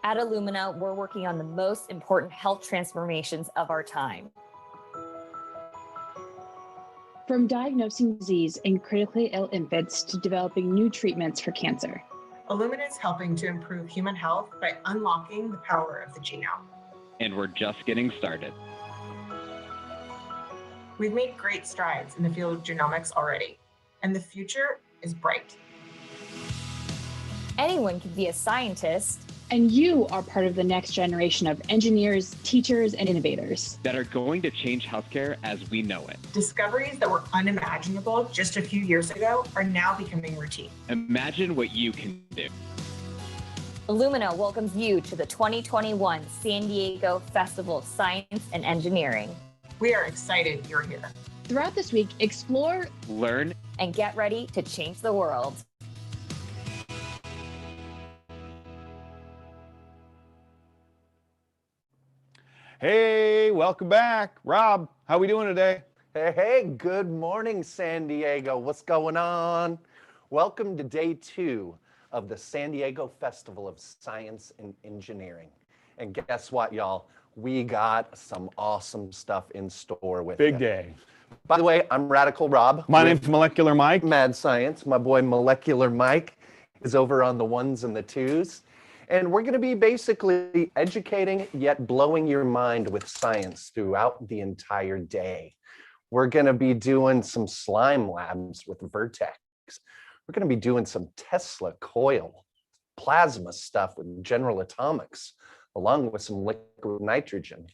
At Illumina, we're working on the most important health transformations of our time. From diagnosing disease in critically ill infants to developing new treatments for cancer. Illumina is helping to improve human health by unlocking the power of the genome. And we're just getting started. We've made great strides in the field of genomics already, and the future is bright. Anyone can be a scientist. And you are part of the next generation of engineers, teachers, and innovators that are going to change healthcare as we know it. Discoveries that were unimaginable just a few years ago are now becoming routine. Imagine what you can do. Illumina welcomes you to the 2021 San Diego Festival of Science and Engineering. We are excited you're here. Throughout this week, explore, learn, and get ready to change the world. Hey, welcome back. Rob, how we doing today? Hey, good morning, San Diego. What's going on? Welcome to day 2 of the San Diego Festival of Science and Engineering. And guess what, y'all? We got some awesome stuff in store with Big you. day. By the way, I'm Radical Rob. My name's Molecular Mike. Mad Science. My boy Molecular Mike is over on the 1s and the 2s. And we're going to be basically educating yet blowing your mind with science throughout the entire day. We're going to be doing some slime labs with Vertex. We're going to be doing some Tesla coil plasma stuff with General Atomics, along with some liquid nitrogen.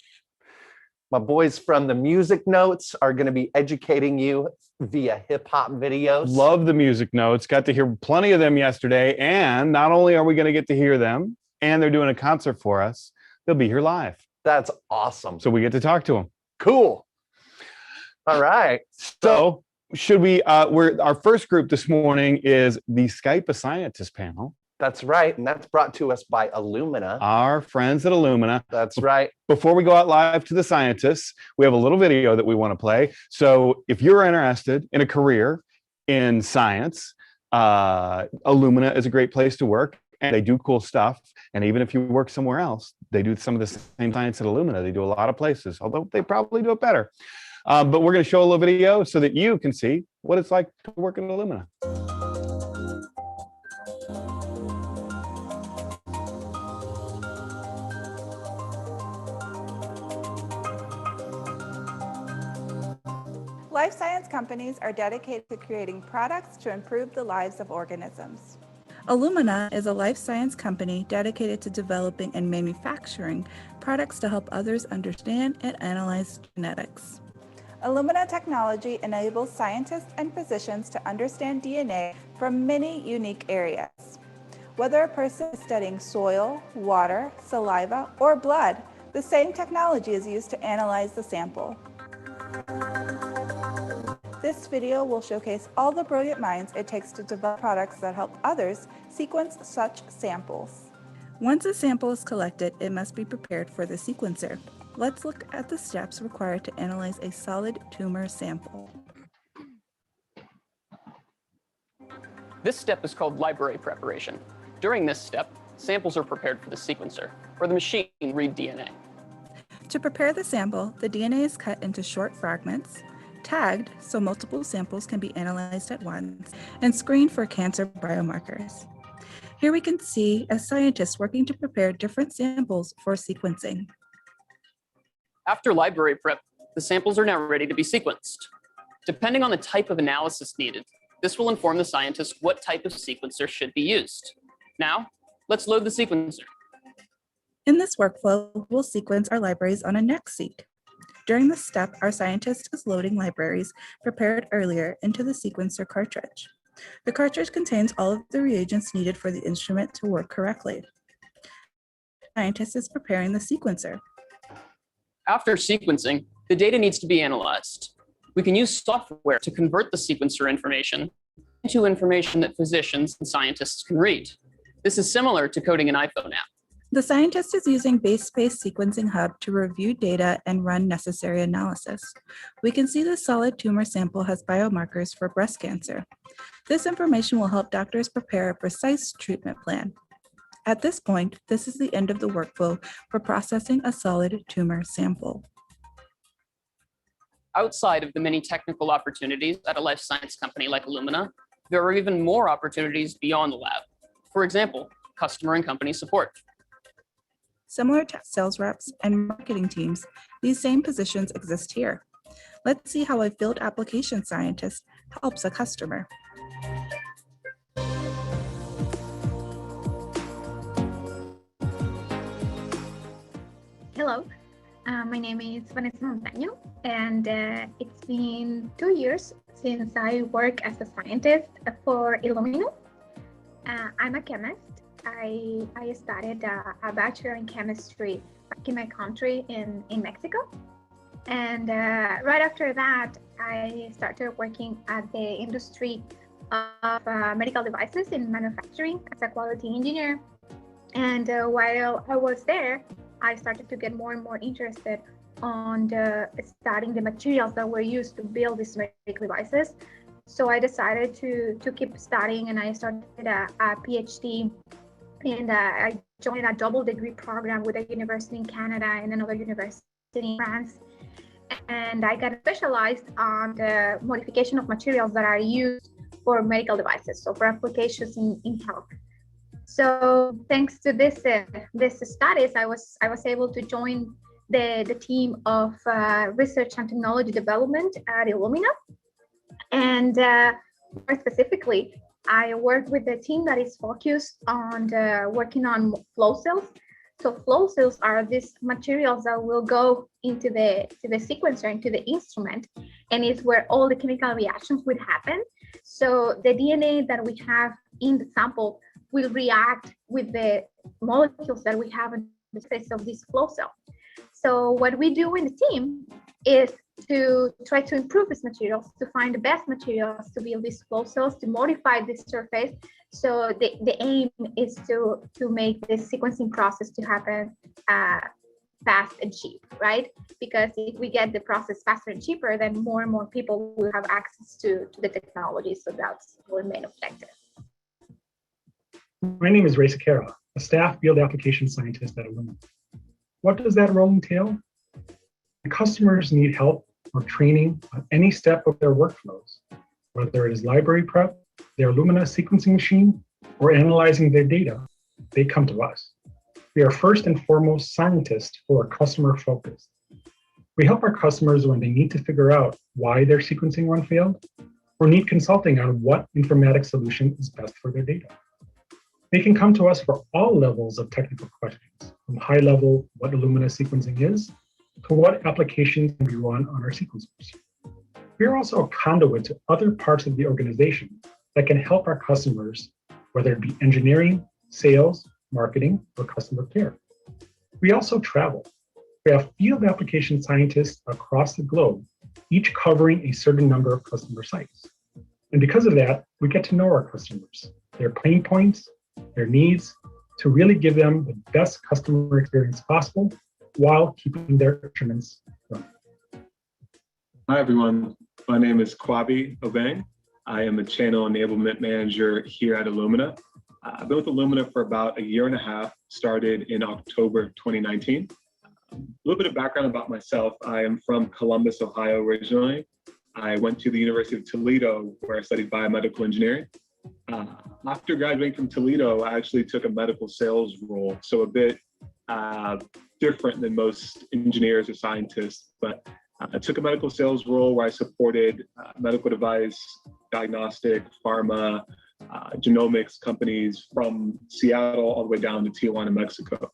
My boys from the Music Notes are going to be educating you via hip hop videos. Love the Music Notes. Got to hear plenty of them yesterday. And not only are we going to get to hear them, and they're doing a concert for us, they'll be here live. That's awesome. So we get to talk to them. Cool. All right. So should we, our first group this morning is the Skype a Scientist panel. That's right. And that's brought to us by Illumina. Our friends at Illumina. That's right. Before we go out live to the scientists, we have a little video that we want to play. So if you're interested in a career in science, Illumina is a great place to work. And they do cool stuff. And even if you work somewhere else, they do some of the same science at Illumina. They do a lot of places, although they probably do it better. But we're going to show a little video so that you can see what it's like to work at Illumina. Life science companies are dedicated to creating products to improve the lives of organisms. Illumina is a life science company dedicated to developing and manufacturing products to help others understand and analyze genetics. Illumina technology enables scientists and physicians to understand DNA from many unique areas. Whether a person is studying soil, water, saliva, or blood, the same technology is used to analyze the sample. This video will showcase all the brilliant minds it takes to develop products that help others sequence such samples. Once a sample is collected, it must be prepared for the sequencer. Let's look at the steps required to analyze a solid tumor sample. This step is called library preparation. During this step, samples are prepared for the sequencer, or the machine read DNA. To prepare the sample, the DNA is cut into short fragments, tagged so multiple samples can be analyzed at once, and screened for cancer biomarkers. Here we can see a scientist working to prepare different samples for sequencing. After library prep, the samples are now ready to be sequenced. Depending on the type of analysis needed, this will inform the scientist what type of sequencer should be used. Now, let's load the sequencer. In this workflow, we'll sequence our libraries on a NextSeq. During this step, our scientist is loading libraries prepared earlier into the sequencer cartridge. The cartridge contains all of the reagents needed for the instrument to work correctly. The scientist is preparing the sequencer. After sequencing, the data needs to be analyzed. We can use software to convert the sequencer information into information that physicians and scientists can read. This is similar to coding an iPhone app. The scientist is using BaseSpace Sequencing Hub to review data and run necessary analysis. We can see the solid tumor sample has biomarkers for breast cancer. This information will help doctors prepare a precise treatment plan. At this point, this is the end of the workflow for processing a solid tumor sample. Outside of the many technical opportunities at a life science company like Illumina, there are even more opportunities beyond the lab. For example, customer and company support. Similar to sales reps and marketing teams, these same positions exist here. Let's see how a field application scientist helps a customer. Hello, my name is Vanessa Montaño, and it's been 2 years since I work as a scientist for Illumina. I'm a chemist. I studied a bachelor in chemistry back in my country in Mexico. And right after that, I started working at the industry of medical devices in manufacturing as a quality engineer. And while I was there, I started to get more and more interested on studying the materials that were used to build these medical devices. So I decided to keep studying, and I started a PhD. And I joined a double degree program with a university in Canada and another university in France. And I got specialized on the modification of materials that are used for medical devices, so for applications in health. So thanks to this studies, I was able to join the team of research and technology development at Illumina. And more specifically, I work with a team that is focused on working on flow cells. So flow cells are these materials that will go into the sequencer, into the instrument, and it's where all the chemical reactions would happen. So the DNA that we have in the sample will react with the molecules that we have in the space of this flow cell. So what we do in the team is to try to improve these materials, to find the best materials to build these flow cells, to modify this surface. So the aim is to make this sequencing process to happen fast and cheap, right? Because if we get the process faster and cheaper, then more and more people will have access to the technology. So that's our main objective. My name is Ray Sakara, a staff field application scientist at Illumina. What does that role entail? Customers need help or training on any step of their workflows, whether it is library prep, their Illumina sequencing machine, or analyzing their data. They come to us. We are first and foremost scientists who are customer focused. We help our customers when they need to figure out why their sequencing run failed or need consulting on what informatics solution is best for their data. They can come to us for all levels of technical questions, from high level, what Illumina sequencing is, to what applications can be run on our sequencers. We are also a conduit to other parts of the organization that can help our customers, whether it be engineering, sales, marketing, or customer care. We also travel. We have field application scientists across the globe, each covering a certain number of customer sites. And because of that, we get to know our customers, their pain points, their needs, to really give them the best customer experience possible while keeping their instruments running. Hi, everyone. My name is Kwabi Obeng. I am a channel enablement manager here at Illumina. I've been with Illumina for about a year and a half, started in October 2019. A little bit of background about myself. I am from Columbus, Ohio originally. I went to the University of Toledo where I studied biomedical engineering. After graduating from Toledo, I actually took a medical sales role, so a bit different than most engineers or scientists, but I took a medical sales role where I supported medical device, diagnostic, pharma, genomics companies from Seattle all the way down to Tijuana, Mexico.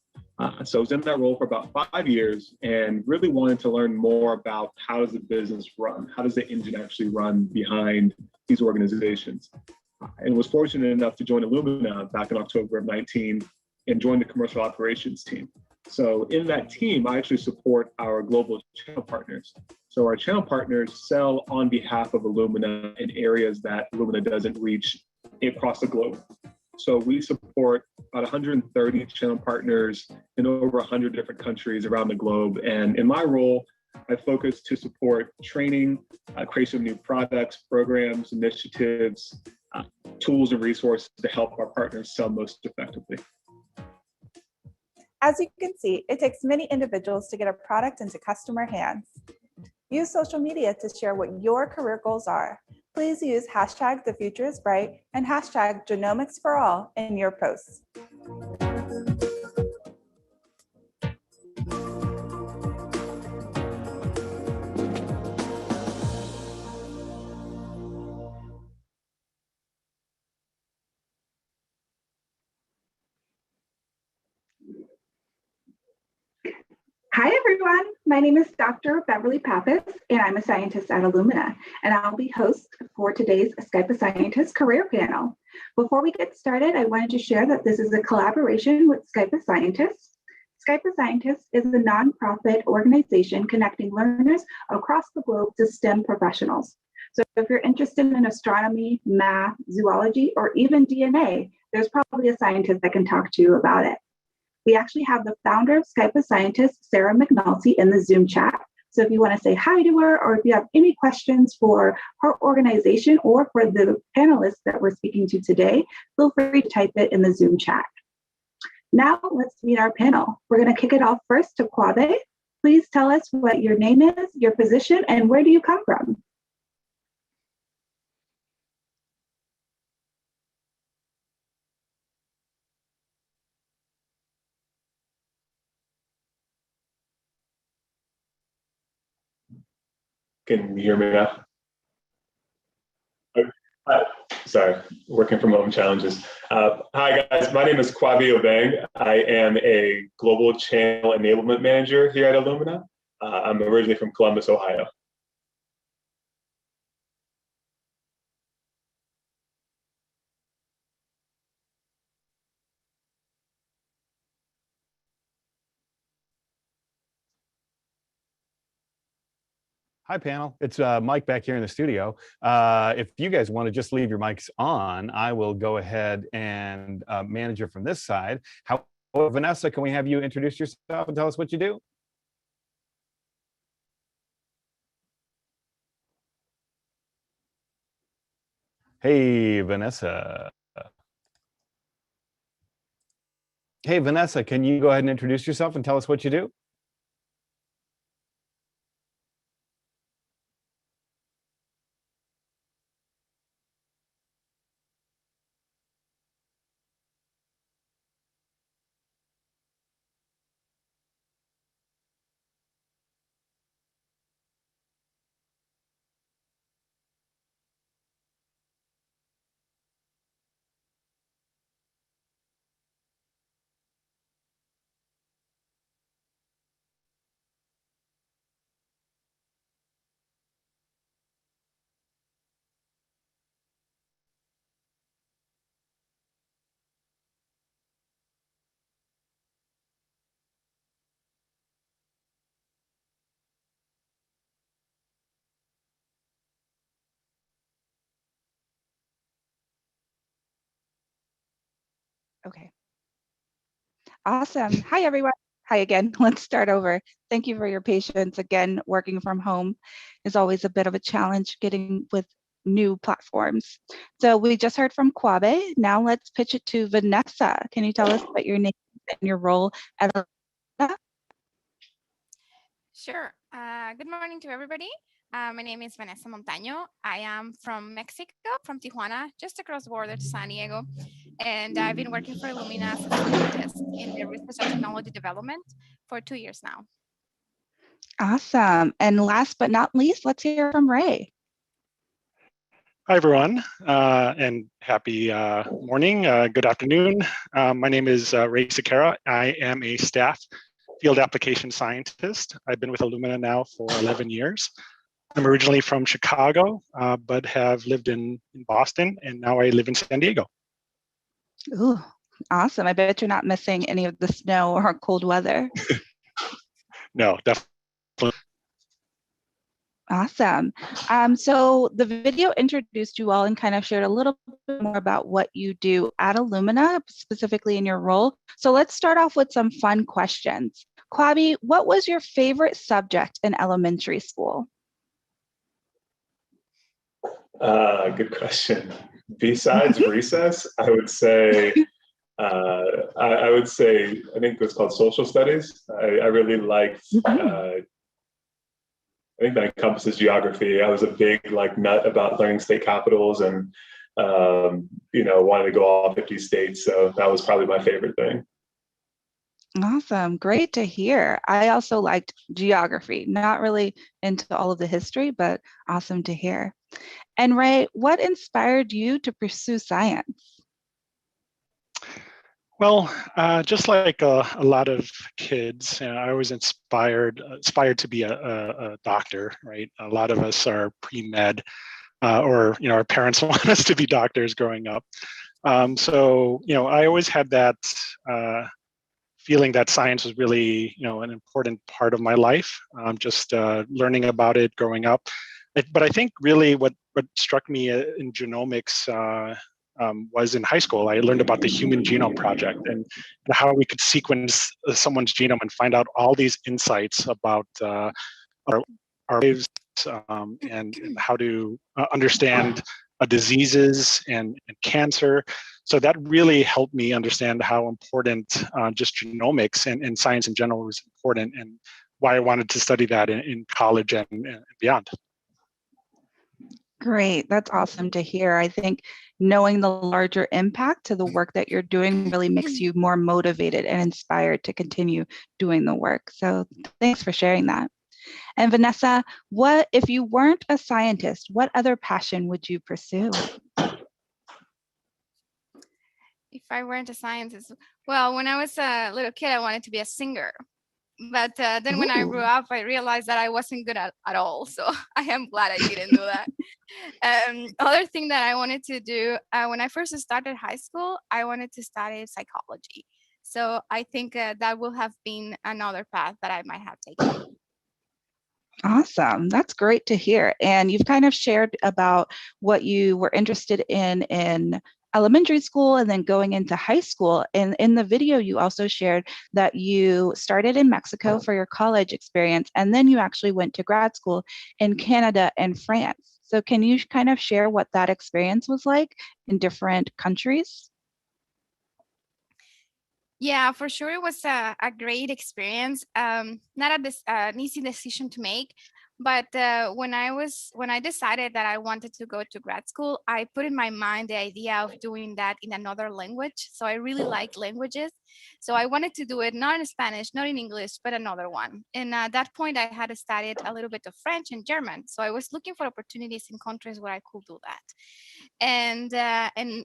So I was in that role for about 5 years and really wanted to learn more about how does the business run? How does the engine actually run behind these organizations? And was fortunate enough to join Illumina back in October of 19 and join the commercial operations team. So in that team, I actually support our global channel partners. So our channel partners sell on behalf of Illumina in areas that Illumina doesn't reach across the globe. So we support about 130 channel partners in over 100 different countries around the globe. And in my role, I focus to support training, creation of new products, programs, initiatives, tools and resources to help our partners sell most effectively. As you can see, it takes many individuals to get a product into customer hands. Use social media to share what your career goals are. Please use hashtag the future is bright and hashtag genomics for all in your posts. Hi, everyone. My name is Dr. Beverly Pappas, and I'm a scientist at Illumina, and I'll be host for today's Skype a Scientist career panel. Before we get started, I wanted to share that this is a collaboration with Skype a Scientist. Skype a Scientist is a nonprofit organization connecting learners across the globe to STEM professionals. So if you're interested in astronomy, math, zoology, or even DNA, there's probably a scientist that can talk to you about it. We actually have the founder of Skype a Scientist, Sarah McNulty, in the Zoom chat. So if you want to say hi to her, or if you have any questions for her organization or for the panelists that we're speaking to today, feel free to type it in the Zoom chat. Now let's meet our panel. We're going to kick it off first to Kwabe. Please tell us what your name is, your position, and where do you come from? Can you hear me now? Sorry, working from home challenges. Hi guys, my name is Kwabi Obeng. I am a global channel enablement manager here at Illumina. I'm originally from Columbus, Ohio. Hi, panel. It's Mike back here in the studio. If you guys want to just leave your mics on, I will go ahead and manage it from this side. How, Vanessa, can we have you introduce yourself and tell us what you do? Hey, Vanessa. Hey, Vanessa, can you go ahead and introduce yourself and tell us what you do? Okay. Awesome. Hi, everyone. Hi again. Let's start over. Thank you for your patience. Again, working from home is always a bit of a challenge getting with new platforms. So we just heard from Kwabe. Now let's pitch it to Vanessa. Can you tell us about your name and your role at Alumna? Sure. Good morning to everybody. My name is Vanessa Montaño. I am from Mexico, from Tijuana, just across the border to San Diego. And I've been working for Illumina as a scientist in the research and technology development for 2 years now. Awesome. And last but not least, let's hear from Ray. Hi, everyone, and happy morning, good afternoon. My name is Ray Sakara. I am a staff field application scientist. I've been with Illumina now for 11 years. I'm originally from Chicago, but have lived in Boston, and now I live in San Diego. Ooh, awesome. I bet you're not missing any of the snow or cold weather. No, definitely. Awesome. So the video introduced you all and kind of shared a little bit more about what you do at Illumina, specifically in your role. So let's start off with some fun questions. Kwabi, what was your favorite subject in elementary school? Good question. Besides recess, I would say, I think it's called social studies. I really liked, I think that encompasses geography. I was a big nut about learning state capitals and, wanted to go all 50 states. So that was probably my favorite thing. Awesome. Great to hear. I also liked geography, not really into all of the history, but awesome to hear. And Ray, what inspired you to pursue science? Well, just like a lot of kids, I was inspired to be a doctor, right? A lot of us are pre-med, or our parents want us to be doctors growing up. So I always had that feeling that science was really an important part of my life. Just learning about it growing up, but I think really what struck me in genomics. Was in high school. I learned about the Human Genome Project and how we could sequence someone's genome and find out all these insights about our lives and how to understand diseases and cancer. So that really helped me understand how important just genomics and science in general was important, and why I wanted to study that in college and beyond. Great. That's awesome to hear. I think knowing the larger impact to the work that you're doing really makes you more motivated and inspired to continue doing the work. So thanks for sharing that. And Vanessa, what if you weren't a scientist, what other passion would you pursue? If I weren't a scientist, well, when I was a little kid, I wanted to be a singer. But then when I grew up, I realized that I wasn't good at all. So I am glad I didn't do that. Other thing that I wanted to do when I first started high school, I wanted to study psychology. So I think that will have been another path that I might have taken. Awesome. That's great to hear. And you've kind of shared about what you were interested in elementary school and then going into high school. And in the video, you also shared that you started in Mexico for your college experience, and then you actually went to grad school in Canada and France. So can you kind of share what that experience was like in different countries? Yeah, for sure. It was a great experience. Not an easy decision to make, but when I decided that I wanted to go to grad school, I put in my mind the idea of doing that in another language. So I really like languages. So I wanted to do it not in Spanish, not in English, but another one. And at that point, I had studied a little bit of French and German. So I was looking for opportunities in countries where I could do that. And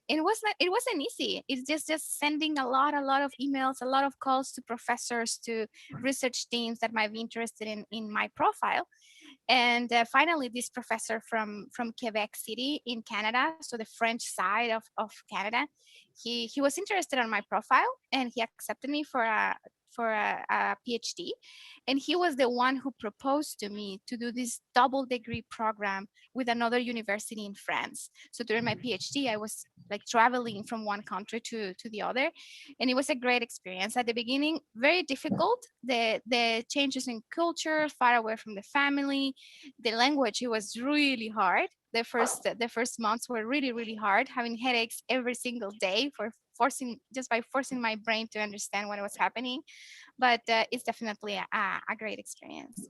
it wasn't easy. It's just sending a lot of emails, a lot of calls to professors, to research teams that might be interested in my profile. And finally, this professor from Quebec City in Canada, so the French side of Canada, he was interested in my profile, and he accepted me for for a PhD, and he was the one who proposed to me to do this double degree program with another university in France. So during my PhD, I was like traveling from one country to the other, and it was a great experience. At the beginning, very difficult. The changes in culture, far away from the family, the language, it was really hard. The first months were really hard, having headaches every single day for forcing my brain to understand what was happening. But it's definitely a great experience.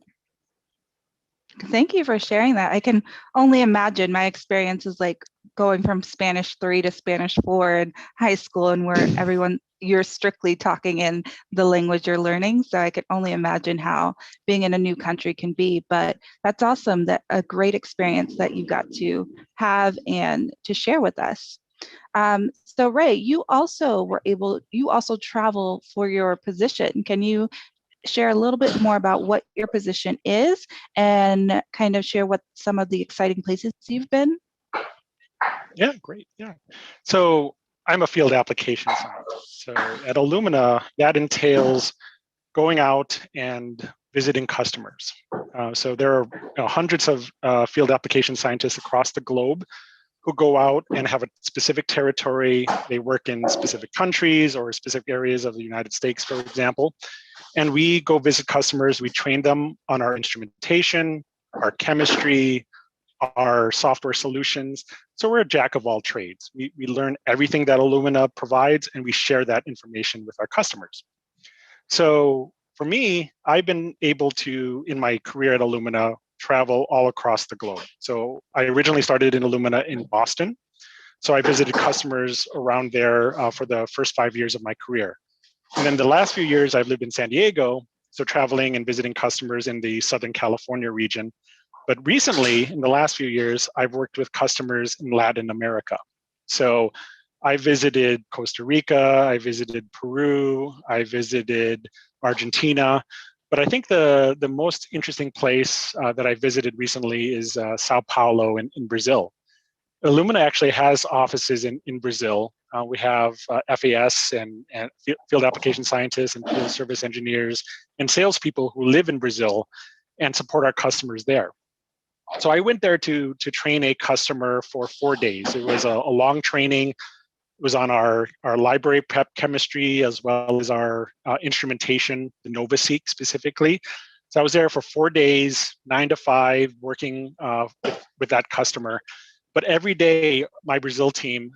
Thank you for sharing that. I can only imagine my experience is like going from Spanish 3 to Spanish 4 in high school, and where you're strictly talking in the language you're learning. So I can only imagine how being in a new country can be. But that's awesome, that a great experience that you got to have and to share with us. So Ray, you also travel for your position. Can you share a little bit more about what your position is and kind of share what some of the exciting places you've been? Yeah, great. Yeah. So I'm a field application scientist. So at Illumina, that entails going out and visiting customers. So there are hundreds of field application scientists across the globe who go out and have a specific territory. They work in specific countries or specific areas of the United States, for example. And we go visit customers. We train them on our instrumentation, our chemistry, our software solutions. So we're a jack of all trades. We learn everything that Illumina provides, and we share that information with our customers. So for me, I've been able to, in my career at Illumina, travel all across the globe. So I originally started in Illumina in Boston. So I visited customers around there for the first 5 years of my career. And then the last few years, I've lived in San Diego, so traveling and visiting customers in the Southern California region. But recently, in the last few years, I've worked with customers in Latin America. So I visited Costa Rica, I visited Peru, I visited Argentina. But I think the most interesting place that I visited recently is Sao Paulo in Brazil. Illumina actually has offices in Brazil. We have FAS and field application scientists and field service engineers and salespeople who live in Brazil and support our customers there. So I went there to train a customer for 4 days. It was a long training. It was on our library prep chemistry as well as our instrumentation, the NovaSeq specifically. So I was there for 4 days, 9 to 5, working with that customer. But every day, my Brazil team,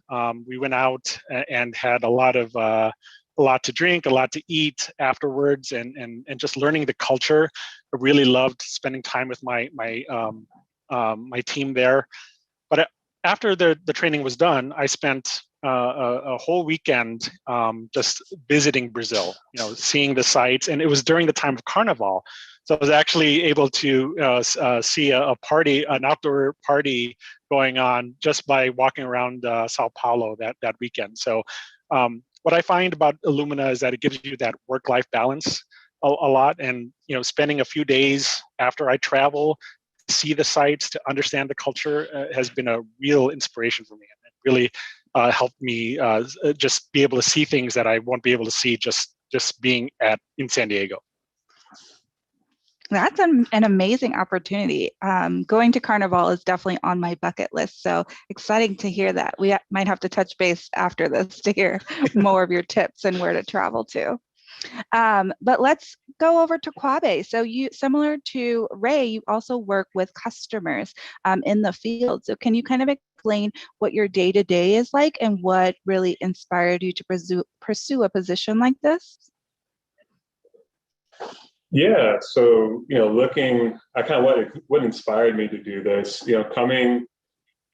we went out and had a lot to drink, a lot to eat afterwards, and just learning the culture. I really loved spending time with my team there. But after the training was done, I spent a whole weekend just visiting Brazil, seeing the sites, and it was during the time of Carnival. So I was actually able to see an outdoor party going on just by walking around Sao Paulo that weekend. So what I find about Illumina is that it gives you that work-life balance a lot, and spending a few days after I travel, see the sites, to understand the culture has been a real inspiration for me, and it really helped me just be able to see things that I won't be able to see just being in San Diego. That's an amazing opportunity. Going to Carnival is definitely on my bucket list. So exciting to hear that. We might have to touch base after this to hear more of your tips and where to travel to. But let's go over to Kwabe. So you, similar to Ray, you also work with customers in the field. So can you kind of explain what your day-to-day is like and what really inspired you to pursue a position like this? Yeah, so looking at kind of what inspired me to do this, coming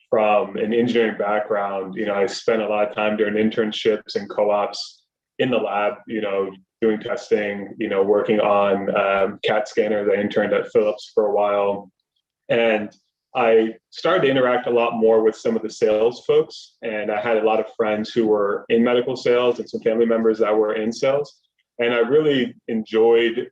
from an engineering background, I spent a lot of time during internships and co-ops in the lab, doing testing, working on CAT scanners. I interned at Philips for a while, and I started to interact a lot more with some of the sales folks, and I had a lot of friends who were in medical sales and some family members that were in sales, and I really enjoyed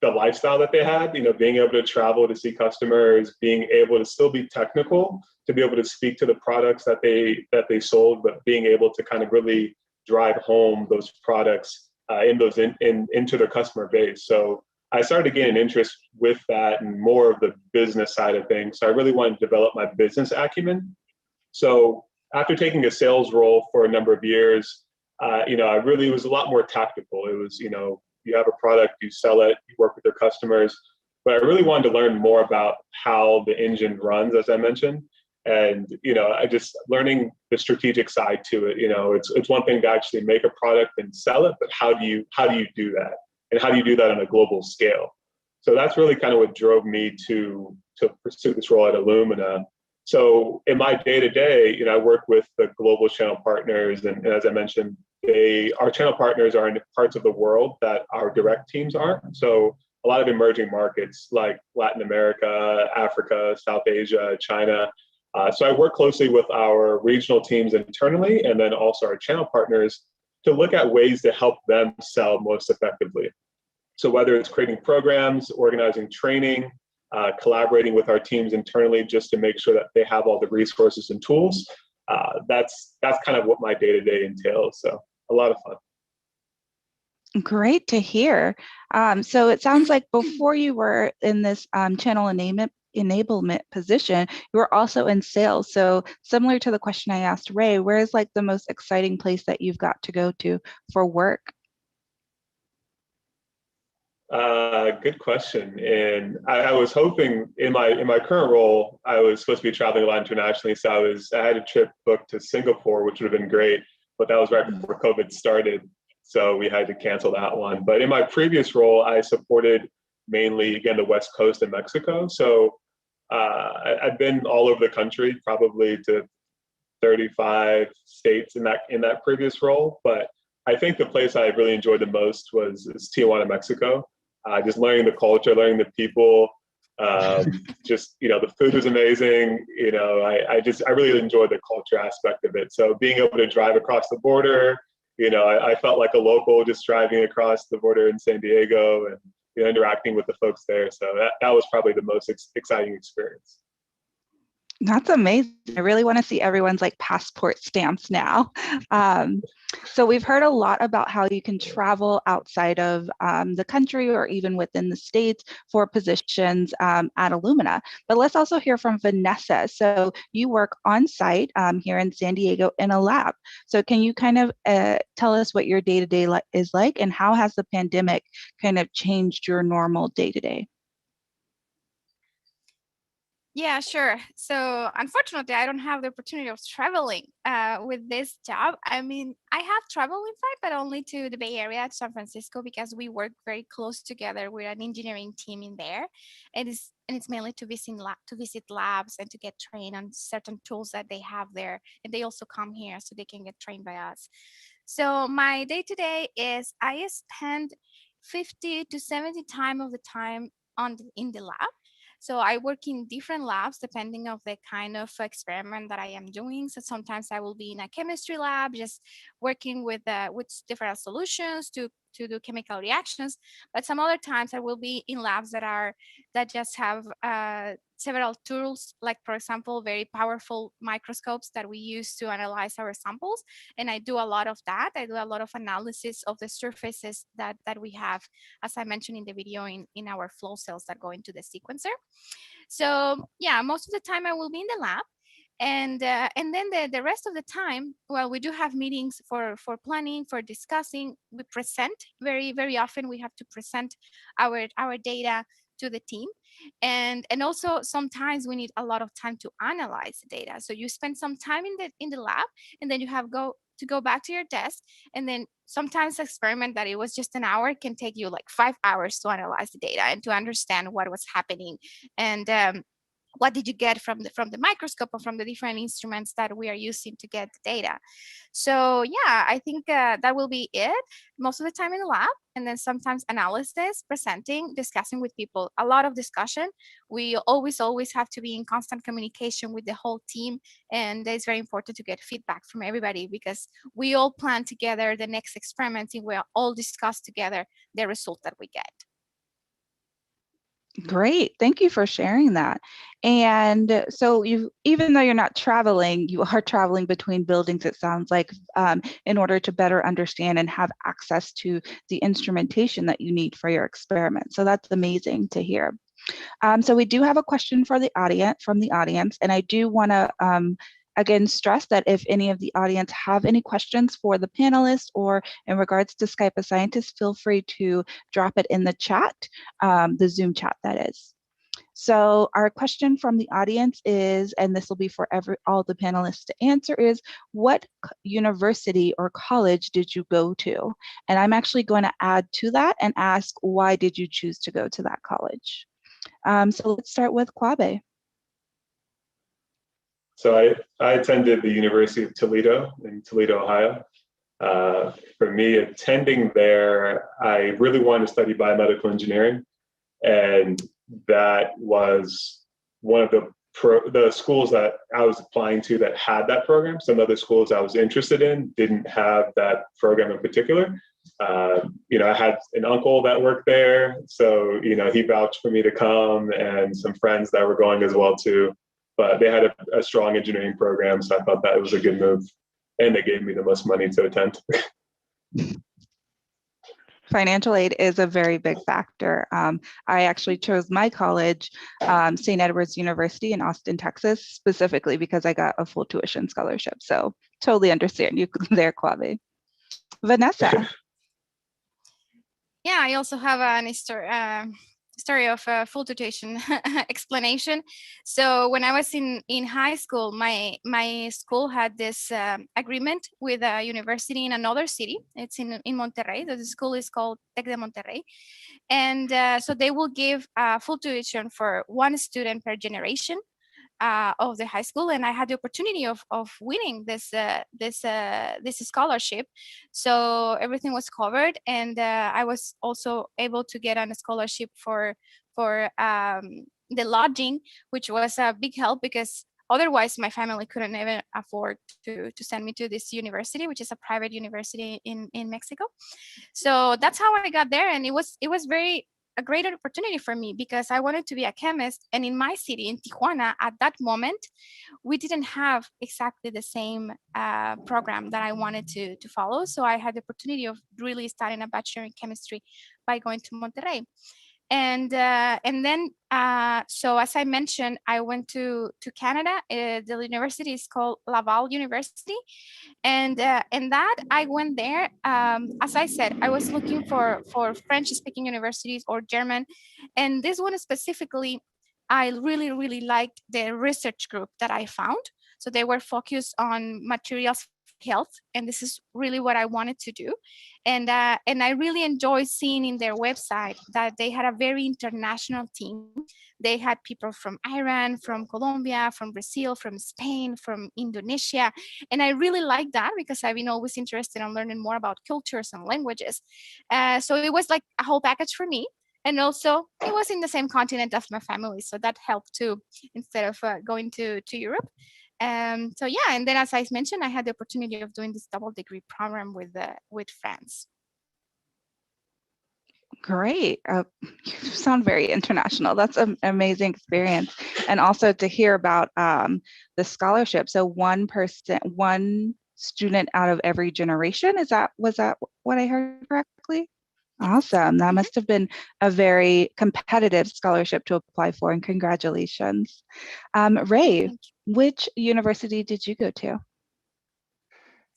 the lifestyle that they had, being able to travel to see customers, being able to still be technical, to be able to speak to the products that they sold, but being able to kind of really drive home those products into their customer base. So I started to gain an interest with that and more of the business side of things. So I really wanted to develop my business acumen. So after taking a sales role for a number of years, I really was a lot more tactical. It was, you have a product, you sell it, you work with your customers. But I really wanted to learn more about how the engine runs, as I mentioned. And, I just learning the strategic side to it. It's one thing to actually make a product and sell it, but how do you do that? And how do you do that on a global scale? So that's really kind of what drove me to pursue this role at Illumina. So in my day-to-day, I work with the global channel partners. And as I mentioned, our channel partners are in parts of the world that our direct teams aren't. So a lot of emerging markets like Latin America, Africa, South Asia, China. So I work closely with our regional teams internally and then also our channel partners to look at ways to help them sell most effectively. So whether it's creating programs, organizing training, collaborating with our teams internally just to make sure that they have all the resources and tools, that's kind of what my day-to-day entails. So a lot of fun. Great to hear. So it sounds like before you were in this channel enablement position, you were also in sales. So similar to the question I asked Ray, where is like the most exciting place that you've got to go to for work? Good question. And I was hoping in my current role, I was supposed to be traveling a lot internationally. So I had a trip booked to Singapore, which would have been great, but that was right before COVID started. So we had to cancel that one. But in my previous role, I supported mainly, again, the West Coast of Mexico. So I've been all over the country, probably to 35 states in that previous role. But I think the place I really enjoyed the most was Tijuana, Mexico. Just learning the culture, learning the people. The food was amazing. I really enjoyed the culture aspect of it. So being able to drive across the border, I felt like a local just driving across the border in San Diego and interacting with the folks there. So that was probably the most exciting experience. That's amazing. I really want to see everyone's like passport stamps now. So we've heard a lot about how you can travel outside of the country or even within the states for positions at Illumina. But let's also hear from Vanessa. So you work on site here in San Diego in a lab. So can you kind of tell us what your day-to-day is like and how has the pandemic kind of changed your normal day-to-day? Yeah, sure. So unfortunately, I don't have the opportunity of traveling with this job. I mean, I have traveled in fact, but only to the Bay Area, to San Francisco, because we work very close together. We're an engineering team in there. And it's mainly to visit labs and to get trained on certain tools that they have there. And they also come here so they can get trained by us. So my day-to-day is I spend 50 to 70 time of the time in the lab. So I work in different labs depending of the kind of experiment that I am doing. So sometimes I will be in a chemistry lab, just working with different solutions to do chemical reactions. But some other times I will be in labs that just have several tools, like for example, very powerful microscopes that we use to analyze our samples. And I do a lot of that. I do a lot of analysis of the surfaces that we have, as I mentioned in the video, in our flow cells that go into the sequencer. So yeah, most of the time I will be in the lab. And then the rest of the time, well, we do have meetings for planning, for discussing. We present very often. We have to present our data to the team, and also sometimes we need a lot of time to analyze the data. So you spend some time in the lab, and then you have to go back to your desk, and then sometimes experiment that it was just an hour can take you like 5 hours to analyze the data and to understand what was happening, and what did you get from the microscope or from the different instruments that we are using to get the data. So yeah, I think that will be it. Most of the time in the lab, and then sometimes analysis, presenting, discussing with people. A lot of discussion. We always have to be in constant communication with the whole team, and it's very important to get feedback from everybody because we all plan together the next experiment and we all discuss together the result that we get. Great. Thank you for sharing that. And so even though you're not traveling, you are traveling between buildings, it sounds like, in order to better understand and have access to the instrumentation that you need for your experiment. So that's amazing to hear. So we do have a question for the audience, from the audience, and I do want to again stress that if any of the audience have any questions for the panelists or in regards to Skype a Scientist, feel free to drop it in the chat, the Zoom chat that is. So our question from the audience is, and this will be for all the panelists to answer, is what university or college did you go to? And I'm actually going to add to that and ask, why did you choose to go to that college? So let's start with Kwabe. So I attended the University of Toledo in Toledo, Ohio. For me, attending there, I really wanted to study biomedical engineering. And that was one of the schools that I was applying to that had that program. Some other schools I was interested in didn't have that program in particular. I had an uncle that worked there. So, he vouched for me to come, and some friends that were going as well too. But they had a strong engineering program. So I thought that was a good move. And they gave me the most money to attend. Financial aid is a very big factor. I actually chose my college, St. Edward's University in Austin, Texas, specifically because I got a full tuition scholarship. So totally understand you there, Kwabe. Vanessa. Yeah, I also have an story of full tuition explanation. So when I was in high school, my school had this agreement with a university in another city. It's in Monterrey. The school is called Tec de Monterrey. And so they will give full tuition for one student per generation of the high school, and I had the opportunity of winning this scholarship. So everything was covered, and I was also able to get on a scholarship for the lodging, which was a big help because otherwise my family couldn't even afford to send me to this university, which is a private university in Mexico. So that's how I got there, and it was a great opportunity for me because I wanted to be a chemist. And in my city, in Tijuana, at that moment, we didn't have exactly the same program that I wanted to follow. So I had the opportunity of really studying a bachelor in chemistry by going to Monterrey. And then, so as I mentioned, I went to Canada. The university is called Laval University. And that I went there. As I said, I was looking for French-speaking universities or German. And this one specifically, I really, really liked the research group that I found. So they were focused on materials health, and this is really what I wanted to do. And I really enjoyed seeing in their website that they had a very international team. They had people from Iran, from Colombia, from Brazil, from Spain, from Indonesia. And I really liked that because I've been always interested in learning more about cultures and languages. So it was like a whole package for me. And also it was in the same continent as my family. So that helped too, instead of going to Europe. So yeah, and then as I mentioned, I had the opportunity of doing this double degree program with France. Great. You sound very international. That's an amazing experience. And also to hear about the scholarship. So one student out of every generation, was that what I heard correctly? Awesome. That must have been a very competitive scholarship to apply for, and congratulations. Ray, which university did you go to?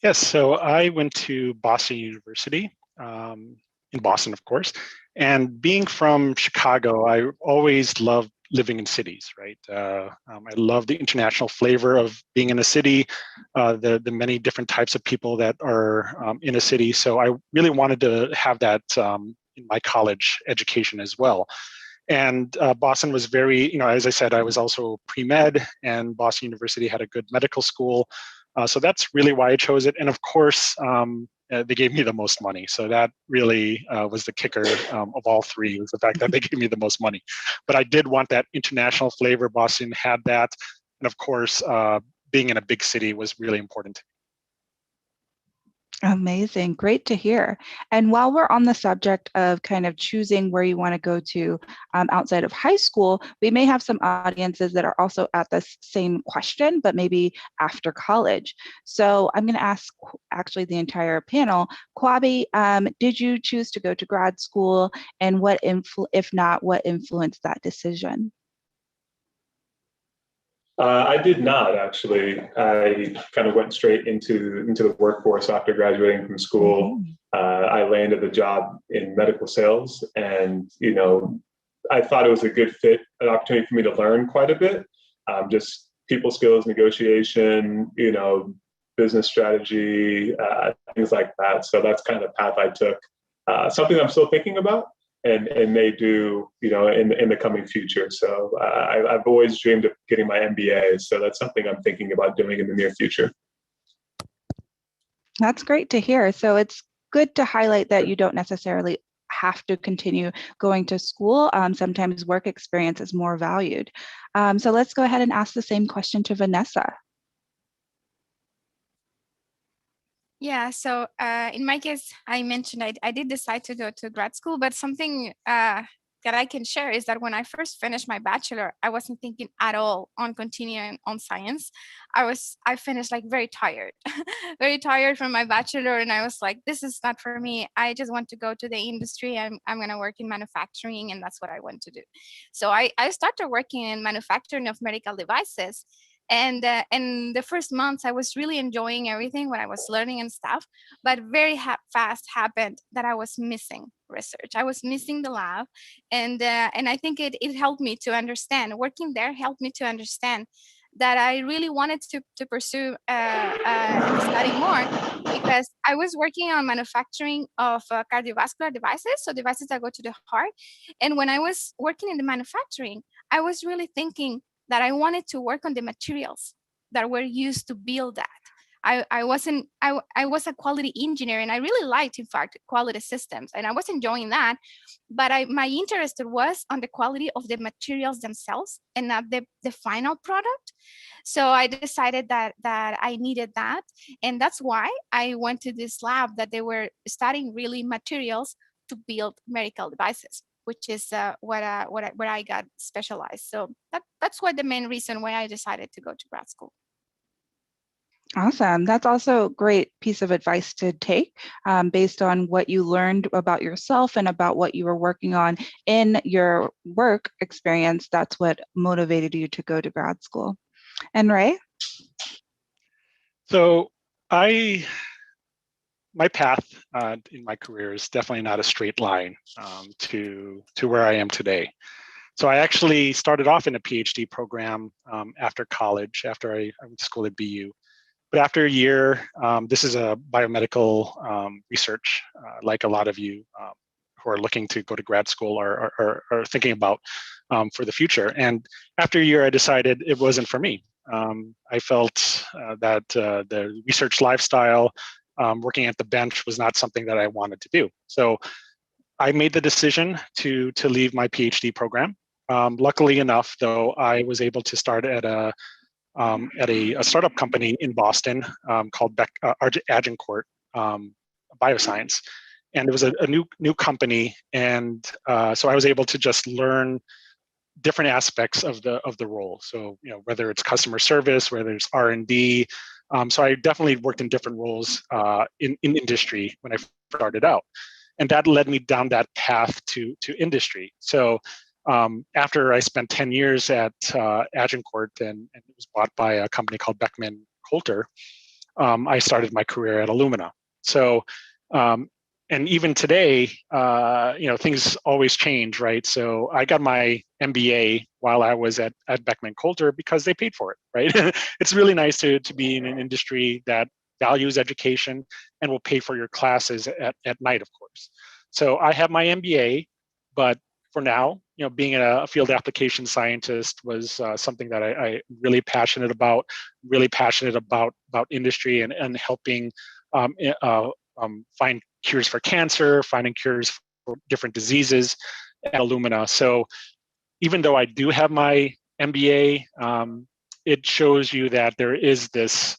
Yes, so I went to Boston University, in Boston, of course. And being from Chicago, I always loved living in cities, right? I love the international flavor of being in a city, the many different types of people that are in a city. So I really wanted to have that in my college education as well. And Boston was very, as I said, I was also pre-med, and Boston University had a good medical school. So that's really why I chose it. And of course, they gave me the most money. So that really was the kicker of all three, was the fact that they gave me the most money. But I did want that international flavor. Boston had that. And of course, being in a big city was really important to me. Amazing. Great to hear. And while we're on the subject of kind of choosing where you want to go to outside of high school, we may have some audiences that are also at this same question, but maybe after college. So I'm going to ask actually the entire panel. Kwabi, did you choose to go to grad school, and what if not, what influenced that decision? I did not actually. I kind of went straight into the workforce after graduating from school. I landed a job in medical sales, and I thought it was a good fit, an opportunity for me to learn quite a bit, just people skills, negotiation, business strategy, things like that. So that's kind of the path I took. Something I'm still thinking about, and may do, in the coming future. So I've always dreamed of getting my MBA. So that's something I'm thinking about doing in the near future. That's great to hear. So it's good to highlight that you don't necessarily have to continue going to school. Sometimes work experience is more valued. So let's go ahead and ask the same question to Vanessa. Yeah, so in my case, I mentioned I did decide to go to grad school, but something that I can share is that when I first finished my bachelor, I wasn't thinking at all on continuing on science. I finished like very tired, very tired from my bachelor, and I was like, this is not for me. I just want to go to the industry. I'm gonna work in manufacturing, and that's what I want to do. So I started working in manufacturing of medical devices. And in the first months, I was really enjoying everything when I was learning and stuff. But very fast happened that I was missing research. I was missing the lab, and I think it helped me to understand. Working there helped me to understand that I really wanted to pursue and study more, because I was working on manufacturing of cardiovascular devices, so devices that go to the heart. And when I was working in the manufacturing, I was really thinking that I wanted to work on the materials that were used to build that. I was a quality engineer, and I really liked, in fact, quality systems, and I was enjoying that. But my interest was on the quality of the materials themselves and not the final product. So I decided that I needed that, and that's why I went to this lab that they were studying really materials to build medical devices, which is where I got specialized. So that's what the main reason why I decided to go to grad school. Awesome. That's also a great piece of advice to take based on what you learned about yourself and about what you were working on in your work experience. That's what motivated you to go to grad school. And Ray? So my path in my career is definitely not a straight line to where I am today. So I actually started off in a PhD program after college, after I went to school at BU. But after a year, this is a biomedical research, like a lot of you who are looking to go to grad school or thinking about for the future. And after a year, I decided it wasn't for me. I felt that the research lifestyle, working at the bench, was not something that I wanted to do. So I made the decision to leave my PhD program. Luckily enough, though, I was able to start at a startup company in Boston called Agincourt Bioscience, and it was a new company, and so I was able to just learn different aspects of the role. So whether it's customer service, whether it's R&D. So I definitely worked in different roles in industry when I started out, and that led me down that path to industry. So after I spent 10 years at Agincourt and it was bought by a company called Beckman Coulter, I started my career at Illumina. So, and even today, things always change, right? So I got my MBA while I was at Beckman Coulter because they paid for it, right? It's really nice to be in an industry that values education and will pay for your classes at night, of course. So I have my MBA, but for now, being a field application scientist was something that I really passionate about industry and helping find cures for cancer, finding cures for different diseases at Illumina. So even though I do have my MBA, it shows you that there is this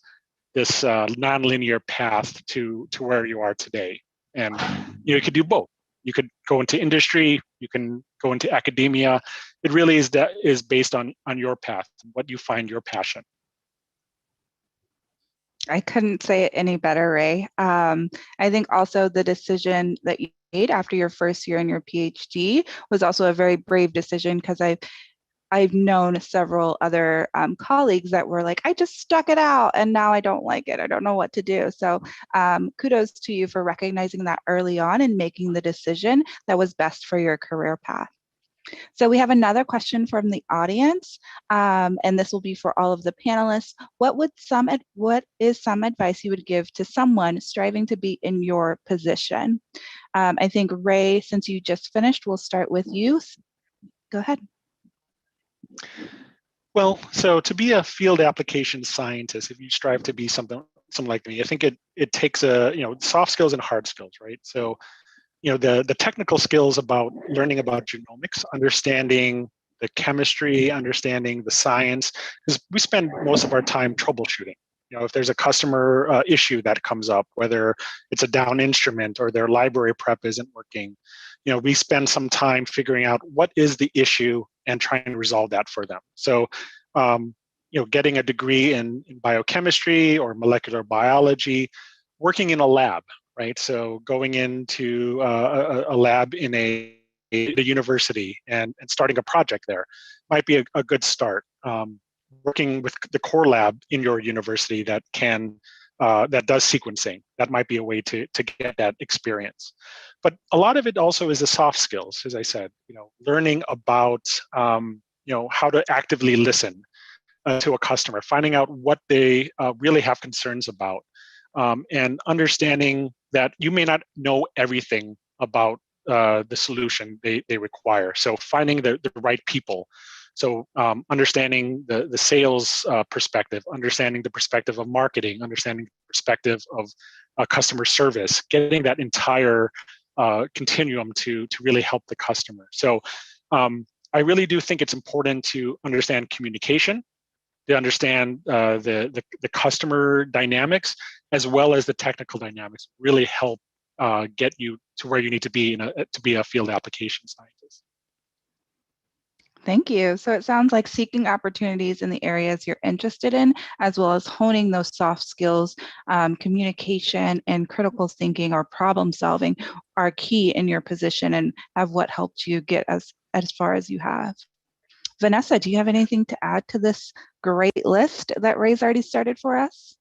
this nonlinear path to where you are today. And you could do both. You could go into industry, you can go into academia. It really is based on your path, what you find your passion. I couldn't say it any better, Ray. I think also the decision that you made after your first year in your PhD was also a very brave decision, because I've known several other colleagues that were like, I just stuck it out and now I don't like it. I don't know what to do. So kudos to you for recognizing that early on and making the decision that was best for your career path. So we have another question from the audience, and this will be for all of the panelists. What is some advice you would give to someone striving to be in your position? I think Ray, since you just finished, we'll start with you. Go ahead. Well, so to be a field application scientist, if you strive to be something like me, I think it takes soft skills and hard skills, right? So the technical skills about learning about genomics, understanding the chemistry, understanding the science, because we spend most of our time troubleshooting. If there's a customer issue that comes up, whether it's a down instrument or their library prep isn't working, we spend some time figuring out what is the issue and trying to resolve that for them. So, getting a degree in biochemistry or molecular biology, working in a lab, right? So going into a lab in a university and starting a project there might be a good start. Working with the core lab in your university that does sequencing, that might be a way to get that experience. But a lot of it also is the soft skills, as I said, learning about how to actively listen to a customer, finding out what they really have concerns about, and understanding that you may not know everything about the solution they require. So finding the right people. So understanding the sales perspective, understanding the perspective of marketing, understanding the perspective of customer service, getting that entire continuum to really help the customer. So I really do think it's important to understand communication, to understand the customer dynamics, as well as the technical dynamics, really help get you to where you need to be to be a field application scientist. Thank you. So it sounds like seeking opportunities in the areas you're interested in, as well as honing those soft skills, communication and critical thinking or problem solving are key in your position and have what helped you get as far as you have. Vanessa, do you have anything to add to this great list that Ray's already started for us?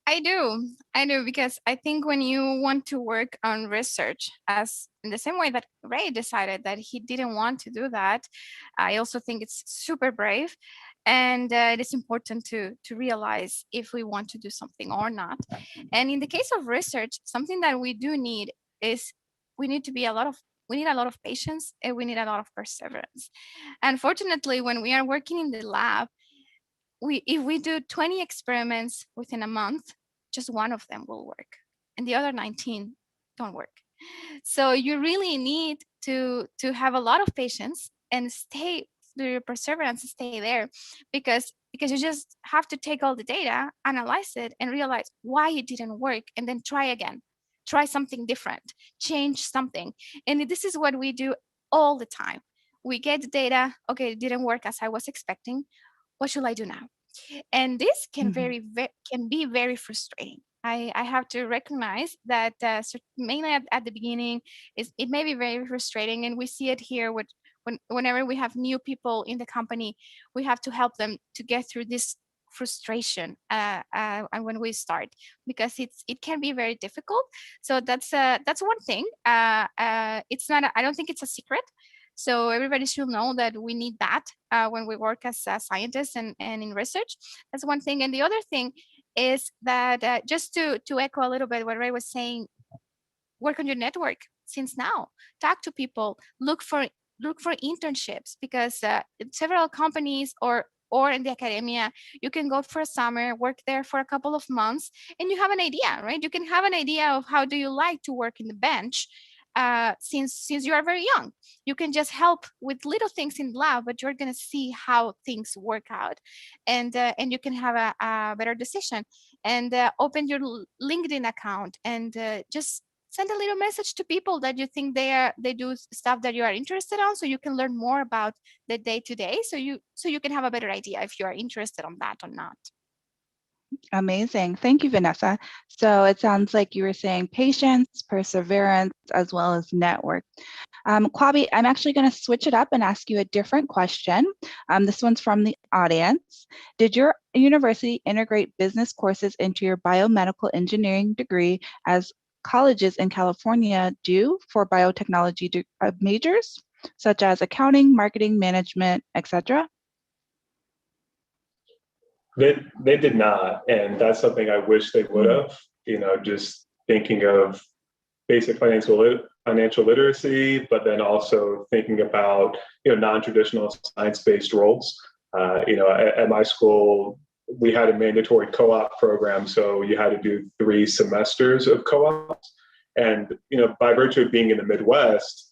I do, because I think when you want to work on research, as in the same way that Ray decided that he didn't want to do that, I also think it's super brave, and it is important to realize if we want to do something or not. And in the case of research, something that we do need is we need a lot of patience, and we need a lot of perseverance. Unfortunately, when we are working in the lab, if we do 20 experiments within a month, just one of them will work and the other 19 don't work. So you really need to have a lot of patience and stay through your perseverance, stay there, because you just have to take all the data, analyze it, and realize why it didn't work, and then try again, try something different, change something. And this is what we do all the time. We get the data, okay, it didn't work as I was expecting, what should I do now? And this can can be very frustrating. I have to recognize that mainly at the beginning, it may be very frustrating, and we see it here whenever we have new people in the company, we have to help them to get through this frustration and when we start, because it can be very difficult. So that's one thing. It's not I don't think it's a secret. So everybody should know that we need that when we work as scientists and in research. That's one thing. And the other thing is that just to echo a little bit what Ray was saying, work on your network since now. Talk to people. Look for internships, because several companies or in the academia, you can go for a summer, work there for a couple of months, and you have an idea, right? You can have an idea of how do you like to work in the bench. since you are very young. You can just help with little things in the lab, but you're going to see how things work out, and you can have a better decision. And open your LinkedIn account and just send a little message to people that you think they do stuff that you are interested on, so you can learn more about the day-to-day, so you can have a better idea if you are interested on that or not. Amazing. Thank you, Vanessa. So it sounds like you were saying patience, perseverance, as well as network. Kwabi, I'm actually going to switch it up and ask you a different question. This one's from the audience. Did your university integrate business courses into your biomedical engineering degree as colleges in California do for biotechnology majors, such as accounting, marketing, management, etc.? They did not, and that's something I wish they would have. Just thinking of basic financial literacy, but then also thinking about non-traditional science-based roles. At my school, we had a mandatory co-op program, so you had to do 3 semesters of co-ops. And by virtue of being in the Midwest,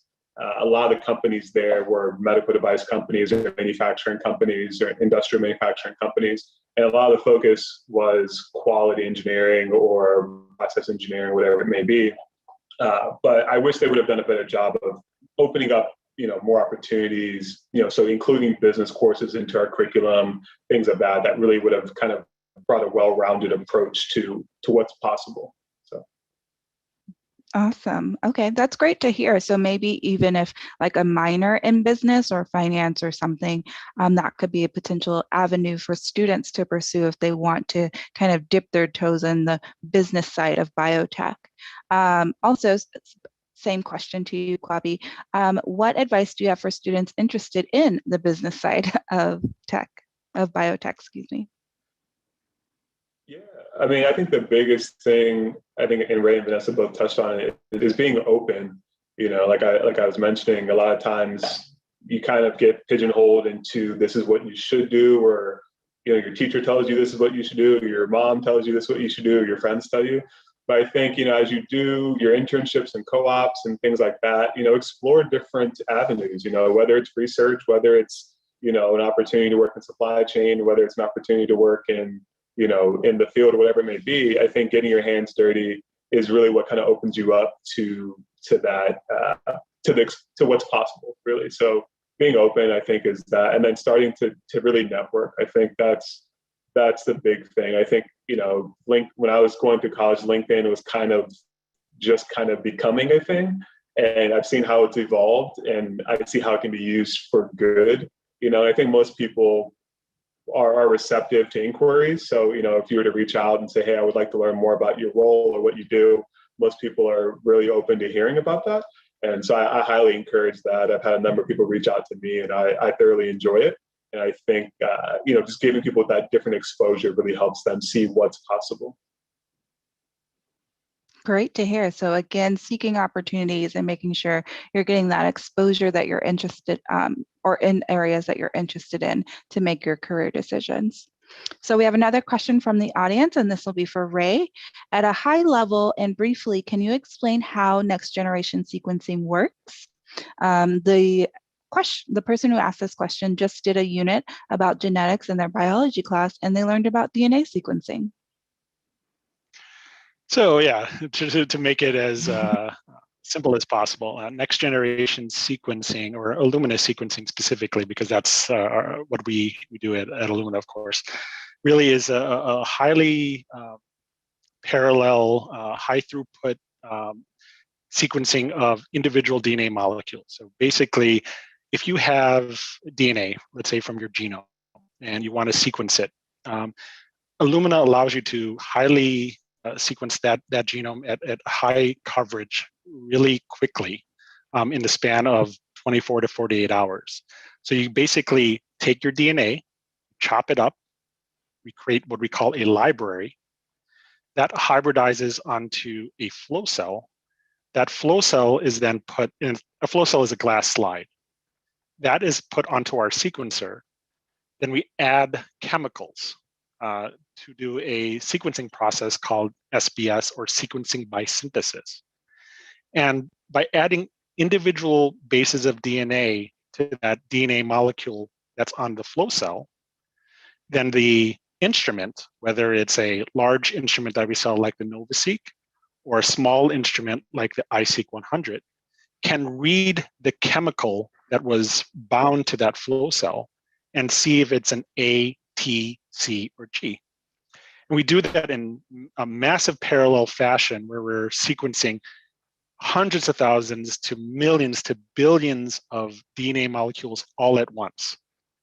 a lot of companies there were medical device companies or manufacturing companies or industrial manufacturing companies. And a lot of the focus was quality engineering or process engineering, whatever it may be. But I wish they would have done a better job of opening up, more opportunities, so including business courses into our curriculum, things of that really would have kind of brought a well-rounded approach to what's possible. Awesome. Okay, that's great to hear. So maybe even if like a minor in business or finance or something, that could be a potential avenue for students to pursue if they want to kind of dip their toes in the business side of biotech. Also, same question to you, Kwabi. What advice do you have for students interested in the business side of biotech, excuse me? Yeah, I think the biggest thing, and Ray and Vanessa both touched on it, is being open. Like I was mentioning, a lot of times you kind of get pigeonholed into this is what you should do, or your teacher tells you this is what you should do, or your mom tells you this is what you should do, or your friends tell you. But I think as you do your internships and co-ops and things like that, explore different avenues. Whether it's research, whether it's an opportunity to work in supply chain, whether it's an opportunity to work in in the field or whatever it may be. I think getting your hands dirty is really what kind of opens you up to that, to what's possible, really. So being open, I think, is that, and then starting to really network. I think that's the big thing. I think, when I was going to college, LinkedIn was kind of becoming a thing. And I've seen how it's evolved, and I see how it can be used for good. I think most people are receptive to inquiries. So, if you were to reach out and say, hey, I would like to learn more about your role or what you do, most people are really open to hearing about that. And so I highly encourage that. I've had a number of people reach out to me, and I thoroughly enjoy it. And I think, just giving people that different exposure really helps them see what's possible. Great to hear. So again, seeking opportunities and making sure you're getting that exposure that you're interested or in areas that you're interested in to make your career decisions. So we have another question from the audience, and this will be for Ray. At a high level and briefly, can you explain how next generation sequencing works? The person who asked this question just did a unit about genetics in their biology class, and they learned about DNA sequencing. So yeah, to make it as simple as possible, next generation sequencing, or Illumina sequencing specifically, because that's what we do at Illumina, of course, really is a highly parallel, high throughput sequencing of individual DNA molecules. So basically, if you have DNA, let's say from your genome, and you want to sequence it, Illumina allows you to highly sequence that genome at high coverage really quickly in the span of 24 to 48 hours. So you basically take your DNA, chop it up, we create what we call a library that hybridizes onto a flow cell. That flow cell is then put in, a flow cell is a glass slide. That is put onto our sequencer. Then we add chemicals to do a sequencing process called SBS, or sequencing by synthesis. And by adding individual bases of DNA to that DNA molecule that's on the flow cell, then the instrument, whether it's a large instrument that we saw like the NovaSeq or a small instrument like the iSeq 100, can read the chemical that was bound to that flow cell and see if it's an A, T, C, or G. And we do that in a massive parallel fashion where we're sequencing hundreds of thousands to millions to billions of DNA molecules all at once.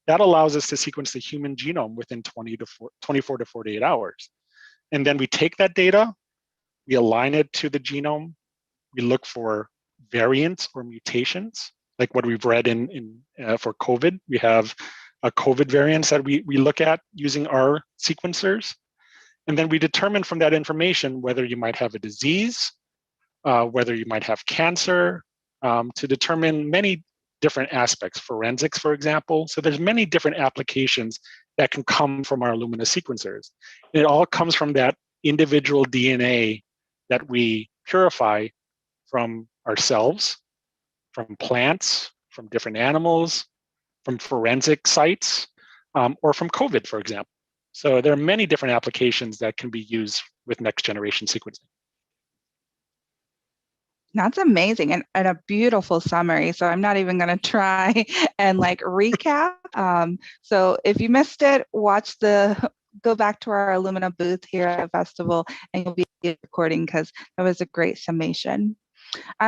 That allows us to sequence the human genome within 24 to 48 hours. And then we take that data, we align it to the genome, we look for variants or mutations, like what we've read for COVID. We have COVID variants that we look at using our sequencers. And then we determine from that information whether you might have a disease, whether you might have cancer, to determine many different aspects, forensics, for example. So there's many different applications that can come from our Illumina sequencers. And it all comes from that individual DNA that we purify from ourselves, from plants, from different animals, from forensic sites, or from COVID, for example. So there are many different applications that can be used with next generation sequencing. That's amazing and a beautiful summary. So I'm not even going to try and like recap. So if you missed it, go back to our Illumina booth here at the festival and you'll be recording because that was a great summation.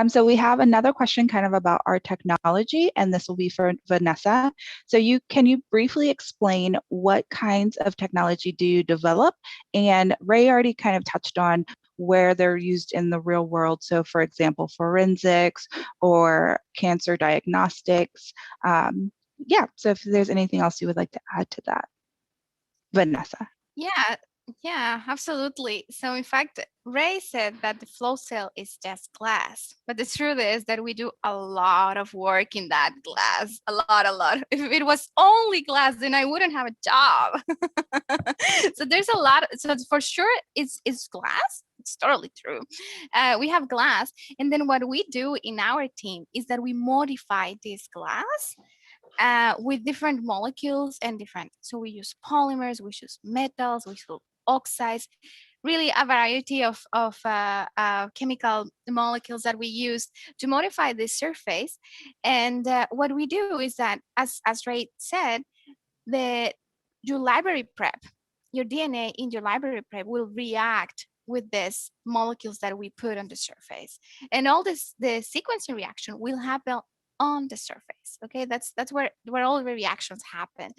So we have another question kind of about our technology, and this will be for Vanessa. So can you briefly explain what kinds of technology do you develop? And Ray already kind of touched on where they're used in the real world. So for example, forensics or cancer diagnostics. So if there's anything else you would like to add to that, Vanessa. Yeah, absolutely. So in fact, Ray said that the flow cell is just glass, but the truth is that we do a lot of work in that glass, a lot. If it was only glass, then I wouldn't have a job. So there's a lot. So for sure, it's glass. It's totally true. We have glass, and then what we do in our team is that we modify this glass with different molecules and so we use polymers, we use metals, we use oxides, really a variety of chemical molecules that we use to modify the surface. And what we do is that, as Ray said, your library prep, your DNA in your library prep will react with these molecules that we put on the surface. And all the sequencing reaction will happen on the surface. Okay, that's where all the reactions happen.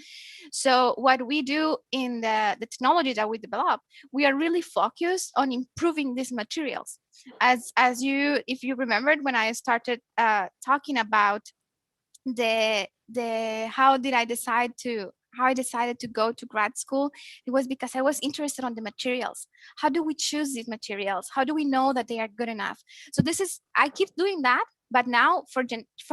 So what we do in the technology that we develop, we are really focused on improving these materials. If you remembered when I started talking about how I decided to go to grad school, it was because I was interested on the materials. How do we choose these materials? How do we know that they are good enough? So I keep doing that, but now for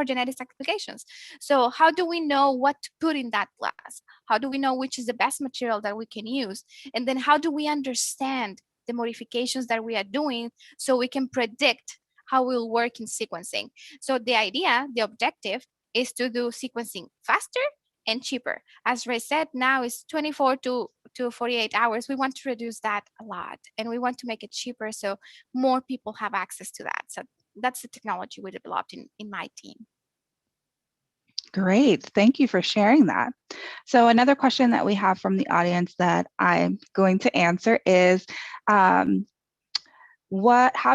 genetics applications. So how do we know what to put in that glass? How do we know which is the best material that we can use? And then how do we understand the modifications that we are doing so we can predict how we'll work in sequencing? So the objective is to do sequencing faster and cheaper. As Ray said, now it's 24 to 48 hours. We want to reduce that a lot, and we want to make it cheaper so more people have access to that. So that's the technology we developed in my team. Great, thank you for sharing that. So another question that we have from the audience that I'm going to answer is, how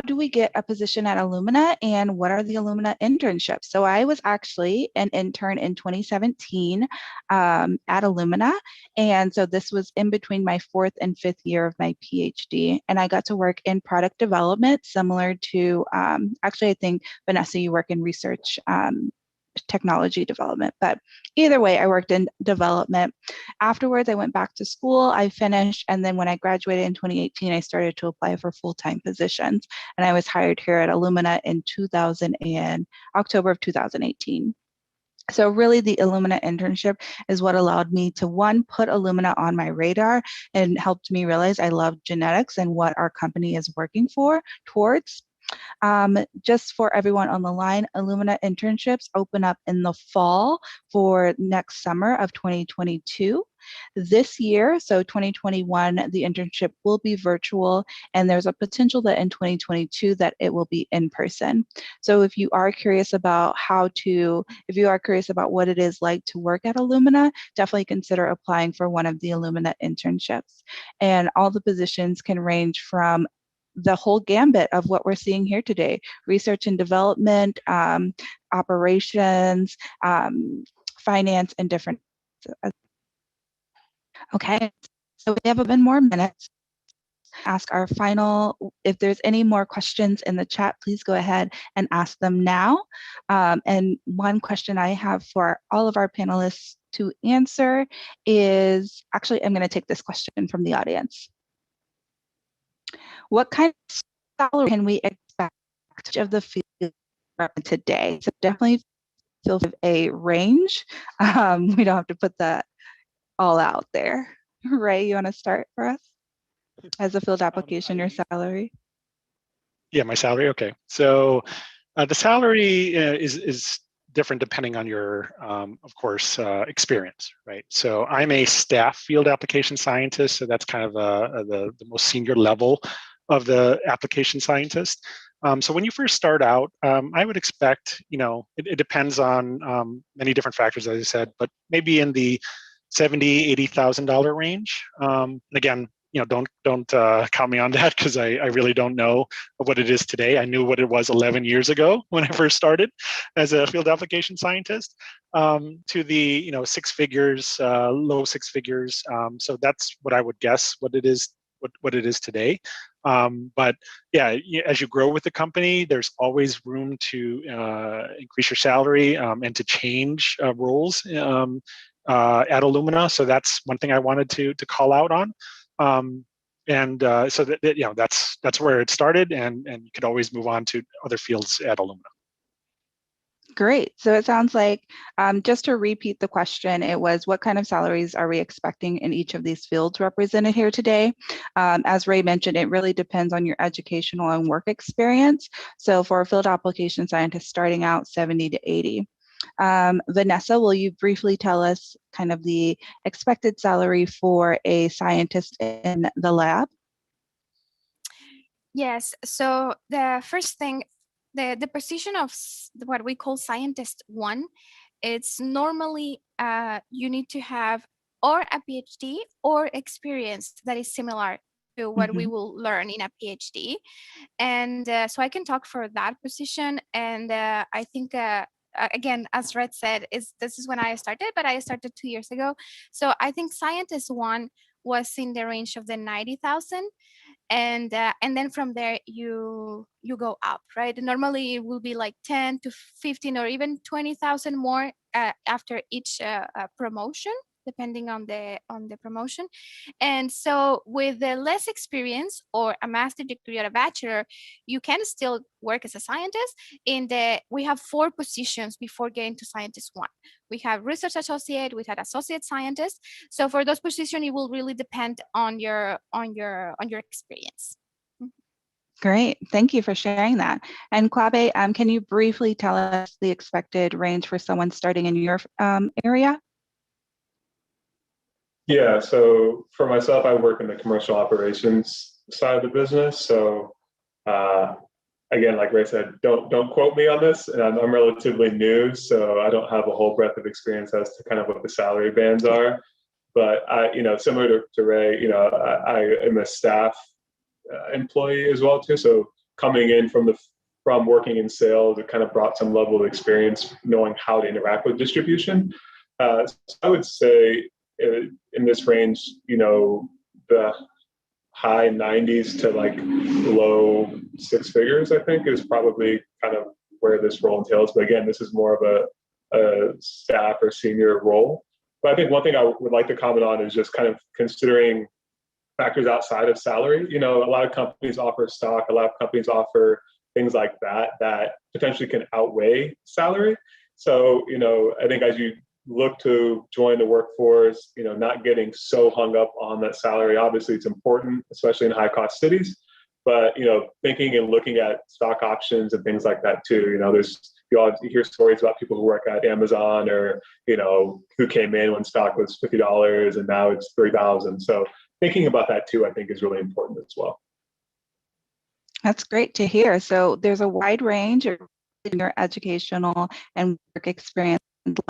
do we get a position at Illumina, and what are the Illumina internships? So I was actually an intern in 2017 at Illumina. And so this was in between my 4th and 5th year of my PhD. And I got to work in product development, similar to, actually, I think, Vanessa, you work in research technology development, but either way, I worked in development. Afterwards, I went back to school, I finished, and then when I graduated in 2018, I started to apply for full-time positions, and I was hired here at Illumina in October of 2018. So really the Illumina internship is what allowed me to, one, put Illumina on my radar and helped me realize I love genetics and what our company is working towards. Just for everyone on the line, Illumina internships open up in the fall for next summer of 2022. This year, so 2021, the internship will be virtual, and there's a potential that in 2022 that it will be in person. So if you are curious about what it is like to work at Illumina, definitely consider applying for one of the Illumina internships. And all the positions can range from the whole gambit of what we're seeing here today: research and development, operations, finance, and different. Okay, so we have a bit more minutes. Ask our final, if there's any more questions in the chat, please go ahead and ask them now. And one question I have for all of our panelists to answer is, actually, I'm going to take this question from the audience. What kind of salary can we expect of the field today? So definitely feel a range. We don't have to put that all out there. Ray, you want to start for us as a field application, your salary? Yeah, my salary. Okay, so the salary is different depending on your, of course, experience, right? So I'm a staff field application scientist, so that's kind of the most senior level of the application scientist. So when you first start out, I would expect, it depends on many different factors, as I said, but maybe in the $70,000, $80,000 range. Again, don't count me on that, because I really don't know what it is today. I knew what it was 11 years ago when I first started as a field application scientist, to the six figures, low six figures. So that's what I would guess what it is today. But yeah, as you grow with the company, there's always room to increase your salary and to change roles at Illumina. So that's one thing I wanted to call out on. So that's where it started, and you could always move on to other fields at Illumina. Great. So it sounds like, just to repeat the question, it was, what kind of salaries are we expecting in each of these fields represented here today? As Ray mentioned, it really depends on your educational and work experience. So for a field application scientist starting out, 70 to 80. Vanessa, will you briefly tell us kind of the expected salary for a scientist in the lab? Yes, so the first thing, the position of what we call scientist one, it's normally you need to have or a PhD or experience that is similar to what we will learn in a PhD. And so I can talk for that position. And I think, again, as Red said, this is when I started, but I started 2 years ago. So I think scientist one was in the range of the 90,000. And then from there you go up, right? Normally it will be like 10 to 15 or even 20,000 more after each promotion, depending on the promotion. And so with the less experience or a master's degree or a bachelor, you can still work as a scientist. We have 4 positions before getting to scientist one. We have research associate, we had associate scientist. So for those positions, it will really depend on your experience. Great, thank you for sharing that. And Kwabe, can you briefly tell us the expected range for someone starting in your area? Yeah, so for myself, I work in the commercial operations side of the business. So again, like Ray said, don't quote me on this. And I'm relatively new, so I don't have a whole breadth of experience as to kind of what the salary bands are. But similar to Ray, I am a staff employee as well too. So coming in from working in sales, it kind of brought some level of experience knowing how to interact with distribution. So I would say in this range, the high 90s to like low 6 figures, I think, is probably kind of where this role entails. But again, this is more of a staff or senior role. But I think one thing I would like to comment on is just kind of considering factors outside of salary. A lot of companies offer stock, a lot of companies offer things like that potentially can outweigh salary. So, I think as you look to join the workforce, not getting so hung up on that salary. Obviously, it's important, especially in high-cost cities. but thinking and looking at stock options and things like that too. You hear stories about people who work at Amazon or who came in when stock was $50 and now it's 3,000. So thinking about that too, I think, is really important as well. That's great to hear. So there's a wide range of your educational and work experience.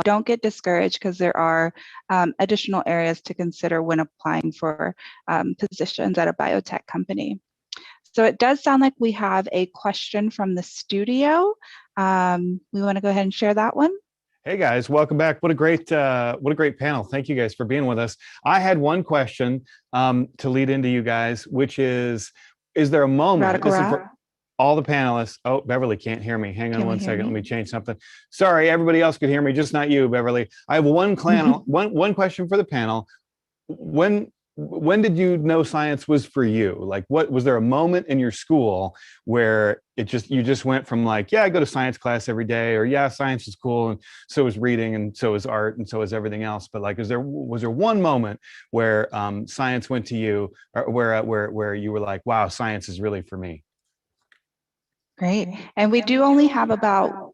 Don't get discouraged because there are additional areas to consider when applying for positions at a biotech company. So it does sound like we have a question from the studio. We want to go ahead and share that one. Hey guys, welcome back. What a great panel. Thank you guys for being with us. I had one question to lead into you guys, which is there a moment, this is for all the panelists. Oh, Beverly can't hear me. Hang on one second. Let me change something. Sorry, everybody else could hear me, just not you, Beverly. I have one question for the panel. When did you know science was for you? Like, what was there a moment in your school where you just went from like, yeah, I go to science class every day, or yeah, science is cool, and so is reading, and so is art, and so is everything else. But like, was there one moment where science went to you, or where you were like, wow, science is really for me? Great. And we do only have about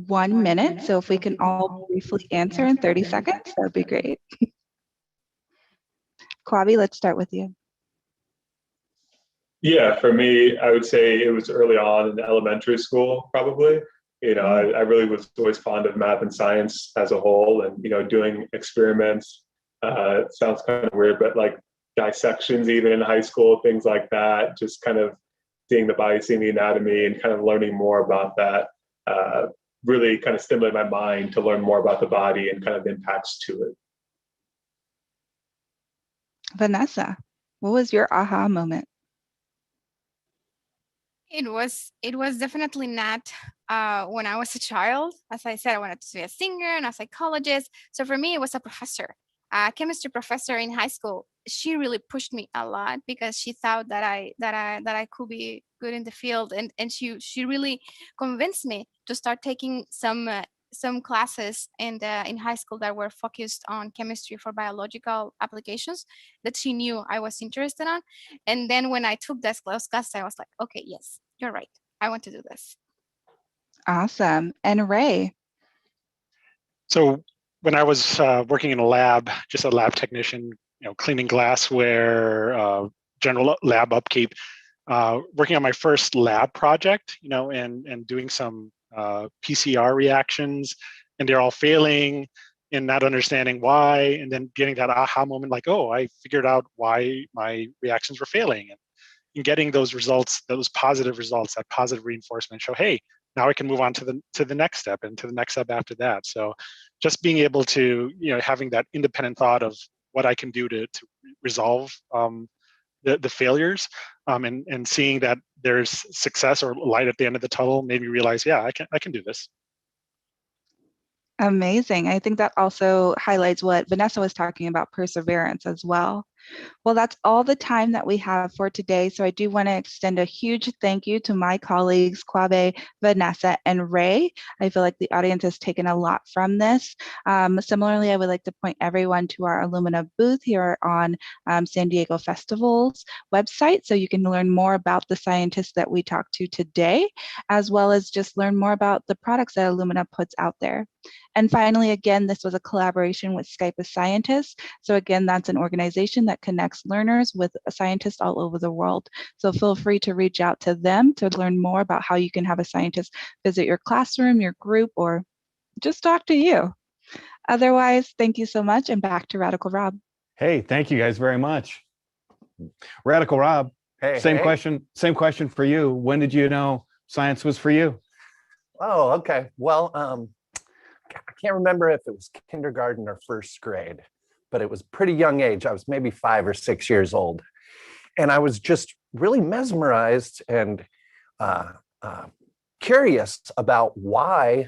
1 minute. So if we can all briefly answer in 30 seconds, that would be great. Kwabi, let's start with you. Yeah, for me, I would say it was early on in elementary school, probably. I really was always fond of math and science as a whole, and doing experiments. It sounds kind of weird, but like dissections, even in high school, things like that. Just kind of seeing the body, seeing the anatomy, and kind of learning more about that. Really kind of stimulated my mind to learn more about the body and kind of impacts to it. Vanessa, what was your aha moment? It was definitely not when I was a child. As I said, I wanted to be a singer and a psychologist. So for me, it was a professor, a chemistry professor in high school. She really pushed me a lot because she thought that I could be good in the field, and she really convinced me to start taking some classes in high school that were focused on chemistry for biological applications that she knew I was interested in. And then when I took those classes, I was like, okay, yes, you're right. I want to do this. Awesome. And Ray? So when I was working in a lab, just a lab technician, cleaning glassware, general lab upkeep, working on my first lab project, and doing some PCR reactions, and they're all failing and not understanding why, and then getting that aha moment, like, oh, I figured out why my reactions were failing, and getting those results, those positive results, that positive reinforcement show, hey, now I can move on to the next step and to the next step after that. So just being able to, having that independent thought of what I can do to resolve the failures, and seeing that there's success or light at the end of the tunnel made me realize, yeah, I can do this. Amazing. I think that also highlights what Vanessa was talking about, perseverance as well. Well, that's all the time that we have for today. So I do want to extend a huge thank you to my colleagues, Kwabi, Vanessa, and Ray. I feel like the audience has taken a lot from this. Similarly, I would like to point everyone to our Illumina booth here on San Diego Festival's website, so you can learn more about the scientists that we talked to today, as well as just learn more about the products that Illumina puts out there. And finally, again, this was a collaboration with Skype a Scientist. So again, that's an organization that connects learners with scientists all over the world. So feel free to reach out to them to learn more about how you can have a scientist visit your classroom, your group, or just talk to you. Otherwise, thank you so much, and back to Radical Rob. Hey, thank you guys very much. Radical Rob, same question for you. When did you know science was for you? Oh, okay. Well, I can't remember if it was kindergarten or first grade, but it was pretty young age. I was maybe 5 or 6 years old. And I was just really mesmerized and curious about why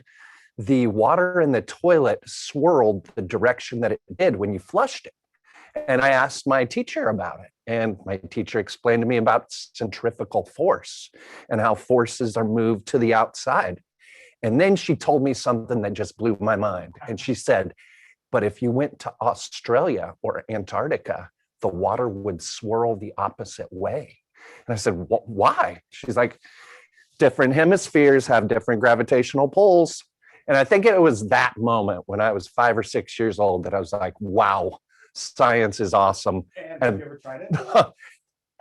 the water in the toilet swirled the direction that it did when you flushed it. And I asked my teacher about it. And my teacher explained to me about centrifugal force and how forces are moved to the outside. And then she told me something that just blew my mind. And she said, but if you went to Australia or Antarctica, the water would swirl the opposite way. And I said, why? She's like, different hemispheres have different gravitational pulls. And I think it was that moment when I was 5 or 6 years old that I was like, wow, science is awesome. And have you ever tried it?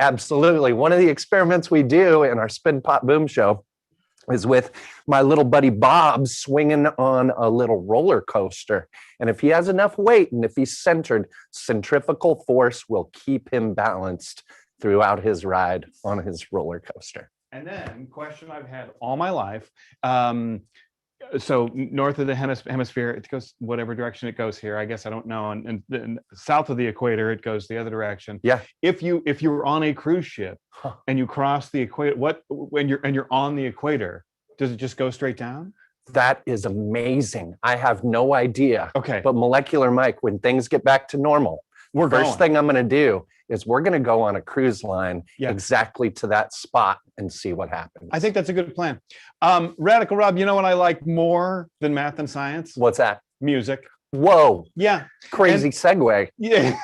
Absolutely. One of the experiments we do in our Spin Pop Boom show is with my little buddy Bob swinging on a little roller coaster. And if he has enough weight and if he's centered, centrifugal force will keep him balanced throughout his ride on his roller coaster. And then, question I've had all my life. So north of the hemisphere, it goes whatever direction it goes here. I guess I don't know. And then south of the equator, it goes the other direction. Yeah. If you're on a cruise ship and you cross the equator, when you're on the equator, does it just go straight down? That is amazing. I have no idea. Okay. But Molecular Mike, when things get back to normal, first thing I'm going to do is we're going to go on a cruise line exactly to that spot and see what happens. I think that's a good plan. Radical Rob, you know what I like more than math and science? What's that? Music. Whoa. Yeah. Crazy segue. Yeah.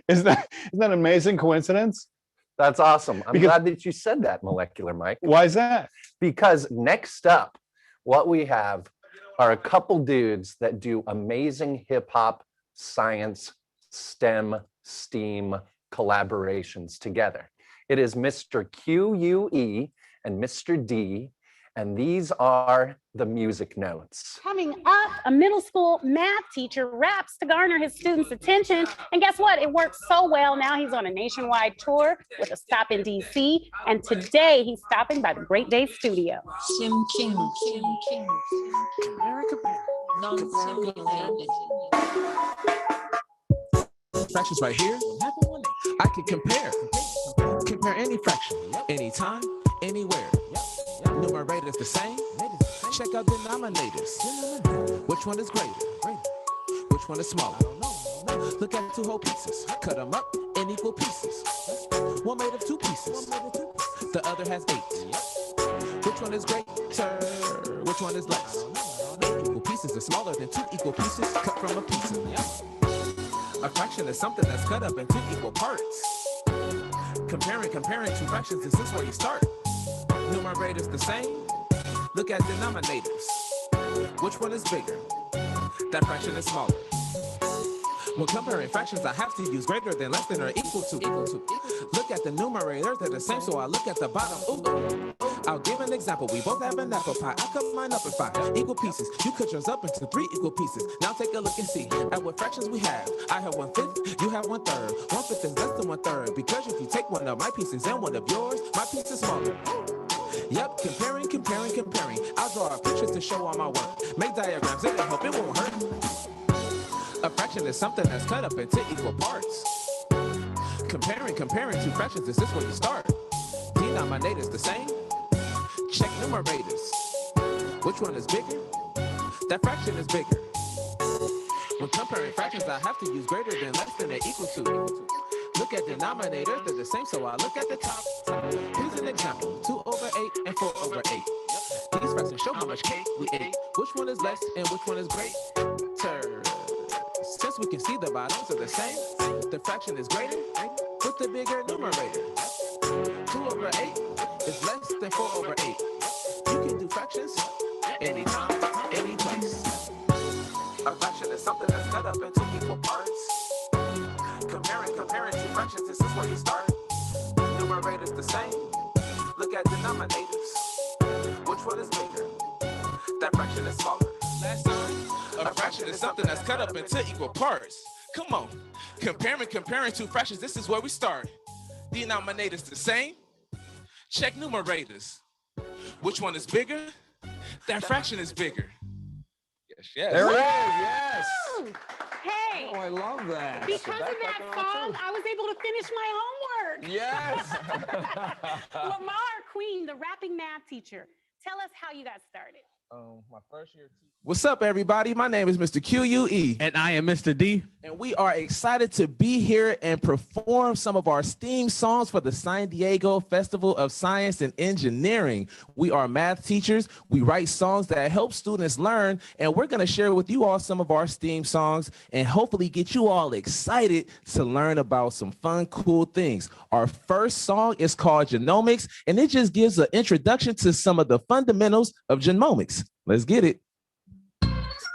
Isn't that an amazing coincidence? That's awesome. I'm glad that you said that, Molecular Mike. Why is that? Because next up, what we have are a couple dudes that do amazing hip hop, science, STEM, STEAM collaborations together. It is Mr. QUE and Mr. D, and these are the music notes. Coming up, a middle school math teacher raps to garner his students' attention. And guess what? It works so well. Now he's on a nationwide tour with a stop in DC. And today he's stopping by the Great Day Studio. Sim King, America, non-simulated. Fractions right here, I can compare any fraction, anytime, anywhere. Numerators the same, check out denominators. Which one is greater? Which one is smaller? Look at two whole pieces, cut them up in equal pieces. One made of two pieces, the other has 8. Which one is greater? Which one is less? 8 equal pieces are smaller than 2 equal pieces cut from a pizza. A fraction is something that's cut up into equal parts. Comparing two fractions, this is where you start. Numerators the same, look at denominators. Which one is bigger? That fraction is smaller. When comparing fractions, I have to use greater than, less than, or equal to. Look at the numerator, they're the same, so I look at the bottom. Ooh. I'll give an example. We both have an apple pie. I cut mine up in 5 equal pieces. You cut yours up into 3 equal pieces. Now take a look and see at what fractions we have. I have 1/5, you have 1/3. 1/5 is less than 1/3 because if you take one of my pieces and one of yours, my piece is smaller. Yep, comparing. I'll draw pictures to show all my work. Make diagrams, it'll help, it won't hurt. A fraction is something that's cut up into equal parts. Comparing two fractions, this is where you start. Denominators the same, check numerators. Which one is bigger? That fraction is bigger. When comparing fractions, I have to use greater than, less than, or equal to. Look at denominators, they're the same, so I look at the top. Here's an example, 2/8 and 4/8. These fractions show how much cake we ate. Which one is less and which one is greater? Since we can see the bottoms are the same, the fraction is greater with the bigger numerator. 2/8 is less than 4/8. You can do fractions anytime, any place. A fraction is something that's cut up into equal parts. Comparing two fractions, this is where you start. Numerators the same. Look at denominators. Which one is bigger? That fraction is smaller. Last time, a fraction is something that's cut up into equal parts. Come on. Comparing two fractions, this is where we start. Denominators the same. Check numerators. Which one is bigger? That fraction is bigger. Yes. There it is, yes. Hey, Oh, I love that. because of that song, I was able to finish my homework. Yes. Lamar Queen, the rapping math teacher. Tell us how you got started. My first year. What's up, everybody? My name is Mr. QUE. And I am Mr. D. And we are excited to be here and perform some of our STEAM songs for the San Diego Festival of Science and Engineering. We are math teachers. We write songs that help students learn, and we're going to share with you all some of our STEAM songs and hopefully get you all excited to learn about some fun, cool things. Our first song is called Genomics, and it just gives an introduction to some of the fundamentals of genomics. Let's get it.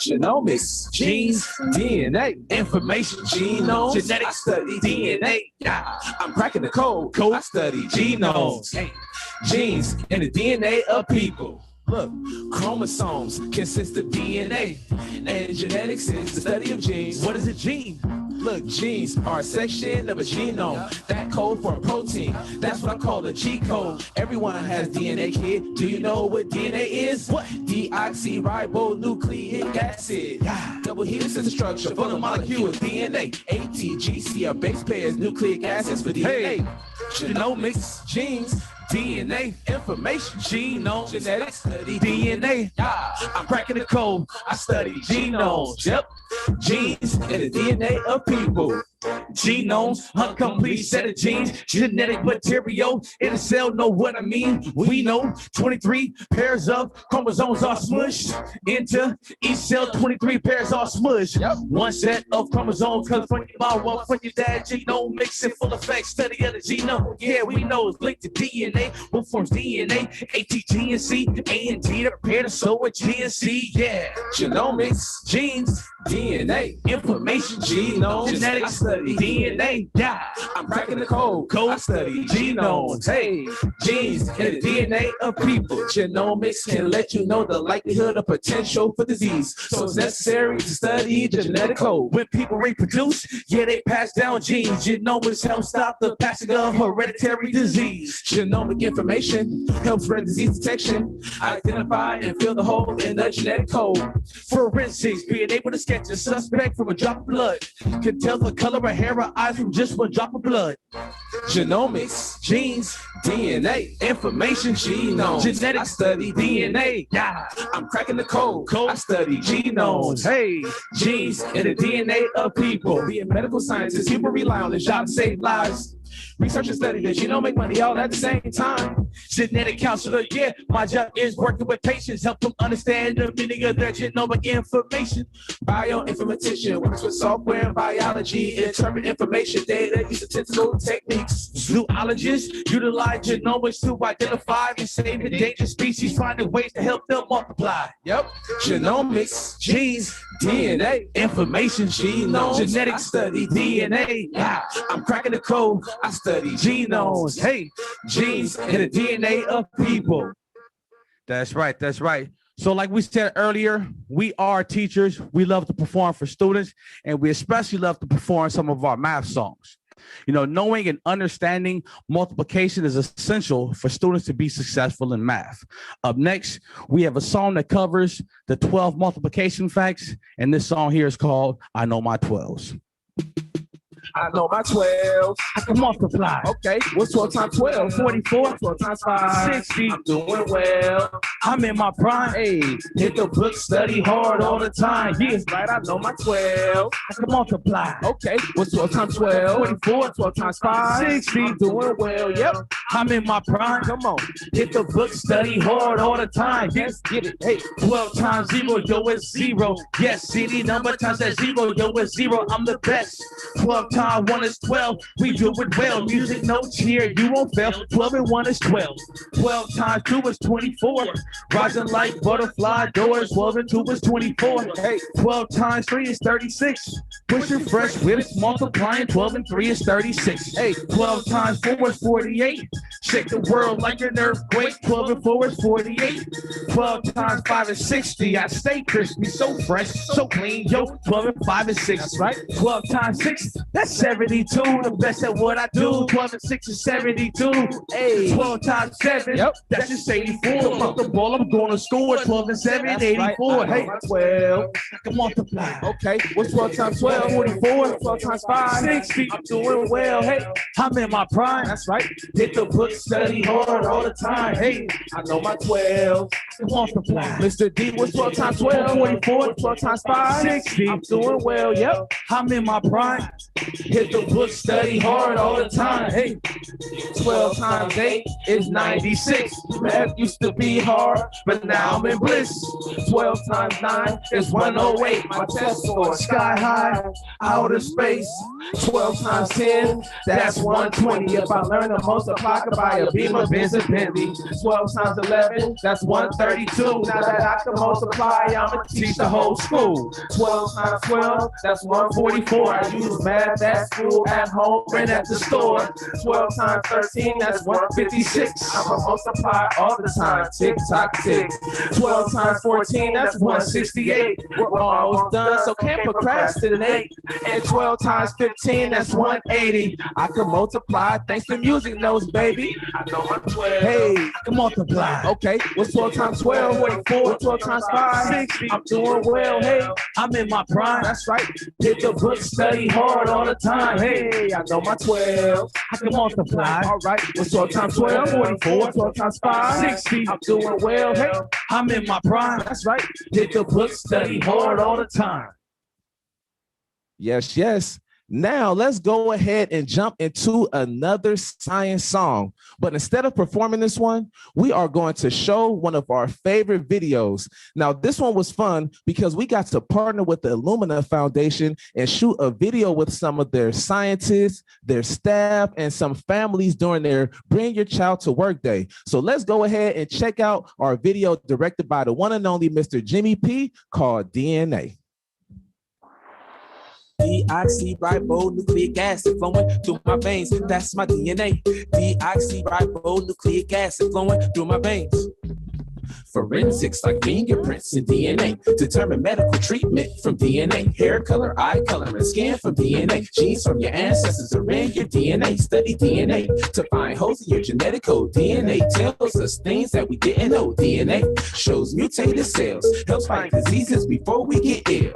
Genomics, genes, DNA, information, genome, genetics, study DNA. Yeah, I'm cracking the code. I study genomes, genes, and the DNA of people. Look, chromosomes consist of DNA, and genetics is the study of genes. What is a gene? Look, genes are a section of a genome that code for a protein. That's what I call a G code. Everyone has DNA, kid. Do you know what DNA is? What? Deoxyribonucleic acid. Double helix is the structure for the molecule of DNA. A, T, G, C are base pairs, nucleic acids for DNA. Genomics, genes, DNA, information, genome, genetics, study DNA. I'm cracking the code. I study genomes. Yep, genes and the DNA of people. Genomes, incomplete set of genes, genetic material in a cell, know what I mean? We know 23 pairs of chromosomes are smushed into each cell, 23 pairs are smushed. One set of chromosomes comes from your mom, one from your dad. Genome mix in full effect, study of the genome. Yeah, we know it's linked to DNA. What forms DNA? A, T, G, and C. A and T to prepare to sew with G and C. Yeah, genomics, genes, DNA, information, genome, genetics, study DNA. Yeah, I'm cracking the code. I study genomes. Hey, genes and the DNA of people. Genomics can let you know the likelihood of potential for disease. So it's necessary to study the genetic code. When people reproduce, yeah, they pass down genes. Genomics help stop the passing of hereditary disease. Genomic information helps run disease detection, identify and fill the hole in the genetic code. Forensics, being able to sketch a suspect from a drop of blood, can tell the color of hair or eyes from just one drop of blood. Genomics, genes, DNA, information, genome, genetics, study DNA. Yeah, I'm cracking the code. I study genomes. Hey, genes and the DNA of people. Being medical scientists, people rely on the job to save lives. Research and study that you don't make money all at the same time. Genetic counselor, yeah, my job is working with patients, help them understand the meaning of their genomic information. Bioinformatician works with software and biology, interpret information data, use statistical techniques. Zoologists utilize genomics to identify and save endangered species, finding ways to help them multiply. Yep, genomics, genes, DNA, information, genome, genetics, study DNA. Yeah, I'm cracking the code. I study genomes, hey, genes and the DNA of people. That's right. That's right. So like we said earlier, we are teachers. We love to perform for students, and we especially love to perform some of our math songs. You know, knowing and understanding multiplication is essential for students to be successful in math. Up next, we have a song that covers the 12 multiplication facts, and this song here is called I Know My 12s. I know my 12. I can multiply. Okay, what's 12 times 12? 44. 12 times 5. 60. I'm doing well. I'm in my prime. Hey, hit the book, study hard all the time. Yeah, right, I know my 12. I can multiply. Okay, what's 12 times 12? 24. 12 times 5. 60. I'm doing well, yep. I'm in my prime. Come on. Hit the book, study hard all the time. Let's get it. Hey, 12 times 0, yo, it's 0. Yes, see the number times that 0, yo, it's 0. I'm the best. 12 times 1 is 12. We do it well. Music notes here, you won't fail. 12 and 1 is 12. 12 times 2 is 24. Rising like butterfly doors. 12 and 2 is 24. Hey, 12 times 3 is 36. Pushing fresh whips, multiplying. 12 and 3 is 36. Hey, 12 times 4 is 48. Shake the world like an earthquake. 12 and 4 is 48. 12 times 5 is 60. I stay crispy, so fresh, so clean. Yo, 12 and 5 is 6. That's right. 12 times 6, that's 72. The best at what I do. 12 and 6 is 72. Hey, 12 times 7, yep, that's just 84. Put the ball, I'm going to score. 12 and 7, that's 84. Right. Hey, 12. I can multiply. Okay, what's 12 times 12? 44. 12 times 5. 60. I'm doing well. Hey, I'm in my prime. That's right. Hit the the book, study hard all the time. Hey, I know my 12. Multiply. Mr. D, what's 12 times 12? 44. 12 times 5? 60. I'm doing well, yep. I'm in my prime. Hit the book, study hard all the time. Hey, 12 times 8 is 96. Math used to be hard, but now I'm in bliss. 12 times 9 is 108. My test score sky high, outer space. 12 times 10, that's 120. If I learn to multiply, I could buy a Beamer, Benz, and Bentley. 12 times 11, that's 132. Now that I can multiply, I'ma teach the whole school. 12 times 12, that's 144. I use math at school, at home, and at the store. 12 times 13, that's 156. I'ma multiply all the time. Tick tock tick. 12 times 14, that's 168. We're almost done, so can't procrastinate. And 12 times 15, that's 180. I can multiply thanks to music notes, baby. I know my 12. Hey, I can multiply. Okay, what's 12 times 12? 44. 12 times 5? 60. I'm doing well. Hey, I'm in my prime. That's right. Hit the book, study hard all the time. Hey, I know my 12. I can multiply. All right, what's 12 times 12? 44. 12 times 5? 60. I'm doing well. Hey, I'm in my prime. That's right. Hit the book, study hard all the time. Yes, yes. Now let's go ahead and jump into another science song. But instead of performing this one, we are going to show one of our favorite videos. Now, this one was fun because we got to partner with the Illumina Foundation and shoot a video with some of their scientists, their staff, and some families during their Bring Your Child to Work Day. So let's go ahead and check out our video directed by the one and only Mr. Jimmy P called DNA. Deoxyribonucleic acid flowing through my veins. That's my DNA. Deoxyribonucleic acid flowing through my veins. Forensics like fingerprints and DNA determine medical treatment from DNA. Hair color, eye color, and skin from DNA. Genes from your ancestors are in your DNA. Study DNA to find holes in your genetic code. DNA tells us things that we didn't know. DNA shows mutated cells, helps find diseases before we get ill.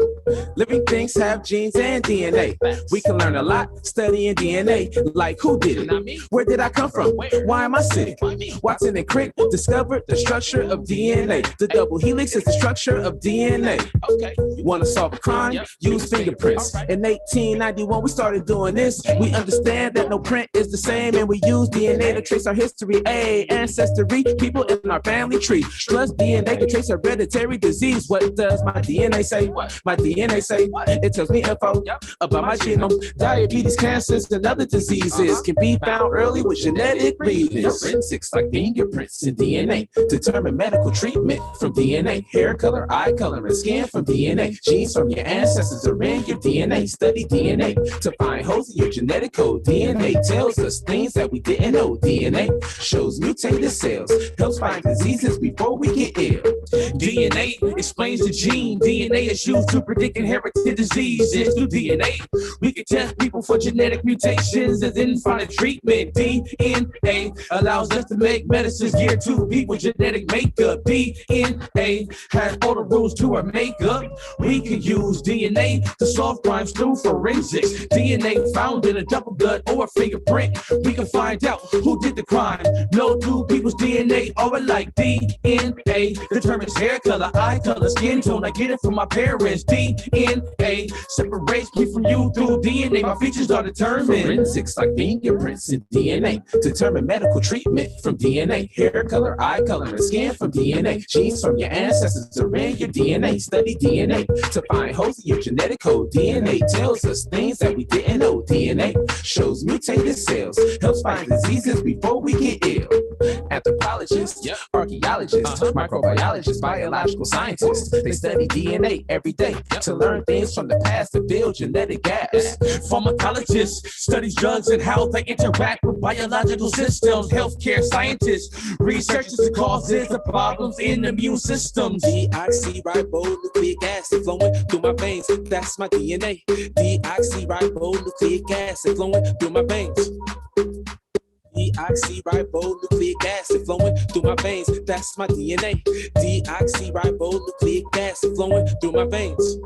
Living things have genes and DNA. We can learn a lot studying DNA. Like who did it? Where did I come from? Why am I sick? Watson and Crick discovered the structure of DNA. The double helix is the structure of DNA. Okay. You want to solve a crime? Use fingerprints. In 1891, we started doing this. We understand that no print is the same, and we use DNA to trace our history. Ancestry, people in our family tree. Plus, DNA can trace hereditary disease. What does my DNA say? My DNA say it tells me info about my genome. Diabetes, cancers, and other diseases can be found early with genetic readings. Forensics like fingerprints and DNA determine medical treatment from DNA. Hair color, eye color, and skin from DNA. Genes from your ancestors are in your DNA. Study DNA to find holes in your genetic code. DNA tells us things that we didn't know. DNA shows mutated cells, helps find diseases before we get ill. DNA explains the gene. DNA is used to predict inherited diseases. Through DNA, we can test people for genetic mutations and then find a treatment. DNA allows us to make medicines geared to people's genetic makeup. DNA has all the rules to our makeup. We can use DNA to solve crimes through forensics. DNA found in a double blood or a fingerprint. We can find out who did the crime. No two people's DNA are alike. DNA determines hair color, eye color, skin tone. I get it from my parents. DNA separates me from you through DNA. My features are determined. Forensics like fingerprints and DNA determine medical treatment from DNA. Hair color, eye color, and skin from DNA. Genes from your ancestors are in your DNA. Study DNA to find holes in your genetic code. DNA tells us things that we didn't know. DNA shows mutated cells, helps find diseases before we get ill. Anthropologists, archaeologists, microbiologists, biological scientists, they study DNA every day to learn things from the past to build genetic gaps. Pharmacologists studies drugs and how they interact with biological systems. Healthcare scientists researches the causes of problems in the immune system. Deoxyribonucleic acid flowing through my veins. That's my DNA. Deoxyribonucleic acid flowing through my veins. Deoxyribonucleic acid flowing through my veins. That's my DNA. Deoxyribonucleic acid flowing through my veins.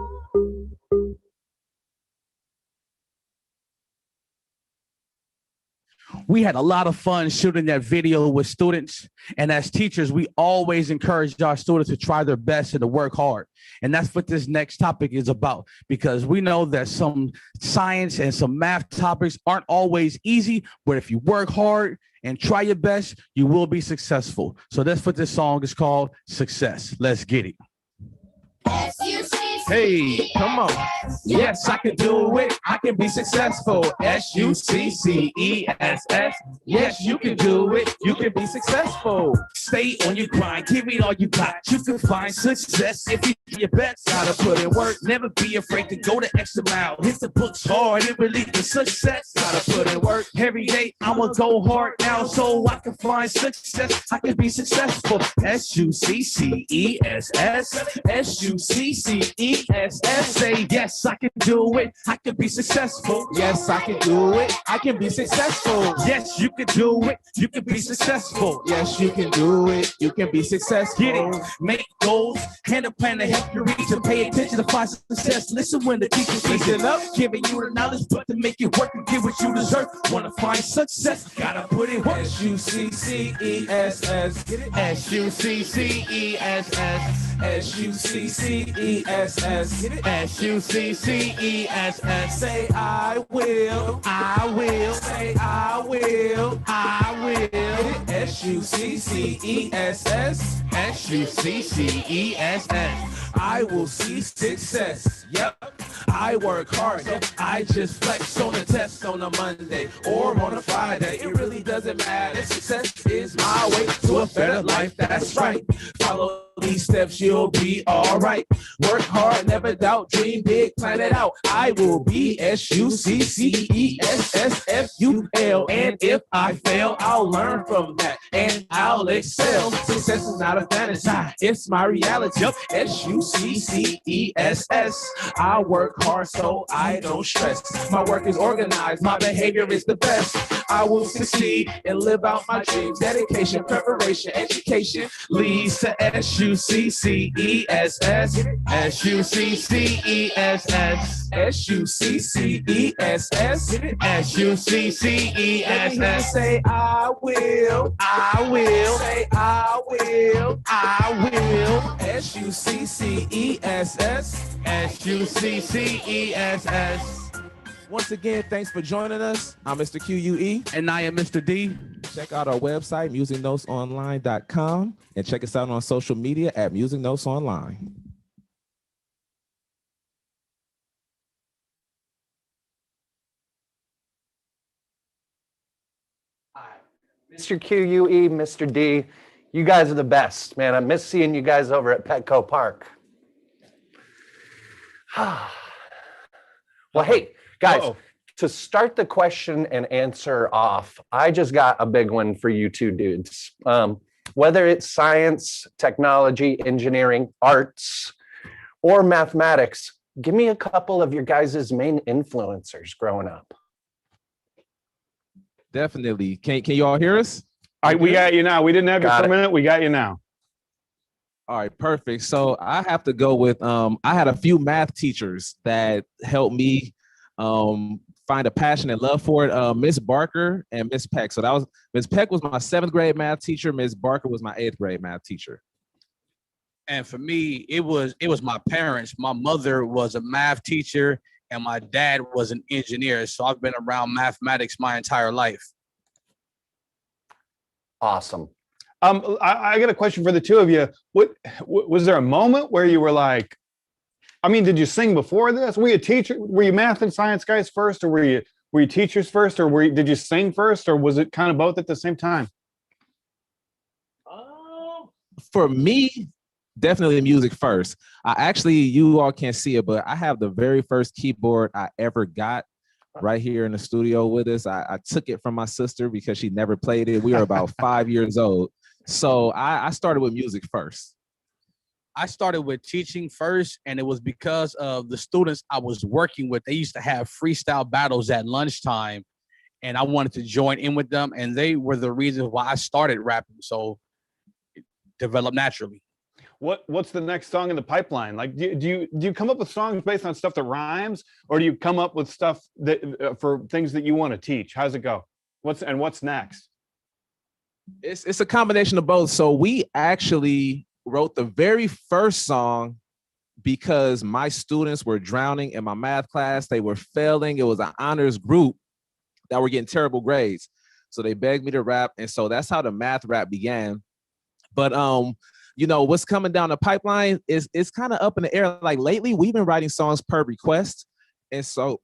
We had a lot of fun shooting that video with students. And as teachers, we always encourage our students to try their best and to work hard. And that's what this next topic is about, because we know that some science and some math topics aren't always easy, but if you work hard and try your best, you will be successful. So that's what this song is called, Success. Let's get it. Hey, come on. Yes, I can do it. I can be successful. SUCCESS. Yes, you can do it. You can be successful. Stay on your grind. Give it all you got. You can find success if you do your best. Gotta put in work. Never be afraid to go the extra mile. Hit the books hard and believe in success. Gotta put in work every day. I'ma go hard now so I can find success. I can be successful. SUCCESS. SUCCESS. Say yes, I can do it. I can be successful. Yes, I can do it. I can be successful. Yes, you can do it. You can be successful. Yes, you can do it. You can be successful. Get it. Make goals. Hand a plan to help you reach and pay attention to find success. Listen when the teacher's listen up, giving you the knowledge, but to make it work and get what you deserve. Wanna find success? Gotta put it work. SUCCESS. SUCCESS. SUCCESS. SUCCESS. Say I will. I will. Say I will. I will. SUCCESS. SUCCESS. I will see success. Yep. I work hard. I just flex on a test on a Monday or on a Friday. It really doesn't matter. Success is my way to a better life. That's right. Follow these steps, you'll be all right. Work hard, never doubt, dream big, plan it out. I will be SUCCESSFUL. And if I fail, I'll learn from that and I'll excel. Success is not a fantasy, it's my reality. SUCCESS. I work hard so I don't stress. My work is organized, my behavior is the best. I will succeed and live out my dreams. Dedication, preparation, education leads to SUCCESS. SUCCESS. SUCCESS. SUCCESS. Say I will. I will. Say I will. I will. SUCCESS. SUCCESS. Once again, thanks for joining us. I'm Mr. QUE. And I am Mr. D. Check out our website, musicnotesonline.com, and check us out on social media at Music Notes Online. Mr. QUE, Mr. D, you guys are the best, man. I miss seeing you guys over at Petco Park. Well, hey, guys, to start the question and answer off, I just got a big one for you two dudes. Whether it's science, technology, engineering, arts, or mathematics, give me a couple of your guys' main influencers growing up. Definitely. Can you all hear us? All right, we got you now. We didn't have you for a minute. We got you now. All right, perfect. So I have to go with, I had a few math teachers that helped me find a passion and love for it. Miss Barker and Miss Peck. So that was, Miss Peck was my 7th grade math teacher. Miss Barker was my 8th grade math teacher. And for me, it was my parents. My mother was a math teacher and my dad was an engineer. So I've been around mathematics my entire life. Awesome. I got a question for the two of you. What was there a moment where you were like, I mean, did you sing before this? Were you a teacher? Were you math and science guys first, or were you teachers first, or did you sing first, or was it kind of both at the same time? For me, definitely music first. You all can't see it, but I have the very first keyboard I ever got right here in the studio with us. I took it from my sister because she never played it. We were about 5 years old. So I started with music first. I started with teaching first, and it was because of the students I was working with. They used to have freestyle battles at lunchtime, and I wanted to join in with them, and they were the reason why I started rapping. So it developed naturally. What's the next song in the pipeline? Like, do you come up with songs based on stuff that rhymes, or do you come up with stuff that for things that you want to teach? How's it go? What's next? It's a combination of both. So we actually wrote the very first song because my students were drowning in my math class. They were failing. It was an honors group that were getting terrible grades. So they begged me to rap. And so that's how the math rap began. But you know, what's coming down the pipeline is it's kind of up in the air. Like lately, we've been writing songs per request. And so,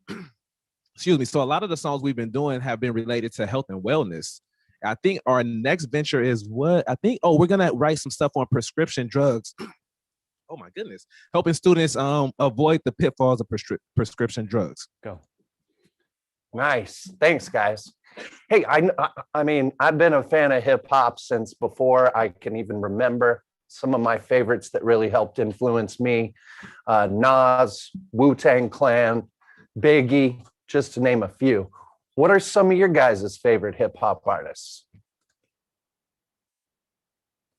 excuse me. So a lot of the songs we've been doing have been related to health and wellness. I think our next venture is we're gonna write some stuff on prescription drugs. Oh my goodness. Helping students avoid the pitfalls of prescription drugs. Go. Nice. Thanks, guys. Hey, I mean, I've been a fan of hip hop since before I can even remember. Some of my favorites that really helped influence me, Nas, Wu-Tang Clan, Biggie, just to name a few. What are some of your guys' favorite hip hop artists?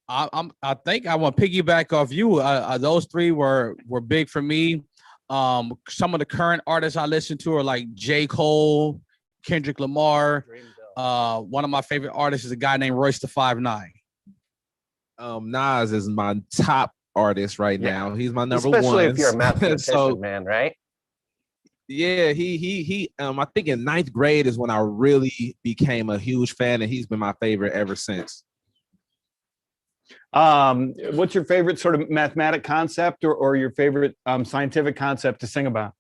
I think I want to piggyback off you. Those three were big for me. Some of the current artists I listen to are like J. Cole, Kendrick Lamar. One of my favorite artists is a guy named Royce the 5'9". Nas is my top artist right now. He's my number Especially one. if you're a mathematician, man, right? Yeah, he I think in 9th grade is when I really became a huge fan, and he's been my favorite ever since. What's your favorite sort of mathematic concept or your favorite scientific concept to sing about?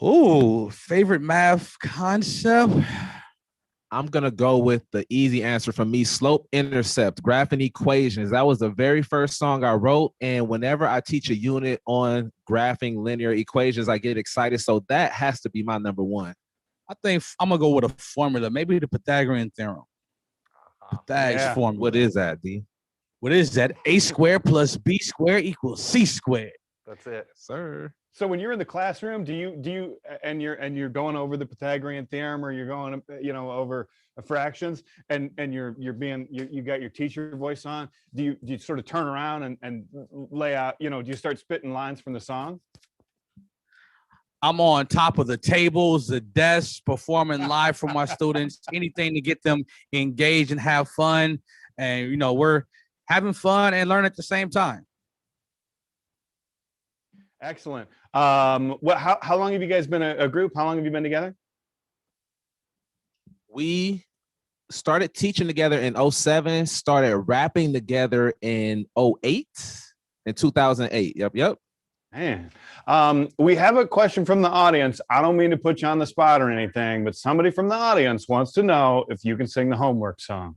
Oh, favorite math concept? I'm gonna go with the easy answer from me, slope intercept, graphing equations. That was the very first song I wrote. And whenever I teach a unit on graphing linear equations, I get excited. So that has to be my number one. I think I'm gonna go with a formula, maybe the Pythagorean theorem. Pythagorean formula. What is that, D? What is that? A squared plus B squared equals C squared. That's it, sir. So when you're in the classroom, do you and you're going over the Pythagorean theorem, or you're going over fractions, and you got your teacher voice on? Do you sort of turn around and lay out? Do you start spitting lines from the song? I'm on top of the tables, the desks, performing live for my students, anything to get them engaged and have fun. And, we're having fun and learn at the same time. Excellent. How long have you guys been a group? How long have you been together? We started teaching together in 2007, started rapping together in 2008, in 2008. Yep. Man, we have a question from the audience. I don't mean to put you on the spot or anything, but somebody from the audience wants to know if you can sing the homework song.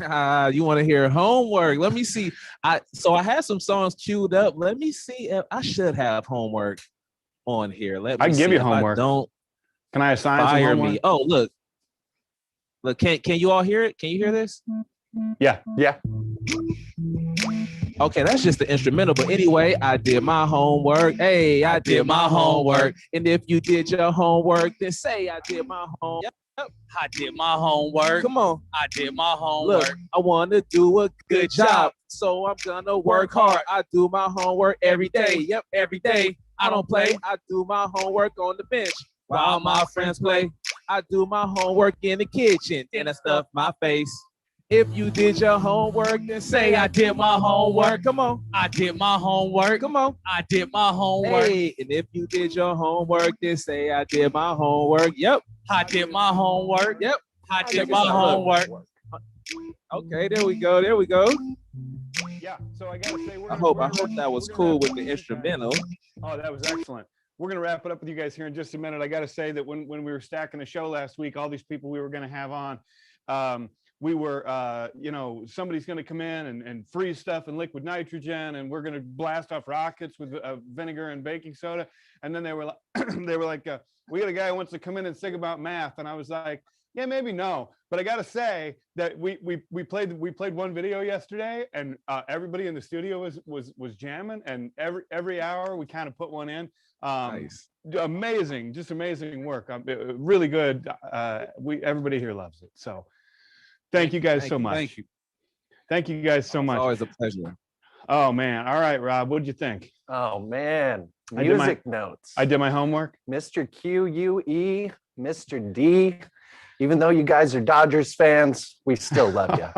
You want to hear homework? Let me see. So I had some songs queued up. Let me see if I should have homework on here. Let me I can give you if homework. I don't. Can I assign some Fire homework? me. Oh, look. Can you all hear it? Can you hear this? Yeah. Okay, that's just the instrumental. But anyway, I did my homework. Hey, I did my homework. And if you did your homework, then say I did my homework. Yep. I did my homework. Come on. I did my homework. Look, I want to do a good job, so I'm gonna work hard. I do my homework every day. Yep, every day. I don't play. I do my homework on the bench while my friends play. I do my homework in the kitchen, then I stuff my face. If you did your homework, then say I did my homework. Come on. I did my homework. Come on. I did my homework. Hey, and if you did your homework, then say I did my homework. Yep. I did my homework. Yep. I did my homework. Okay, there we go. Yeah. So I gotta say, I hope that was cool with the instrumental. Oh, that was excellent. We're gonna wrap it up with you guys here in just a minute. I gotta say that when we were stacking the show last week, all these people we were gonna have on, we were, somebody's going to come in and freeze stuff in liquid nitrogen, and we're going to blast off rockets with vinegar and baking soda. And then they were like, we got a guy who wants to come in and sing about math. And I was like, yeah, maybe no. But I got to say that we played one video yesterday, and everybody in the studio was jamming, and every hour we kind of put one in. Nice. Amazing, just amazing work. Really good. Everybody here loves it. So. Thank you guys so much. Thank you. Thank you guys so much. It's always a pleasure. Oh man. All right, Rob, what'd you think? Oh man, Music notes. I did my homework. Mr. QUE, Mr. D. Even though you guys are Dodgers fans, we still love you.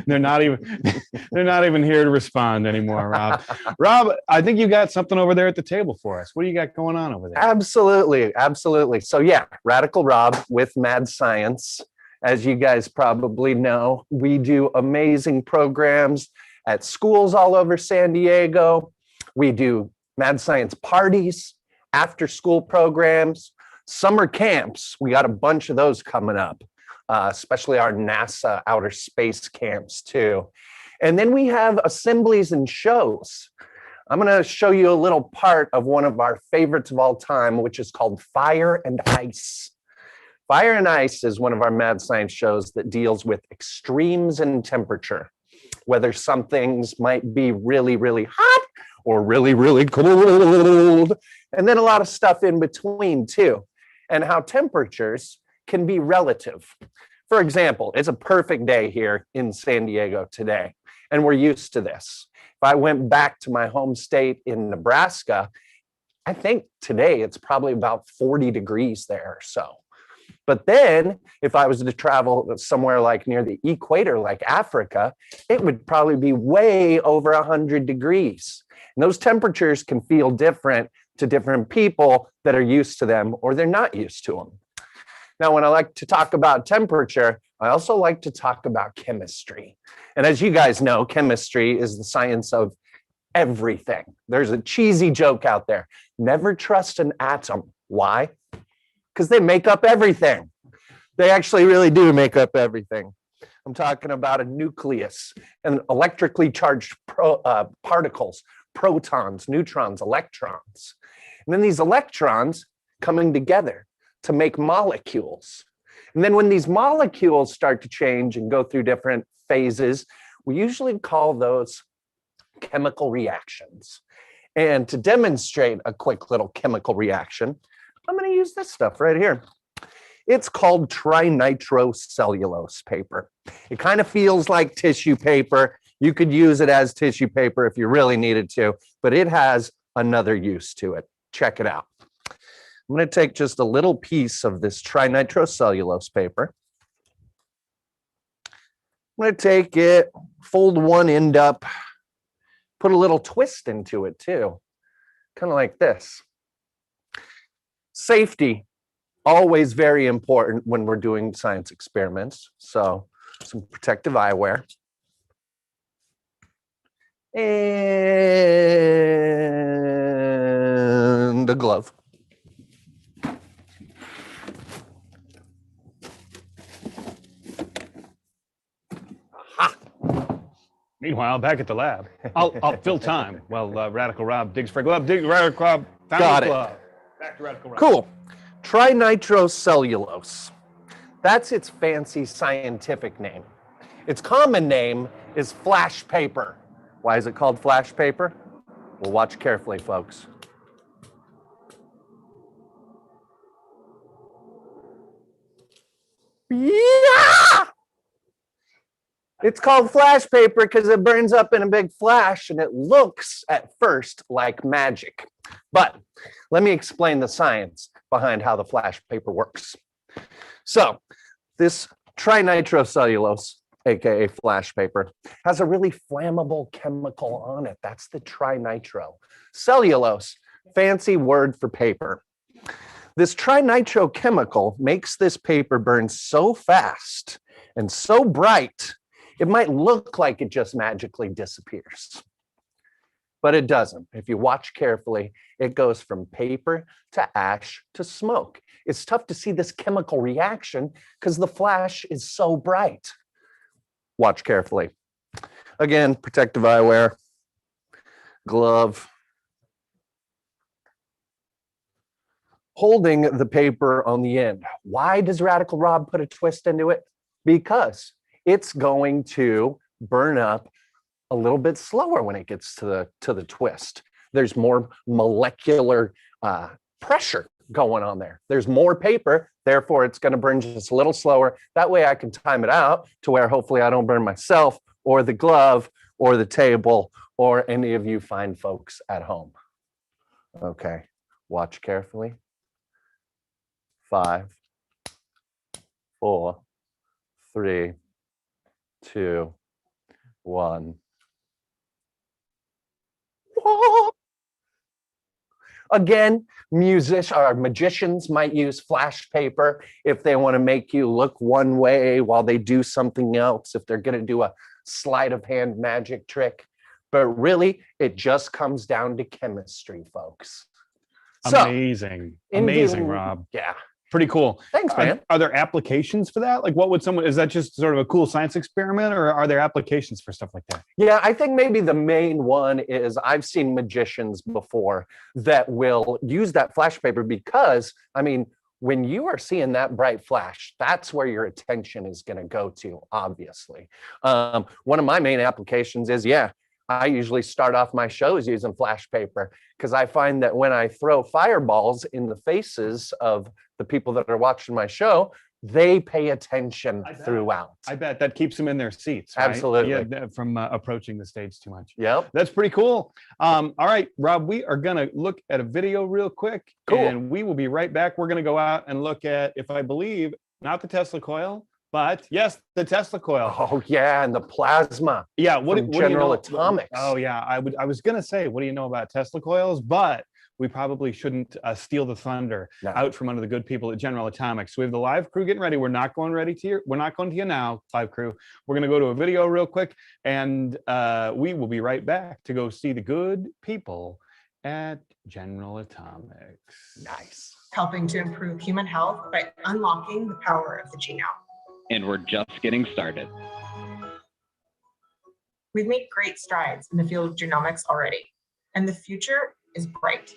they're not even here to respond anymore, Rob. Rob, I think you got something over there at the table for us. What do you got going on over there? Absolutely, absolutely. So yeah, Radical Rob with Mad Science. As you guys probably know, we do amazing programs at schools all over San Diego. We do Mad Science parties, after school programs, summer camps. We got a bunch of those coming up, especially our NASA outer space camps too. And then we have assemblies and shows. I'm going to show you a little part of one of our favorites of all time, which is called Fire and Ice. Fire and Ice is one of our Mad Science shows that deals with extremes in temperature, whether some things might be really, really hot or really, really cold, and then a lot of stuff in between too, and how temperatures can be relative. For example, it's a perfect day here in San Diego today, and we're used to this. If I went back to my home state in Nebraska, I think today it's probably about 40 degrees there or so. But then if I was to travel somewhere like near the equator, like Africa, it would probably be way over 100 degrees. And those temperatures can feel different to different people that are used to them or they're not used to them. Now, when I like to talk about temperature, I also like to talk about chemistry. And as you guys know, chemistry is the science of everything. There's a cheesy joke out there. Never trust an atom. Why? Because they make up everything. They actually really do make up everything. I'm talking about a nucleus and electrically charged particles, protons, neutrons, electrons. And then these electrons coming together to make molecules. And then when these molecules start to change and go through different phases, we usually call those chemical reactions. And to demonstrate a quick little chemical reaction, I'm going to use this stuff right here. It's called trinitrocellulose paper. It kind of feels like tissue paper. You could use it as tissue paper if you really needed to, but it has another use to it. Check it out. I'm going to take just a little piece of this trinitrocellulose paper. I'm going to take it, fold one end up, put a little twist into it too, kind of like this. Safety, always very important when we're doing science experiments. So some protective eyewear. And a glove. Meanwhile, back at the lab, I'll fill time while Radical Rob digs for a glove. Radical Rob found Got his it. glove. Back to Radical Rob. Cool. Trinitrocellulose. That's its fancy scientific name. Its common name is flash paper. Why is it called flash paper? Well, watch carefully, folks. Yeah! It's called flash paper because it burns up in a big flash and it looks at first like magic. But let me explain the science behind how the flash paper works. So this trinitrocellulose, aka flash paper, has a really flammable chemical on it. That's the trinitro. Cellulose, fancy word for paper. This trinitro chemical makes this paper burn so fast and so bright, it might look like it just magically disappears. But it doesn't. If you watch carefully, it goes from paper to ash to smoke. It's tough to see this chemical reaction because the flash is so bright. Watch carefully. Again, protective eyewear, glove. Holding the paper on the end. Why does Radical Rob put a twist into it? Because it's going to burn up a little bit slower when it gets to the twist. There's more molecular pressure going on there. There's more paper, therefore it's going to burn just a little slower. That way I can time it out to where hopefully I don't burn myself or the glove or the table or any of you fine folks at home. Okay, watch carefully. 5, 4, 3, 2, 1. Again, magicians might use flash paper if they want to make you look one way while they do something else, if they're going to do a sleight of hand magic trick. But really, it just comes down to chemistry, folks. Amazing. Amazing, Rob. Yeah. Pretty cool. Thanks, man. Are there applications for that? Like, what would someone, is that just sort of a cool science experiment, or are there applications for stuff like that? Yeah, I think maybe the main one is I've seen magicians before that will use that flash paper because, I mean, when you are seeing that bright flash, that's where your attention is going to go to, obviously. One of my main applications is, I usually start off my shows using flash paper because I find that when I throw fireballs in the faces of the people that are watching my show, they pay attention throughout. I bet that keeps them in their seats. Right? Absolutely. Yeah, from approaching the stage too much. Yep. That's pretty cool. All right, Rob, we are going to look at a video real quick. Cool. And we will be right back. We're going to go out and look at, if I believe, not the Tesla coil, but yes, the Tesla coil. Oh yeah, and the plasma. Yeah, what do you General know? Atomics. Oh yeah, I was gonna say, what do you know about Tesla coils? But we probably shouldn't steal the thunder out from under the good people at General Atomics. So we have the live crew getting ready. We're not going to you now, live crew. We're gonna go to a video real quick, and we will be right back to go see the good people at General Atomics. Nice. Helping to improve human health by unlocking the power of the genome. And we're just getting started. We've made great strides in the field of genomics already, and the future is bright.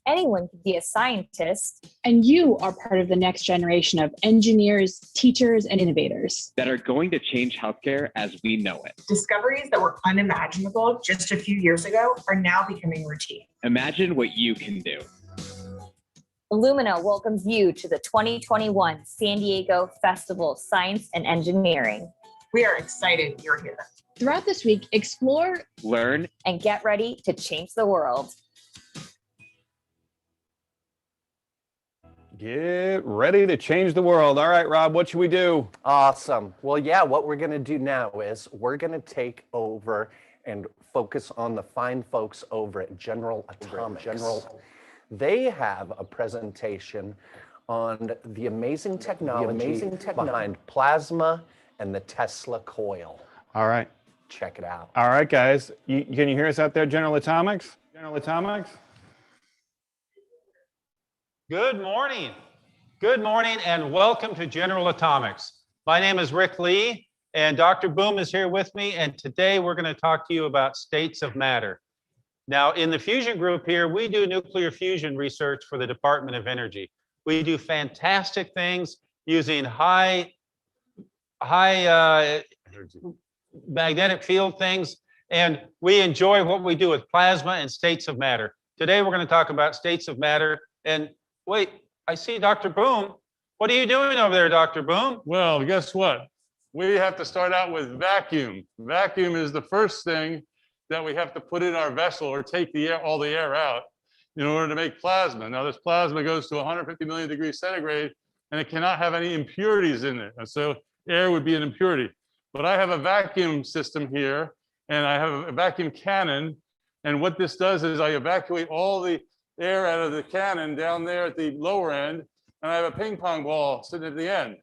Anyone can be a scientist. And you are part of the next generation of engineers, teachers, and innovators that are going to change healthcare as we know it. Discoveries that were unimaginable just a few years ago are now becoming routine. Imagine what you can do. Illumina welcomes you to the 2021 San Diego Festival of Science and Engineering. We are excited you're here. Throughout this week, explore, learn, and get ready to change the world. Get ready to change the world. All right, Rob, what should we do? Awesome. Well, yeah, what we're going to do now is we're going to take over and focus on the fine folks over at General Atomics. They have a presentation on the amazing technology behind plasma and the Tesla coil. All right. Check it out. All right, guys. Can you hear us out there, General Atomics? General Atomics? Good morning. Good morning and welcome to General Atomics. My name is Rick Lee and Dr. Boom is here with me, and today we're going to talk to you about states of matter. Now, in the fusion group here, we do nuclear fusion research for the Department of Energy. We do fantastic things using high magnetic field things, and we enjoy what we do with plasma and states of matter. Today, we're going to talk about states of matter. And wait, I see Dr. Boom. What are you doing over there, Dr. Boom? Well, guess what? We have to start out with vacuum. Vacuum is the first thing that we have to put in our vessel or take the air, all the air out in order to make plasma. Now this plasma goes to 150 million degrees centigrade and it cannot have any impurities in it. And so air would be an impurity. But I have a vacuum system here and I have a vacuum cannon. And what this does is I evacuate all the air out of the cannon down there at the lower end. And I have a ping pong ball sitting at the end.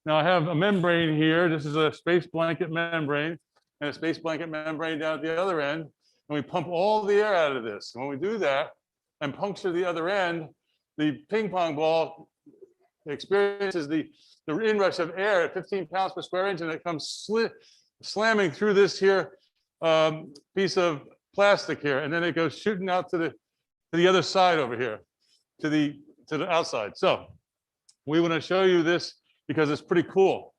Now I have a membrane here. This is a space blanket membrane. And a space blanket membrane down at the other end, and we pump all the air out of this. And when we do that and puncture the other end, the ping pong ball experiences the inrush of air at 15 pounds per square inch, and it comes slamming through this here piece of plastic here, and then it goes shooting out to the other side over here, to the outside. So we want to show you this because it's pretty cool.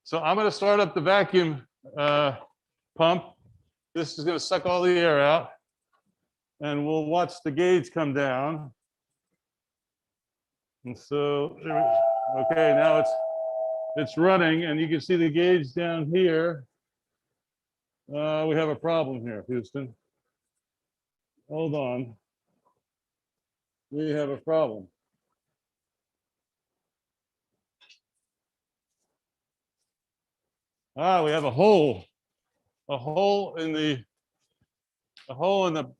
So I'm going to start up the vacuum pump. This is going to suck all the air out, and we'll watch the gauge come down. And so, okay, now it's running, and you can see the gauge down here. We have a problem here, Houston. Hold on. We have a problem. We have a hole in the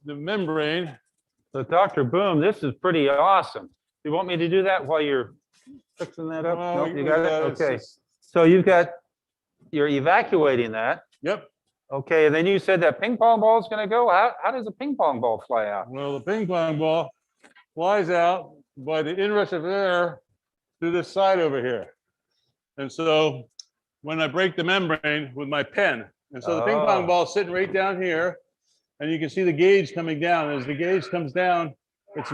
membrane. So Dr. Boom, this is pretty awesome. You want me to do that while you're fixing that up? Well, Nope, we you got it? got it. Okay. So you're evacuating that. Yep. Okay, and then you said that ping pong ball is going to go. How does a ping pong ball fly out? Well, the ping pong ball flies out by the inrush of air through this side over here. And so when I break the membrane with my pen, and so the ping pong ball is sitting right down here, and you can see the gauge coming down. As the gauge comes down, it's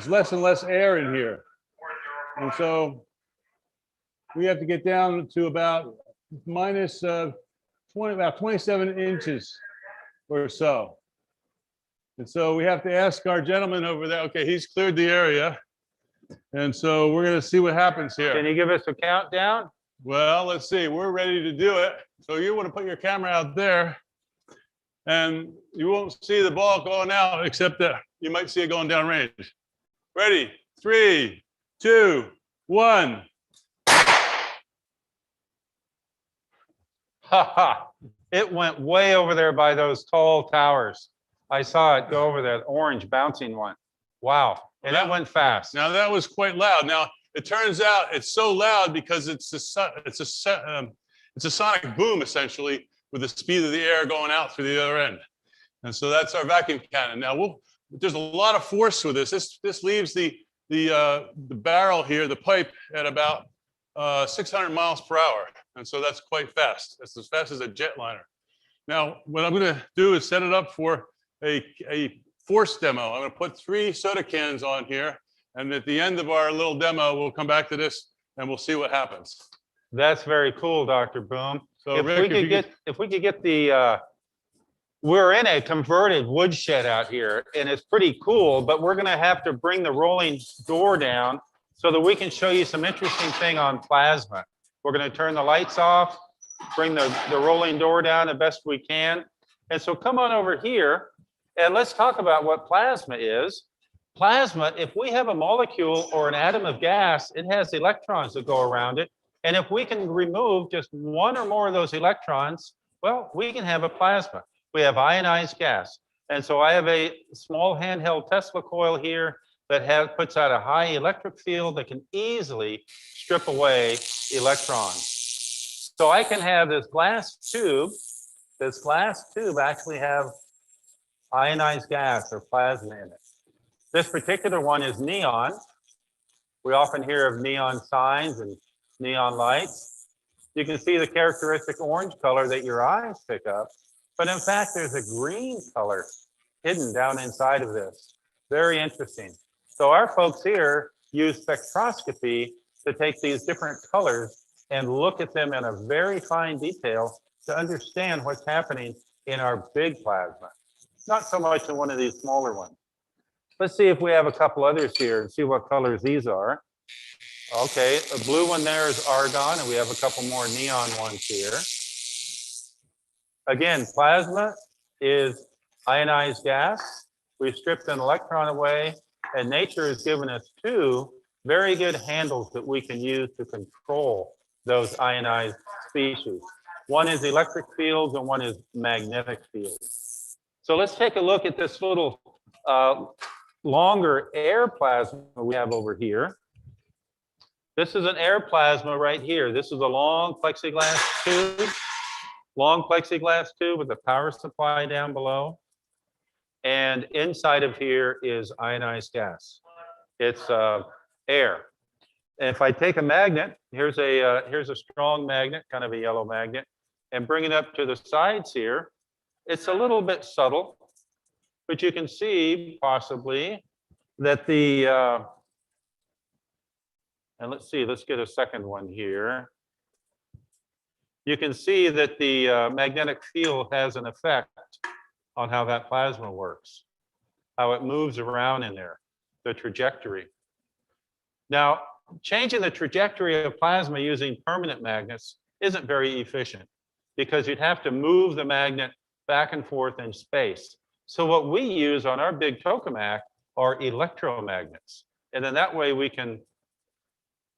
less and less air in here. And so we have to get down to about minus about 27 inches or so. And so we have to ask our gentleman over there, okay, he's cleared the area. And so we're going to see what happens here. Can you give us a countdown? Well, let's see, we're ready to do it. So you want to put your camera out there, and you won't see the ball going out, except that you might see it going down range. Ready? 3, 2, 1. Ha! It went way over there by those tall towers. I saw it go over there, the orange bouncing one. Wow. And that went fast. Now that was quite loud. Now it turns out it's so loud because it's a sonic boom essentially, with the speed of the air going out through the other end. And so that's our vacuum cannon. Now there's a lot of force with this. This leaves the barrel here, the pipe, at about 600 miles per hour. And so that's quite fast. That's as fast as a jetliner. Now, what I'm going to do is set it up for a force demo. I'm going to put 3 soda cans on here. And at the end of our little demo, we'll come back to this and we'll see what happens. That's very cool, Dr. Boom. So if Rick, we could get the, we're in a converted woodshed out here, and it's pretty cool, but we're going to have to bring the rolling door down so that we can show you some interesting thing on plasma. We're going to turn the lights off, bring the rolling door down the best we can. And so come on over here and let's talk about what plasma is. Plasma, if we have a molecule or an atom of gas, it has electrons that go around it. And if we can remove just one or more of those electrons, well, we can have a plasma. We have ionized gas. And so I have a small handheld Tesla coil here that puts out a high electric field that can easily strip away electrons. So I can have this glass tube actually have ionized gas or plasma in it. This particular one is neon. We often hear of neon signs and neon lights. You can see the characteristic orange color that your eyes pick up, but in fact, there's a green color hidden down inside of this. Very interesting. So our folks here use spectroscopy to take these different colors and look at them in a very fine detail to understand what's happening in our big plasma. Not so much in one of these smaller ones. Let's see if we have a couple others here and see what colors these are. Okay, the blue one there is argon, and we have a couple more neon ones here. Again, plasma is ionized gas. We've stripped an electron away, and nature has given us 2 very good handles that we can use to control those ionized species. One is electric fields and one is magnetic fields. So let's take a look at this little longer air plasma we have over here. This is an air plasma right here. This is a long plexiglass tube with a power supply down below. And inside of here is ionized gas. It's air. And if I take a magnet, here's a strong magnet, kind of a yellow magnet, and bring it up to the sides here, it's a little bit subtle, but you can see possibly that the, and let's see, let's get a second one here. You can see that the magnetic field has an effect on how that plasma works, how it moves around in there, the trajectory. Now, changing the trajectory of plasma using permanent magnets isn't very efficient because you'd have to move the magnet back and forth in space. So what we use on our big tokamak are electromagnets. And then that way we can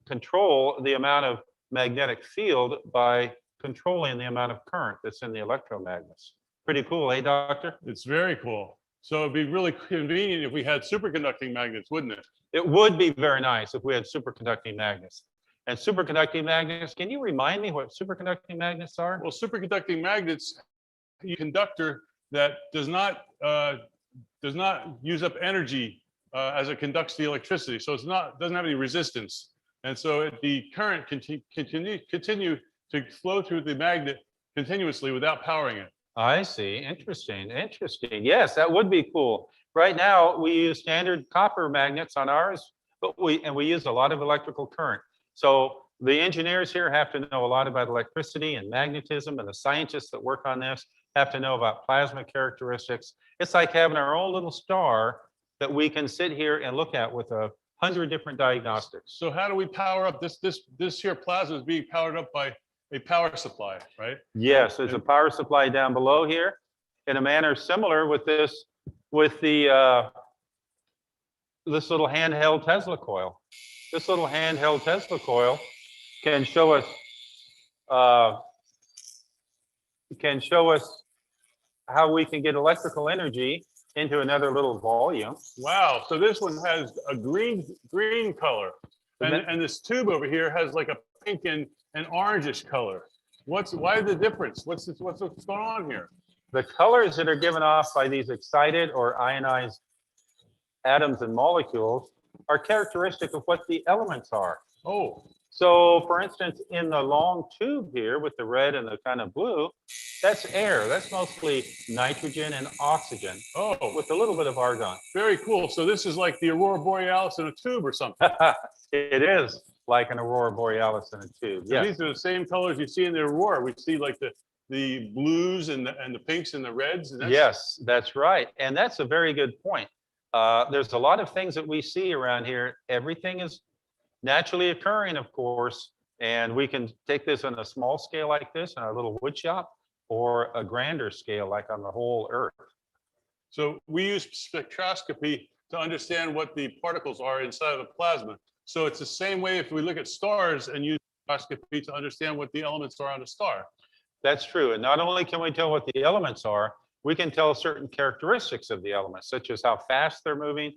control the amount of magnetic field by controlling the amount of current that's in the electromagnets. Pretty cool, eh, Doctor? It's very cool. So it'd be really convenient if we had superconducting magnets, wouldn't it? It would be very nice if we had superconducting magnets. And superconducting magnets, can you remind me what superconducting magnets are? Well, superconducting magnets, a conductor that does not use up energy as it conducts the electricity. So it's not, doesn't have any resistance. And so the current continue to flow through the magnet continuously without powering it. I see. Interesting. Interesting. Yes, that would be cool. Right now, we use standard copper magnets on ours, but we use a lot of electrical current. So the engineers here have to know a lot about electricity and magnetism, and the scientists that work on this have to know about plasma characteristics. It's like having our own little star that we can sit here and look at with 100 different diagnostics. So how do we power up this here plasma is being powered up by a power supply, right? Yes, there's a power supply down below here in a manner similar with this, with the this little handheld Tesla coil. This little handheld Tesla coil can show us how we can get electrical energy into another little volume. Wow, so this one has a green color, and this tube over here has like a pink and an orangish color. Why the difference? What's going on here? The colors that are given off by these excited or ionized atoms and molecules are characteristic of what the elements are. Oh. So for instance, in the long tube here with the red and the kind of blue, that's air. That's mostly nitrogen and oxygen. Oh. With a little bit of argon. Very cool. So this is like the aurora borealis in a tube or something. It is like an aurora borealis in a tube. Yes. These are the same colors you see in the aurora. We see like the blues and the pinks and the reds. And yes, that's right. And that's a very good point. There's a lot of things that we see around here. Everything is naturally occurring, of course, and we can take this on a small scale like this in our little wood shop, or a grander scale like on the whole Earth. So we use spectroscopy to understand what the particles are inside of the plasma. So it's the same way if we look at stars and use spectroscopy to understand what the elements are on a star. That's true. And not only can we tell what the elements are, we can tell certain characteristics of the elements, such as how fast they're moving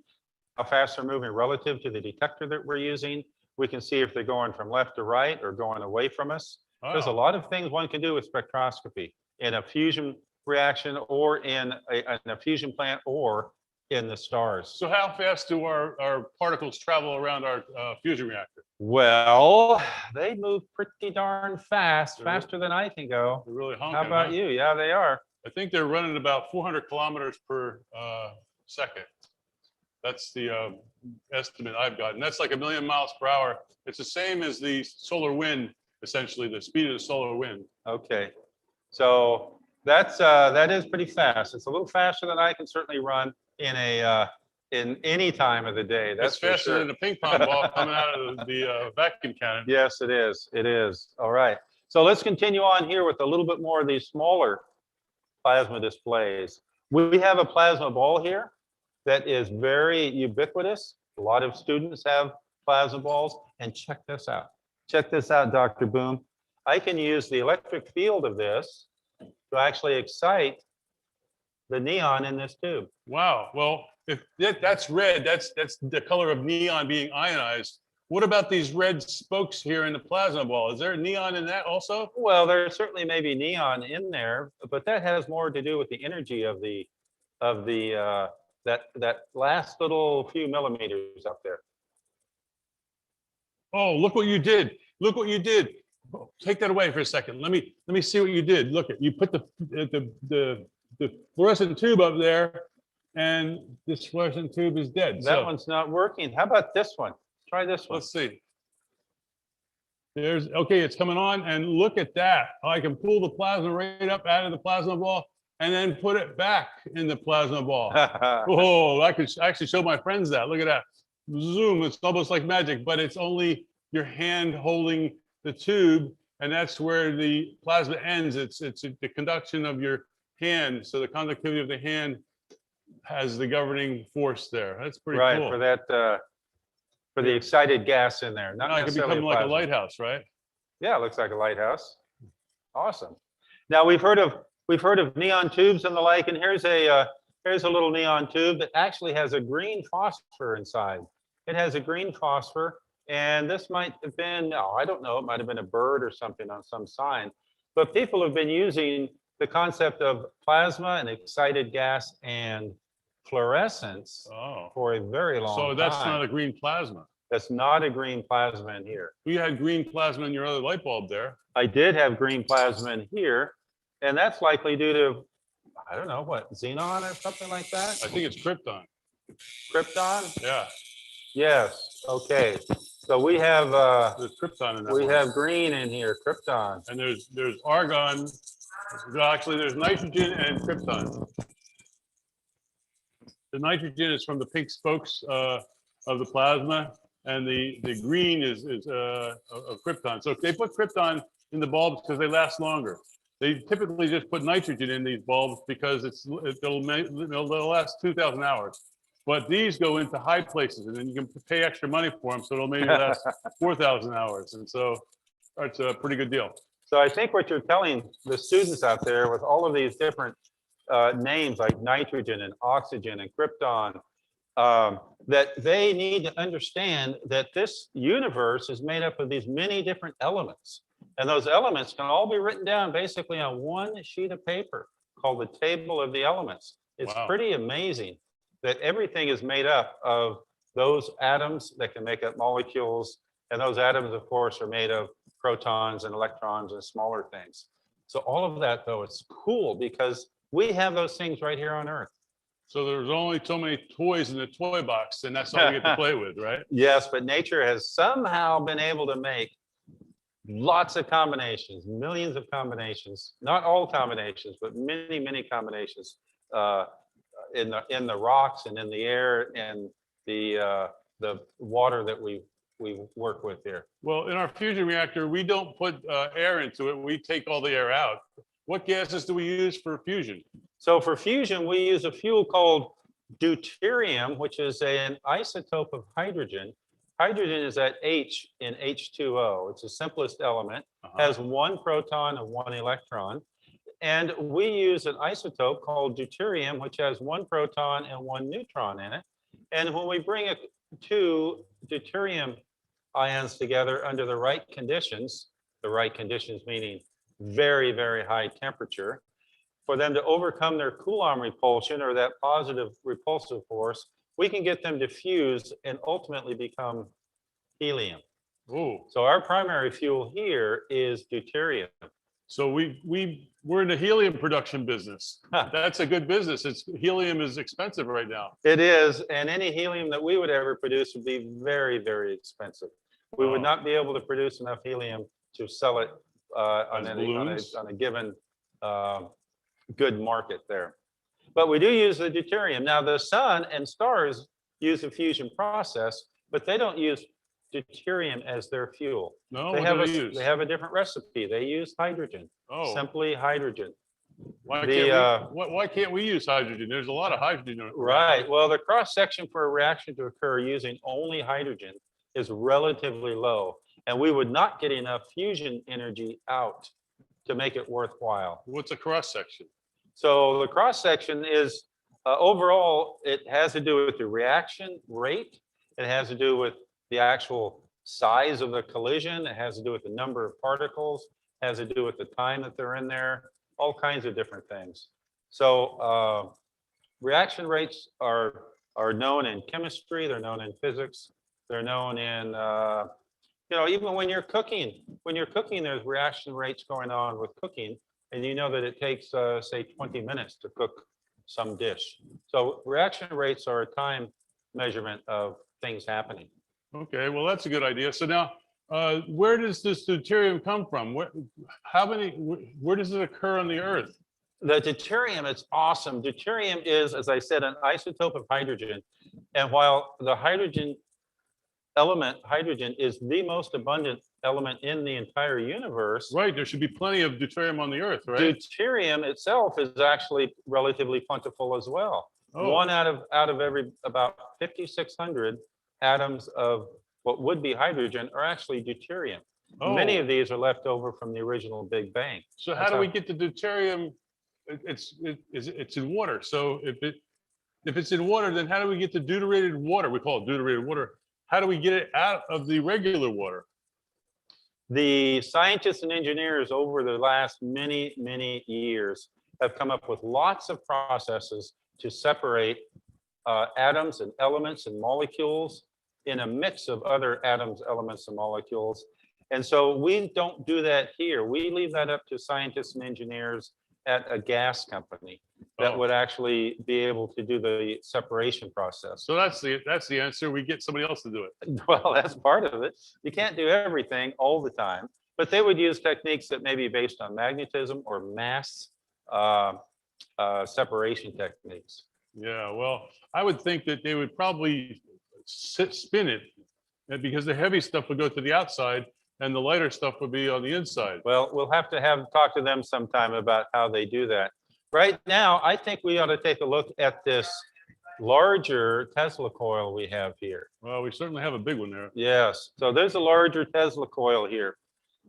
relative to the detector that we're using. We can see if they're going from left to right or going away from us. Wow. There's a lot of things one can do with spectroscopy in a fusion reaction, or in a fusion plant, or in the stars. So how fast do our particles travel around our fusion reactor? Well, they move pretty darn fast, faster than I can go. They're really honking. How about you? Yeah, they are. I think they're running about 400 kilometers per second. That's the estimate I've gotten. That's like 1,000,000 miles per hour. It's the same as the solar wind, essentially, the speed of the solar wind. Okay, so that is pretty fast. It's a little faster than I can certainly run in any time of the day. That's faster than a ping pong ball coming out of the vacuum cannon. Yes, it is. It is. All right. So let's continue on here with a little bit more of these smaller plasma displays. We have a plasma ball here that is very ubiquitous. A lot of students have plasma balls, and check this out. Check this out, Dr. Boom. I can use the electric field of this to actually excite the neon in this tube. Wow. Well, if that's red, that's the color of neon being ionized. What about these red spokes here in the plasma ball? Is there neon in that also? Well, there certainly may be neon in there, but that has more to do with the energy of the that last little few millimeters up there. Oh, look what you did. Look what you did. Oh, take that away for a second. Let me see what you did. Look, you put the fluorescent tube up there, and this fluorescent tube is dead. That one's not working. How about this one? Try this one. Let's see. Okay, it's coming on, and look at that. I can pull the plasma right up out of the plasma ball and then put it back in the plasma ball. Oh, I could actually show my friends that. Look at that. Zoom, it's almost like magic, but it's only your hand holding the tube, and that's where the plasma ends. It's the conduction of your hand. So the conductivity of the hand as the governing force there. That's pretty Right, cool. for that, for the excited gas in there, not Now it could necessarily become like a plasma. lighthouse, right? Yeah, it looks like a lighthouse. Awesome. Now we've heard of neon tubes and the like, and here's a little neon tube that actually has a green phosphor inside. It has a green phosphor, and this might have been, I don't know, it might have been a bird or something on some sign. But people have been using the concept of plasma and excited gas and fluorescence for a very long time. So that's not a green plasma. That's not a green plasma in here. You had green plasma in your other light bulb there. I did have green plasma in here, and that's likely due to, I don't know, what, xenon or something like that? I think it's krypton. Krypton? Yeah. Yes, okay. So we have there's krypton in that we one. have green in here, krypton. And there's argon. Actually, there's nitrogen and krypton. The nitrogen is from the pink spokes of the plasma, and the green is of krypton. So if they put krypton in the bulbs because they last longer. They typically just put nitrogen in these bulbs because it'll last 2,000 hours. But these go into high places, and then you can pay extra money for them, so it'll maybe last 4,000 hours. And so it's a pretty good deal. So I think what you're telling the students out there with all of these different names like nitrogen and oxygen and krypton, that they need to understand that this universe is made up of these many different elements. And those elements can all be written down basically on one sheet of paper called the table of the elements. It's pretty amazing that everything is made up of those atoms that can make up molecules. And those atoms, of course, are made of protons and electrons and smaller things. So all of that, though, it's cool because we have those things right here on Earth. So there's only so many toys in the toy box, and that's all we get to play with, right? Yes, but nature has somehow been able to make lots of combinations, millions of combinations, not all combinations, but many, many combinations in the rocks and in the air and the water that we work with here. Well, in our fusion reactor, we don't put air into it. We take all the air out. What gases do we use for fusion? So for fusion, we use a fuel called deuterium, which is an isotope of hydrogen. Hydrogen is at H in H2O. It's the simplest element, has one proton and one electron. And we use an isotope called deuterium, which has one proton and one neutron in it. And when we bring two deuterium ions together under the right conditions meaning very, very high temperature, for them to overcome their Coulomb repulsion or that positive repulsive force, we can get them to fuse and ultimately become helium. Ooh. So our primary fuel here is deuterium. So we're in the helium production business. That's a good business. Helium is expensive right now. It is, and any helium that we would ever produce would be very, very expensive. We would not be able to produce enough helium to sell it on a given good market there. But we do use the deuterium. Now the sun and stars use the fusion process, but they don't use deuterium as their fuel. No, they what have do they use? They have a different recipe. They use hydrogen. Simply hydrogen. Why can't we use hydrogen? There's a lot of hydrogen. Right. Well, the cross section for a reaction to occur using only hydrogen is relatively low, and we would not get enough fusion energy out to make it worthwhile. What's a cross section? So the cross section is overall, it has to do with the reaction rate. It has to do with the actual size of the collision. It has to do with the number of particles. It has to do with the time that they're in there, all kinds of different things. So reaction rates are known in chemistry. They're known in physics. They're known in, even when you're cooking. When you're cooking, there's reaction rates going on with cooking. And you know that it takes, say, 20 minutes to cook some dish. So reaction rates are a time measurement of things happening. Okay, well, that's a good idea. So now, where does this deuterium come from? Where does it occur on the Earth? The deuterium, it's awesome. Deuterium is, as I said, an isotope of hydrogen. And while the hydrogen is the most abundant element in the entire universe. Right, there should be plenty of deuterium on the Earth, right? Deuterium itself is actually relatively plentiful as well. One out of every about 5,600 atoms of what would be hydrogen are actually deuterium. Many of these are left over from the original Big Bang. So how do we get the deuterium? It's in water. So if it's in water, then how do we get the deuterated water? We call it deuterated water. How do we get it out of the regular water? The scientists and engineers over the last many years have come up with lots of processes to separate atoms and elements and molecules in a mix of other atoms, elements, and molecules. And so we don't do that here. We leave that up to scientists and engineers at a gas company that would actually be able to do the separation process. So that's the answer. We get somebody else to do it. Well, that's part of it. You can't do everything all the time, but they would use techniques that may be based on magnetism or mass separation techniques. Yeah, well, I would think that they would probably spin it because the heavy stuff would go to the outside and the lighter stuff would be on the inside. Well, we'll have to talk to them sometime about how they do that. Right now, I think we ought to take a look at this larger Tesla coil we have here. Well, we certainly have a big one there. Yes, so there's a larger Tesla coil here.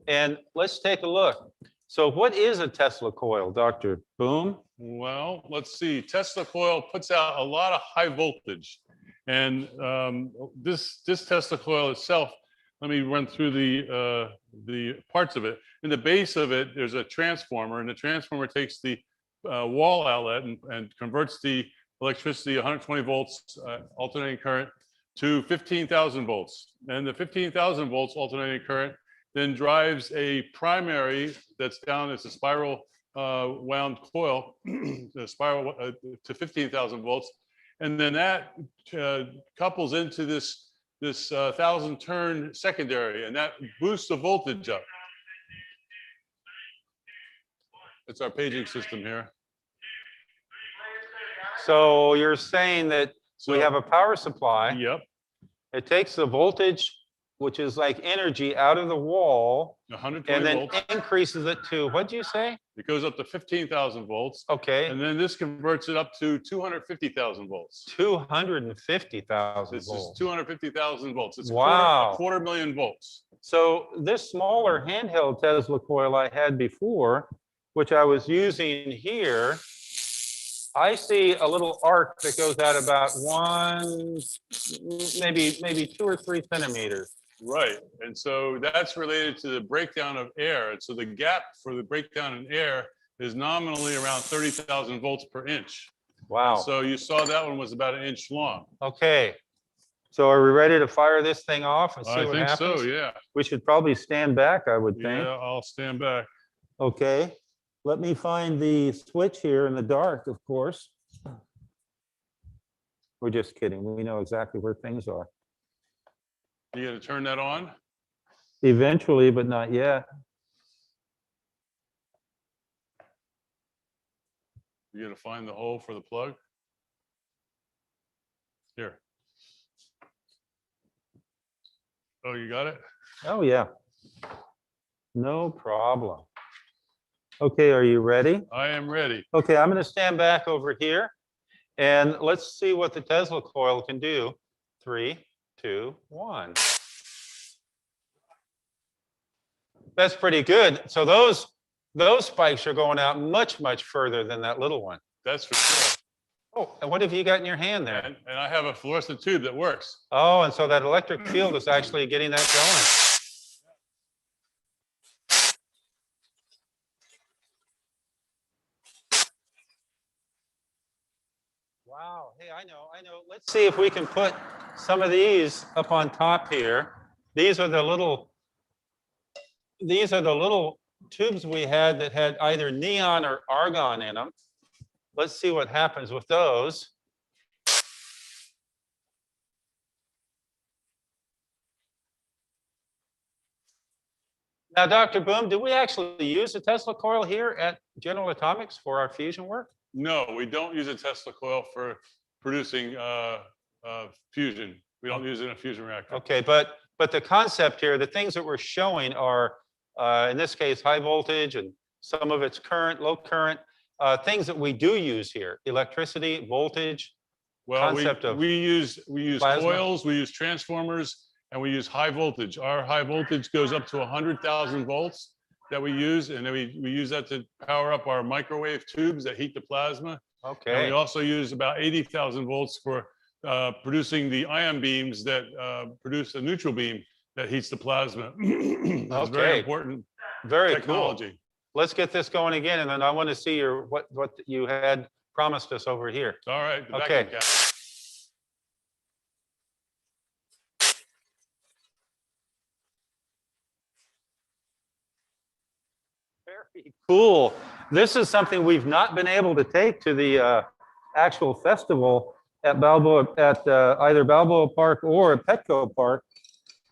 And let's take a look. So what is a Tesla coil, Dr. Boom? Well, let's see. Tesla coil puts out a lot of high voltage. And this Tesla coil itself, let me run through the parts of it. In the base of it, there's a transformer, and the transformer takes the wall outlet and converts the electricity 120 volts alternating current to 15,000 volts. And the 15,000 volts alternating current then drives a primary that's down as a spiral wound coil, the spiral to 15,000 volts. And then that couples into this 1,000 turn secondary, and that boosts the voltage up. It's our paging system here. So you're saying that we have a power supply. Yep. It takes the voltage, which is like energy, out of the wall, 120 and then volts. increases it to, what'd you say? It goes up to 15,000 volts. Okay. And then this converts it up to 250,000 volts. 250,000 This volts. is 250,000 volts. It's Wow. a quarter million volts. So this smaller handheld Tesla coil I had before, which I was using here, I see a little arc that goes out about maybe 2 or 3 centimeters. Right. And so that's related to the breakdown of air. And so the gap for the breakdown in air is nominally around 30,000 volts per inch. Wow. So you saw that one was about 1 inch long. Okay. So are we ready to fire this thing off and see I what think happens? so, yeah. We should probably stand back, I would think. Yeah, I'll stand back. Okay. Let me find the switch here in the dark, of course. We're just kidding. We know exactly where things are. You gonna turn that on? Eventually, but not yet. You gonna find the hole for the plug? Here. Oh, you got it? Oh, yeah. No problem. Okay, are you ready? I am ready. Okay, I'm going to stand back over here and let's see what the Tesla coil can do. 3, 2, 1. That's pretty good. So those spikes are going out much further than that little one. That's for sure. Oh, and what have you got in your hand there? And I have a fluorescent tube that works. Oh, and so that electric field is actually getting that going. Wow. Hey, I know. Let's see if we can put some of these up on top here. These are the little tubes we had that had either neon or argon in them. Let's see what happens with those. Now, Dr. Boom, do we actually use a Tesla coil here at General Atomics for our fusion work? No, we don't use a Tesla coil for producing fusion. We don't use it in a fusion reactor. Okay, but the concept here, the things that we're showing are, in this case, high voltage and some of it's current, low current. things that we do use here, electricity, voltage, Well, concept of we use plasma? coils, we use transformers, and we use high voltage. Our high voltage goes up to 100,000 volts that we use, and then we use that to power up our microwave tubes that heat the plasma. And Okay. we also use about 80,000 volts for producing the ion beams that produce a neutral beam that heats the plasma. It's very Okay. important Very technology. cool. Let's get this going again, and then I want to see what you had promised us over here. All right. the Okay. vacuum cap. Very cool. This is something we've not been able to take to the actual festival at either Balboa Park or Petco Park,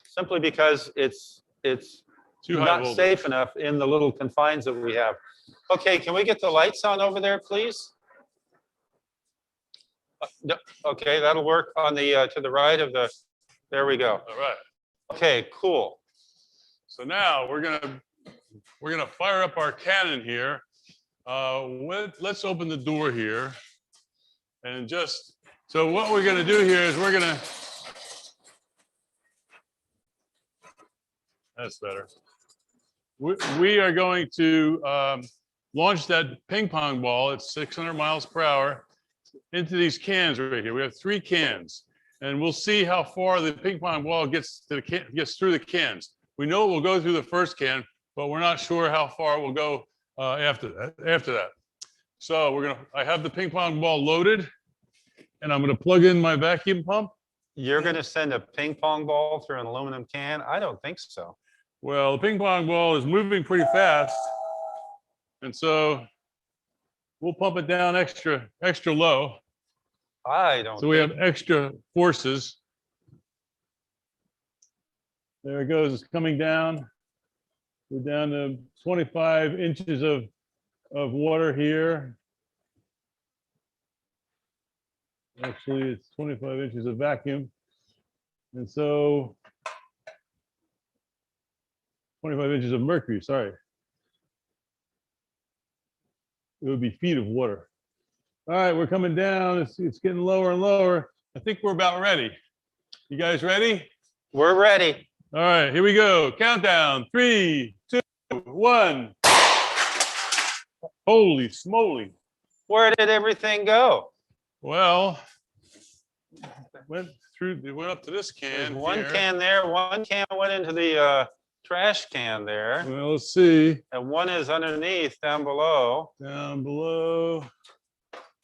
simply because it's Too high not voltage. safe enough in the little confines that we have. Okay, can we get the lights on over there, please? No, okay, that'll work on the to the right of the. There we go. All right. Okay, cool. So now we're gonna fire up our cannon here. Let's open the door here, and so what we're gonna do here is that's better. We are going to launch that ping pong ball at 600 miles per hour into these cans right here. We have 3 cans, and we'll see how far the ping pong ball gets through the cans. We know it will go through the first can, but we're not sure how far it will go after that. So I have the ping pong ball loaded, and I'm gonna plug in my vacuum pump. You're going to send a ping pong ball through an aluminum can? I don't think so. Well, the ping pong ball is moving pretty fast, and so we'll pump it down extra low. I don't. So we have extra forces. There it goes. It's coming down. We're down to 25 inches of water here. Actually, it's 25 inches of vacuum. And so 25 inches of mercury, sorry. It would be feet of water. All right, we're coming down. It's getting lower and lower. I think we're about ready. You guys ready? We're ready. All right, here we go. Countdown. 3, 2, 1. Holy smoly. Where did everything go? Well, went up to this can. There's one here. can there. One can went into the trash can there. Well, let's see. And one is underneath down below. Down below.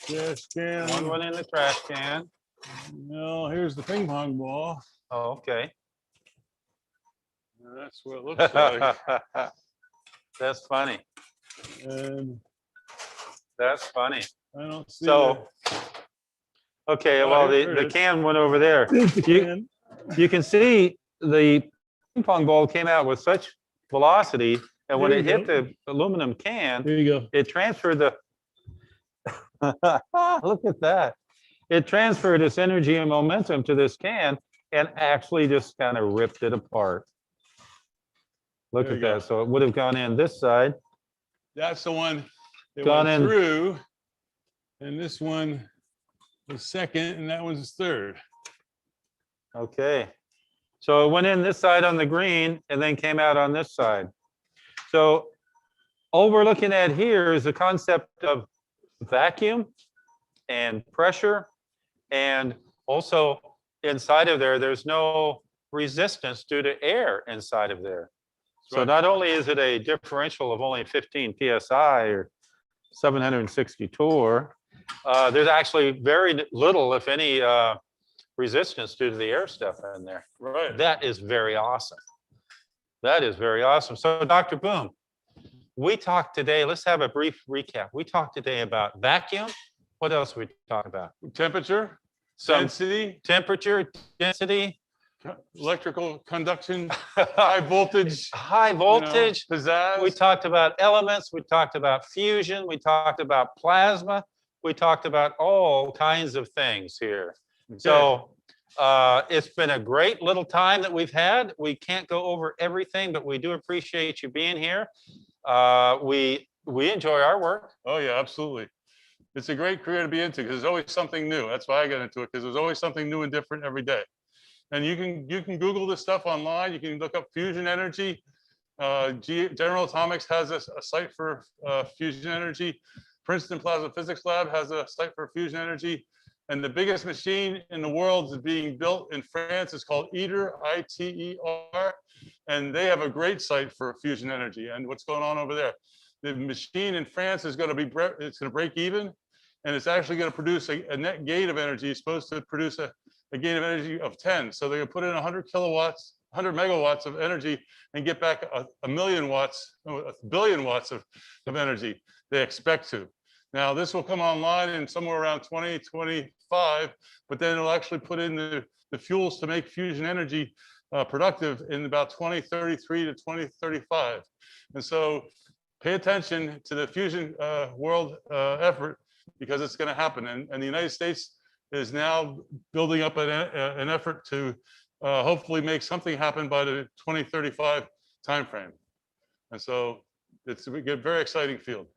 Trash can. One went in the trash can. No, here's the ping pong ball. Oh, okay. That's what it looks like. That's funny. And that's funny. I don't see so. Okay, well, the can went over there. You can see the ping pong ball came out with such velocity, and when it hit the aluminum can, there you go. It transferred the. Look at that! It transferred its energy and momentum to this can, and actually just kind of ripped it apart. Look at that! So it would have gone in this side. That's the one that Gone went in through, and this one was second, and that one's third. Okay, so it went in this side on the green, and then came out on this side. So all we're looking at here is the concept of vacuum and pressure, and also inside of there, there's no resistance due to air inside of there. So not only is it a differential of only 15 psi or 760 torr, there's actually very little, if any, resistance due to the air stuff in there. Right. That is very awesome. That is very awesome. So Dr. Boom, we talked today, let's have a brief recap. We talked today about vacuum. What else we talked about? Temperature, density. Temperature, density. Electrical conduction, high voltage. High voltage. Pizzazz. We talked about elements. We talked about fusion. We talked about plasma. We talked about all kinds of things here. Okay. So it's been a great little time that we've had. We can't go over everything, but we do appreciate you being here. We We enjoy our work. Oh yeah, absolutely. It's a great career to be into because there's always something new. That's why I got into it, because there's always something new and different every day. And you can Google this stuff online. You can look up fusion energy. General Atomics has a site for fusion energy. Princeton Plasma Physics Lab has a site for fusion energy. And the biggest machine in the world is being built in France. It's called ITER, ITER. And they have a great site for fusion energy. And what's going on over there? The machine in France is going to break even. And it's actually going to produce a net gain of energy. It's supposed to produce a gain of energy of 10. So they're going to put in 100 kilowatts, 100 megawatts of energy and get back a million watts, a billion watts of energy. They expect to. Now, this will come online in somewhere around 2025, but then it'll actually put in the fuels to make fusion energy productive in about 2033 to 2035. And so pay attention to the fusion world effort, because it's going to happen. And the United States is now building up an effort to hopefully make something happen by the 2035 timeframe. And so it's a very exciting field.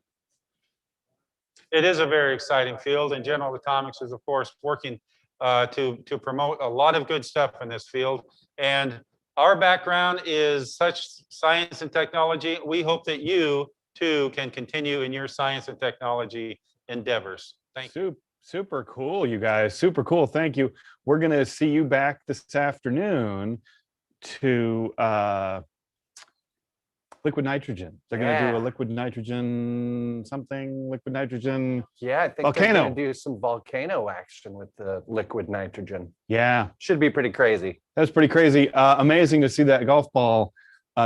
It is a very exciting field, and General Atomics is, of course, working to promote a lot of good stuff in this field. And our background is such science and technology. We hope that you, too, can continue in your science and technology endeavors. Thank you. Super cool, you guys. Super cool. Thank you. We're going to see you back this afternoon to liquid nitrogen. They're going to do a liquid nitrogen something, liquid nitrogen. Yeah, I think volcano. they're going to do some volcano action with the liquid nitrogen. Yeah. Should be pretty crazy. That's pretty crazy. Amazing to see that golf ball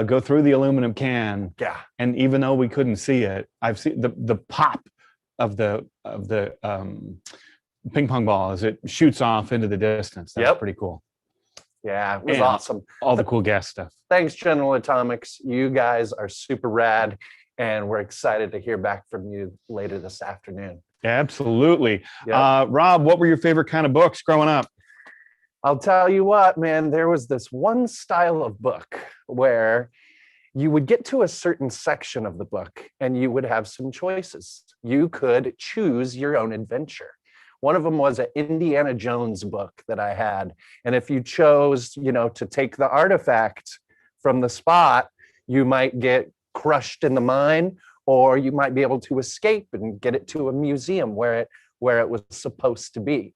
go through the aluminum can. Yeah. And even though we couldn't see it, I've seen the pop of the ping pong ball as it shoots off into the distance. That's pretty cool. Yeah, it was And awesome. All the cool gas stuff. Thanks, General Atomics. You guys are super rad, and we're excited to hear back from you later this afternoon. Absolutely. Rob, what were your favorite kind of books growing up? I'll tell you what, man, there was this one style of book where you would get to a certain section of the book and you would have some choices. You could choose your own adventure. One of them was an Indiana Jones book that I had. And if you chose, to take the artifact from the spot, you might get crushed in the mine, or you might be able to escape and get it to a museum where it was supposed to be.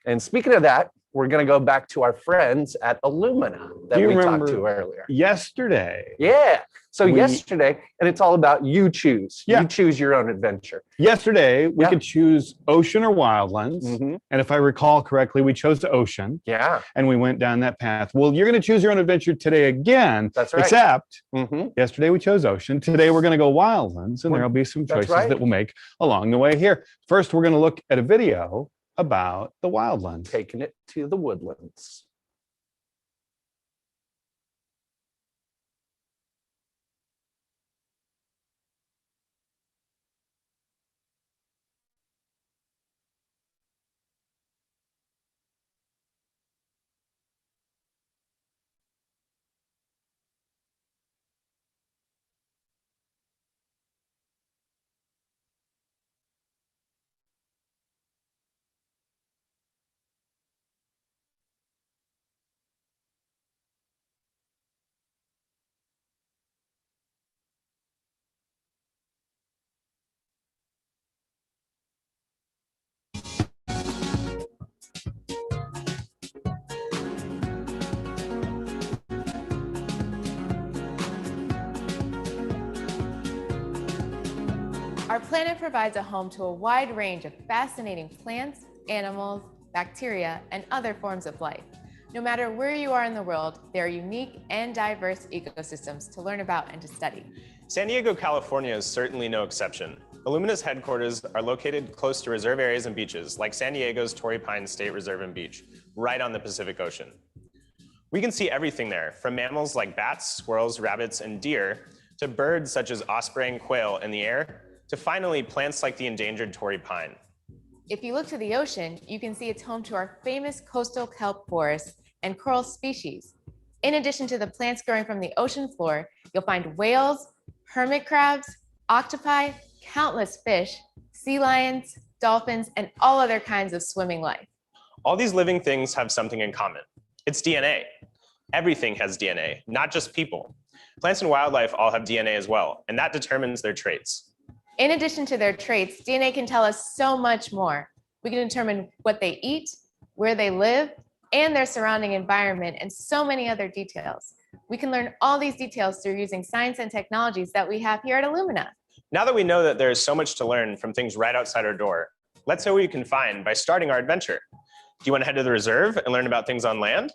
And speaking of that, we're going to go back to our friends at Illumina that we talked to earlier. Yesterday. Yeah. So yesterday, and it's all about you choose. Yeah. You choose your own adventure. Yesterday, we could choose ocean or wildlands. And if I recall correctly, we chose the ocean. Yeah. And we went down that path. Well, you're going to choose your own adventure today again. That's right. Except yesterday we chose ocean. Today we're going to go wildlands, and there'll be some That's choices right. that we'll make along the way here. First, we're going to look at a video about the wildlands. Taking it to the woodlands. Our planet provides a home to a wide range of fascinating plants, animals, bacteria, and other forms of life. No matter where you are in the world, there are unique and diverse ecosystems to learn about and to study. San Diego, California is certainly no exception. Illumina's headquarters are located close to reserve areas and beaches, like San Diego's Torrey Pines State Reserve and Beach, right on the Pacific Ocean. We can see everything there, from mammals like bats, squirrels, rabbits, and deer, to birds such as osprey and quail in the air, to finally plants like the endangered Torrey pine. If you look to the ocean, you can see it's home to our famous coastal kelp forests and coral species. In addition to the plants growing from the ocean floor, you'll find whales, hermit crabs, octopi, countless fish, sea lions, dolphins, and all other kinds of swimming life. All these living things have something in common. It's DNA. Everything has DNA, not just people. Plants and wildlife all have DNA as well, and that determines their traits. In addition to their traits, DNA can tell us so much more. We can determine what they eat, where they live, and their surrounding environment, and so many other details. We can learn all these details through using science and technologies that we have here at Illumina. Now that we know that there is so much to learn from things right outside our door, let's see what we can find by starting our adventure. Do you want to head to the reserve and learn about things on land?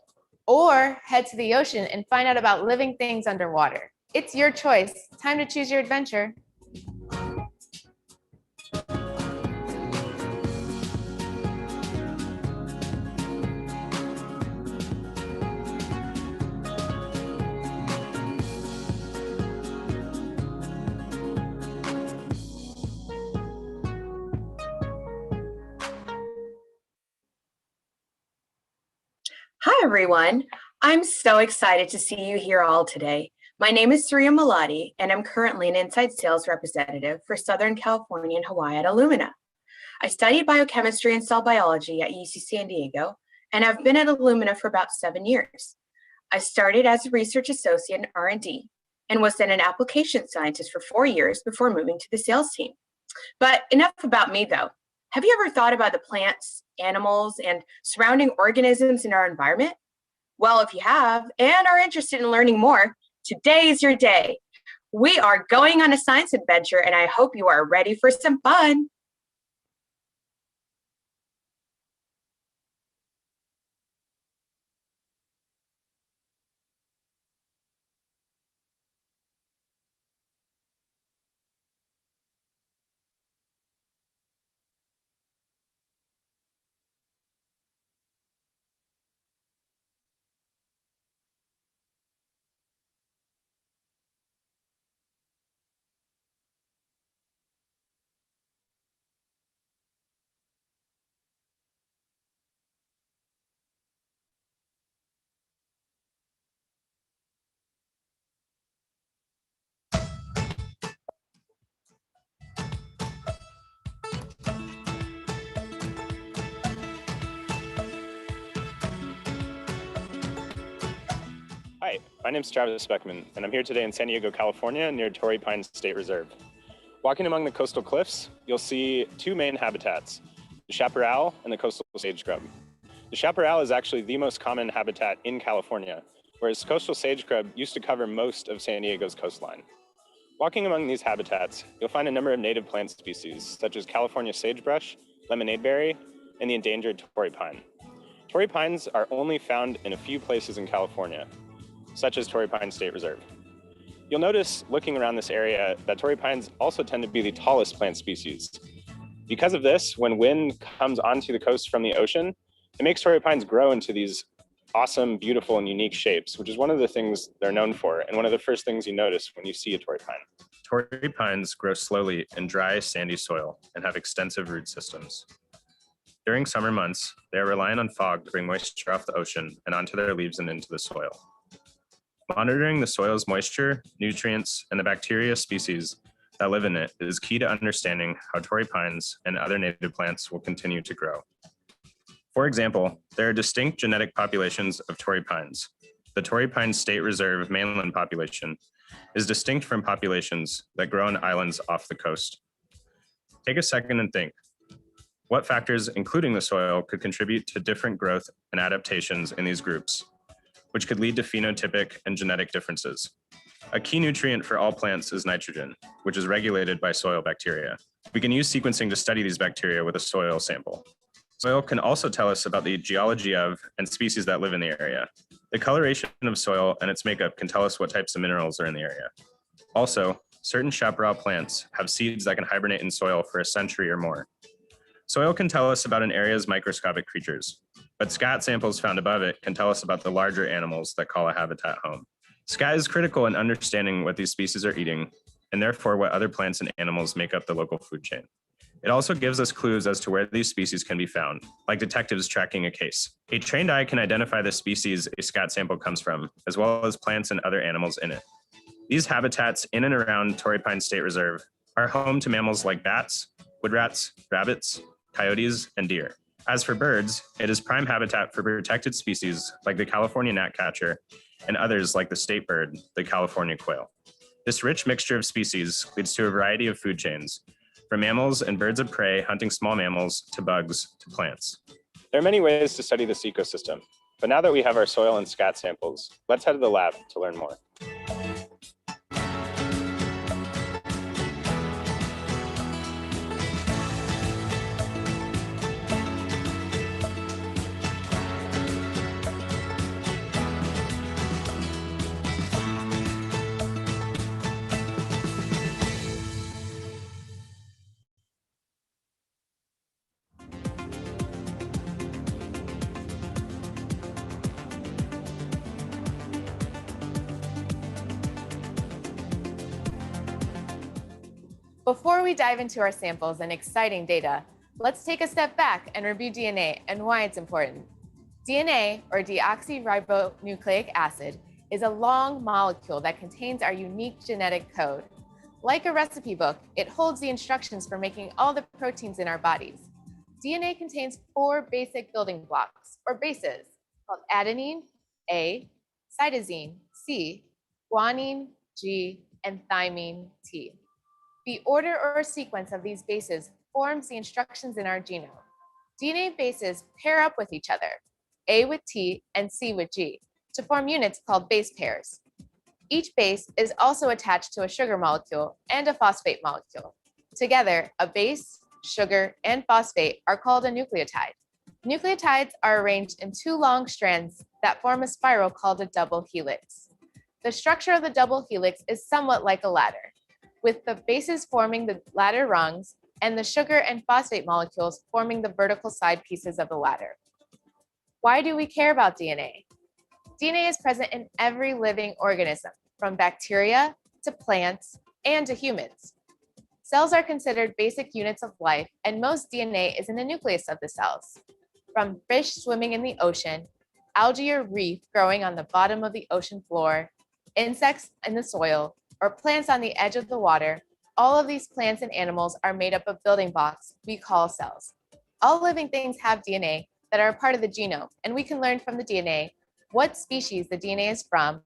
Or head to the ocean and find out about living things underwater. It's your choice. Time to choose your adventure. Hi, everyone. I'm so excited to see you here all today. My name is Surya Malati, and I'm currently an inside sales representative for Southern California and Hawaii at Illumina. I studied biochemistry and cell biology at UC San Diego, and I've been at Illumina for about 7 years. I started as a research associate in R&D and was then an application scientist for 4 years before moving to the sales team. But enough about me, though. Have you ever thought about the plants, animals, and surrounding organisms in our environment? Well, if you have and are interested in learning more, today is your day. We are going on a science adventure, and I hope you are ready for some fun. Hi, my name is Travis Beckman, and I'm here today in San Diego, California, near Torrey Pines State Reserve. Walking among the coastal cliffs, you'll see two main habitats, the chaparral and the coastal sage grub. The chaparral is actually the most common habitat in California, whereas coastal sage grub used to cover most of San Diego's coastline. Walking among these habitats, you'll find a number of native plant species, such as California sagebrush, lemonade berry, and the endangered Torrey pine. Torrey pines are only found in a few places in California, such as Torrey Pines State Reserve. You'll notice, looking around this area, that Torrey pines also tend to be the tallest plant species. Because of this, when wind comes onto the coast from the ocean, it makes Torrey pines grow into these awesome, beautiful, and unique shapes, which is one of the things they're known for, and one of the first things you notice when you see a Torrey pine. Torrey pines grow slowly in dry, sandy soil and have extensive root systems. During summer months, they are reliant on fog to bring moisture off the ocean and onto their leaves and into the soil. Monitoring the soil's moisture, nutrients, and the bacteria species that live in it is key to understanding how Torrey pines and other native plants will continue to grow. For example, there are distinct genetic populations of Torrey pines. The Torrey Pines State Reserve mainland population is distinct from populations that grow on islands off the coast. Take a second and think. What factors, including the soil, could contribute to different growth and adaptations in these groups, which could lead to phenotypic and genetic differences? A key nutrient for all plants is nitrogen, which is regulated by soil bacteria. We can use sequencing to study these bacteria with a soil sample. Soil can also tell us about the geology of and species that live in the area. The coloration of soil and its makeup can tell us what types of minerals are in the area. Also, certain chaparral plants have seeds that can hibernate in soil for a century or more. Soil can tell us about an area's microscopic creatures, but scat samples found above it can tell us about the larger animals that call a habitat home. Scat is critical in understanding what these species are eating, and therefore what other plants and animals make up the local food chain. It also gives us clues as to where these species can be found, like detectives tracking a case. A trained eye can identify the species a scat sample comes from, as well as plants and other animals in it. These habitats in and around Torrey Pines State Reserve are home to mammals like bats, wood rats, rabbits, coyotes, and deer. As for birds, it is prime habitat for protected species like the California gnatcatcher and others like the state bird, the California quail. This rich mixture of species leads to a variety of food chains, from mammals and birds of prey hunting small mammals to bugs to plants. There are many ways to study this ecosystem, but now that we have our soil and scat samples, let's head to the lab to learn more. Before we dive into our samples and exciting data, let's take a step back and review DNA and why it's important. DNA, or deoxyribonucleic acid, is a long molecule that contains our unique genetic code. Like a recipe book, it holds the instructions for making all the proteins in our bodies. DNA contains 4 basic building blocks, or bases, called adenine, A, cytosine, C, guanine, G, and thymine, T. The order or sequence of these bases forms the instructions in our genome. DNA bases pair up with each other, A with T and C with G, to form units called base pairs. Each base is also attached to a sugar molecule and a phosphate molecule. Together, a base, sugar, and phosphate are called a nucleotide. Nucleotides are arranged in 2 long strands that form a spiral called a double helix. The structure of the double helix is somewhat like a ladder, with the bases forming the ladder rungs and the sugar and phosphate molecules forming the vertical side pieces of the ladder. Why do we care about DNA? DNA is present in every living organism, from bacteria to plants and to humans. Cells are considered basic units of life, and most DNA is in the nucleus of the cells. From fish swimming in the ocean, algae or reef growing on the bottom of the ocean floor, insects in the soil, or plants on the edge of the water, all of these plants and animals are made up of building blocks we call cells. All living things have DNA that are a part of the genome, and we can learn from the DNA what species the DNA is from,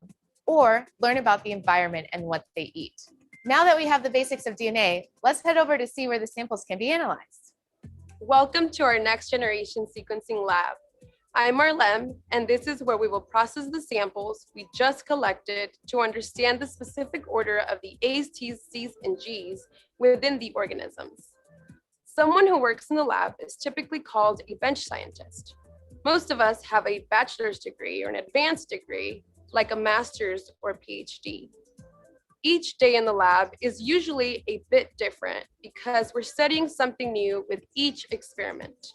or learn about the environment and what they eat. Now that we have the basics of DNA, let's head over to see where the samples can be analyzed. Welcome to our next generation sequencing lab. I'm Marlem, and this is where we will process the samples we just collected to understand the specific order of the A's, T's, C's, and G's within the organisms. Someone who works in the lab is typically called a bench scientist. Most of us have a bachelor's degree or an advanced degree, like a master's or PhD. Each day in the lab is usually a bit different because we're studying something new with each experiment.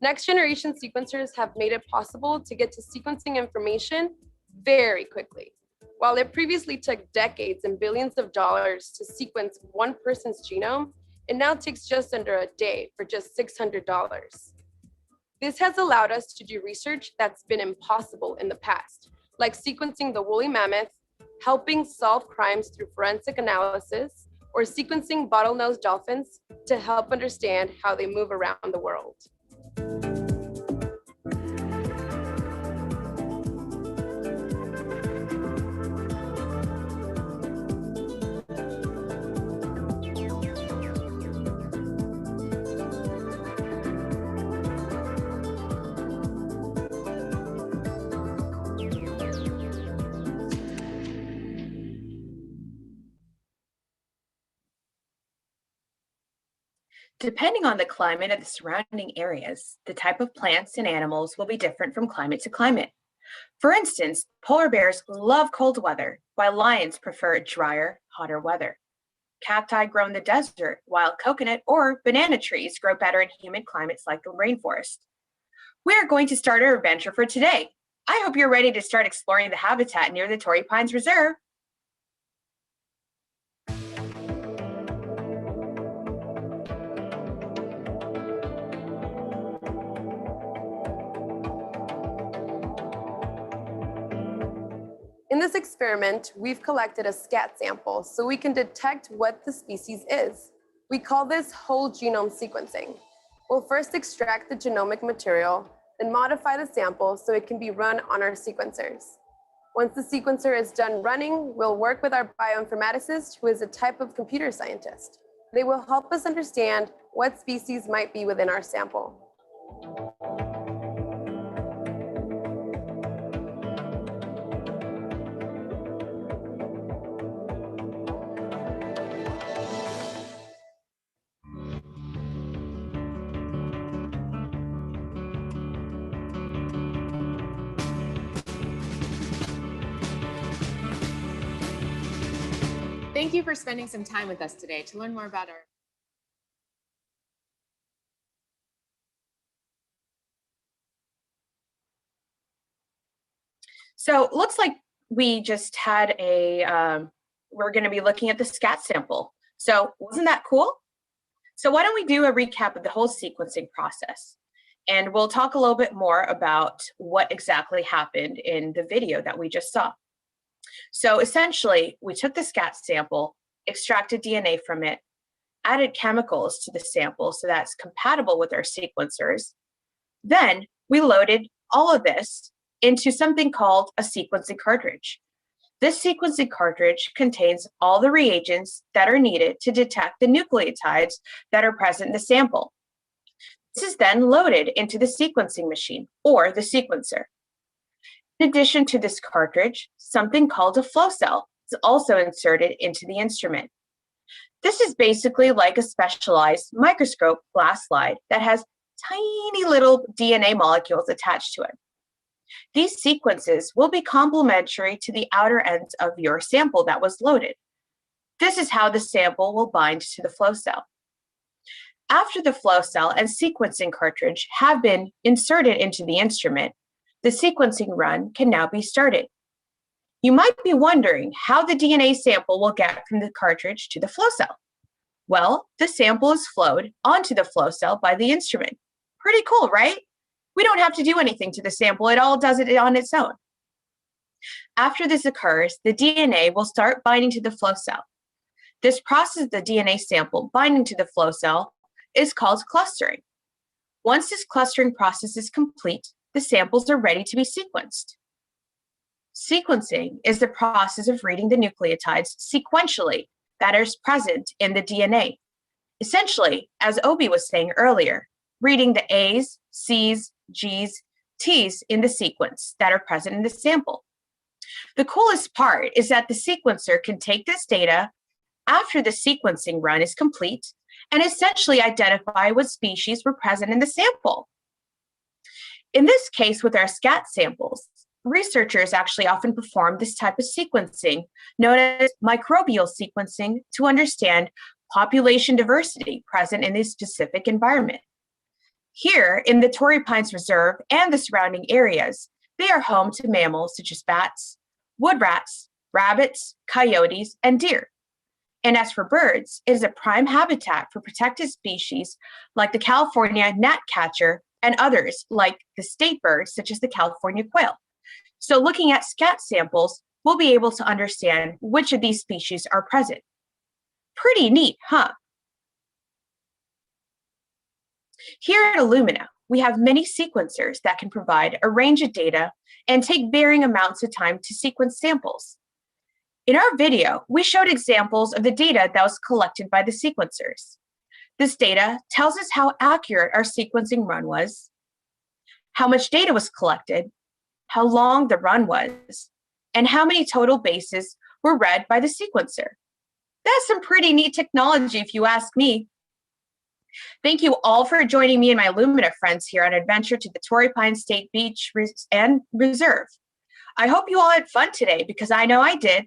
Next generation sequencers have made it possible to get to sequencing information very quickly. While it previously took decades and billions of dollars to sequence one person's genome, it now takes just under a day for just $600. This has allowed us to do research that's been impossible in the past, like sequencing the woolly mammoth, helping solve crimes through forensic analysis, or sequencing bottlenose dolphins to help understand how they move around the world. Depending on the climate of the surrounding areas, the type of plants and animals will be different from climate to climate. For instance, polar bears love cold weather, while lions prefer drier, hotter weather. Cacti grow in the desert, while coconut or banana trees grow better in humid climates like the rainforest. We are going to start our adventure for today. I hope you're ready to start exploring the habitat near the Torrey Pines Reserve. In this experiment, we've collected a scat sample so we can detect what the species is. We call this whole genome sequencing. We'll first extract the genomic material, then modify the sample so it can be run on our sequencers. Once the sequencer is done running, we'll work with our bioinformaticist, who is a type of computer scientist. They will help us understand what species might be within our sample. Thank you for spending some time with us today to learn more about our So it looks like we just had we're going to be looking at the scat sample. So wasn't that cool? So why don't we do a recap of the whole sequencing process? And we'll talk a little bit more about what exactly happened in the video that we just saw. So essentially, we took the scat sample, extracted DNA from it, added chemicals to the sample so that's compatible with our sequencers. Then we loaded all of this into something called a sequencing cartridge. This sequencing cartridge contains all the reagents that are needed to detect the nucleotides that are present in the sample. This is then loaded into the sequencing machine or the sequencer. In addition to this cartridge, something called a flow cell is also inserted into the instrument. This is basically like a specialized microscope glass slide that has tiny little DNA molecules attached to it. These sequences will be complementary to the outer ends of your sample that was loaded. This is how the sample will bind to the flow cell. After the flow cell and sequencing cartridge have been inserted into the instrument, the sequencing run can now be started. You might be wondering how the DNA sample will get from the cartridge to the flow cell. Well, the sample is flowed onto the flow cell by the instrument. Pretty cool, right? We don't have to do anything to the sample, it all does it on its own. After this occurs, the DNA will start binding to the flow cell. This process of the DNA sample binding to the flow cell is called clustering. Once this clustering process is complete, the samples are ready to be sequenced. Sequencing is the process of reading the nucleotides sequentially that are present in the DNA. Essentially, as Obi was saying earlier, reading the A's, C's, G's, T's in the sequence that are present in the sample. The coolest part is that the sequencer can take this data after the sequencing run is complete and essentially identify what species were present in the sample. In this case, with our scat samples, researchers actually often perform this type of sequencing known as microbial sequencing to understand population diversity present in a specific environment. Here in the Torrey Pines Reserve and the surrounding areas, they are home to mammals such as bats, wood rats, rabbits, coyotes, and deer. And as for birds, it is a prime habitat for protected species like the California gnatcatcher and others like the state birds such as the California quail. So looking at scat samples, we'll be able to understand which of these species are present. Pretty neat, huh? Here at Illumina, we have many sequencers that can provide a range of data and take varying amounts of time to sequence samples. In our video, we showed examples of the data that was collected by the sequencers. This data tells us how accurate our sequencing run was, how much data was collected, how long the run was, and how many total bases were read by the sequencer. That's some pretty neat technology if you ask me. Thank you all for joining me and my Illumina friends here on an adventure to the Torrey Pines State Beach and Reserve. I hope you all had fun today because I know I did.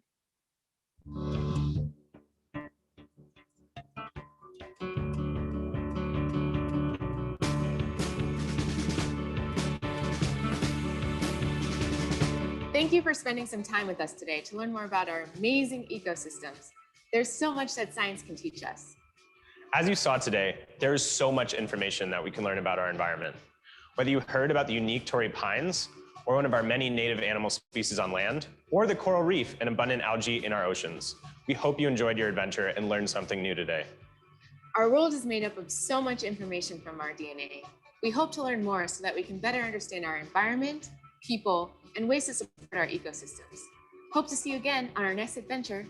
Thank you for spending some time with us today to learn more about our amazing ecosystems. There's so much that science can teach us. As you saw today, there is so much information that we can learn about our environment. Whether you heard about the unique Torrey Pines or one of our many native animal species on land, or the coral reef and abundant algae in our oceans. We hope you enjoyed your adventure and learned something new today. Our world is made up of so much information from our DNA. We hope to learn more so that we can better understand our environment, people, and ways to support our ecosystems. Hope to see you again on our next adventure.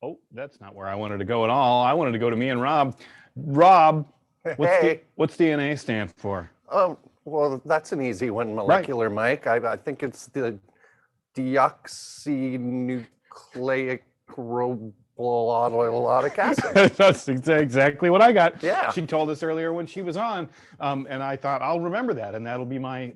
Oh, that's not where I wanted to go at all. I wanted to go to me and Rob. Rob, what's DNA stand for? Well, that's an easy one, molecular, Mike. I think it's the deoxynucleic ribulonic acid. That's exactly what I got. Yeah. She told us earlier when she was on, and I thought I'll remember that, and that'll be my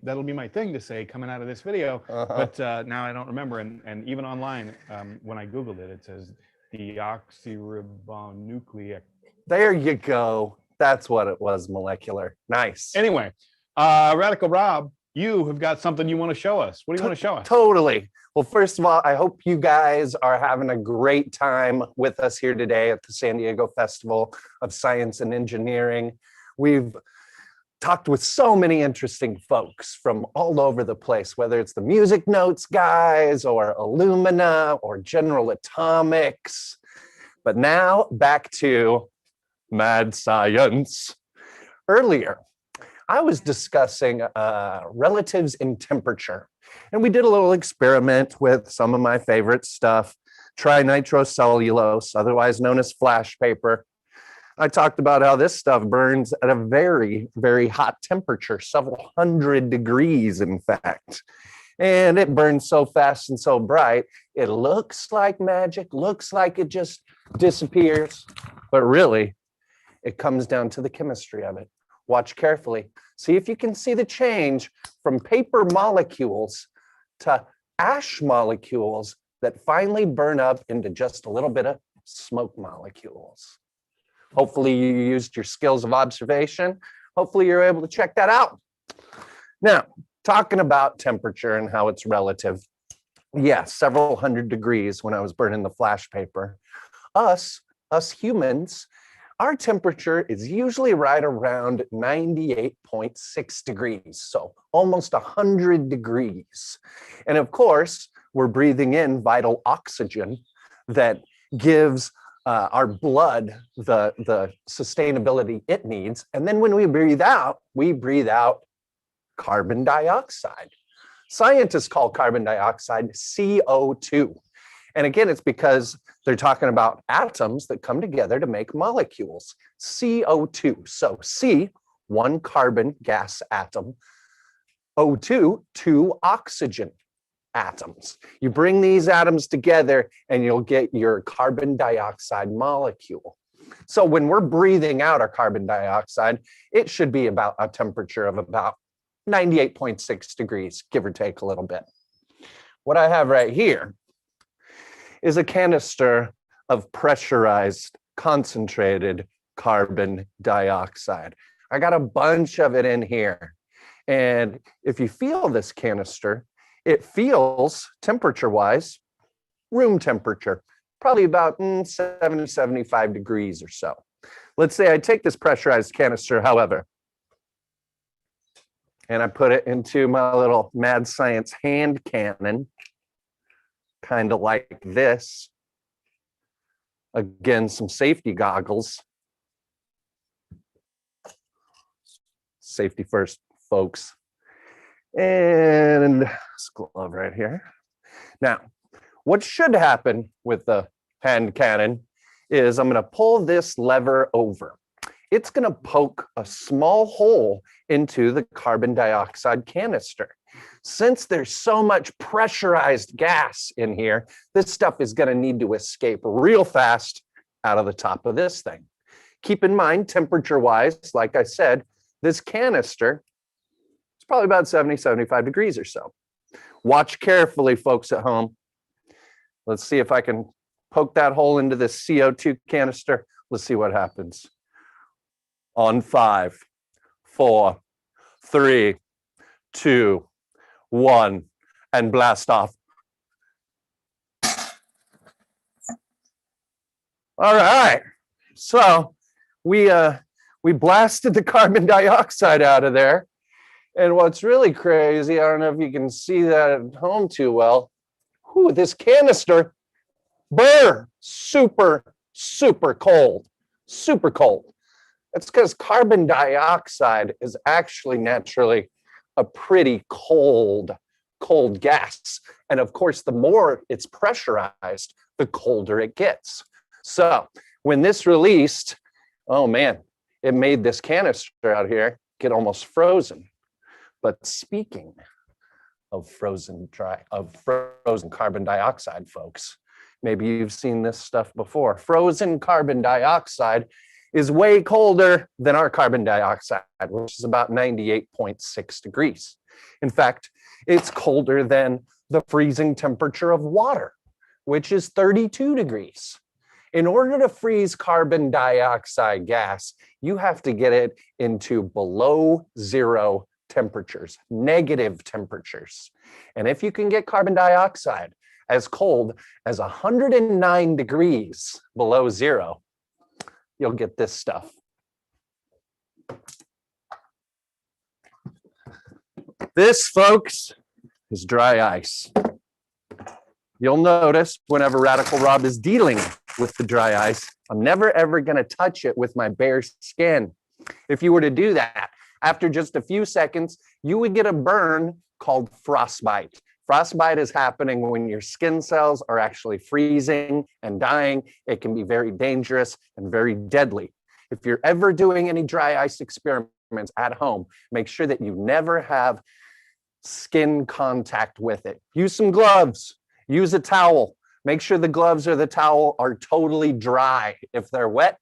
thing to say coming out of this video. But now I don't remember, and even online when I googled it, it says deoxyribonucleic. There you go. That's what it was, molecular. Nice. Anyway, Radical Rob, you have got something you want to show us. What do you want to show us? Totally. Well, first of all, I hope you guys are having a great time with us here today at the San Diego Festival of Science and Engineering. We've talked with so many interesting folks from all over the place, whether it's the Music Notes guys or Illumina or General Atomics. But now back to Mad Science. Earlier, I was discussing relatives in temperature, and we did a little experiment with some of my favorite stuff, trinitrocellulose, otherwise known as flash paper. I talked about how this stuff burns at a very, very hot temperature, several hundred degrees, in fact. And it burns so fast and so bright, it looks like magic, looks like it just disappears, but really, it comes down to the chemistry of it. Watch carefully. See if you can see the change from paper molecules to ash molecules that finally burn up into just a little bit of smoke molecules. Hopefully you used your skills of observation. Hopefully you're able to check that out. Now, talking about temperature and how it's relative. Yeah, several hundred degrees when I was burning the flash paper. Us humans, our temperature is usually right around 98.6 degrees, so almost 100 degrees. And of course, we're breathing in vital oxygen that gives our blood the sustainability it needs. And then when we breathe out carbon dioxide. Scientists call carbon dioxide CO2. And again, it's because they're talking about atoms that come together to make molecules, CO2. So C, one carbon gas atom, O2, two oxygen atoms. You bring these atoms together and you'll get your carbon dioxide molecule. So when we're breathing out our carbon dioxide, it should be about a temperature of about 98.6 degrees, give or take a little bit. What I have right here is a canister of pressurized, concentrated carbon dioxide. I got a bunch of it in here. And if you feel this canister, it feels temperature-wise, room temperature, probably about 70, 75 degrees or so. Let's say I take this pressurized canister, however, and I put it into my little Mad Science hand cannon, kind of like this. Again, some safety goggles. Safety first, folks. And this glove right here. Now, what should happen with the hand cannon is I'm going to pull this lever over. It's going to poke a small hole into the carbon dioxide canister. Since there's so much pressurized gas in here, this stuff is going to need to escape real fast out of the top of this thing. Keep in mind, temperature-wise, like I said, this canister is probably about 70, 75 degrees or so. Watch carefully, folks at home. Let's see if I can poke that hole into this CO2 canister. Let's see what happens. On 5, 4, 3, 2, 1, and blast off. All right, so we blasted the carbon dioxide out of there. And what's really crazy, I don't know if you can see that at home too well. Whew, this canister, super, super cold, super cold. That's because carbon dioxide is actually naturally a pretty cold gas. And of course, the more it's pressurized, the colder it gets. So when this released, oh man, it made this canister out here get almost frozen. But speaking of frozen carbon dioxide, folks, maybe you've seen this stuff before. Frozen carbon dioxide is way colder than our carbon dioxide, which is about 98.6 degrees. In fact, it's colder than the freezing temperature of water, which is 32 degrees. In order to freeze carbon dioxide gas, you have to get it into below zero temperatures, negative temperatures. And if you can get carbon dioxide as cold as 109 degrees below zero, you'll get this stuff. This, folks, is dry ice. You'll notice whenever Radical Rob is dealing with the dry ice, I'm never ever going to touch it with my bare skin. If you were to do that, after just a few seconds, you would get a burn called frostbite. Frostbite is happening when your skin cells are actually freezing and dying. It can be very dangerous and very deadly. If you're ever doing any dry ice experiments at home, make sure that you never have skin contact with it. Use some gloves. Use a towel. Make sure the gloves or the towel are totally dry. If they're wet,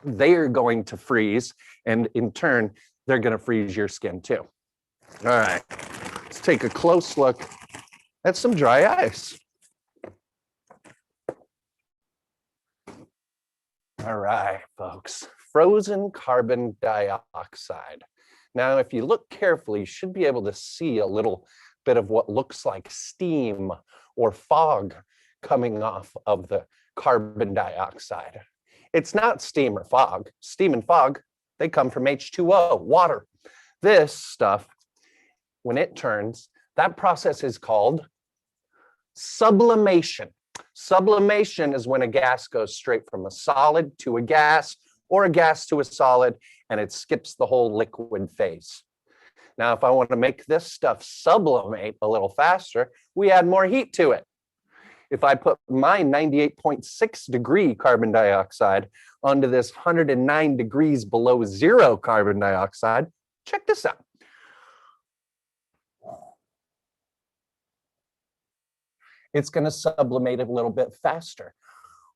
they are going to freeze, and in turn, they're going to freeze your skin too. All right, let's take a close look at some dry ice. All right, folks, frozen carbon dioxide. Now, if you look carefully, you should be able to see a little bit of what looks like steam or fog coming off of the carbon dioxide. It's not steam or fog. Steam and fog, they come from H2O, water. This stuff, when it turns, that process is called sublimation. Sublimation is when a gas goes straight from a solid to a gas or a gas to a solid, and it skips the whole liquid phase. Now, if I want to make this stuff sublimate a little faster, we add more heat to it. If I put my 98.6 degree carbon dioxide onto this 109 degrees below zero carbon dioxide, check this out. It's going to sublimate a little bit faster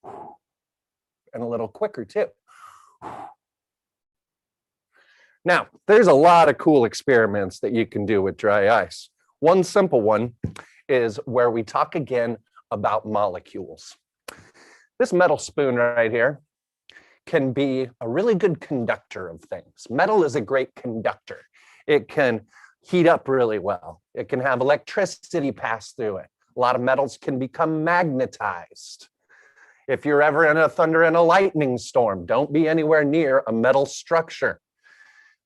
and a little quicker too. Now, there's a lot of cool experiments that you can do with dry ice. One simple one is where we talk again about molecules. This metal spoon right here can be a really good conductor of things. Metal is a great conductor. It can heat up really well. It can have electricity pass through it. A lot of metals can become magnetized. If you're ever in a thunder and a lightning storm, don't be anywhere near a metal structure.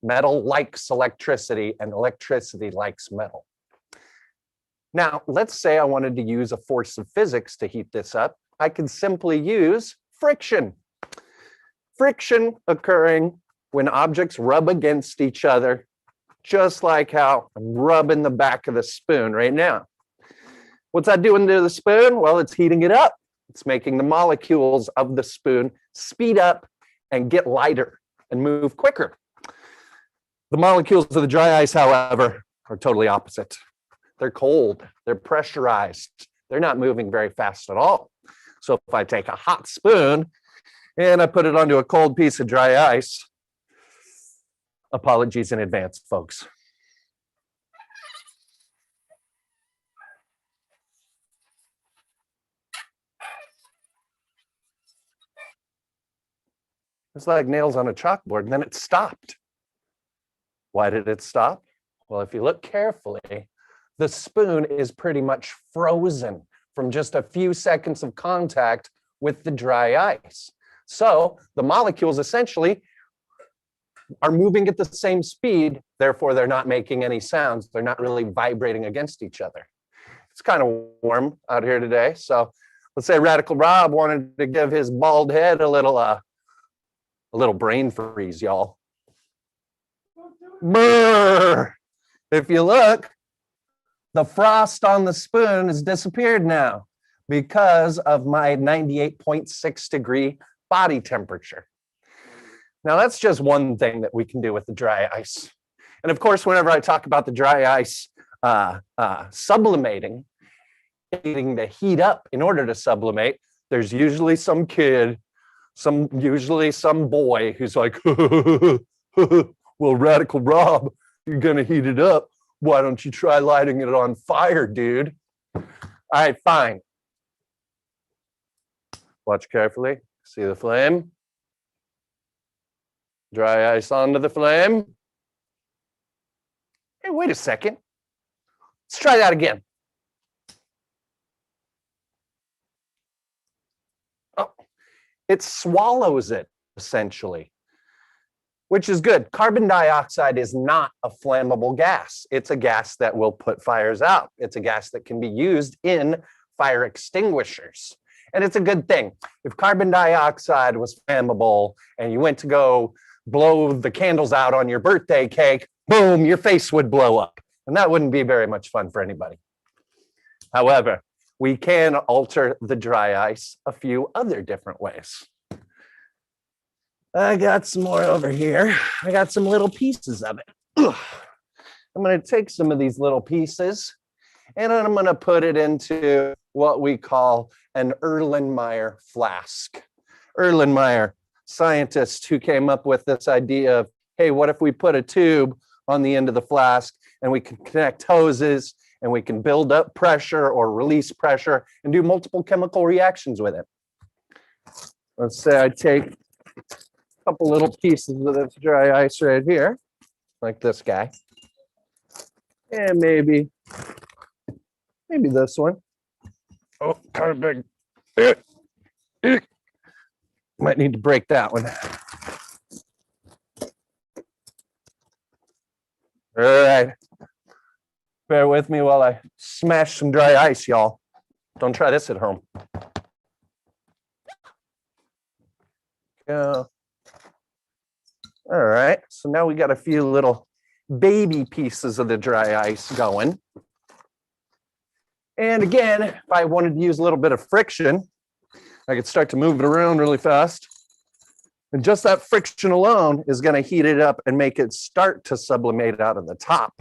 Metal likes electricity and electricity likes metal. Now, let's say I wanted to use a force of physics to heat this up. I could simply use friction. Friction occurring when objects rub against each other, just like how I'm rubbing the back of the spoon right now. What's that doing to the spoon? Well, it's heating it up. It's making the molecules of the spoon speed up and get lighter and move quicker. The molecules of the dry ice, however, are totally opposite. They're cold, they're pressurized, they're not moving very fast at all. So if I take a hot spoon And I put it onto a cold piece of dry ice. Apologies in advance, folks. It's like nails on a chalkboard, and then it stopped. Why did it stop? Well, if you look carefully, the spoon is pretty much frozen from just a few seconds of contact with the dry ice. So the molecules essentially are moving at the same speed, therefore they're not making any sounds. They're not really vibrating against each other. It's kind of warm out here today. So let's say Radical Rob wanted to give his bald head a little brain freeze, y'all. Brr. If you look, the frost on the spoon has disappeared now because of my 98.6 degree body temperature. Now that's just one thing that we can do with the dry ice. And of course, whenever I talk about the dry ice sublimating, needing to heat up in order to sublimate, there's usually some kid, usually some boy who's like, well, Radical Rob, you're gonna heat it up. Why don't you try lighting it on fire, dude? All right, fine. Watch carefully. See the flame? Dry ice onto the flame. Hey, wait a second. Let's try that again. Oh, it swallows it, essentially, which is good. Carbon dioxide is not a flammable gas. It's a gas that will put fires out. It's a gas that can be used in fire extinguishers. And it's a good thing. If carbon dioxide was flammable and you went to go blow the candles out on your birthday cake, boom, your face would blow up. And that wouldn't be very much fun for anybody. However, we can alter the dry ice a few other different ways. I got some more over here. I got some little pieces of it. I'm going to take some of these little pieces and I'm going to put it into what we call an Erlenmeyer flask. Erlenmeyer, scientist who came up with this idea of, hey, what if we put a tube on the end of the flask and we can connect hoses and we can build up pressure or release pressure and do multiple chemical reactions with it. Let's say I take a couple little pieces of this dry ice right here, like this guy. And maybe this one. Oh, kind of big. Might need to break that one. All right. Bear with me while I smash some dry ice, y'all. Don't try this at home. Go. All right. So now we got a few little baby pieces of the dry ice going. And again, if I wanted to use a little bit of friction, I could start to move it around really fast. And just that friction alone is going to heat it up and make it start to sublimate out of the top.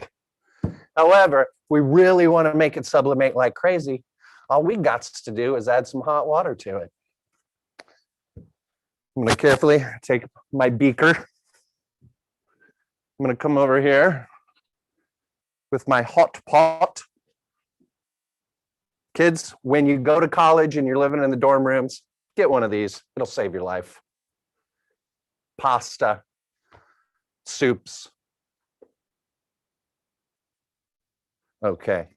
However, we really want to make it sublimate like crazy. All we got to do is add some hot water to it. I'm going to carefully take my beaker. I'm going to come over here with my hot pot. Kids, when you go to college and you're living in the dorm rooms, get one of these. It'll save your life. Pasta, soups. Okay.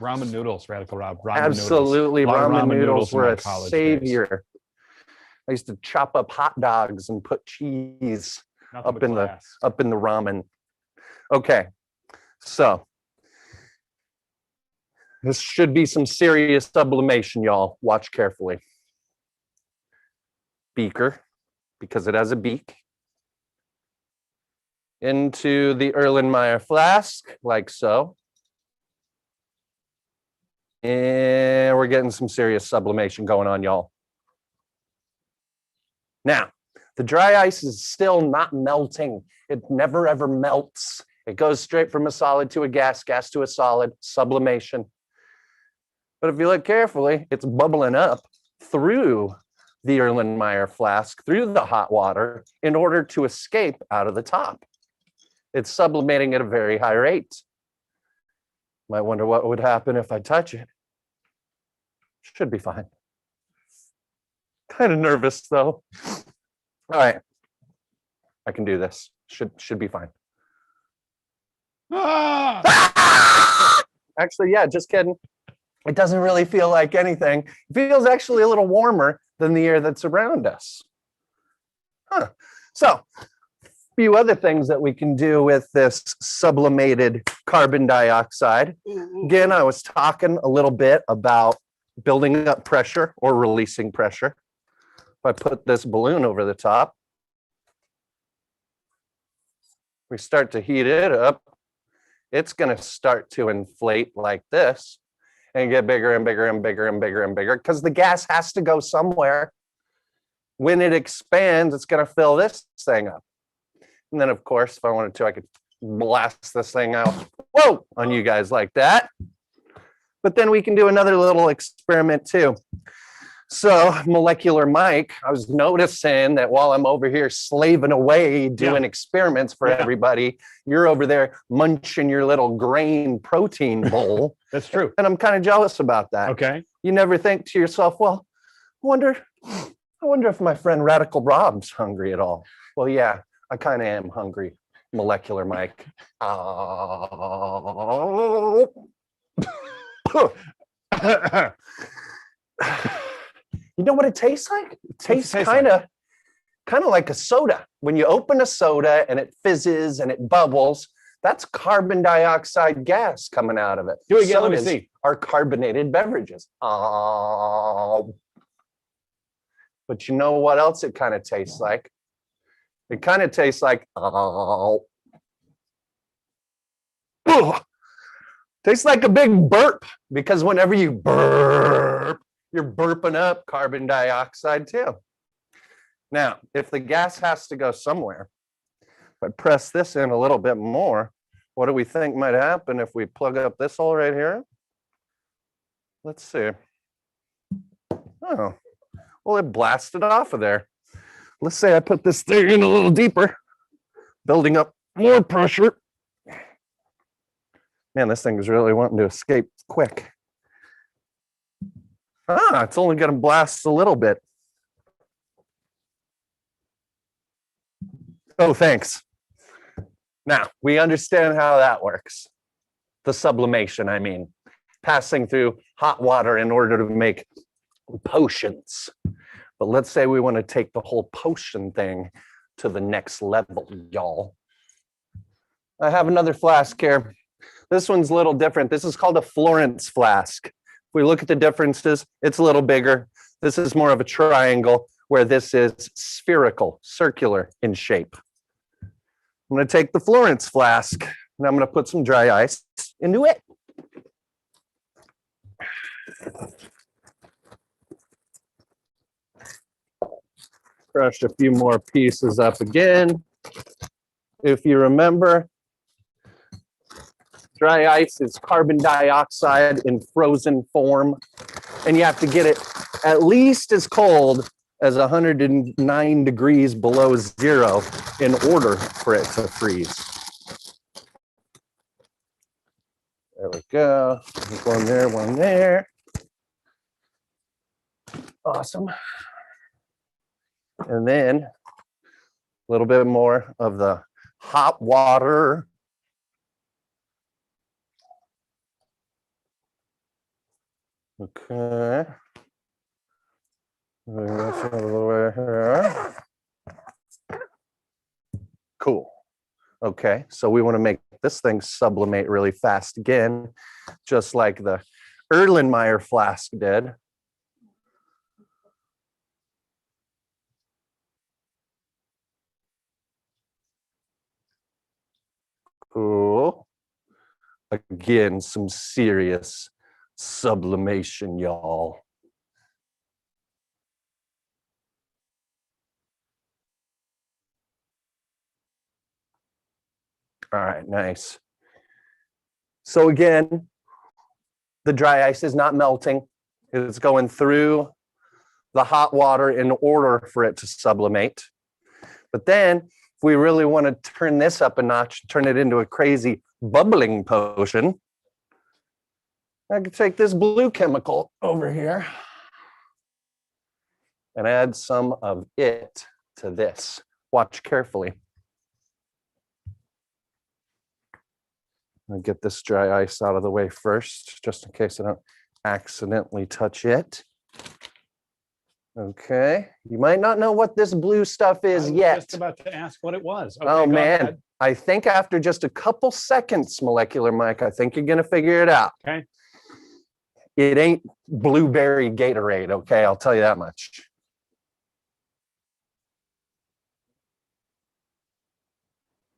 Ramen noodles, Radical Rob. Absolutely, ramen noodles were a college savior. days. I used to chop up hot dogs and put cheese up in the ramen. Okay, so this should be some serious sublimation, y'all. Watch carefully. Beaker, because it has a beak, into the Erlenmeyer flask, like so. And we're getting some serious sublimation going on, y'all. Now, the dry ice is still not melting. It never ever melts. It goes straight from a solid to a gas, gas to a solid, sublimation. But if you look carefully, it's bubbling up through the Erlenmeyer flask through the hot water in order to escape out of the top. It's sublimating at a very high rate. Might wonder what would happen if I touch it. Should be fine. Kind of nervous though. All right, I can do this. Should be fine. Actually, yeah, just kidding. It doesn't really feel like anything. It feels actually a little warmer than the air that's around us. Huh. So, a few other things that we can do with this sublimated carbon dioxide. Again, I was talking a little bit about building up pressure or releasing pressure. If I put this balloon over the top, we start to heat it up, it's going to start to inflate like this and get bigger and bigger and bigger and bigger and bigger because the gas has to go somewhere. When it expands, it's going to fill this thing up. And then, of course, if I wanted to, I could blast this thing out, whoa, on you guys like that. But then we can do another little experiment too. So Molecular Mike, I was noticing that while I'm over here slaving away doing experiments for everybody, you're over there munching your little grain protein bowl. That's true. And I'm kind of jealous about that. Okay. You never think to yourself, well, I wonder if my friend Radical Rob's hungry at all. Well, yeah, I kind of am hungry, Molecular Mike. You know what it tastes like? It tastes kind of like a soda. When you open a soda and it fizzes and it bubbles, that's carbon dioxide gas coming out of it. Do it again, let me Sodas see. are carbonated beverages. But you know what else it kind of tastes like? It kind of tastes like tastes like a big burp, because whenever you burp, you're burping up carbon dioxide too. Now, if the gas has to go somewhere, if I press this in a little bit more, what do we think might happen if we plug up this hole right here? Let's see. Oh, well, it blasted off of there. Let's say I put this thing in a little deeper, building up more pressure. Man, this thing is really wanting to escape quick. It's only going to blast a little bit. Oh, thanks. Now, we understand how that works. The sublimation, I mean, passing through hot water in order to make potions. But let's say we want to take the whole potion thing to the next level, y'all. I have another flask here. This one's a little different. This is called a Florence flask. If we look at the differences, it's a little bigger. This is more of a triangle, where this is spherical, circular in shape. I'm going to take the Florence flask and I'm going to put some dry ice into it. Crush a few more pieces up again. If you remember, dry ice is carbon dioxide in frozen form, and you have to get it at least as cold as 109 degrees below zero in order for it to freeze. There we go. One there, one there. Awesome. And then a little bit more of the hot water. Okay. Bring this out of the way here. Cool. Okay, so we want to make this thing sublimate really fast again, just like the Erlenmeyer flask did. Cool. Again, some serious sublimation, y'all. All right, nice. So again, the dry ice is not melting. It's going through the hot water in order for it to sublimate. But then if we really want to turn this up a notch, turn it into a crazy bubbling potion, I could take this blue chemical over here and add some of it to this. Watch carefully. I'll get this dry ice out of the way first, just in case I don't accidentally touch it. Okay, you might not know what this blue stuff is yet. Just about to ask what it was. Okay, Oh go man, ahead. I think after just a couple seconds, Molecular Mike, I think you're gonna figure it out. Okay. It ain't blueberry Gatorade, okay? I'll tell you that much.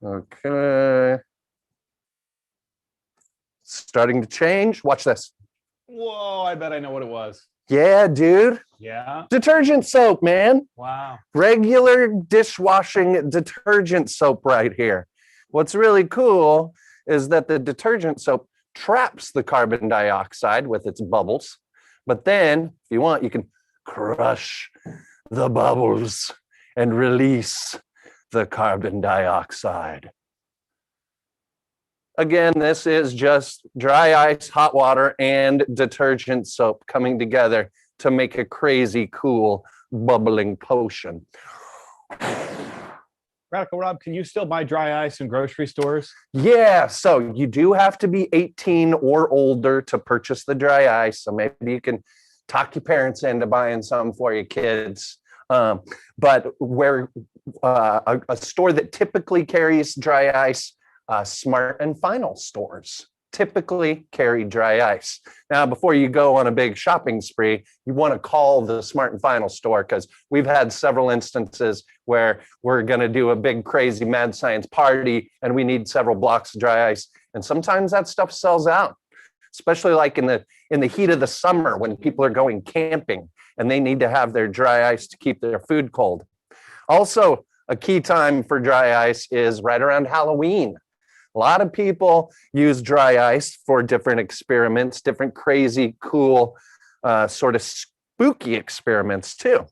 Okay. Starting to change. Watch this. Whoa, I bet I know what it was. Yeah, dude. Yeah. Detergent soap, man. Wow. Regular dishwashing detergent soap right here. What's really cool is that the detergent soap traps the carbon dioxide with its bubbles. But then, if you want, you can crush the bubbles and release the carbon dioxide. Again, this is just dry ice, hot water, and detergent soap coming together to make a crazy cool bubbling potion. Radical Rob, can you still buy dry ice in grocery stores? Yeah, so you do have to be 18 or older to purchase the dry ice. So maybe you can talk your parents into buying some for your kids. But where a store that typically carries dry ice, Smart and Final stores typically carry dry ice. Now, before you go on a big shopping spree, you want to call the Smart and Final store, because we've had several instances where we're going to do a big crazy mad science party and we need several blocks of dry ice. And sometimes that stuff sells out, especially like in the heat of the summer when people are going camping and they need to have their dry ice to keep their food cold. Also, a key time for dry ice is right around Halloween. A lot of people use dry ice for different experiments, different crazy, cool, sort of spooky experiments too.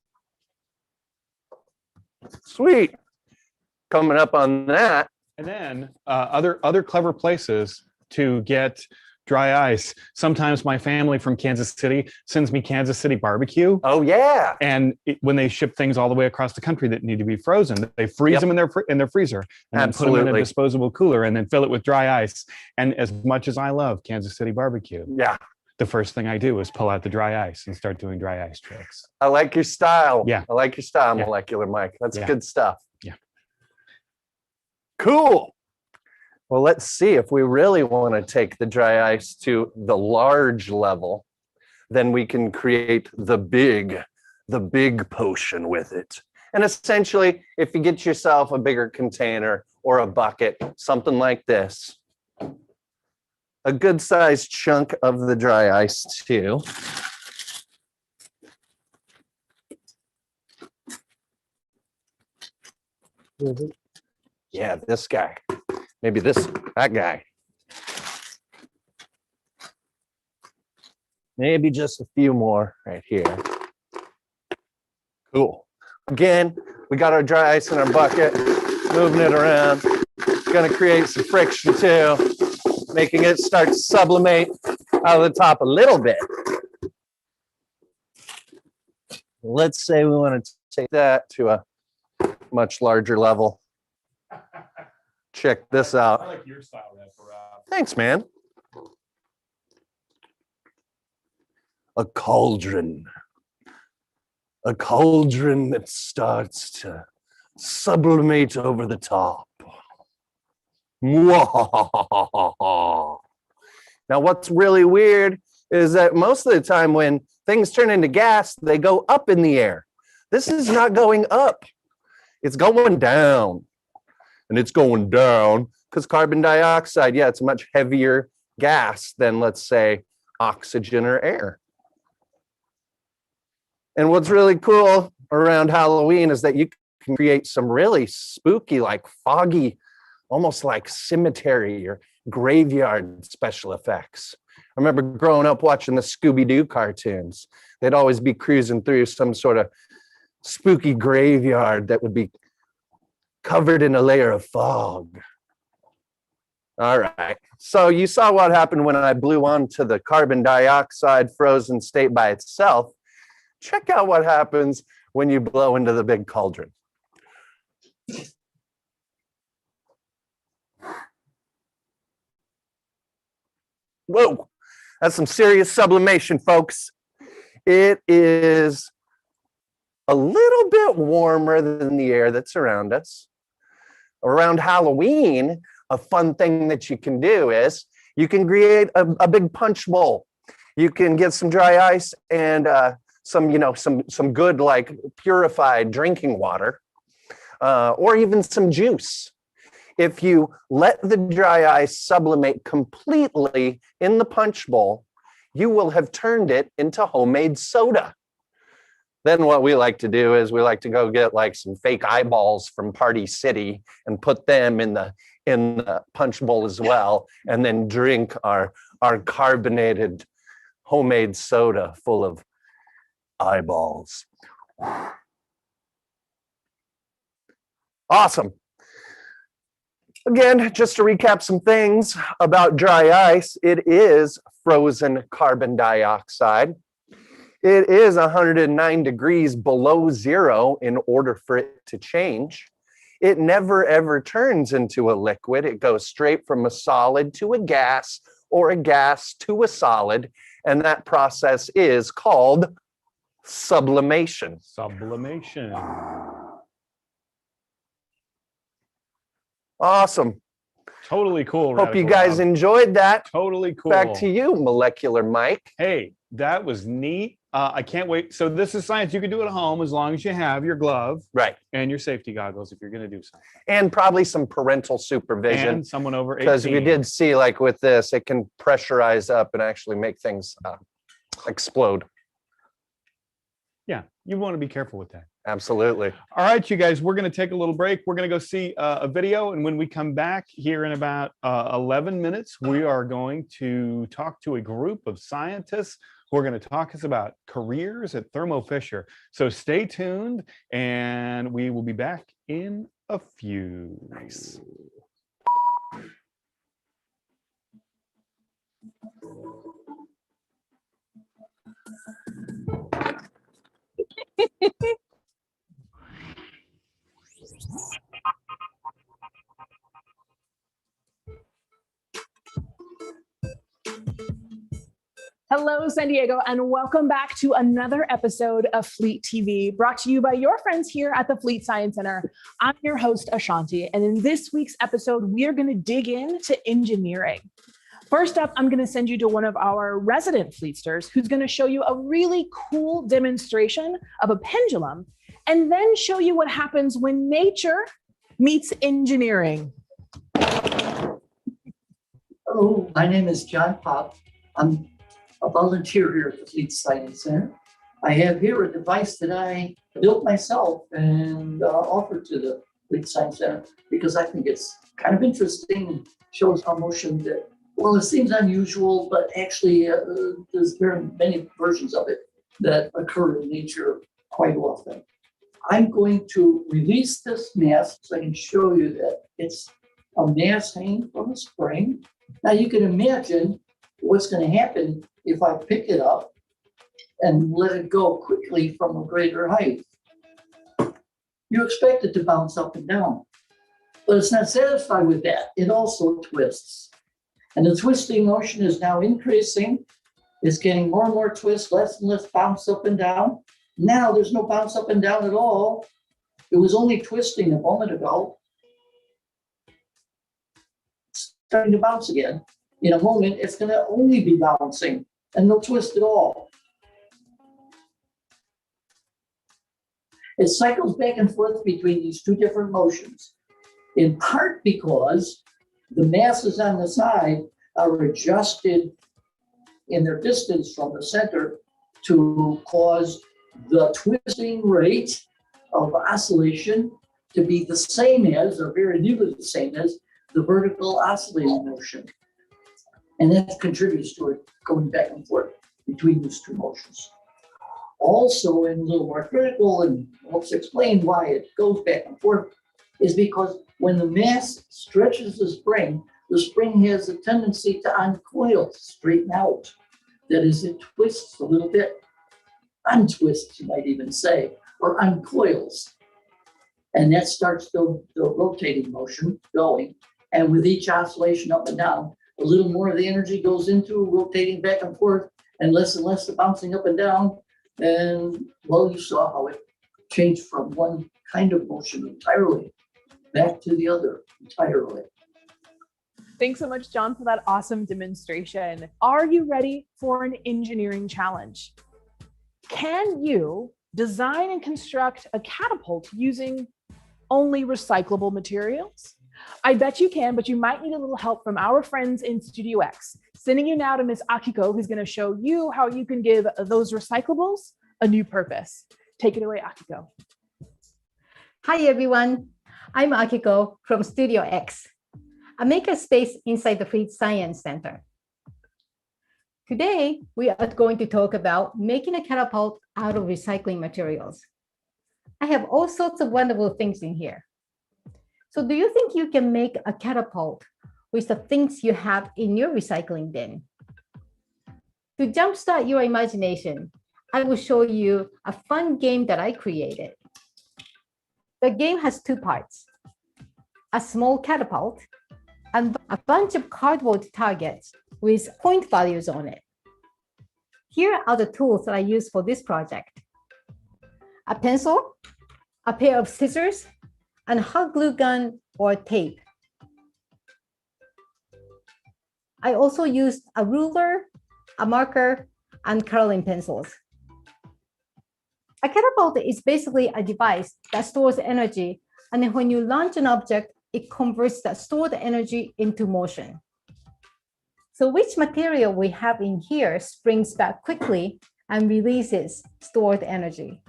Sweet. Coming up on that. And then other clever places to get dry ice. Sometimes my family from Kansas City sends me Kansas City barbecue. Oh yeah. And when they ship things all the way across the country that need to be frozen, they freeze them in their freezer and then put them in a disposable cooler and then fill it with dry ice. And as much as I love Kansas City barbecue, yeah, the first thing I do is pull out the dry ice and start doing dry ice tricks. I like your style. Yeah. I like your style, Yeah. Molecular Mike. That's Yeah. good stuff. Yeah. Cool. Well, let's see if we really want to take the dry ice to the large level, then we can create the big potion with it. And essentially, if you get yourself a bigger container or a bucket, something like this, a good sized chunk of the dry ice too. Yeah, this guy. Maybe that guy. Maybe just a few more right here. Cool. Again, we got our dry ice in our bucket, moving it around. Gonna create some friction too, making it start to sublimate out of the top a little bit. Let's say we want to take that to a much larger level. Check this out. I like your style, Rob. Thanks, man. A cauldron. A cauldron that starts to sublimate over the top. Now, what's really weird is that most of the time when things turn into gas, they go up in the air. This is not going up. It's going down. And it's going down because carbon dioxide, yeah, it's a much heavier gas than, let's say, oxygen or air. And what's really cool around Halloween is that you can create some really spooky, like foggy, almost like cemetery or graveyard special effects remember growing up watching the Scooby-Doo cartoons. They'd always be cruising through some sort of spooky graveyard that would be covered in a layer of fog. All right, so you saw what happened when I blew onto the carbon dioxide frozen state by itself. Check out what happens when you blow into the big cauldron. Whoa, that's some serious sublimation, folks. It is a little bit warmer than the air that's around us. Around Halloween, a fun thing that you can do is you can create a big punch bowl. You can get some dry ice and some good, like, purified drinking water, or even some juice. If you let the dry ice sublimate completely in the punch bowl, you will have turned it into homemade soda. Then what we like to do is we like to go get like some fake eyeballs from Party City and put them in the punch bowl as well, and then drink our carbonated homemade soda full of eyeballs. Awesome. Again, just to recap some things about dry ice, it is frozen carbon dioxide. It is 109 degrees below zero in order for it to change. It never ever turns into a liquid. It goes straight from a solid to a gas or a gas to a solid, and that process is called sublimation. Sublimation. Awesome. Totally cool. Hope you guys enjoyed that. Totally cool. Back to you, Molecular Mike. Hey, that was neat. I can't wait. So this is science you can do at home as long as you have your glove, right, and your safety goggles if you're going to do something, and probably some parental supervision, and someone over 18. Because we did see, like with this, it can pressurize up and actually make things explode. Yeah, you want to be careful with that. Absolutely. All right, you guys, we're going to take a little break. We're going to go see a video, and when we come back here in about 11 minutes, we are going to talk to a group of scientists who are going to talk us about careers at Thermo Fisher. So stay tuned, and we will be back in a few. Nice. Hello, San Diego, and welcome back to another episode of Fleet TV, brought to you by your friends here at the Fleet Science Center. I'm your host, Ashanti, and in this week's episode, we are going to dig into engineering. First up, I'm going to send you to one of our resident Fleetsters who's going to show you a really cool demonstration of a pendulum, and then show you what happens when nature meets engineering. Hello, my name is John Pop. I'm a volunteer here at the Fleet Science Center. I have here a device that I built myself and offered to the Fleet Science Center because I think it's kind of interesting, shows how motion that, well, it seems unusual, but actually there's very many versions of it that occur in nature quite often. I'm going to release this mass so I can show you that it's a mass hanging from a spring. Now you can imagine what's going to happen if I pick it up and let it go quickly from a greater height. You expect it to bounce up and down, but it's not satisfied with that. It also twists. And the twisting motion is now increasing. It's getting more and more twist, less and less bounce up and down. Now there's no bounce up and down at all. It was only twisting a moment ago. It's starting to bounce again. In a moment, it's going to only be bouncing and no twist at all. It cycles back and forth between these two different motions, in part because the masses on the side are adjusted in their distance from the center to cause the twisting rate of oscillation to be the same as, or very nearly the same as, the vertical oscillating motion. And that contributes to it going back and forth between those two motions. Also, and a little more critical and helps explain why it goes back and forth, is because when the mass stretches the spring has a tendency to uncoil, straighten out. That is, it twists a little bit, untwists, you might even say, or uncoils. And that starts the rotating motion going. And with each oscillation up and down, a little more of the energy goes into rotating back and forth, and less the bouncing up and down. And well, you saw how it changed from one kind of motion entirely back to the other entirely. Thanks so much, John, for that awesome demonstration. Are you ready for an engineering challenge? Can you design and construct a catapult using only recyclable materials? I bet you can, but you might need a little help from our friends in Studio X. Sending you now to Miss Akiko, who's going to show you how you can give those recyclables a new purpose. Take it away, Akiko. Hi, everyone. I'm Akiko from Studio X, a makerspace inside the Fleet Science Center. Today, we are going to talk about making a catapult out of recycling materials. I have all sorts of wonderful things in here. So do you think you can make a catapult with the things you have in your recycling bin? To jumpstart your imagination, I will show you a fun game that I created. The game has two parts: a small catapult and a bunch of cardboard targets with point values on it. Here are the tools that I use for this project: a pencil, a pair of scissors, and hot glue gun or tape. I also used a ruler, a marker, and coloring pencils. A catapult is basically a device that stores energy, and then when you launch an object, it converts that stored energy into motion. So which material we have in here springs back quickly and releases stored energy.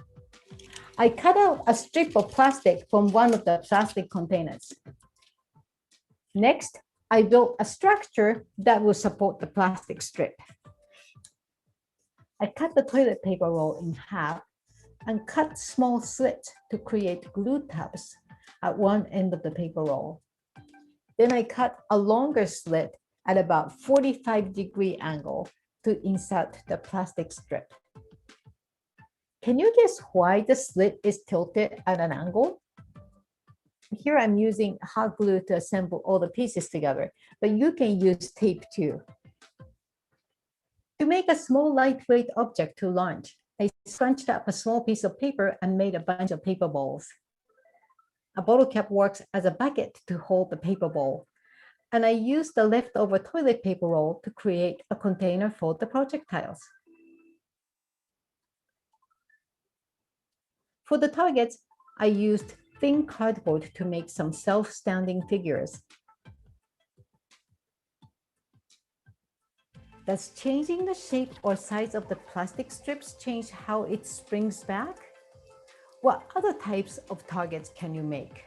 I cut out a strip of plastic from one of the plastic containers. Next, I built a structure that will support the plastic strip. I cut the toilet paper roll in half and cut small slits to create glue tabs at one end of the paper roll. Then I cut a longer slit at about 45-degree angle to insert the plastic strip. Can you guess why the slit is tilted at an angle? Here I'm using hot glue to assemble all the pieces together, but you can use tape too. To make a small lightweight object to launch, I scrunched up a small piece of paper and made a bunch of paper balls. A bottle cap works as a bucket to hold the paper bowl, and I used the leftover toilet paper roll to create a container for the projectiles. For the targets, I used thin cardboard to make some self-standing figures. Does changing the shape or size of the plastic strips change how it springs back? What other types of targets can you make?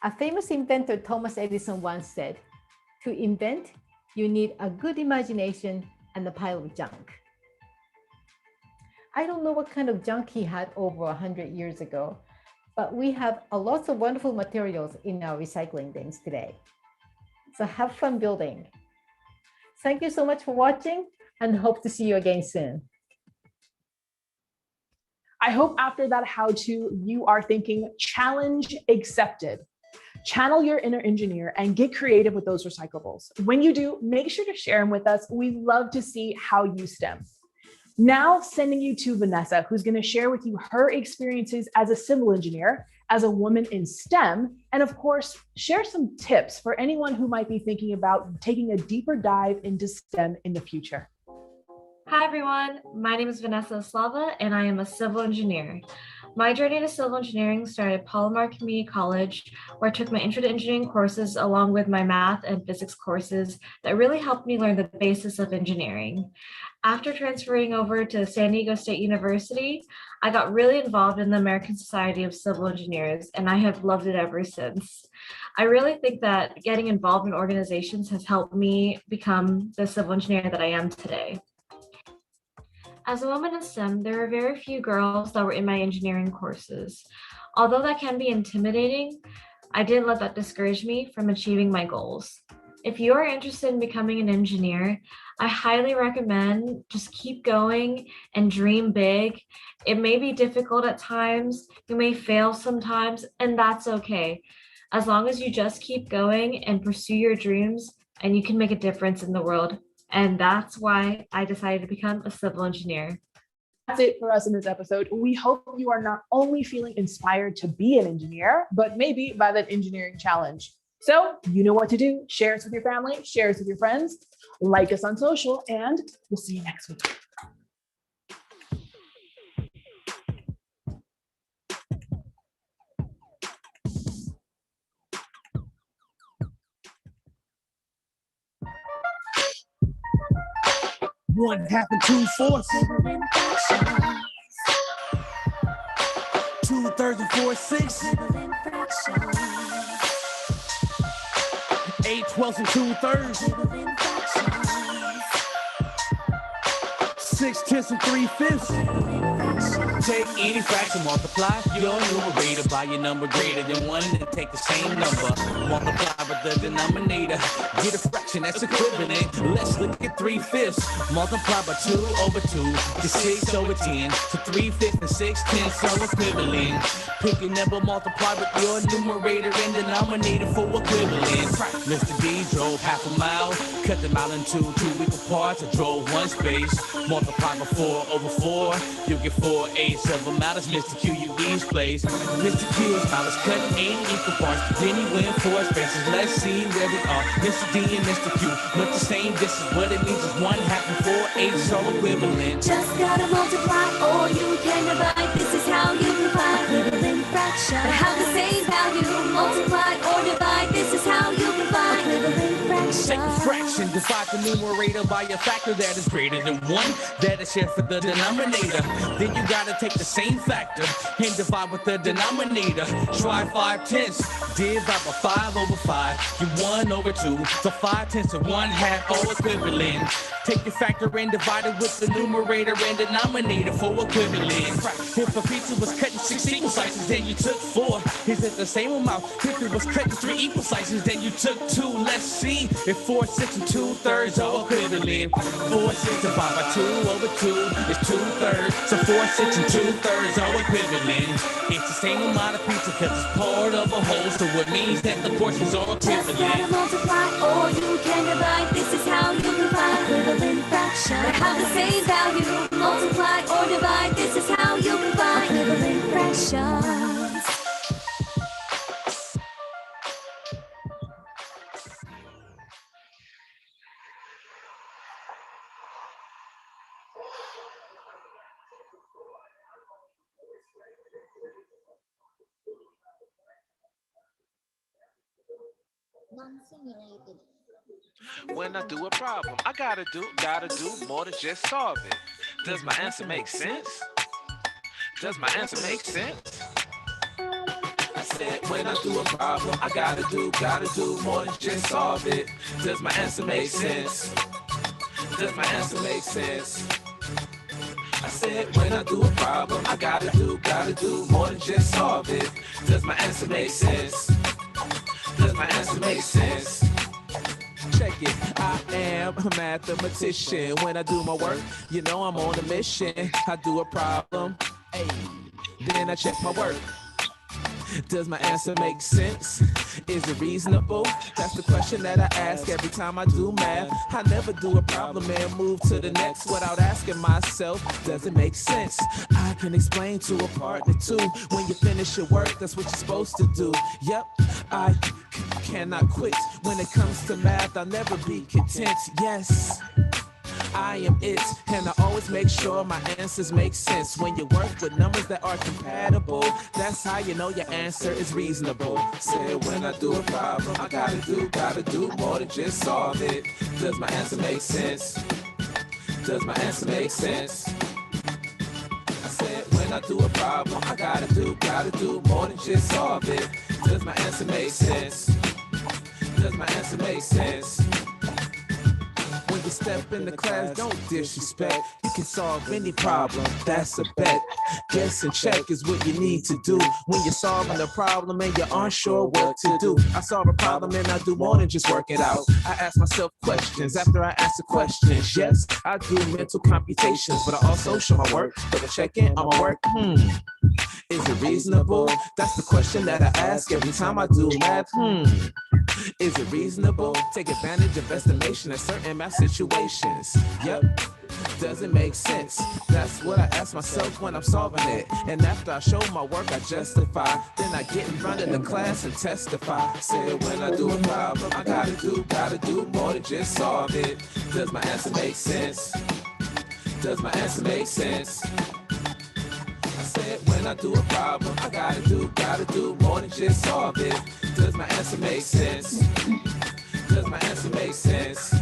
A famous inventor, Thomas Edison, once said, "To invent, you need a good imagination and a pile of junk." I don't know what kind of junk he had over 100 years ago, but we have a lot of wonderful materials in our recycling bins today. So have fun building. Thank you so much for watching and hope to see you again soon. I hope after that how-to, you are thinking challenge accepted. Channel your inner engineer and get creative with those recyclables. When you do, make sure to share them with us. We love to see how you STEM. Now sending you to Vanessa, who's going to share with you her experiences as a civil engineer, as a woman in STEM, and of course, share some tips for anyone who might be thinking about taking a deeper dive into STEM in the future. Hi everyone, my name is Vanessa Slava and I am a civil engineer. My journey to civil engineering started at Palomar Community College, where I took my intro to engineering courses along with my math and physics courses that really helped me learn the basis of engineering. After transferring over to San Diego State University, I got really involved in the American Society of Civil Engineers, and I have loved it ever since. I really think that getting involved in organizations has helped me become the civil engineer that I am today. As a woman in STEM, there are very few girls that were in my engineering courses. Although that can be intimidating, I didn't let that discourage me from achieving my goals. If you are interested in becoming an engineer, I highly recommend just keep going and dream big. It may be difficult at times, you may fail sometimes, and that's okay. As long as you just keep going and pursue your dreams, and you can make a difference in the world. And that's why I decided to become a civil engineer. That's it for us in this episode. We hope you are not only feeling inspired to be an engineer, but maybe by that engineering challenge. So you know what to do. Share us with your family, share us with your friends, like us on social, and we'll see you next week. One half and 2/4. 2/3 and 4/6. 8/12 and 2/3. 6/10 and 3/5. Take any fraction, multiply your numerator by your number greater than 1, and take the same number, multiply by the denominator. Get a fraction that's equivalent. Let's look at 3/5. Multiply by 2/2 to 6/10. So 3/5 and 6/10 so equivalent. Pick a number, multiply with your numerator and denominator for equivalent. Mr. D drove half a mile, cut the mile into 2 equal parts. I drove 1 space, multiply by 4/4. You get 4/8 of a mile. That's Mr. Q, you each place. Mr. Q's mile is cut 8 equal parts. Then he went 4 spaces. Let's see where we are. Mr. D and Mr. Q look the same. This is what it means. Is 1/2 and 4/8 so equivalent. Just gotta multiply or you can divide. This is how you divide equivalent fraction. But have the same value. Multiply or divide. This is how you divide equivalent fraction. Take a fraction, divide the numerator by a factor that is greater than 1. That is shared for the denominator. Then you gotta take the same factor and divide with the denominator. Try 5/10. Divide by 5/5. You 1/2. So 5/10 to 1/2 all equivalent. Take your factor and divide it with the numerator and denominator for equivalent. If a pizza was cut in 6 equal slices, then you took 4. Is it the same amount? If it was cut in 3 equal slices, then you took 2. Let's see if 4, 6, and 2/3 are equivalent. 4, 6 divided by 2/2 is 2/3. So 4, 6, and 2/3 are equivalent. It's the same amount of pizza because it's part of a whole, so it means that the portions are equivalent. Just gotta multiply or you can divide. This is how you divide equivalent fraction. But have the same value. Multiply or divide. This is how you divide equivalent fractions. Non-simulated. When I do a problem, I gotta do more than just solve it. Does my answer make sense? Does my answer make sense? I said when I do a problem, I gotta do more than just solve it. Does my answer make sense? Does my answer make sense? I said when I do a problem, I gotta do more than just solve it. Does my answer make sense? Does my answer make sense? Check it, I am a mathematician. When I do my work, you know I'm on a mission. I do a problem, hey, then I check my work. Does my answer make sense? Is it reasonable? That's the question that I ask every time I do math. I never do a problem and move to the next without asking myself, does it make sense? I can explain to a partner too. When you finish your work, that's what you're supposed to do. Yep, I cannot quit. When it comes to math, I'll never be content. Yes, I am it, and I always make sure my answers make sense. When you work with numbers that are compatible, that's how you know your answer is reasonable. Said when I do a problem, I gotta do more than just solve it. Does my answer make sense? Does my answer make sense? I said when I I do a problem, I gotta do more than just solve it. Does my answer make sense? Does my answer make sense? When you step into class, don't disrespect. You can solve any problem, that's a bet. Guess and check is what you need to do when you're solving a problem and you're unsure what to do. I solve a problem and I do more than just work it out. I ask myself questions after I ask the questions. Yes, I do mental computations, but I also show my work. Double checking on my work. Is it reasonable? That's the question that I ask every time I do math. Is it reasonable? Take advantage of estimation in certain math situations. Yep. Does it make sense? That's what I ask myself when I'm solving it. And after I show my work, I justify. Then I get in front of the class and testify. Say when I do a problem, I gotta do more than just solve it. Does my answer make sense? Does my answer make sense? I said when I do a problem, I gotta do more than just solve it. Does my answer make sense? Does my answer make sense?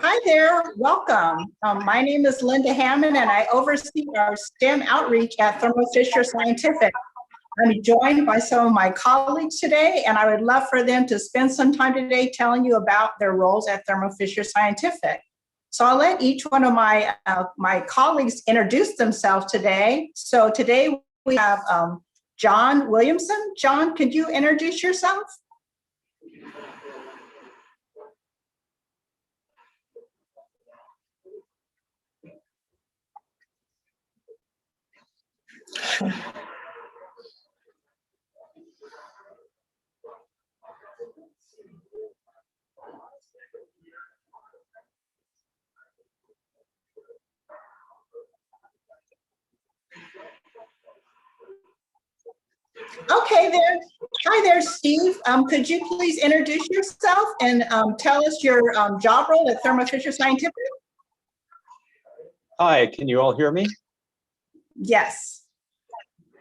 Hi there, welcome. My name is Linda Hammond and I oversee our STEM outreach at Thermo Fisher Scientific. I'm joined by some of my colleagues today and I would love for them to spend some time today telling you about their roles at Thermo Fisher Scientific. So I'll let each one of my colleagues introduce themselves today. So today we have John Williamson. John, could you introduce yourself? Okay then. Hi there, Steve. Could you please introduce yourself and tell us your job role at Thermo Fisher Scientific? Hi, can you all hear me? Yes.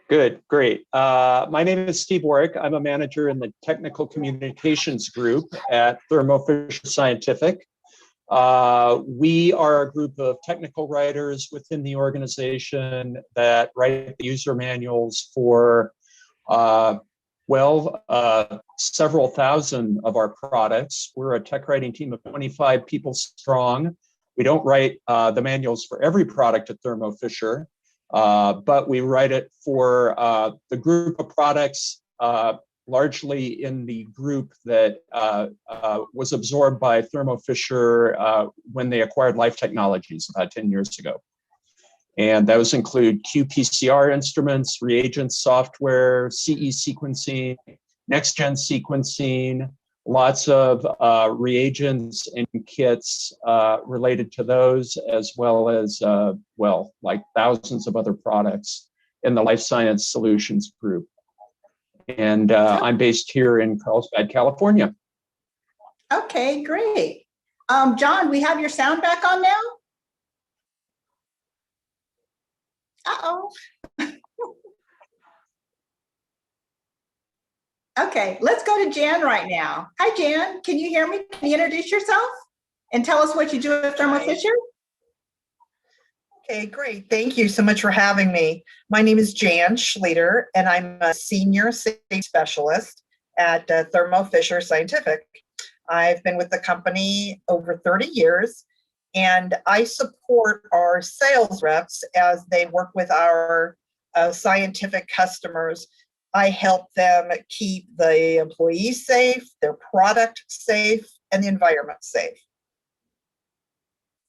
Good, great. My name is Steve Warwick. I'm a manager in the Technical Communications Group at Thermo Fisher Scientific. We are a group of technical writers within the organization that write the user manuals for several thousand of our products. We're a tech writing team of 25 people strong. We don't write the manuals for every product at Thermo Fisher, but we write it for the group of products largely in the group that was absorbed by Thermo Fisher when they acquired Life Technologies about 10 years ago. And those include qPCR instruments, reagents, software, CE sequencing, next-gen sequencing, lots of reagents and kits related to those, as well as, like thousands of other products in the Life Science Solutions group. And I'm based here in Carlsbad, California. Okay, great. John, we have your sound back on now? Uh-oh. Okay, let's go to Jan right now. Hi, Jan. Can you hear me? Can you introduce yourself and tell us what you do at Thermo Fisher? Okay, great. Thank you so much for having me. My name is Jan Schlueter, and I'm a senior safety specialist at Thermo Fisher Scientific. I've been with the company over 30 years, and I support our sales reps as they work with our scientific customers I help them keep the employees safe, their product safe, and the environment safe.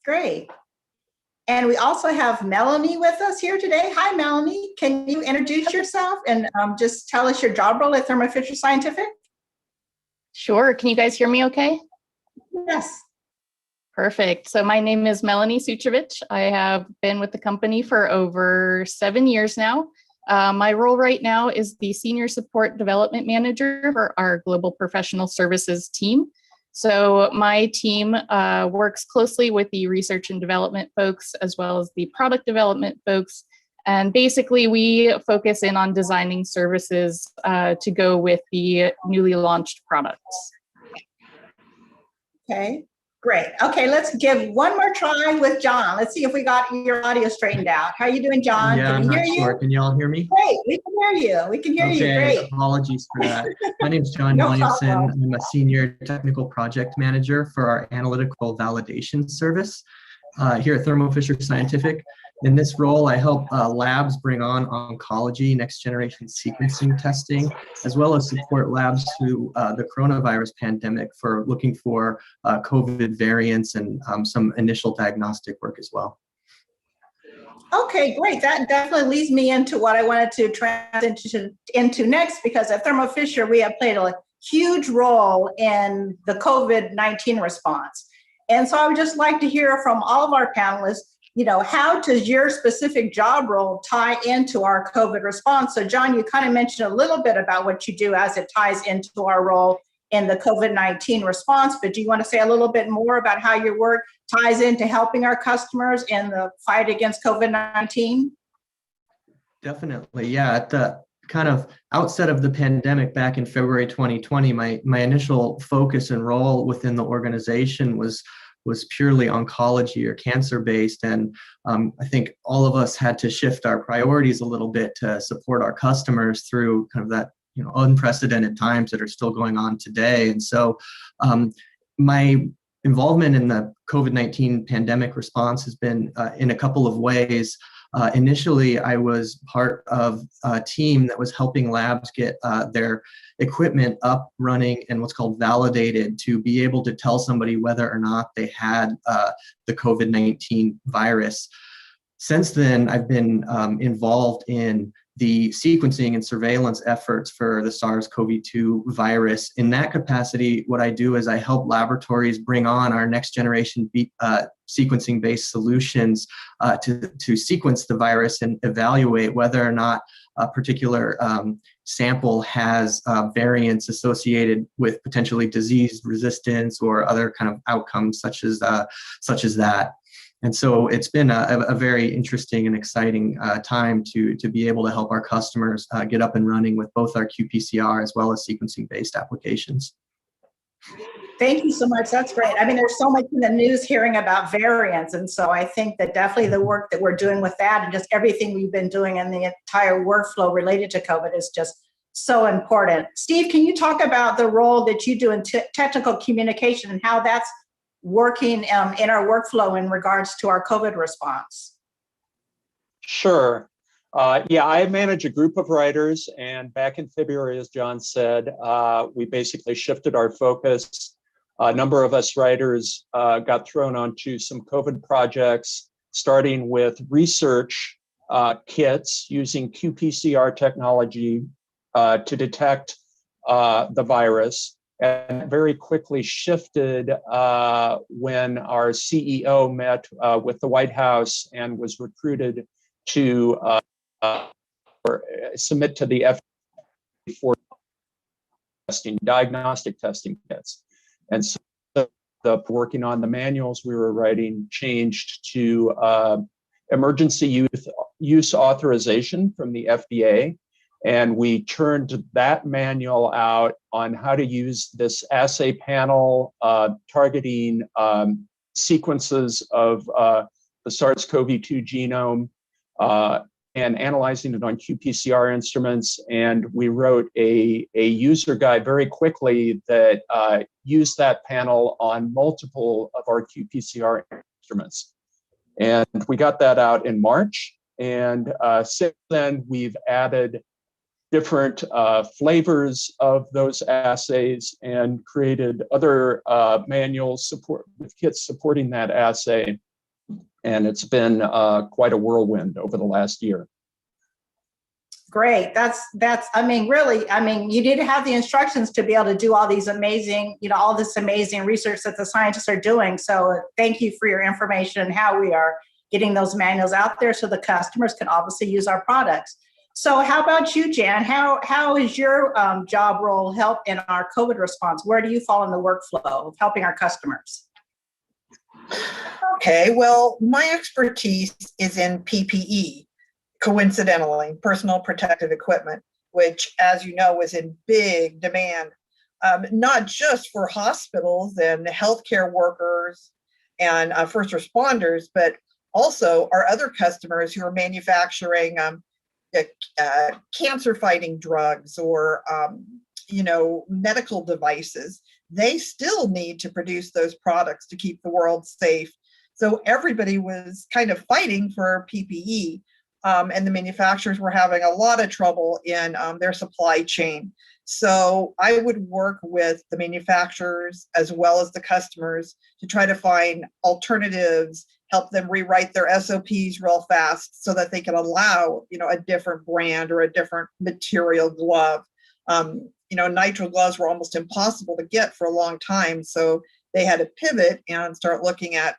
Great. And we also have Melanie with us here today. Hi, Melanie. Can you introduce yourself and just tell us your job role at Thermo Fisher Scientific? Sure. Can you guys hear me okay? Yes. Perfect. So my name is Melanie Suchevich. I have been with the company for over 7 years now. My role right now is the Senior Support Development Manager for our Global Professional Services team. So my team works closely with the research and development folks as well as the product development folks. And basically we focus in on designing services to go with the newly launched products. Okay, great. Okay, let's give one more try with John. Let's see if we got your audio straightened out. How are you doing, John? Yeah, Can I'm we not hear sure. you? Can y'all hear me? Great, we can hear you. We can hear you. Okay, Great. apologies for that. My name is John No Danielson. problem. I'm a senior technical project manager for our analytical validation service here at Thermo Fisher Scientific. In this role, I help labs bring on oncology, next generation sequencing testing, as well as support labs through the coronavirus pandemic for looking for COVID variants and some initial diagnostic work as well. Okay, great. That definitely leads me into what I wanted to transition into next, because at Thermo Fisher, we have played a huge role in the COVID-19 response. And so I would just like to hear from all of our panelists, you know, how does your specific job role tie into our COVID response? So John, you kind of mentioned a little bit about what you do as it ties into our role in the COVID-19 response, but do you want to say a little bit more about how your work ties into helping our customers in the fight against COVID-19? Definitely, yeah. At the kind of outset of the pandemic back in February 2020, my initial focus and role within the organization was purely oncology or cancer based. And I think all of us had to shift our priorities a little bit to support our customers through kind of that, you know, unprecedented times that are still going on today. And so my involvement in the COVID-19 pandemic response has been in a couple of ways. Initially, I was part of a team that was helping labs get their equipment up, running, and what's called validated to be able to tell somebody whether or not they had the COVID-19 virus. Since then, I've been involved in the sequencing and surveillance efforts for the SARS-CoV-2 virus. In that capacity, what I do is I help laboratories bring on our next generation sequencing-based solutions to sequence the virus and evaluate whether or not a particular sample has variants associated with potentially disease resistance or other kind of outcomes such as that. And so it's been a very interesting and exciting time to be able to help our customers get up and running with both our qPCR as well as sequencing-based applications. Thank you so much. That's great. I mean, there's so much in the news hearing about variants. And so I think that definitely the work that we're doing with that and just everything we've been doing in the entire workflow related to COVID is just so important. Steve, can you talk about the role that you do in technical communication and how that's working in our workflow in regards to our COVID response? Sure. Yeah, I manage a group of writers, and back in February, as John said, we basically shifted our focus. A number of us writers got thrown onto some COVID projects, starting with research kits using qPCR technology to detect the virus. And very quickly shifted when our CEO met with the White House and was recruited to submit to the FDA for testing, diagnostic testing kits. And so the working on the manuals we were writing changed to emergency use authorization from the FDA. And we turned that manual out on how to use this assay panel targeting sequences of the SARS-CoV-2 genome and analyzing it on qPCR instruments. And we wrote a user guide very quickly that used that panel on multiple of our qPCR instruments. And we got that out in March. And since then, we've added different flavors of those assays and created other manuals support with kits supporting that assay. And it's been quite a whirlwind over the last year. Great. That's, I mean, really, I mean, you did have the instructions to be able to do all these amazing, you know, all this amazing research that the scientists are doing. So thank you for your information and how we are getting those manuals out there so the customers can obviously use our products. So how about you, Jan? How is your job role help in our COVID response? Where do you fall in the workflow of helping our customers? Okay, well, my expertise is in PPE, coincidentally, personal protective equipment, which, as you know, is in big demand, not just for hospitals and healthcare workers and first responders, but also our other customers who are manufacturing cancer fighting drugs or medical devices. They still need to produce those products to keep the world safe. So everybody was kind of fighting for PPE, and the manufacturers were having a lot of trouble in their supply chain. So I would work with the manufacturers as well as the customers to try to find alternatives, help them rewrite their SOPs real fast so that they can allow, a different brand or a different material glove. Nitrile gloves were almost impossible to get for a long time. So they had to pivot and start looking at,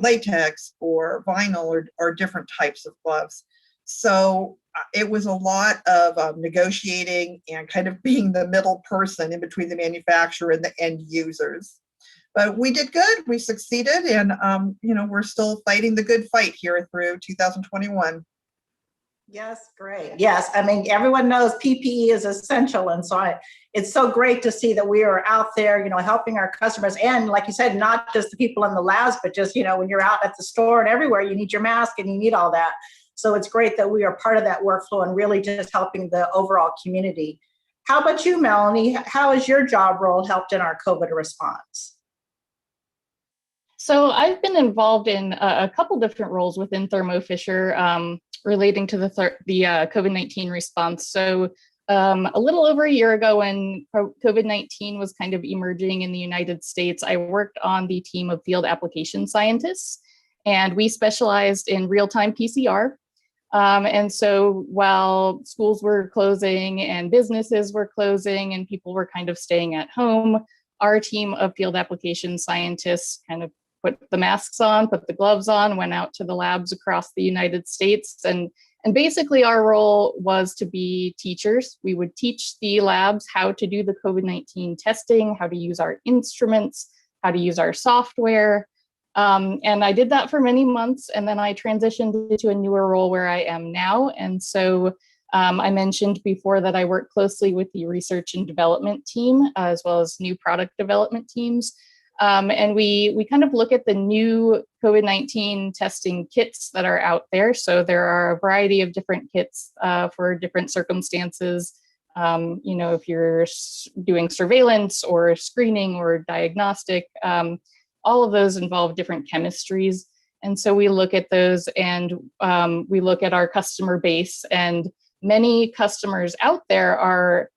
latex or vinyl or different types of gloves. So it was a lot of negotiating and kind of being the middle person in between the manufacturer and the end users. But we did good. We succeeded. And, we're still fighting the good fight here through 2021. Yes, great. Yes, I mean, everyone knows PPE is essential. And so it's so great to see that we are out there, helping our customers. And like you said, not just the people in the labs, but just, when you're out at the store and everywhere, you need your mask and you need all that. So it's great that we are part of that workflow and really just helping the overall community. How about you, Melanie? How has your job role helped in our COVID response? So I've been involved in a couple different roles within Thermo Fisher relating to the COVID-19 response. So a little over a year ago when COVID-19 was kind of emerging in the United States, I worked on the team of field application scientists, and we specialized in real-time PCR. And so while schools were closing and businesses were closing and people were kind of staying at home, our team of field application scientists kind of put the masks on, put the gloves on, went out to the labs across the United States. And basically our role was to be teachers. We would teach the labs how to do the COVID-19 testing, how to use our instruments, how to use our software. And I did that for many months. And then I transitioned into a newer role where I am now. And so I mentioned before that I work closely with the research and development team, as well as new product development teams. And we kind of look at the new COVID-19 testing kits that are out there. So there are a variety of different kits for different circumstances. If you're doing surveillance or screening or diagnostic, all of those involve different chemistries. And so we look at those and we look at our customer base, and many customers out there are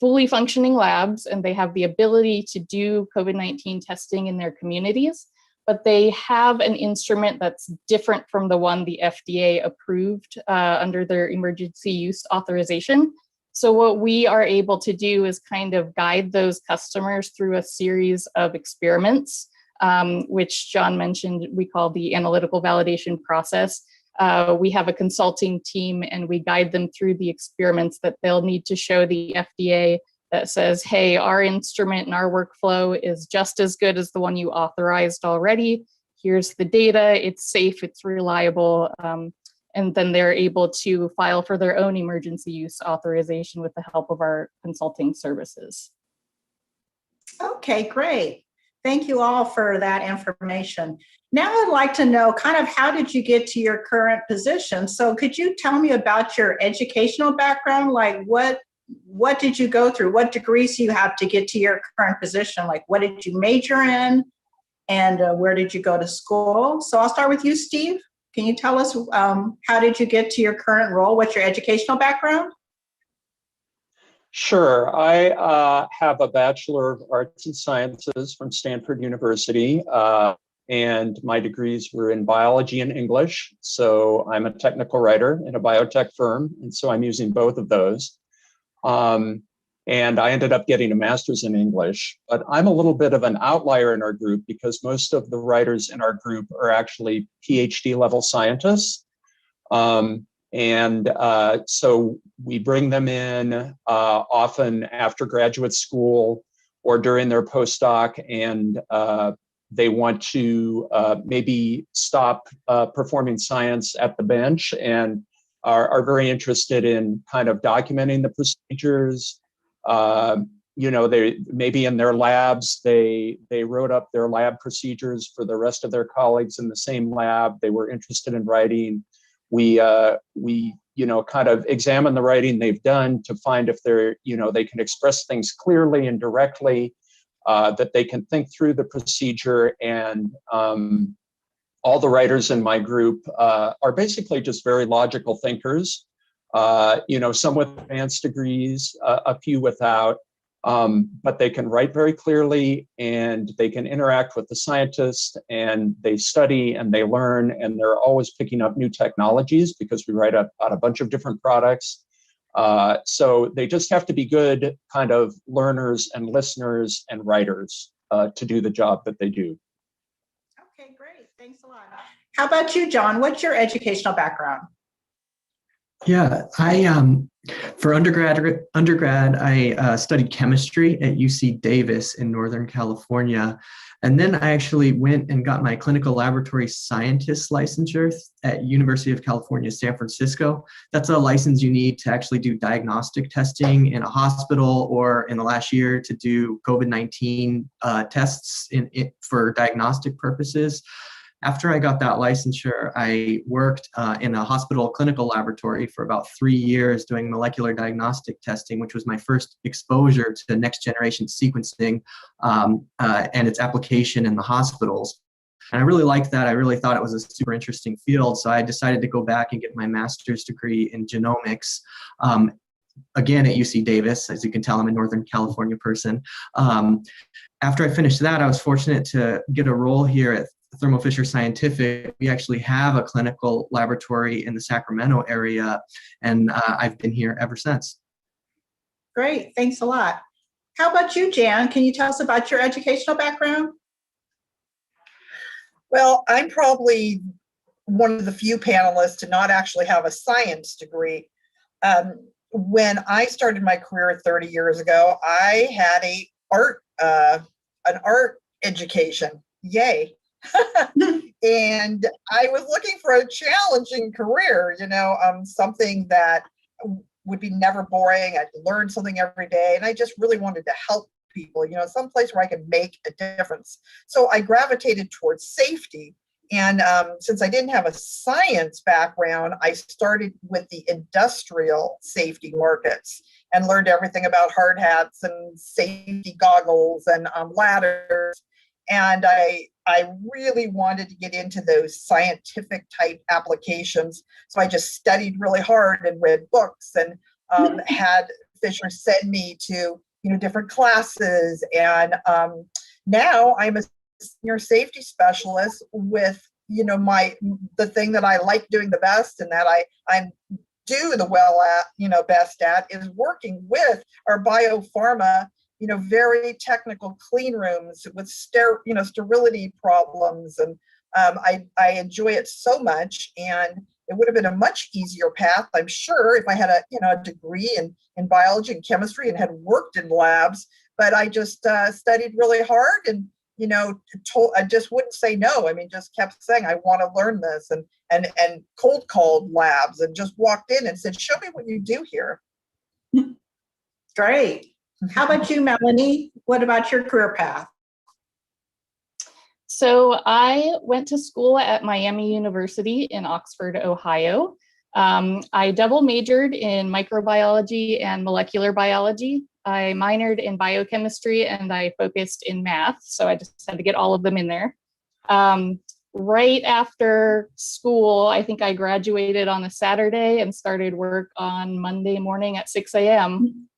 fully functioning labs and they have the ability to do COVID-19 testing in their communities, but they have an instrument that's different from the one the FDA approved under their emergency use authorization. So what we are able to do is kind of guide those customers through a series of experiments, which John mentioned we call the analytical validation process. We have a consulting team and we guide them through the experiments that they'll need to show the FDA that says, hey, our instrument and our workflow is just as good as the one you authorized already. Here's the data, it's safe, it's reliable. And then they're able to file for their own emergency use authorization with the help of our consulting services. Okay, great. Thank you all for that information. Now I'd like to know kind of how did you get to your current position? So could you tell me about your educational background? Like what did you go through? What degrees do you have to get to your current position? Like what did you major in? And where did you go to school? So I'll start with you, Steve. Can you tell us how did you get to your current role? What's your educational background? Sure. I have a Bachelor of Arts and Sciences from Stanford University, and my degrees were in biology and English. So I'm a technical writer in a biotech firm, and so I'm using both of those. And I ended up getting a master's in English, but I'm a little bit of an outlier in our group because most of the writers in our group are actually PhD level scientists. So we bring them in often after graduate school or during their postdoc, and they want to maybe stop performing science at the bench and are very interested in kind of documenting the procedures. They maybe in their labs, they wrote up their lab procedures for the rest of their colleagues in the same lab. They were interested in writing. We kind of examine the writing they've done to find if they can express things clearly and directly, that they can think through the procedure. And all the writers in my group are basically just very logical thinkers. Some with advanced degrees, a few without, but they can write very clearly and they can interact with the scientists, and they study and they learn, and they're always picking up new technologies because we write about a bunch of different products. So they just have to be good kind of learners and listeners and writers to do the job that they do. Okay, great. Thanks a lot. How about you, John? What's your educational background? Yeah, for undergrad, I studied chemistry at UC Davis in Northern California. And then I actually went and got my clinical laboratory scientist licensure at University of California, San Francisco. That's a license you need to actually do diagnostic testing in a hospital, or in the last year to do COVID-19 tests for diagnostic purposes. After I got that licensure, I worked in a hospital clinical laboratory for about 3 years doing molecular diagnostic testing, which was my first exposure to next generation sequencing and its application in the hospitals. And I really liked that. I really thought it was a super interesting field. So I decided to go back and get my master's degree in genomics. Again, at UC Davis. As you can tell, I'm a Northern California person. After I finished that, I was fortunate to get a role here at Thermo Fisher Scientific. We actually have a clinical laboratory in the Sacramento area, and I've been here ever since. Great, thanks a lot. How about you, Jan? Can you tell us about your educational background? Well, I'm probably one of the few panelists to not actually have a science degree. When I started my career 30 years ago, I had an art education. Yay. And I was looking for a challenging career, something that would be never boring. I'd learn something every day, and I just really wanted to help people, someplace where I could make a difference. So I gravitated towards safety. And since I didn't have a science background, I started with the industrial safety markets and learned everything about hard hats and safety goggles and ladders. And I really wanted to get into those scientific type applications. So I just studied really hard and read books and had Fisher send me to, different classes. And now I'm a senior safety specialist with, the thing that I like doing the best and that I'm do the well at, best at is working with our biopharma, very technical clean rooms with sterility problems. And I enjoy it so much. And it would have been a much easier path, I'm sure, if I had a degree in biology and chemistry and had worked in labs. But I just studied really hard and, I just wouldn't say no. I mean, just kept saying, I want to learn this, and cold called labs and just walked in and said, show me what you do here. Great. How about you, Melanie? What about your career path? So I went to school at Miami University in Oxford, Ohio. I double majored in microbiology and molecular biology. I minored in biochemistry and I focused in math. So I just had to get all of them in there. Right after school, I think I graduated on a Saturday and started work on Monday morning at 6 a.m.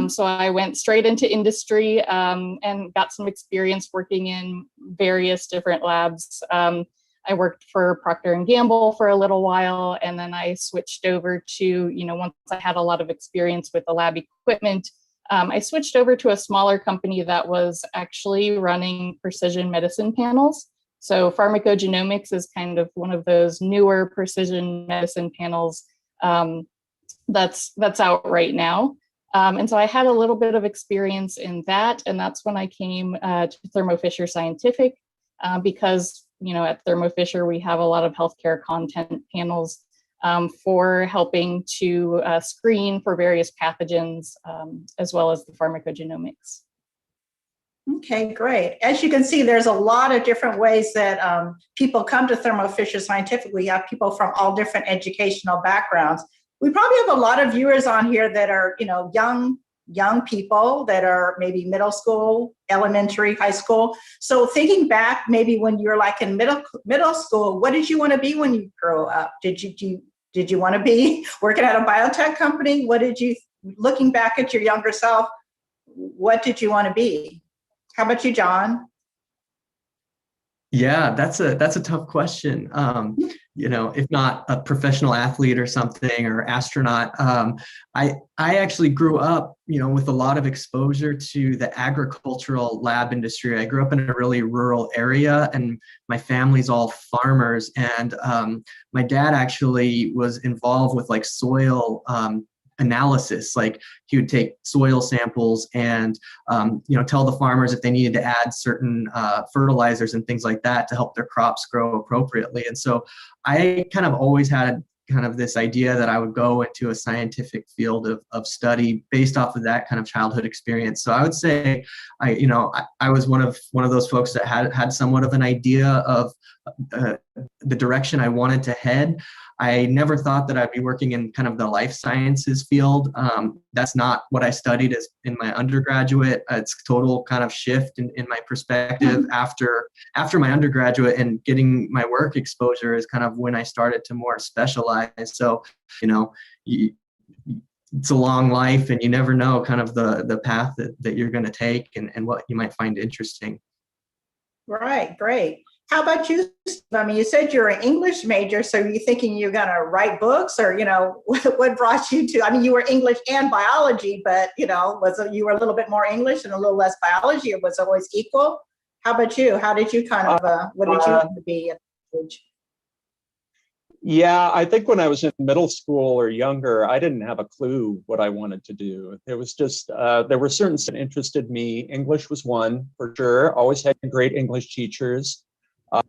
So I went straight into industry and got some experience working in various different labs. I worked for Procter & Gamble for a little while, and then I switched over to, once I had a lot of experience with the lab equipment, I switched over to a smaller company that was actually running precision medicine panels. So pharmacogenomics is kind of one of those newer precision medicine panels that's out right now. And so I had a little bit of experience in that, and that's when I came to Thermo Fisher Scientific because at Thermo Fisher, we have a lot of healthcare content panels for helping to screen for various pathogens, as well as the pharmacogenomics. Okay, great. As you can see, there's a lot of different ways that people come to Thermo Fisher Scientific. We have people from all different educational backgrounds. We probably have a lot of viewers on here that are, young people that are maybe middle school, elementary, high school. So thinking back, maybe when you're like in middle school, what did you want to be when you grow up? Did you want to be working at a biotech company? Looking back at your younger self, what did you want to be? How about you, John? Yeah, that's a tough question. If not a professional athlete or something or astronaut, I actually grew up, with a lot of exposure to the agricultural lab industry. I grew up in a really rural area, and my family's all farmers. And my dad actually was involved with like soil analysis. Like he would take soil samples and tell the farmers if they needed to add certain fertilizers and things like that to help their crops grow appropriately. And so I kind of always had kind of this idea that I would go into a scientific field of study based off of that kind of childhood experience. So I would say I was one of those folks that had somewhat of an idea of the direction I wanted to head. I never thought that I'd be working in kind of the life sciences field. That's not what I studied as in my undergraduate. It's total kind of shift in my perspective after my undergraduate, and getting my work exposure is kind of when I started to more specialize. So, it's a long life, and you never know kind of the path that you're going to take and what you might find interesting. Right, great. How about you? I mean, you said you're an English major, so are you thinking you're going to write books, or, what brought you to, I mean, you were English and biology, but, you were a little bit more English and a little less biology, or was it always equal? How about you? How did you kind of, what did you want to be at that age? Yeah, I think when I was in middle school or younger, I didn't have a clue what I wanted to do. It was just, there were certain that interested me. English was one, for sure. Always had great English teachers.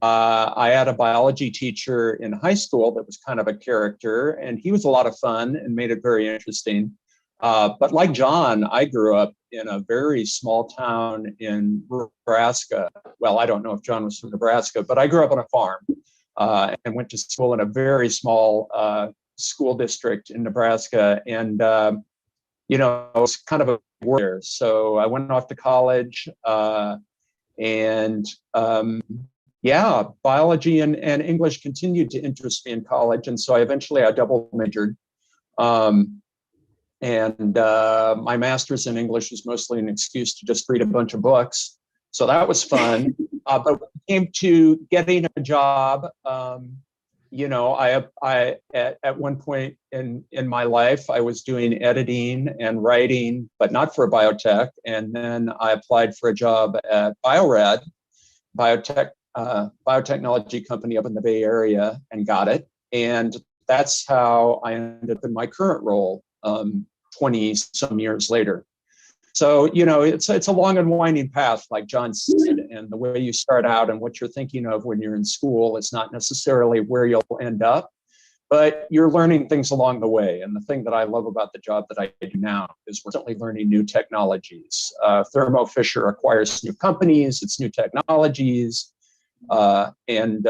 I had a biology teacher in high school that was kind of a character, and he was a lot of fun and made it very interesting. But like John, I grew up in a very small town in Nebraska. Well, I don't know if John was from Nebraska, but I grew up on a farm and went to school in a very small school district in Nebraska. And, it was kind of a warrior. So I went off to college yeah, biology and English continued to interest me in college. And so I double majored. My master's in English was mostly an excuse to just read a bunch of books. So that was fun. But when it came to getting a job, at one point in my life, I was doing editing and writing, but not for a biotech. And then I applied for a job at Bio-Rad, biotechnology company up in the Bay Area, and got it. And that's how I ended up in my current role 20 some years later. So, it's a long and winding path, like John said, and the way you start out and what you're thinking of when you're in school is not necessarily where you'll end up, but you're learning things along the way. And the thing that I love about the job that I do now is we're certainly learning new technologies. Thermo Fisher acquires new companies, it's new technologies, and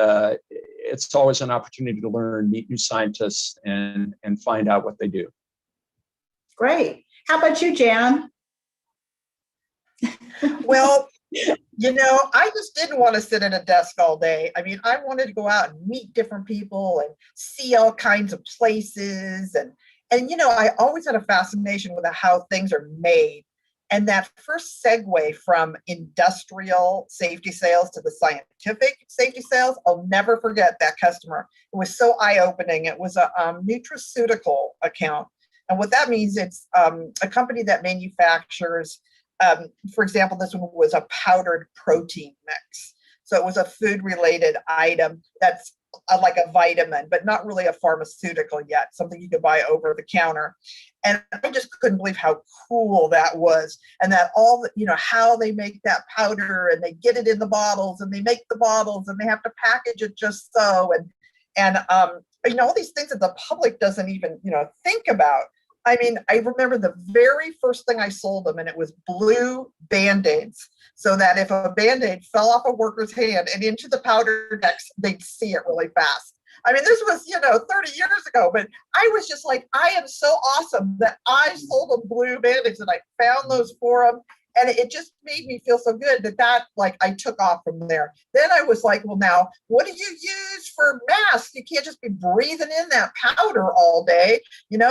it's always an opportunity to learn, meet new scientists, and find out what they do. Great. How about you, Jan? Well, I just didn't want to sit at a desk all day. I mean, I wanted to go out and meet different people and see all kinds of places And, I always had a fascination with how things are made. And that first segue from industrial safety sales to the scientific safety sales, I'll never forget that customer. It was so eye-opening. It was a nutraceutical account. And what that means, it's a company that manufactures, for example, this one was a powdered protein mix. So it was a food-related item that's like a vitamin, but not really a pharmaceutical yet, something you could buy over the counter. And I just couldn't believe how cool that was. And that all, how they make that powder and they get it in the bottles and they make the bottles and they have to package it just so. And all these things that the public doesn't even, think about. I mean, I remember the very first thing I sold them, and it was blue Band-Aids, so that if a Band-Aid fell off a worker's hand and into the powder decks, they'd see it really fast. I mean, this was, 30 years ago, but I was just like, I am so awesome that I sold them blue Band-Aids and I found those for them. And it just made me feel so good that I took off from there. Then I was like, well, now, what do you use for masks? You can't just be breathing in that powder all day, and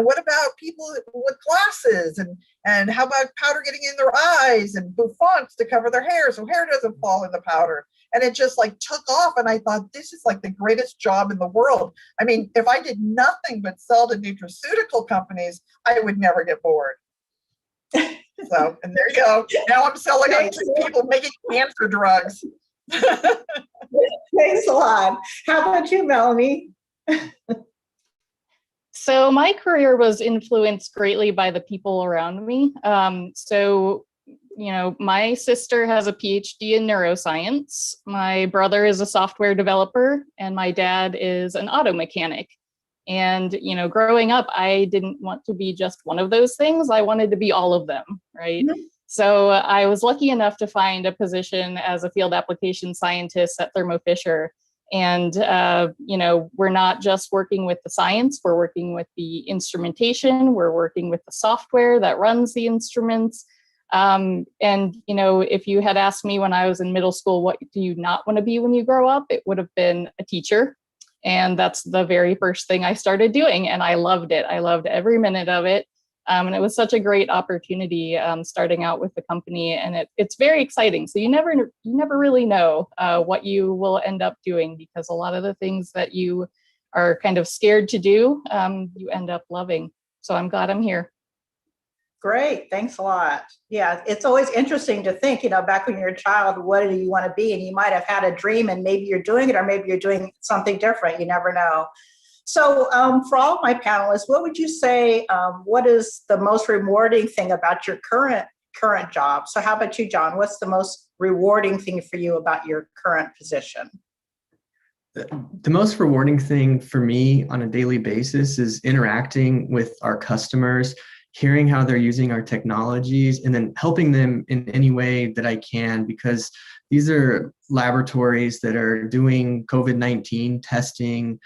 what about people with glasses? And how about powder getting in their eyes and bouffants to cover their hair so hair doesn't fall in the powder? And it just took off. And I thought, this is the greatest job in the world. I mean, if I did nothing but sell to nutraceutical companies, I would never get bored. So, and there you go. Now I'm selling to people making cancer drugs. Thanks a lot. How about you, Melanie? So my career was influenced greatly by the people around me. My sister has a PhD in neuroscience. My brother is a software developer, and my dad is an auto mechanic. And, growing up, I didn't want to be just one of those things. I wanted to be all of them, right? Mm-hmm. So I was lucky enough to find a position as a field application scientist at Thermo Fisher. And, we're not just working with the science, we're working with the instrumentation, we're working with the software that runs the instruments. If you had asked me when I was in middle school, what do you not want to be when you grow up? It would have been a teacher. And that's the very first thing I started doing. And I loved it. I loved every minute of it. And it was such a great opportunity starting out with the company. And it's very exciting. So you never really know what you will end up doing, because a lot of the things that you are kind of scared to do, you end up loving. So I'm glad I'm here. Great. Thanks a lot. Yeah, it's always interesting to think, back when you're a child, what do you want to be? And you might have had a dream and maybe you're doing it, or maybe you're doing something different. You never know. So for all my panelists, what would you say, what is the most rewarding thing about your current job? So how about you, John? What's the most rewarding thing for you about your current position? The most rewarding thing for me on a daily basis is interacting with our customers, hearing how they're using our technologies, and then helping them in any way that I can, because these are laboratories that are doing COVID-19 testing.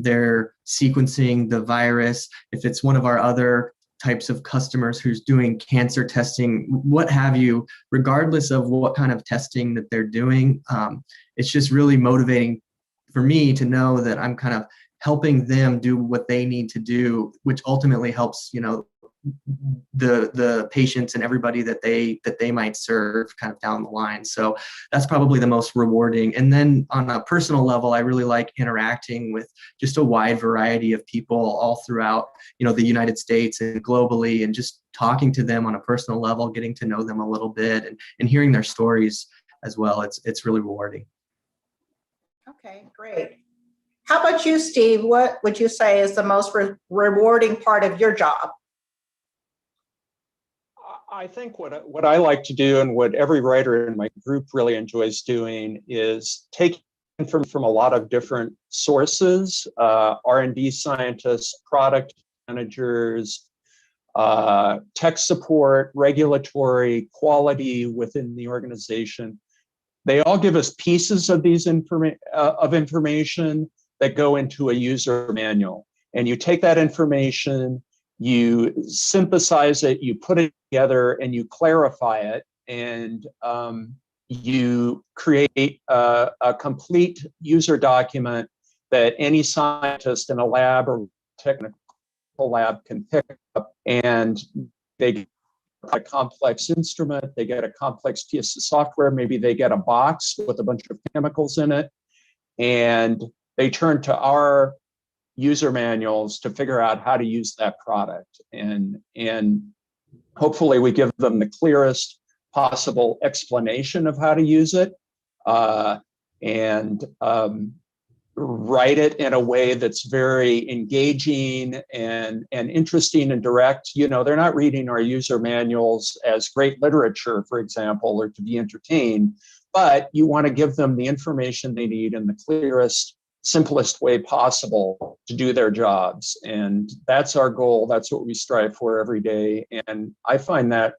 They're sequencing the virus. If it's one of our other types of customers who's doing cancer testing, what have you, regardless of what kind of testing that they're doing, it's just really motivating for me to know that I'm kind of helping them do what they need to do, which ultimately helps, the patients and everybody that they might serve kind of down the line. So that's probably the most rewarding. And then on a personal level, I really like interacting with just a wide variety of people all throughout, the United States and globally, and just talking to them on a personal level, getting to know them a little bit, and hearing their stories as well. It's really rewarding. Okay, great. How about you, Steve? What would you say is the most rewarding part of your job? I think what I like to do, and what every writer in my group really enjoys doing, is taking from a lot of different sources, R&D scientists, product managers, tech support, regulatory, quality within the organization. They all give us pieces of these information that go into a user manual. And you take that information, you synthesize it, you put it together, and you clarify it, and you create a complete user document that any scientist in a lab or technical clinical lab can pick up, and they get a complex instrument, they get a complex piece of software, maybe they get a box with a bunch of chemicals in it, and they turn to our user manuals to figure out how to use that product. And hopefully we give them the clearest possible explanation of how to use it, and write it in a way that's very engaging and interesting and direct. You know, they're not reading our user manuals as great literature, for example, or to be entertained, but you want to give them the information they need in the clearest, simplest way possible to do their jobs. And that's our goal. That's what we strive for every day. And I find that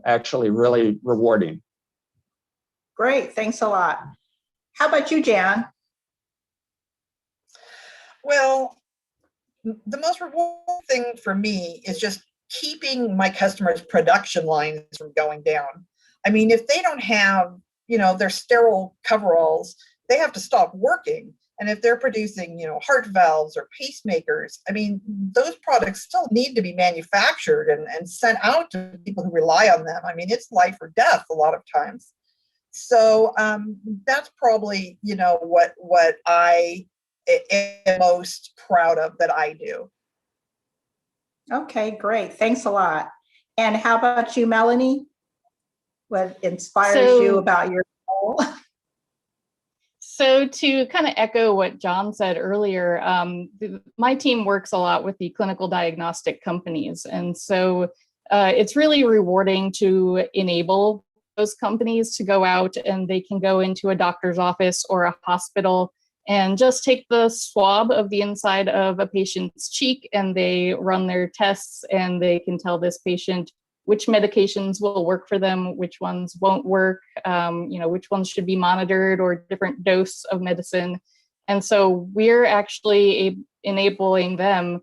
actually really rewarding. Great, thanks a lot. How about you, Jan? Well, the most rewarding thing for me is just keeping my customers' production lines from going down. I mean, if they don't have, you know, their sterile coveralls, they have to stop working. And if they're producing, you know, heart valves or pacemakers, I mean, those products still need to be manufactured and sent out to people who rely on them. I mean, it's life or death a lot of times. So that's probably, you know, what I am most proud of that I do. Okay, great. Thanks a lot. And how about you, Melanie? What inspires you about your role? So to kind of echo what John said earlier, my team works a lot with the clinical diagnostic companies. And so it's really rewarding to enable those companies to go out and they can go into a doctor's office or a hospital and just take the swab of the inside of a patient's cheek, and they run their tests and they can tell this patient which medications will work for them, which ones won't work, which ones should be monitored, or different dose of medicine. And so we're actually enabling them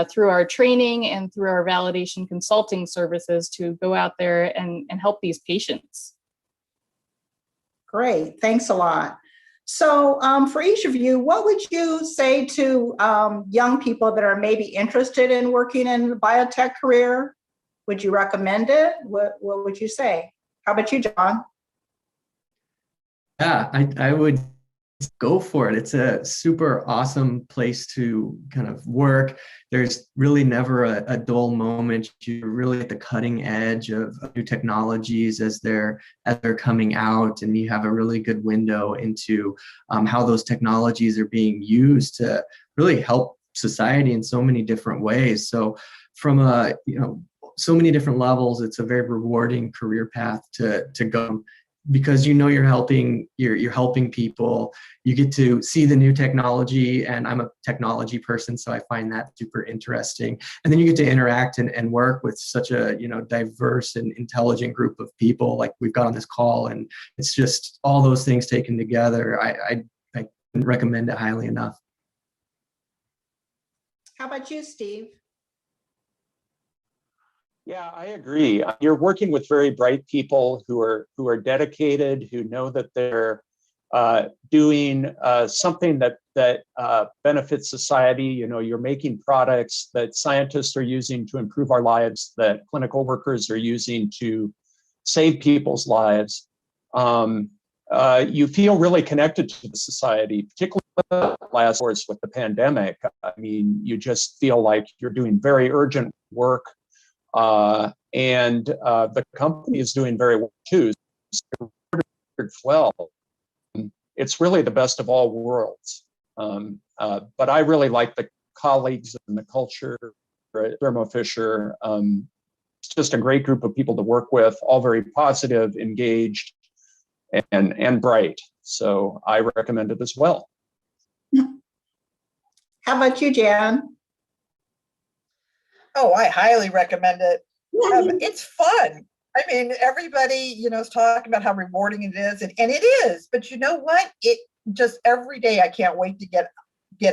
through our training and through our validation consulting services to go out there and help these patients. Great, thanks a lot. So for each of you, what would you say to young people that are maybe interested in working in the biotech career? Would you recommend it? What would you say? How about you, John? Yeah, I would go for it. It's a super awesome place to kind of work. There's really never a dull moment. You're really at the cutting edge of new technologies as they're coming out, and you have a really good window into how those technologies are being used to really help society in so many different ways. So from so many different levels, it's a very rewarding career path to go, because you're helping people. You get to see the new technology, and I'm a technology person, so I find that super interesting. And then you get to interact and work with such a diverse and intelligent group of people like we've got on this call, and it's just all those things taken together. I couldn't recommend it highly enough. How about you, Steve? Yeah, I agree. You're working with very bright people who are dedicated, who know that they're doing something that benefits society. You're making products that scientists are using to improve our lives, that clinical workers are using to save people's lives. You feel really connected to the society, particularly last course with the pandemic. I mean, you just feel like you're doing very urgent work. And the company is doing very well too. Well, it's really the best of all worlds. But I really like the colleagues and the culture at Thermo Fisher. It's just a great group of people to work with, all very positive, engaged, and bright. So I recommend it as well. How about you, Jan? Oh, I highly recommend it. It's fun. I mean, everybody, is talking about how rewarding it is, and it is. But you know what? It just every day I can't wait to get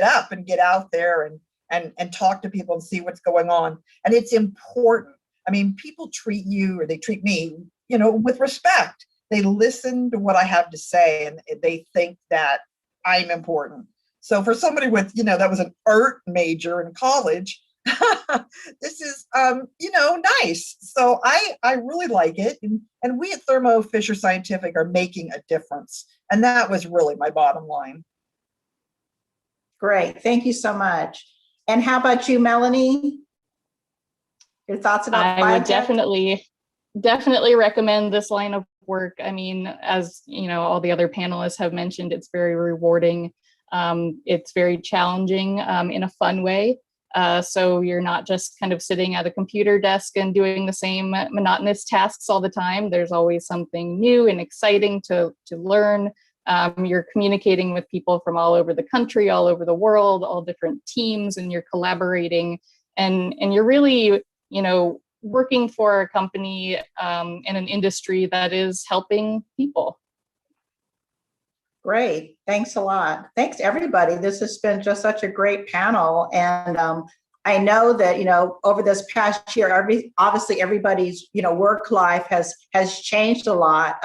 up and get out there and talk to people and see what's going on. And it's important. I mean, people treat you, or they treat me, with respect. They listen to what I have to say, and they think that I'm important. So for somebody with, that was an art major in college, this is, nice. So I really like it. And we at Thermo Fisher Scientific are making a difference. And that was really my bottom line. Great. Thank you so much. And how about you, Melanie? Your thoughts about I would biotech? definitely recommend this line of work. I mean, as you know, all the other panelists have mentioned, it's very rewarding. It's very challenging in a fun way. So you're not just kind of sitting at a computer desk and doing the same monotonous tasks all the time. There's always something new and exciting to learn. You're communicating with people from all over the country, all over the world, all different teams, and you're collaborating. And you're really, working for a company in an industry that is helping people. Great. Thanks a lot. Thanks, everybody. This has been just such a great panel. And I know that, over this past year, obviously everybody's, work life has changed a lot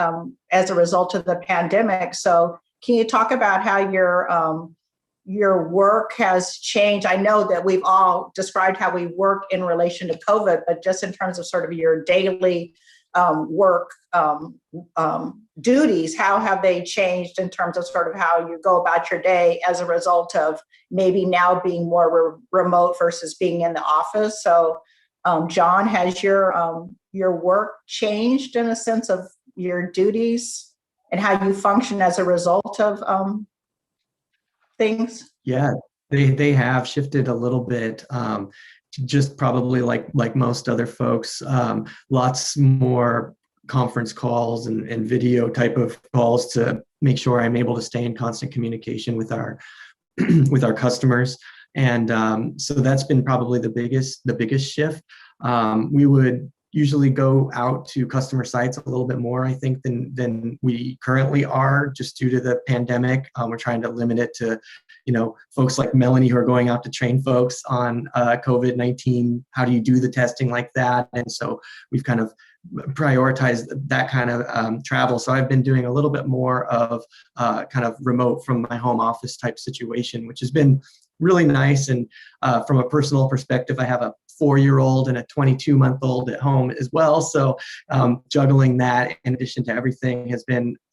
as a result of the pandemic. So can you talk about how your work has changed? I know that we've all described how we work in relation to COVID, but just in terms of sort of your daily work duties, how have they changed in terms of sort of how you go about your day as a result of maybe now being more remote versus being in the office? So John, has your work changed in a sense of your duties and how you function as a result of things? Yeah, they have shifted a little bit. Just probably like most other folks, lots more conference calls and video type of calls to make sure I'm able to stay in constant communication with our with our customers. And so that's been probably the biggest shift. We would usually go out to customer sites a little bit more, I think, than we currently are, just due to the pandemic. We're trying to limit it to, folks like Melanie who are going out to train folks on COVID-19. How do you do the testing like that? And so we've kind of prioritized that kind of travel. So I've been doing a little bit more of kind of remote from my home office type situation, which has been really nice. And from a personal perspective, I have a 4-year-old and a 22-month-old at home as well. So juggling that in addition to everything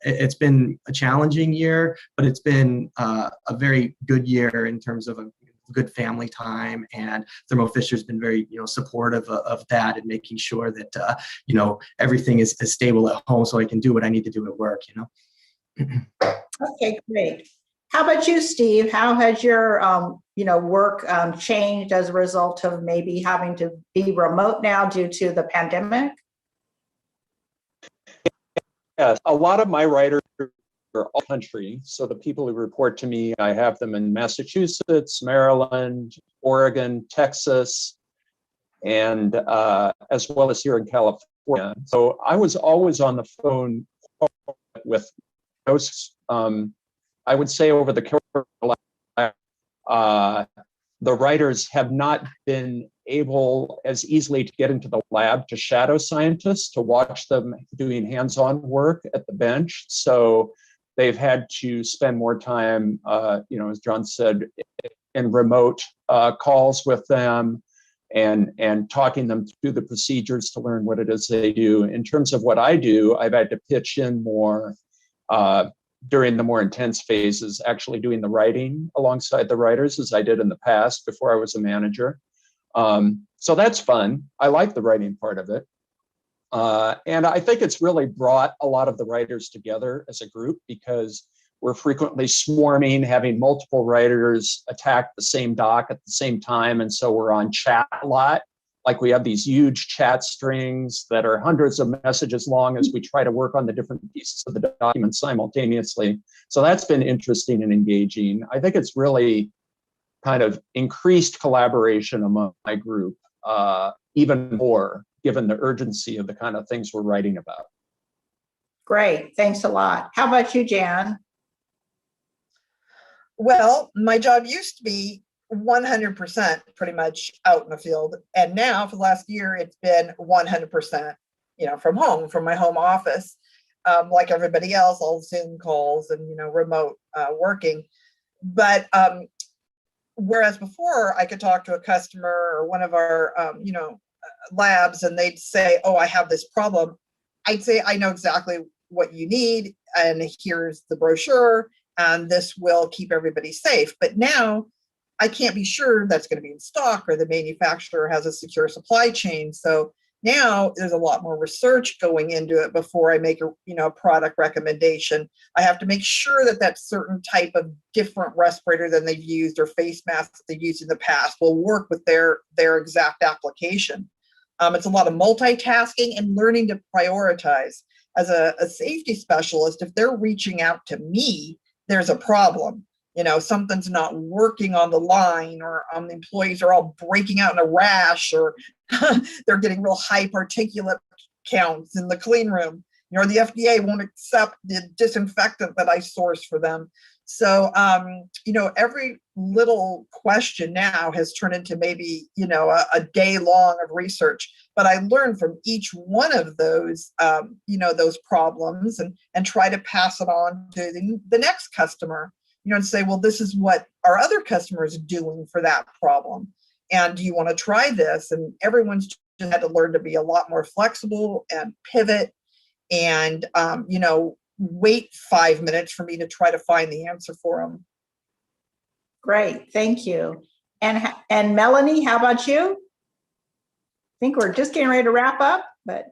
it's been a challenging year, but it's been a very good year in terms of a good family time. And Thermo Fisher's been very, supportive of that and making sure that, everything is stable at home so I can do what I need to do at work, Okay, great. How about you, Steve? How has your work changed as a result of maybe having to be remote now due to the pandemic? Yes, a lot of my writers are all country. So the people who report to me, I have them in Massachusetts, Maryland, Oregon, Texas, and as well as here in California. So I was always on the phone with hosts. I would say over the course of the writers have not been able as easily to get into the lab to shadow scientists, to watch them doing hands-on work at the bench. So they've had to spend more time, as John said, in remote calls with them and talking them through the procedures to learn what it is they do. In terms of what I do, I've had to pitch in more during the more intense phases, actually doing the writing alongside the writers as I did in the past before I was a manager. So that's fun. I like the writing part of it. And I think it's really brought a lot of the writers together as a group because we're frequently swarming, having multiple writers attack the same doc at the same time. And so we're on chat a lot. Like we have these huge chat strings that are hundreds of messages long as we try to work on the different pieces of the document simultaneously. So that's been interesting and engaging. I think it's really kind of increased collaboration among my group, even more given the urgency of the kind of things we're writing about. Great, thanks a lot. How about you, Jan? Well, my job used to be 100% pretty much out in the field. And now for the last year, it's been 100%, from home, from my home office. Like everybody else, all Zoom calls and, remote working. But whereas before I could talk to a customer or one of our, labs, and they'd say, oh, I have this problem. I'd say, I know exactly what you need, and here's the brochure, and this will keep everybody safe. But now I can't be sure that's going to be in stock, or the manufacturer has a secure supply chain. So now there's a lot more research going into it before I make a product recommendation. I have to make sure that that certain type of different respirator than they've used, or face mask that they've used in the past, will work with their exact application. It's a lot of multitasking and learning to prioritize. As a safety specialist, if they're reaching out to me, there's a problem. Something's not working on the line, or the employees are all breaking out in a rash, or they're getting real high particulate counts in the clean room. Or the FDA won't accept the disinfectant that I source for them. So, every little question now has turned into maybe, a day long of research. But I learned from each one of those, those problems, and try to pass it on to the next customer, and say, well, this is what our other customers are doing for that problem. And do you want to try this? And everyone's just had to learn to be a lot more flexible and pivot, and, wait 5 minutes for me to try to find the answer for them. Great, thank you. And Melanie, how about you? I think we're just getting ready to wrap up, but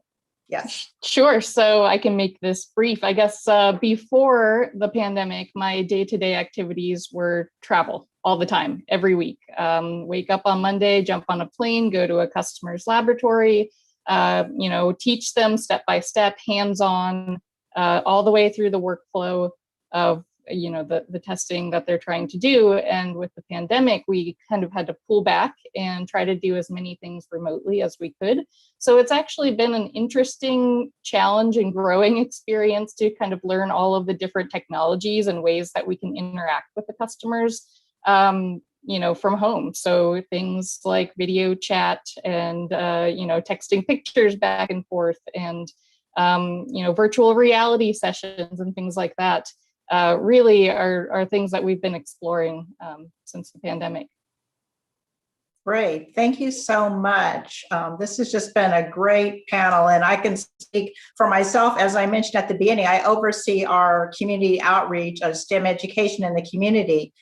yes. Sure. So I can make this brief. I guess before the pandemic, my day-to-day activities were travel all the time, every week. Wake up on Monday, jump on a plane, go to a customer's laboratory, teach them step-by-step, hands-on, all the way through the workflow of the testing that they're trying to do. And with the pandemic, we kind of had to pull back and try to do as many things remotely as we could. So it's actually been an interesting challenge and growing experience to kind of learn all of the different technologies and ways that we can interact with the customers, from home. So things like video chat and, texting pictures back and forth, and virtual reality sessions and things like that. Really are things that we've been exploring since the pandemic. Great, thank you so much. This has just been a great panel, and I can speak for myself. As I mentioned at the beginning, I oversee our community outreach of STEM education in the community.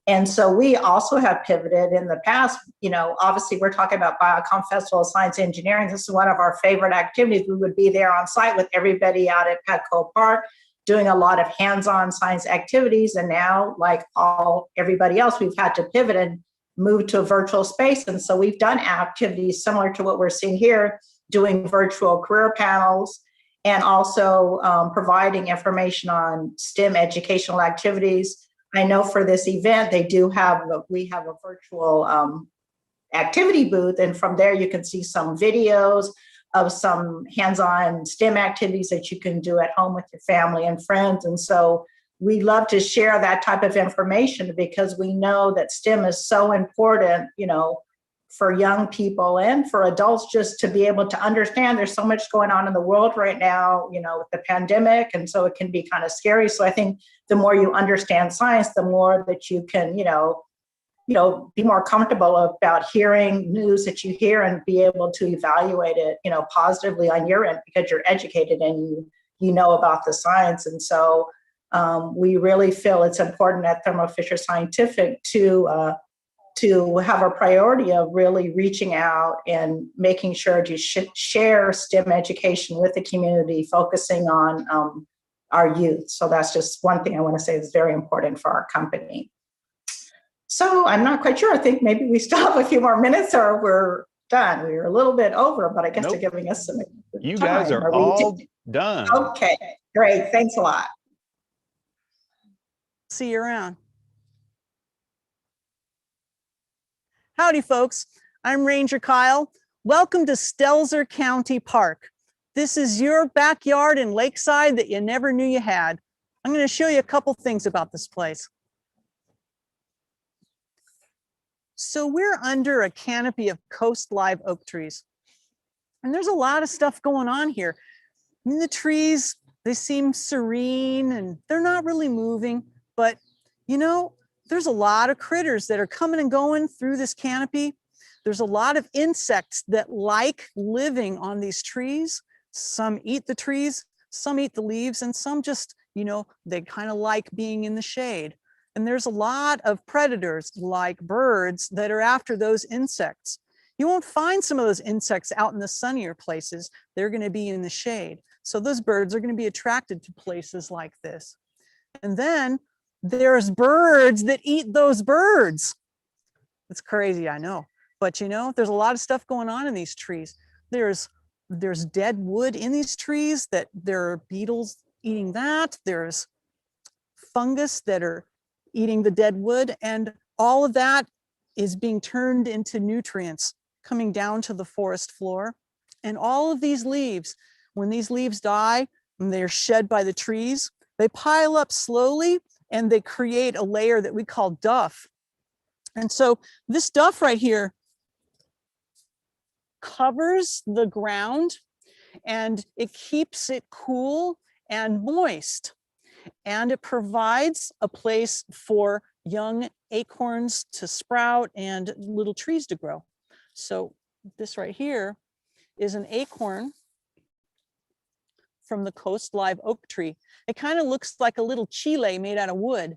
And so we also have pivoted in the past. Obviously we're talking about Biocom Festival of Science Engineering. This is one of our favorite activities. We would be there on site with everybody out at Petco Park, doing a lot of hands-on science activities. And now, like everybody else, we've had to pivot and move to a virtual space. And so we've done activities similar to what we're seeing here, doing virtual career panels, and also providing information on STEM educational activities. I know for this event, we have a virtual activity booth, and from there you can see some videos of some hands-on STEM activities that you can do at home with your family and friends. And so we love to share that type of information, because we know that STEM is so important, for young people and for adults, just to be able to understand. There's so much going on in the world right now, with the pandemic, and so it can be kind of scary. So I think the more you understand science, the more that you can, be more comfortable about hearing news that you hear, and be able to evaluate it, positively on your end, because you're educated and you know about the science. And so we really feel it's important at Thermo Fisher Scientific to have a priority of really reaching out and making sure to share STEM education with the community, focusing on our youth. So that's just one thing I want to say is very important for our company. So I'm not quite sure. I think maybe we still have a few more minutes, or we're done. We were a little bit over, but I guess they're giving us some You time. guys are all done. Okay, great. Thanks a lot. See you around. Howdy, folks. I'm Ranger Kyle. Welcome to Stelzer County Park. This is your backyard in Lakeside that you never knew you had. I'm going to show you a couple things about this place. So we're under a canopy of coast live oak trees. And there's a lot of stuff going on here. And the trees, they seem serene and they're not really moving, but there's a lot of critters that are coming and going through this canopy. There's a lot of insects that like living on these trees. Some eat the trees, some eat the leaves, and some just, you know, they kind of like being in the shade. And there's a lot of predators like birds that are after those insects. You won't find some of those insects out in the sunnier places. They're going to be in the shade. So those birds are going to be attracted to places like this. And then there's birds that eat those birds. It's crazy, I know. But you know, there's a lot of stuff going on in these trees. There's dead wood in these trees that there are beetles eating that. There's fungus that are eating the dead wood, and all of that is being turned into nutrients coming down to the forest floor. And all of these leaves, when these leaves die and they're shed by the trees, they pile up slowly and they create a layer that we call duff. And so this duff right here covers the ground and it keeps it cool and moist. And it provides a place for young acorns to sprout and little trees to grow. So this right here is an acorn from the coast live oak tree. It kind of looks like a little chile made out of wood.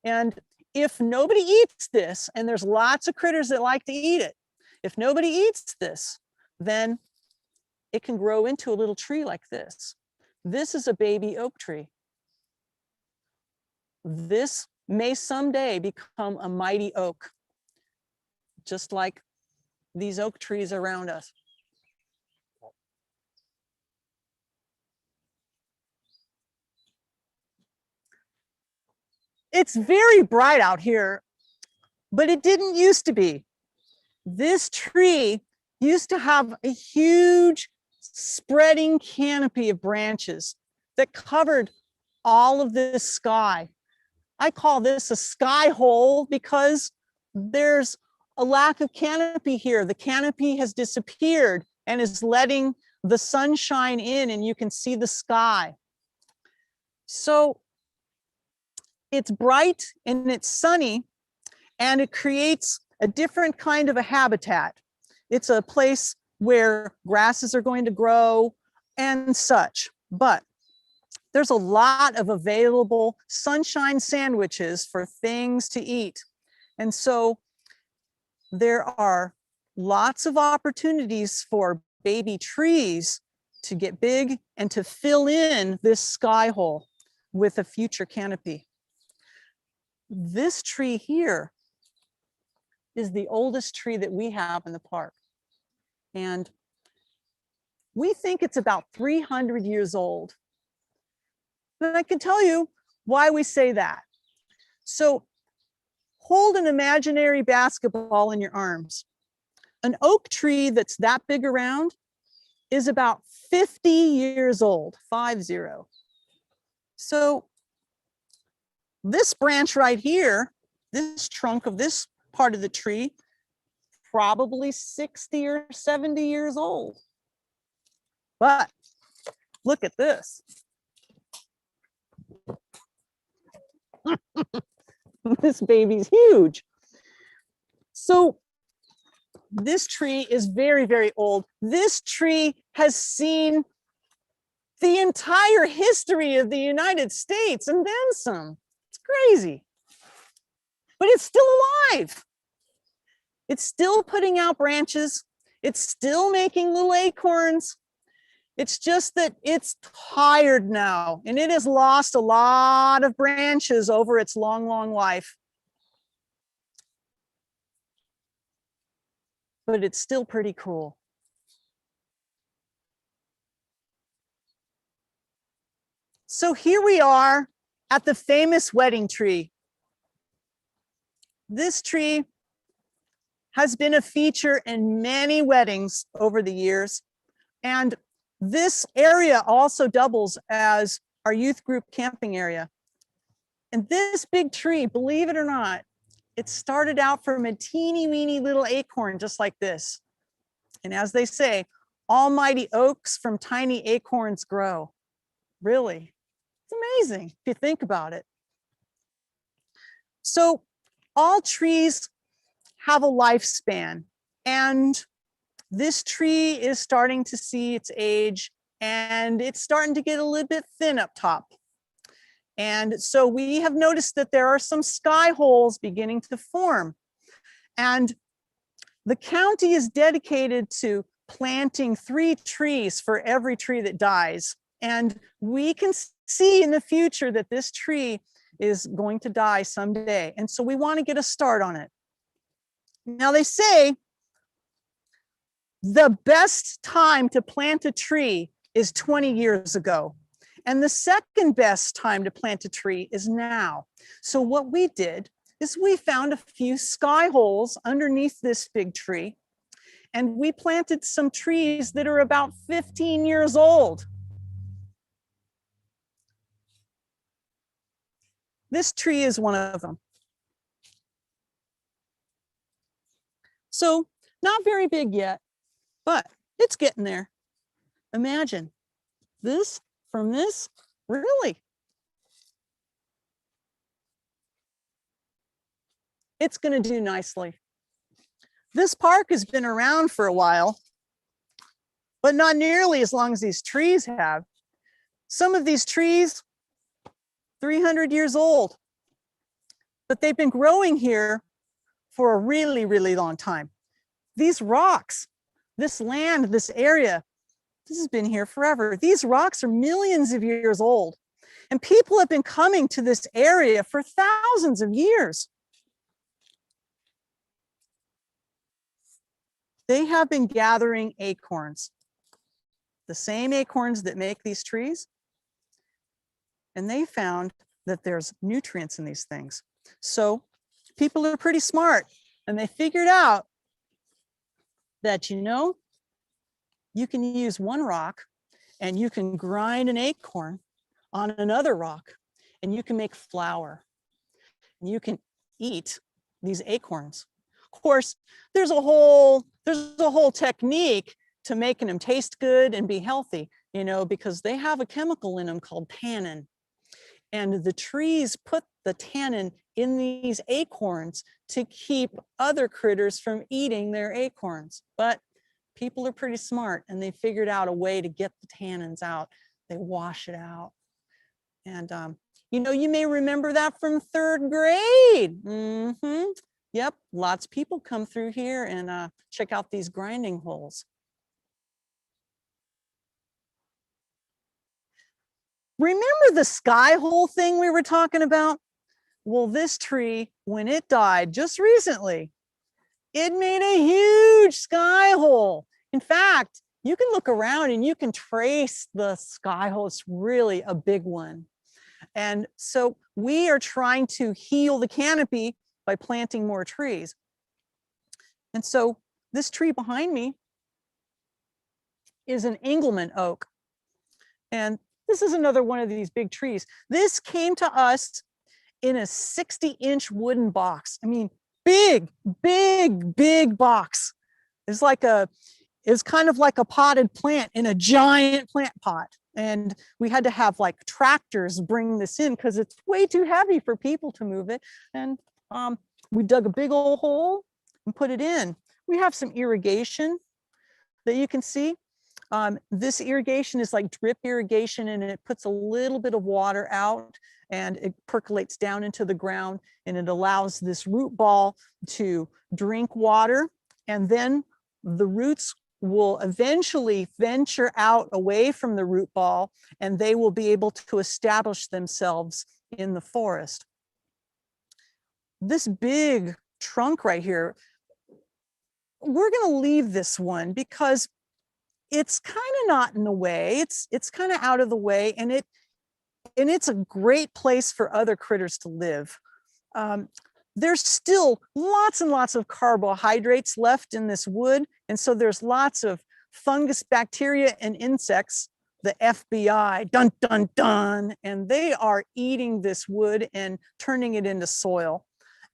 And if nobody eats this, and there's lots of critters that like to eat it, if nobody eats this, then it can grow into a little tree like this. This is a baby oak tree. This may someday become a mighty oak, just like these oak trees around us. It's very bright out here, but it didn't used to be. This tree used to have a huge spreading canopy of branches that covered all of this sky. I call this a sky hole because there's a lack of canopy here. The canopy has disappeared and is letting the sunshine in, and you can see the sky. So it's bright and it's sunny, and it creates a different kind of a habitat. It's a place where grasses are going to grow and such. But there's a lot of available sunshine sandwiches for things to eat. And so there are lots of opportunities for baby trees to get big and to fill in this sky hole with a future canopy. This tree here is the oldest tree that we have in the park. And we think it's about 300 years old. And I can tell you why we say that. So hold an imaginary basketball in your arms. An oak tree that's that big around is about 50 years old, 50. So this branch right here, this trunk of this part of the tree, probably 60 or 70 years old. But look at this. This baby's huge. So this tree is very, very old. This tree has seen the entire history of the United States and then some. It's crazy. But it's still alive. It's still putting out branches. It's still making little acorns. It's just that it's tired now, and it has lost a lot of branches over its long, long life. But it's still pretty cool. So here we are at the famous wedding tree. This tree has been a feature in many weddings over the years. And this area also doubles as our youth group camping area. And this big tree, believe it or not, it started out from a teeny weeny little acorn just like this. And as they say, almighty oaks from tiny acorns grow. Really, it's amazing if you think about it. So all trees have a lifespan, and this tree is starting to see its age, and it's starting to get a little bit thin up top. And so we have noticed that there are some sky holes beginning to form. And the county is dedicated to planting 3 trees for every tree that dies. And we can see in the future that this tree is going to die someday. And so we want to get a start on it. Now they say the best time to plant a tree is 20 years ago. And the second best time to plant a tree is now. So what we did is we found a few sky holes underneath this big tree, and we planted some trees that are about 15 years old. This tree is one of them. So not very big yet, but it's getting there. Imagine this from this, really. It's going to do nicely. This park has been around for a while, but not nearly as long as these trees have. Some of these trees, 300 years old, but they've been growing here for a really, really long time. These rocks, this land, this area, this has been here forever. These rocks are millions of years old, and people have been coming to this area for thousands of years. They have been gathering acorns, the same acorns that make these trees, and they found that there's nutrients in these things. So people are pretty smart, and they figured out that, you know, you can use one rock and you can grind an acorn on another rock, and you can make flour, and you can eat these acorns. Of course, there's a whole technique to making them taste good and be healthy, you know, because they have a chemical in them called tannin. And the trees put the tannin in these acorns to keep other critters from eating their acorns. But people are pretty smart, and they figured out a way to get the tannins out. They wash it out. And, you know, you may remember that from 3rd grade. Yep, lots of people come through here and check out these grinding holes. Remember the sky hole thing we were talking about? Well, this tree, when it died just recently, it made a huge sky hole. In fact, you can look around and you can trace the sky hole. It's really a big one. And so we are trying to heal the canopy by planting more trees. And so this tree behind me is an Engelmann oak. And this is another one of these big trees. This came to us in a 60-inch wooden box. I mean, big, big, big box. It's kind of like a potted plant in a giant plant pot. And we had to have like tractors bring this in because it's way too heavy for people to move it. And we dug a big old hole and put it in. We have some irrigation that you can see. This irrigation is like drip irrigation, and it puts a little bit of water out and it percolates down into the ground, and it allows this root ball to drink water, and then the roots will eventually venture out away from the root ball, and they will be able to establish themselves in the forest. This big trunk right here, we're going to leave this one because it's kind of not in the way. It's kind of out of the way, and it's a great place for other critters to live. There's still lots and lots of carbohydrates left in this wood, and so there's lots of fungus, bacteria, and insects, the FBI, dun, dun, dun, and they are eating this wood and turning it into soil.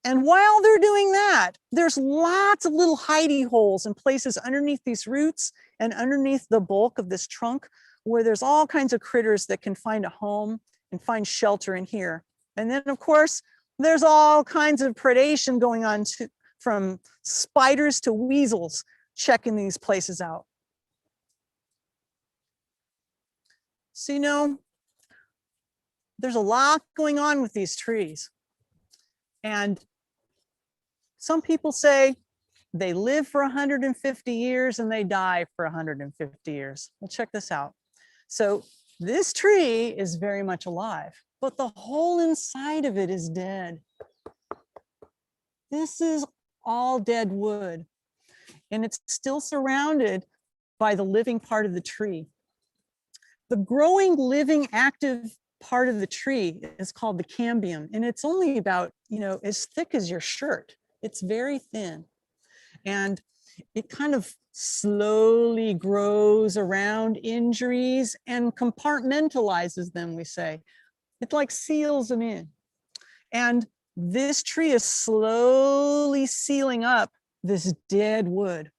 And while they're doing that, there's lots of little hidey holes and places underneath these roots and underneath the bulk of this trunk where there's all kinds of critters that can find a home and find shelter in here. And then, of course, There's all kinds of predation going on from spiders to weasels checking these places out. So, you know, there's a lot going on with these trees. And some people say they live for 150 years and they die for 150 years. Well, check this out. So this tree is very much alive, but the whole inside of it is dead. This is all dead wood, and it's still surrounded by the living part of the tree. The growing, living, active part of the tree is called the cambium, and it's only about, as thick as your shirt. It's very thin, and it kind of slowly grows around injuries and compartmentalizes them, we say. It like seals them in. And this tree is slowly sealing up this dead wood.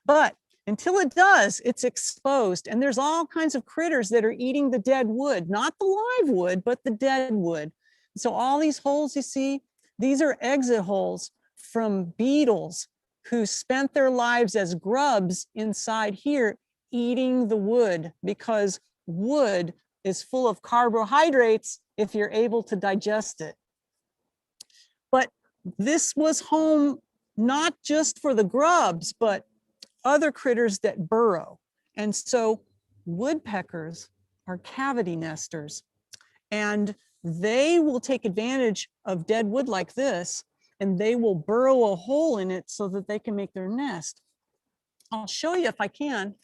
But until it does, it's exposed, and there's all kinds of critters that are eating the dead wood, not the live wood, but the dead wood. So all these holes you see, these are exit holes from beetles who spent their lives as grubs inside here eating the wood, because wood is full of carbohydrates if you're able to digest it. But this was home not just for the grubs, but other critters that burrow. And so woodpeckers are cavity nesters, and they will take advantage of dead wood like this, and they will burrow a hole in it so that they can make their nest. I'll show you if I can.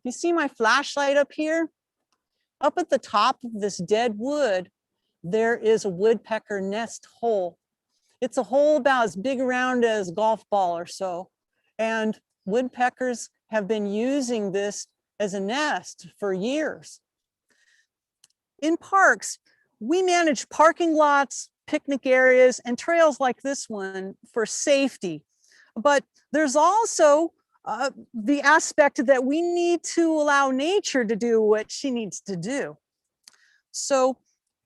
You see my flashlight up here? Up at the top of this dead wood, there is a woodpecker nest hole. It's a hole about as big around as a golf ball or so. And woodpeckers have been using this as a nest for years. In parks, we manage parking lots, picnic areas, and trails like this one for safety. But there's also the aspect that we need to allow nature to do what she needs to do. So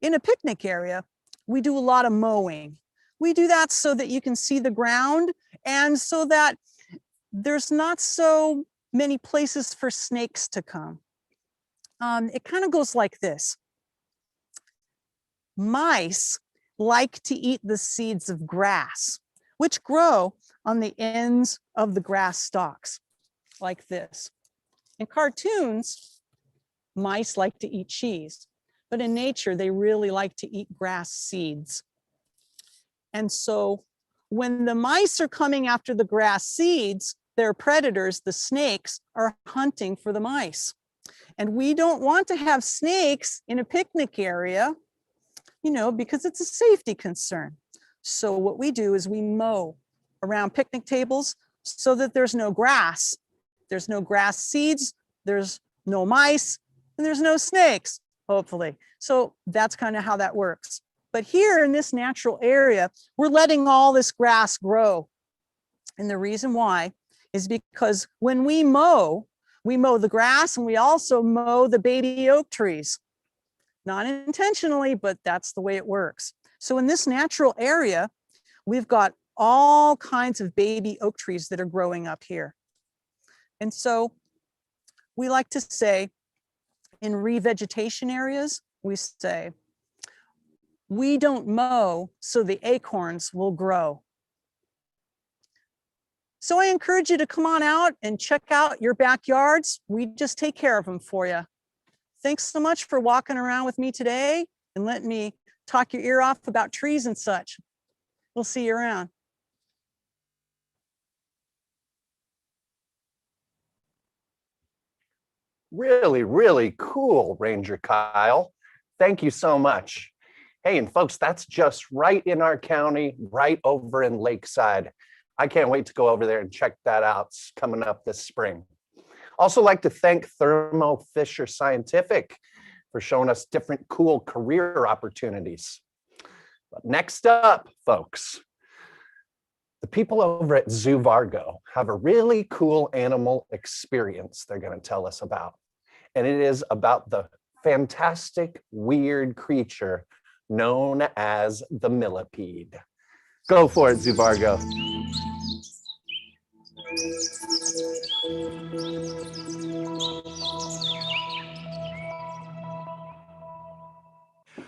in a picnic area, we do a lot of mowing. We do that so that you can see the ground and so that there's not so many places for snakes to come. It kind of goes like this. Mice like to eat the seeds of grass, which grow on the ends of the grass stalks, like this. In cartoons, mice like to eat cheese, but in nature, they really like to eat grass seeds. And so when the mice are coming after the grass seeds, their predators, the snakes, are hunting for the mice. And we don't want to have snakes in a picnic area, because it's a safety concern. So what we do is we mow around picnic tables so that there's no grass. There's no grass seeds, there's no mice, and there's no snakes, hopefully. So that's kind of how that works. But here in this natural area, we're letting all this grass grow. And the reason why is because when we mow the grass, and we also mow the baby oak trees. Not intentionally, but that's the way it works. So in this natural area, we've got all kinds of baby oak trees that are growing up here. And so we like to say in revegetation areas, we say, we don't mow so the acorns will grow. So I encourage you to come on out and check out your backyards. We just take care of them for you. Thanks so much for walking around with me today and letting me talk your ear off about trees and such. We'll see you around. Really, really cool, Ranger Kyle. Thank you so much. Hey, and folks, that's just right in our county, right over in Lakeside. I can't wait to go over there and check that out. It's coming up this spring. Also like to thank Thermo Fisher Scientific for showing us different cool career opportunities. But next up, folks, the people over at Zoo Vargo have a really cool animal experience they're going to tell us about. And it is about the fantastic, weird creature known as the millipede. Go for it, Zuvargo.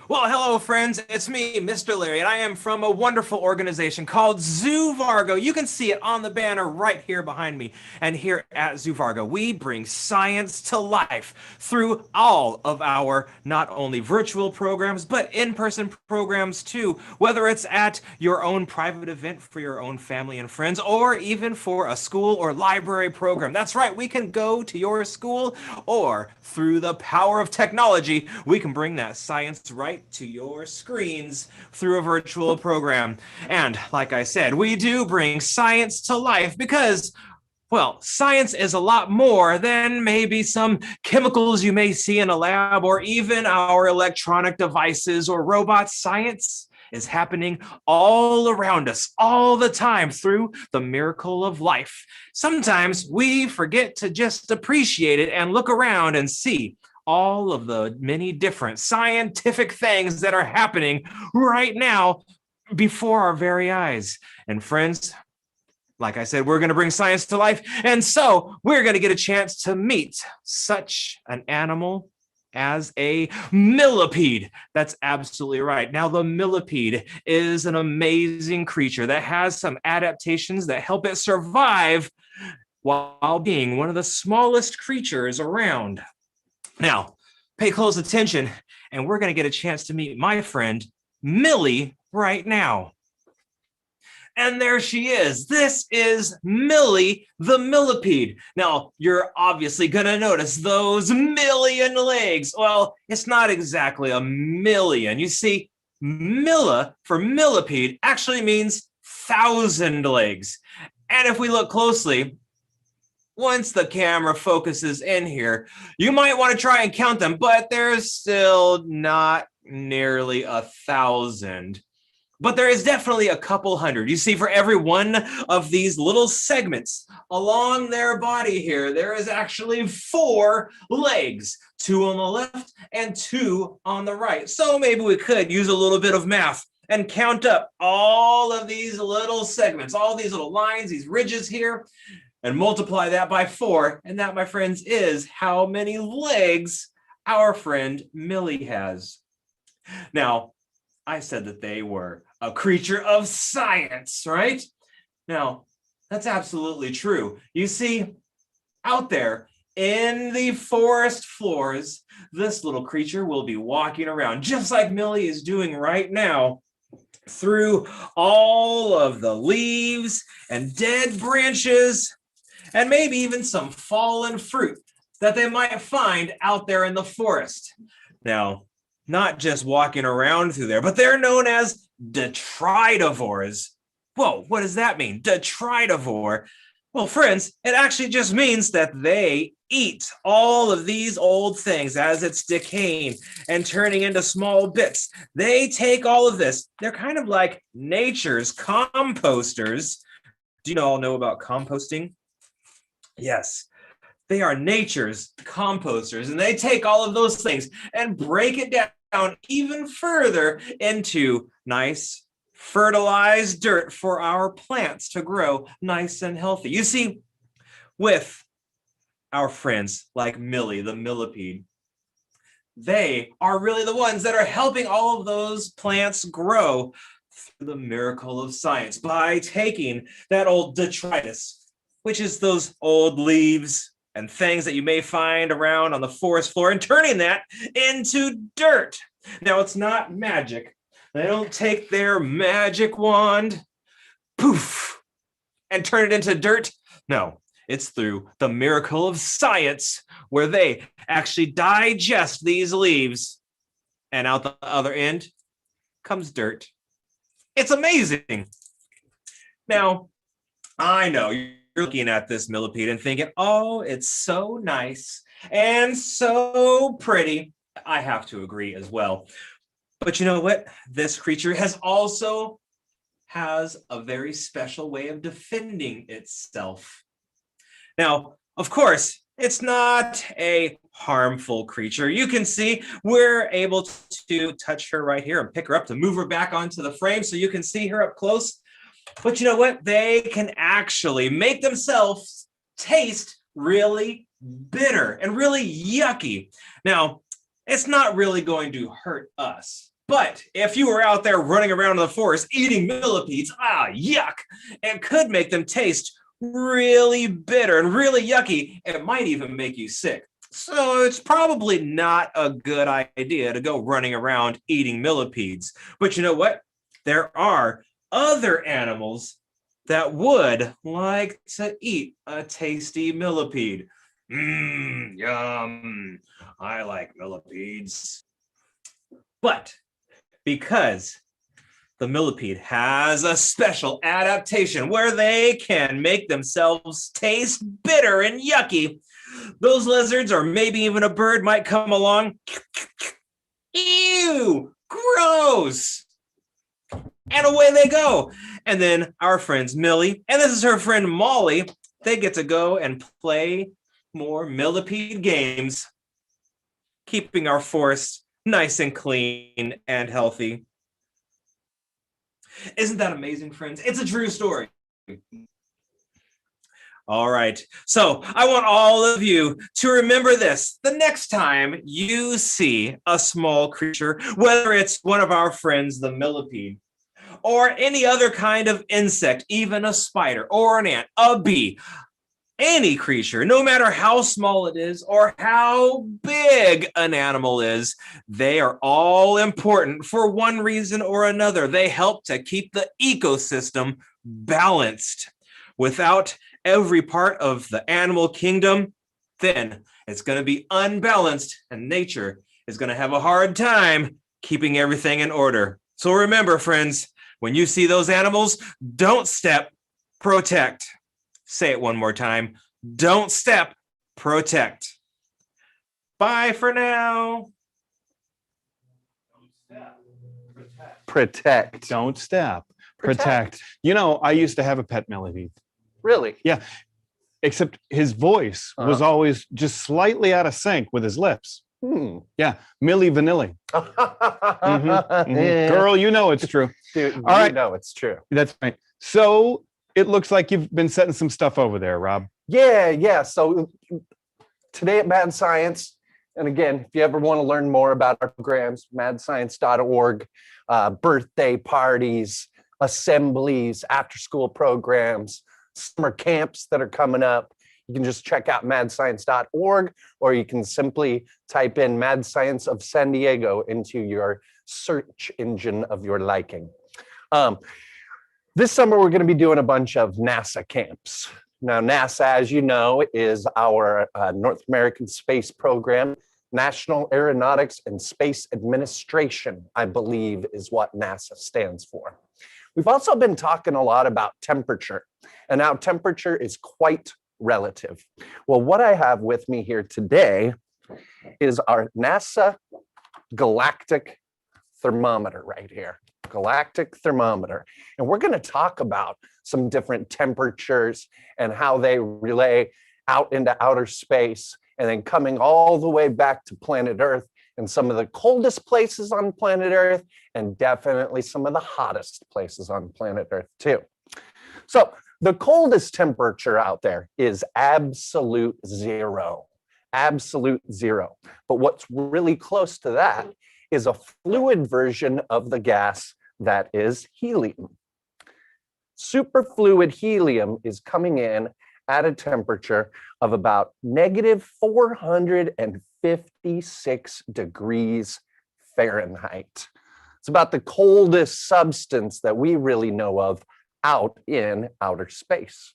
Well, hello, friends. It's me, Mr. Larry, and I am from a wonderful organization called Zuvargo. You can see it on the banner right here behind me. And here at Zuvargo, we bring science to life through all of our not only virtual programs, but in-person programs too, whether it's at your own private event for your own family and friends, or even for a school or library program. That's right, we can go to your school, or through the power of technology, we can bring that science right to your screens through a virtual program. And like I said, we do bring science to life because, well, science is a lot more than maybe some chemicals you may see in a lab or even our electronic devices or robots. Science is happening all around us all the time through the miracle of life. Sometimes we forget to just appreciate it and look around and see all of the many different scientific things that are happening right now before our very eyes. And friends, like I said, we're going to bring science to life. And so we're going to get a chance to meet such an animal as a millipede. That's absolutely right. Now, the millipede is an amazing creature that has some adaptations that help it survive while being one of the smallest creatures around. Now, pay close attention, and we're going to get a chance to meet my friend, Millie, right now. And there she is. This is Millie the millipede. Now, you're obviously going to notice those million legs. Well, it's not exactly a million. You see, milla for millipede actually means 1,000 legs. And if we look closely, once the camera focuses in here, you might want to try and count them, but there's still not nearly 1,000. But there is definitely a couple hundred. You see, for every one of these little segments along their body here, there is actually 4 legs, 2 on the left and 2 on the right. So maybe we could use a little bit of math and count up all of these little segments, all these little lines, these ridges here, and multiply that by 4. And that, my friends, is how many legs our friend Millie has. Now, I said that they were a creature of science, right? Now, that's absolutely true. You see, out there in the forest floors, this little creature will be walking around just like Millie is doing right now, through all of the leaves and dead branches, and maybe even some fallen fruit that they might find out there in the forest. Now, not just walking around through there, but they're known as detritivores. Whoa, what does that mean? Detritivore. Well, friends, it actually just means that they eat all of these old things as it's decaying and turning into small bits. They take all of this. They're kind of like nature's composters. Do you all know about composting? Yes. They are nature's composters, and they take all of those things and break it down even further into nice fertilized dirt for our plants to grow nice and healthy. You see, with our friends like Millie, the millipede, they are really the ones that are helping all of those plants grow through the miracle of science by taking that old detritus, which is those old leaves and things that you may find around on the forest floor, and turning that into dirt. Now, it's not magic. They don't take their magic wand, poof, and turn it into dirt. No, it's through the miracle of science where they actually digest these leaves, and out the other end comes dirt. It's amazing. Now, I know you're looking at this millipede and thinking, oh, it's so nice and so pretty. I have to agree as well. But you know what? This creature has a very special way of defending itself. Now, of course, It's not a harmful creature. You can see we're able to touch her right here and pick her up to move her back onto the frame so you can see her up close. But you know what? They can actually make themselves taste really bitter and really yucky. Now, it's not really going to hurt us. But if you were out there running around in the forest eating millipedes, yuck, it could make them taste really bitter and really yucky. It might even make you sick. So it's probably not a good idea to go running around eating millipedes. But you know what? There are other animals that would like to eat a tasty millipede. Yum. I like millipedes. But because the millipede has a special adaptation where they can make themselves taste bitter and yucky, those lizards or maybe even a bird might come along. Ew, gross. And away they go. And then our friends Millie, and this is her friend Molly, they get to go and play more millipede games, keeping our forest nice and clean and healthy. Isn't that amazing, friends? It's a true story. All right, so I want all of you to remember this. The next time you see a small creature, whether it's one of our friends, the millipede, or any other kind of insect, even a spider or an ant, a bee, any creature, no matter how small it is or how big an animal is, they are all important for one reason or another. They help to keep the ecosystem balanced. Without every part of the animal kingdom, then it's going to be unbalanced and nature is going to have a hard time keeping everything in order. So remember, friends, when you see those animals, don't step, protect. Say it one more time. Don't step, protect. Bye for now. Protect. Don't step. Protect. Protect. You know, I used to have a pet millipede. Really? Yeah. Except his voice was always just slightly out of sync with his lips. Yeah. Milli Vanilli. Girl, you know it's true. Dude, all right. know it's true. That's right. So it looks like you've been setting some stuff over there, Rob. Yeah. So today at Mad Science, and again, if you ever want to learn more about our programs, madscience.org, birthday parties, assemblies, after-school programs, summer camps that are coming up, you can just check out madscience.org, or you can simply type in Mad Science of San Diego into your search engine of your liking. This summer, we're going to be doing a bunch of NASA camps. Now, NASA, as you know, is our North American space program. National Aeronautics and Space Administration, I believe, is what NASA stands for. We've also been talking a lot about temperature, and how temperature is quite relative. Well, what I have with me here today is our NASA galactic thermometer right here. Galactic thermometer. And we're going to talk about some different temperatures and how they relay out into outer space and then coming all the way back to planet Earth and some of the coldest places on planet Earth and definitely some of the hottest places on planet Earth too. So the coldest temperature out there is absolute zero. Absolute zero. But what's really close to that is a fluid version of the gas that is helium. Superfluid helium is coming in at a temperature of about -456 degrees Fahrenheit. It's about the coldest substance that we really know of out in outer space.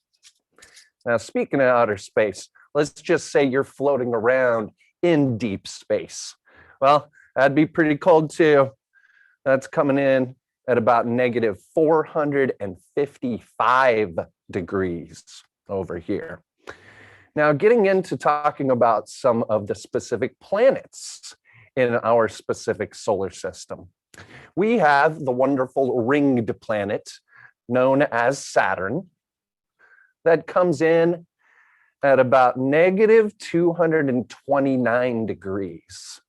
Now, speaking of outer space, let's just say you're floating around in deep space. Well, that'd be pretty cold too. That's coming in at about -455 degrees over here. Now, getting into talking about some of the specific planets in our specific solar system. We have the wonderful ringed planet known as Saturn that comes in at about negative 229 degrees.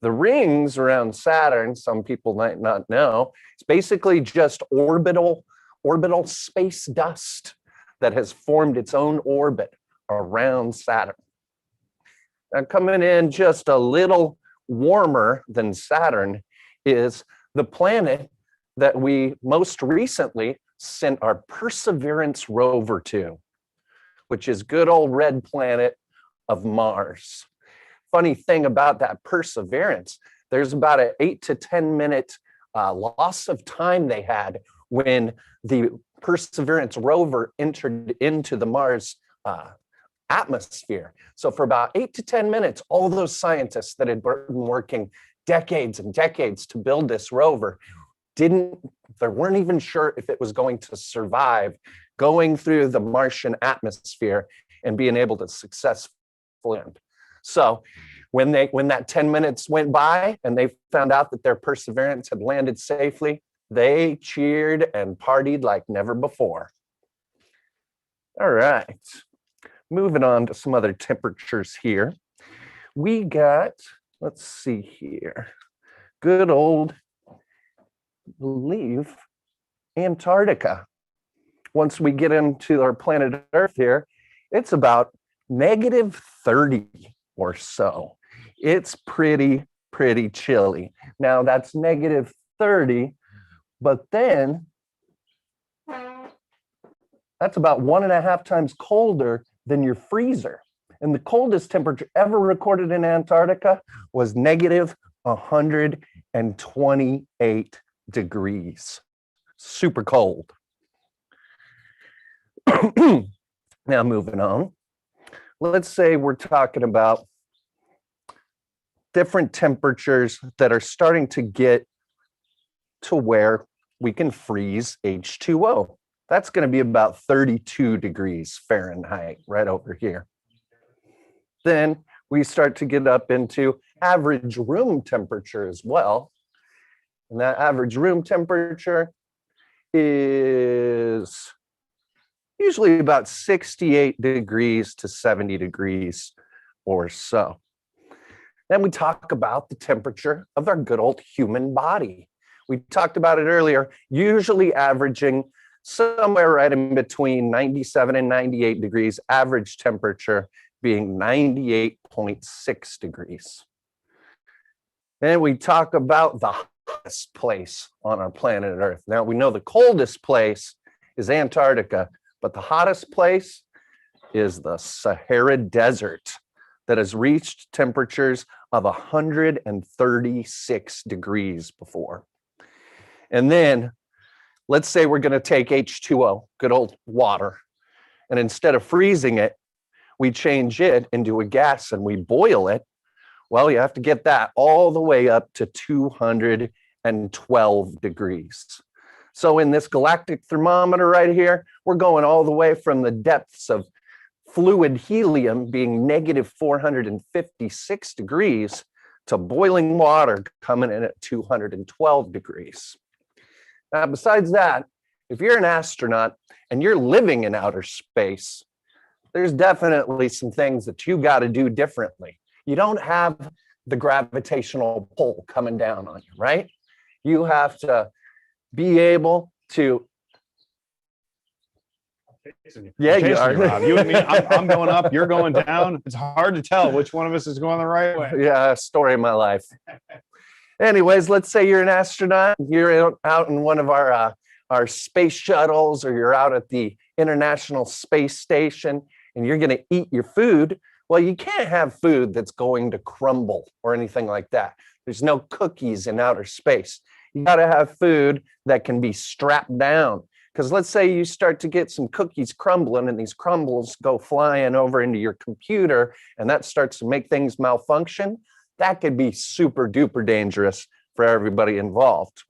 The rings around Saturn, some people might not know, it's basically just orbital space dust that has formed its own orbit around Saturn. Now, coming in just a little warmer than Saturn is the planet that we most recently sent our Perseverance rover to, which is good old red planet of Mars. Funny thing about that Perseverance, there's about an 8 to 10 minute loss of time they had when the Perseverance rover entered into the Mars atmosphere. So for about 8 to 10 minutes, all those scientists that had been working decades and decades to build this rover they weren't even sure if it was going to survive going through the Martian atmosphere and being able to successfully land. So when that 10 minutes went by and they found out that their Perseverance had landed safely, they cheered and partied like never before. All right, moving on to some other temperatures here. We got, let's see here, good old, I believe, Antarctica. Once we get into our planet Earth here, it's about negative 30 or so. It's pretty chilly. Now that's negative 30, but then that's about 1.5 times colder than your freezer. And the coldest temperature ever recorded in Antarctica was negative 128 degrees. Super cold. Now moving on. Let's say we're talking about different temperatures that are starting to get to where we can freeze H2O. That's going to be about 32 degrees Fahrenheit right over here. Then we start to get up into average room temperature as well. And that average room temperature is usually about 68 degrees to 70 degrees or so. Then we talk about the temperature of our good old human body. We talked about it earlier, usually averaging somewhere right in between 97 and 98 degrees, average temperature being 98.6 degrees. Then we talk about the hottest place on our planet Earth. Now we know the coldest place is Antarctica, but the hottest place is the Sahara Desert that has reached temperatures of 136 degrees before. And then let's say we're going to take H2O, good old water, and instead of freezing it, we change it into a gas and we boil it. Well, you have to get that all the way up to 212 degrees. So in this galactic thermometer right here, we're going all the way from the depths of fluid helium being negative 456 degrees to boiling water coming in at 212 degrees. Now, besides that, if you're an astronaut and you're living in outer space, there's definitely some things that you got to do differently. You don't have the gravitational pull coming down on you, right? You have to be able to. Yeah, you are. Rob. You and me, I'm going up, you're going down. It's hard to tell which one of us is going the right way. Yeah, story of my life. Anyways, let's say you're an astronaut, you're out in one of our space shuttles, or you're out at the International Space Station, and you're going to eat your food. Well, you can't have food that's going to crumble or anything like that. There's no cookies in outer space. You got to have food that can be strapped down. Because let's say you start to get some cookies crumbling and these crumbles go flying over into your computer and that starts to make things malfunction. That could be super duper dangerous for everybody involved.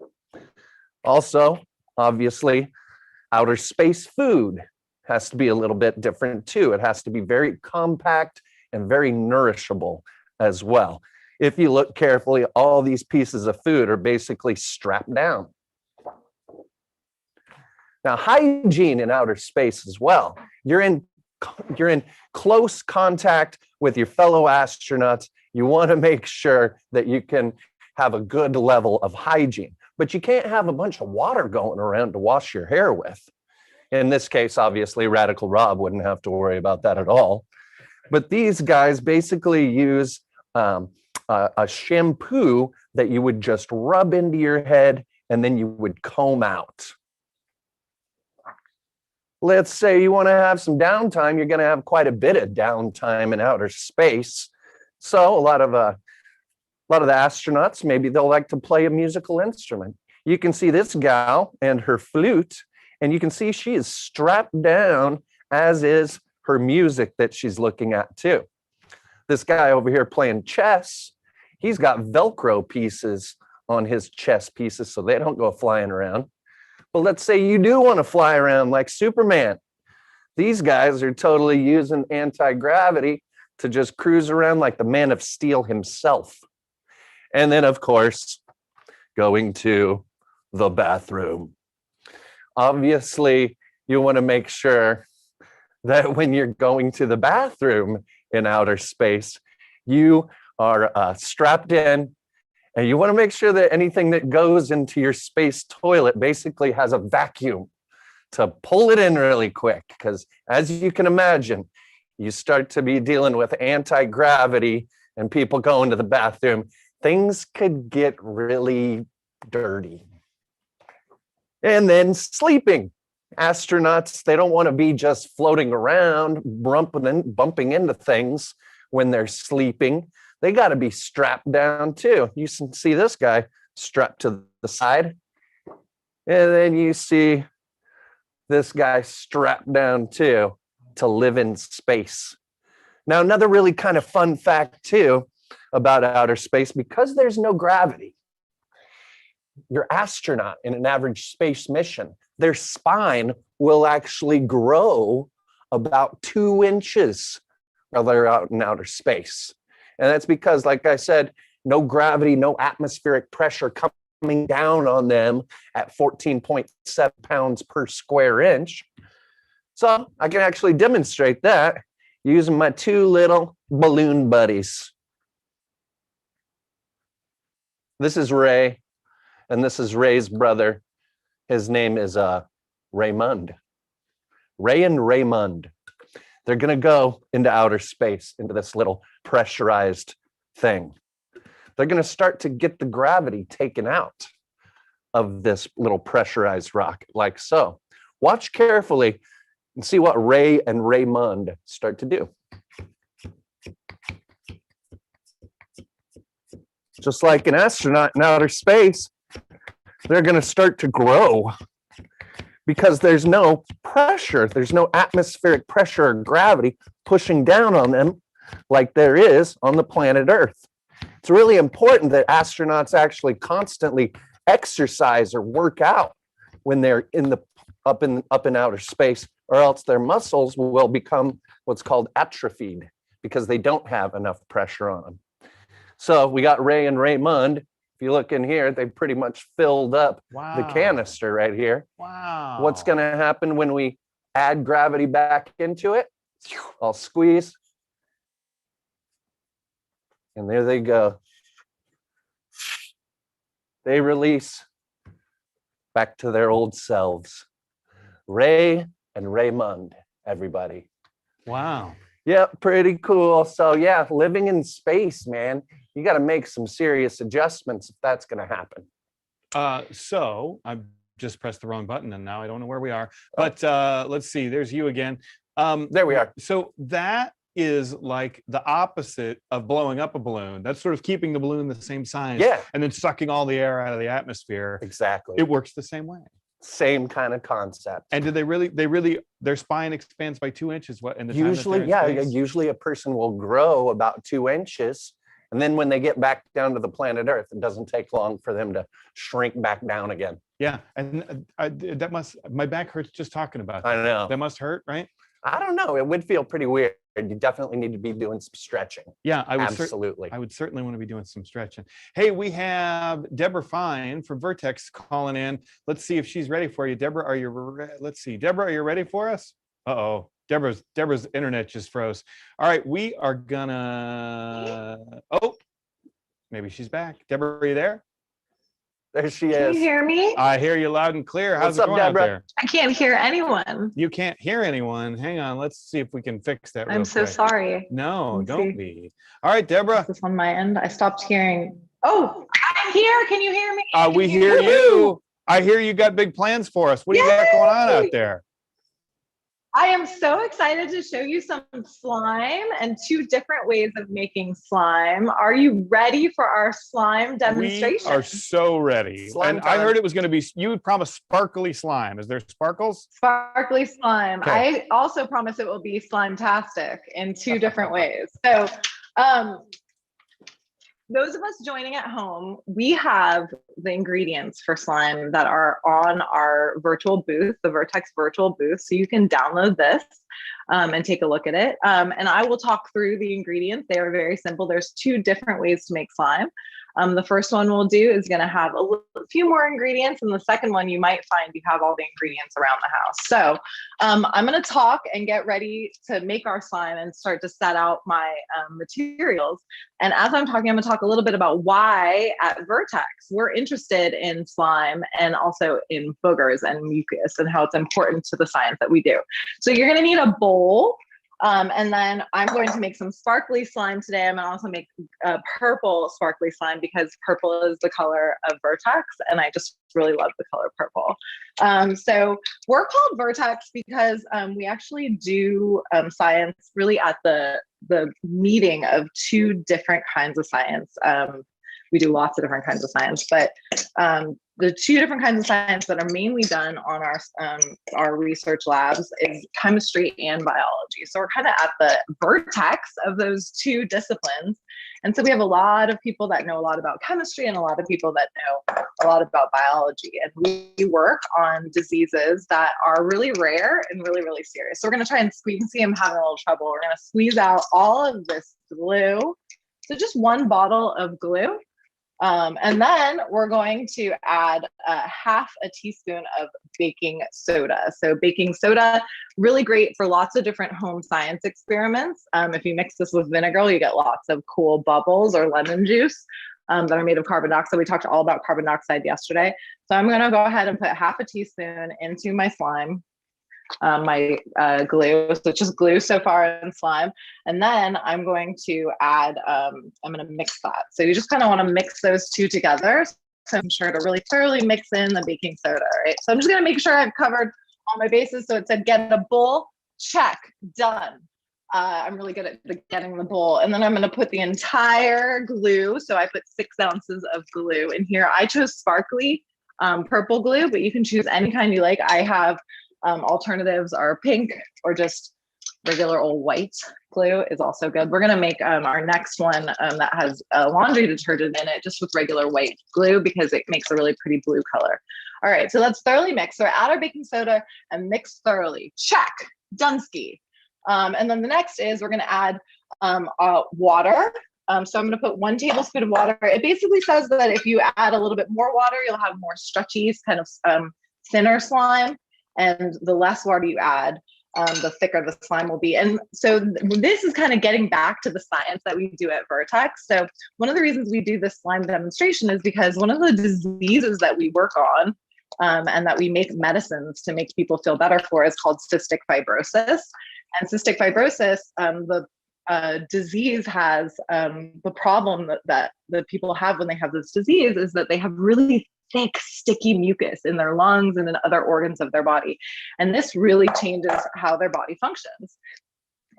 Also, obviously, outer space food has to be a little bit different too. It has to be very compact and very nourishable as well. If you look carefully, all these pieces of food are basically strapped down. Now, hygiene in outer space as well. You're in you're in close contact with your fellow astronauts. You want to make sure that you can have a good level of hygiene, but you can't have a bunch of water going around to wash your hair with. In this case, obviously, Radical Rob wouldn't have to worry about that at all. But these guys basically use a shampoo that you would just rub into your head and then you would comb out. Let's say you want to have some downtime. You're going to have quite a bit of downtime in outer space. So a lot of the astronauts, maybe they'll like to play a musical instrument. You can see this gal and her flute, and you can see she is strapped down, as is her music that she's looking at too. This guy over here playing chess, he's got Velcro pieces on his chess pieces so they don't go flying around. But let's say you do want to fly around like Superman. These guys are totally using anti-gravity to just cruise around like the Man of Steel himself. And then, of course, going to the bathroom. Obviously, you want to make sure that when you're going to the bathroom in outer space, you are strapped in, and you want to make sure that anything that goes into your space toilet basically has a vacuum to pull it in really quick. Because as you can imagine, you start to be dealing with anti-gravity and people going to the bathroom, things could get really dirty. And then sleeping. Astronauts, they don't want to be just floating around, bumping into things when they're sleeping. They got to be strapped down too. You can see this guy strapped to the side. And then you see this guy strapped down too to live in space. Now, another really kind of fun fact too about outer space, because there's no gravity, your astronaut in an average space mission, their spine will actually grow about 2 inches while they're out in outer space. And that's because, like I said, no gravity, no atmospheric pressure coming down on them at 14.7 pounds per square inch. So I can actually demonstrate that using my 2 little balloon buddies. This is Ray, and this is Ray's brother. His name is Raymond. Ray and Raymond. They're going to go into outer space, into this little pressurized thing. They're going to start to get the gravity taken out of this little pressurized rocket, like so. Watch carefully and see what Ray and Raymond start to do. Just like an astronaut in outer space, they're going to start to grow because there's no pressure. There's no atmospheric pressure or gravity pushing down on them like there is on the planet Earth. It's really important that astronauts actually constantly exercise or work out when they're up in outer space, or else their muscles will become what's called atrophied because they don't have enough pressure on them. So we got Ray and Raymond. If you look in here, they pretty much filled up the canister right here. Wow. What's going to happen when we add gravity back into it? I'll squeeze. And there they go. They release back to their old selves. Ray and Raymond, everybody. Wow. Yeah, pretty cool. So yeah, living in space, man, you got to make some serious adjustments if that's going to happen. So I've just pressed the wrong button and now I don't know where we are. But let's see, there's you again. There we are. So that is like the opposite of blowing up a balloon. That's sort of keeping the balloon the same size, yeah, and then sucking all the air out of the atmosphere. Exactly. It works the same way. Same kind of concept. And do they really, their spine expands by 2 inches? What in the usually, time that they're in yeah, space? usually a person will grow about 2 inches. And then when they get back down to the planet Earth, it doesn't take long for them to shrink back down again. Yeah, and that must, my back hurts just talking about that. I know. That must hurt, right? I don't know. It would feel pretty weird. You definitely need to be doing some stretching. Yeah, I would absolutely. I would certainly want to be doing some stretching. Hey, we have Deborah Fine from Vertex calling in. Let's see if she's ready for you. Deborah, are you let's see. Deborah, are you ready for us? Uh-oh. Deborah's internet just froze. All right, we are gonna. Oh, maybe she's back. Deborah, are you there? There she Can is. you hear me? I hear you loud and clear. How's What's it up, going out Deborah? there? I can't hear anyone. You can't hear anyone. Hang on. Let's see if we can fix that. I'm real so quick. sorry. No, Let me don't see. be. All right, Deborah. Is this on my end? I stopped hearing. Oh, I'm here. Can you hear me? We hear you. I hear you got big plans for us. What do you got going on out there? I am so excited to show you some slime and 2 different ways of making slime. Are you ready for our slime demonstration? We are so ready. Slime And I time. heard it was going to be, you would promise sparkly slime. Is there sparkles? Sparkly slime. Okay. I also promise it will be slime-tastic in 2 different ways. So those of us joining at home, we have the ingredients for slime that are on our virtual booth, the Vertex virtual booth. So you can download this and take a look at it. And I will talk through the ingredients. They are very simple. There's 2 different ways to make slime. The first one we'll do is going to have a few more ingredients, and the second one you might find you have all the ingredients around the house. So I'm going to talk and get ready to make our slime and start to set out my materials. And as I'm talking, I'm going to talk a little bit about why at Vertex we're interested in slime and also in boogers and mucus and how it's important to the science that we do. So you're going to need a bowl. And then I'm going to make some sparkly slime today. I'm gonna also make purple sparkly slime because purple is the color of Vertex, and I just really love the color purple. So we're called Vertex because we actually do science really at the meeting of 2 different kinds of science. We do lots of different kinds of science, but the 2 different kinds of science that are mainly done on our research labs is chemistry and biology. So we're kind of at the vertex of those 2 disciplines. And so we have a lot of people that know a lot about chemistry and a lot of people that know a lot about biology. And we work on diseases that are really rare and really, really serious. So we're going to try and squeeze, and see I'm having a little trouble. We're going to squeeze out all of this glue. So just 1 bottle of glue. And then we're going to add half a teaspoon of baking soda. So baking soda, really great for lots of different home science experiments. If you mix this with vinegar, you get lots of cool bubbles or lemon juice that are made of carbon dioxide. We talked all about carbon dioxide yesterday. So I'm going to go ahead and put half a teaspoon into my slime. My glue, so just glue so far in slime. And then I'm going to add, I'm going to mix that. So you just kind of want to mix those 2 together. So I'm sure to really thoroughly mix in the baking soda, right? So I'm just going to make sure I've covered all my bases. So it said get a bowl, check, done. I'm really good at getting the bowl. And then I'm going to put the entire glue. So I put 6 ounces of glue in here. I chose sparkly purple glue, but you can choose any kind you like. I have alternatives are pink or just regular old white glue is also good. We're going to make our next one that has laundry detergent in it just with regular white glue because it makes a really pretty blue color. All right, so let's thoroughly mix. So add our baking soda and mix thoroughly. Check, Dunsky. And then the next is we're going to add water. So I'm going to put 1 tablespoon of water. It basically says that if you add a little bit more water, you'll have more stretchy, kind of thinner slime. And the less water you add, the thicker the slime will be. And so this is kind of getting back to the science that we do at Vertex. So one of the reasons we do this slime demonstration is because one of the diseases that we work on and that we make medicines to make people feel better for is called cystic fibrosis. And cystic fibrosis, the disease has the problem that people have when they have this disease is that they have really thick, sticky mucus in their lungs and in other organs of their body. And this really changes how their body functions.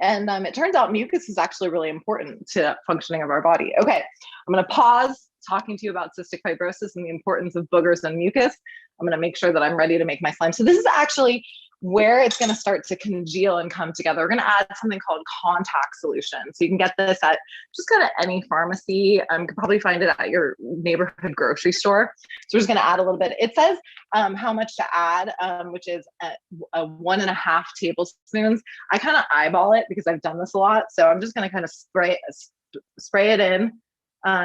And it turns out mucus is actually really important to functioning of our body. Okay, I'm going to pause talking to you about cystic fibrosis and the importance of boogers and mucus. I'm going to make sure that I'm ready to make my slime. So this is actually where it's going to start to congeal and come together. We're going to add something called contact solution. So you can get this at just kind of any pharmacy. You can probably find it at your neighborhood grocery store. So we're just going to add a little bit. It says how much to add, which is a 1.5 tablespoons. I kind of eyeball it because I've done this a lot. So I'm just going to kind of spray it in.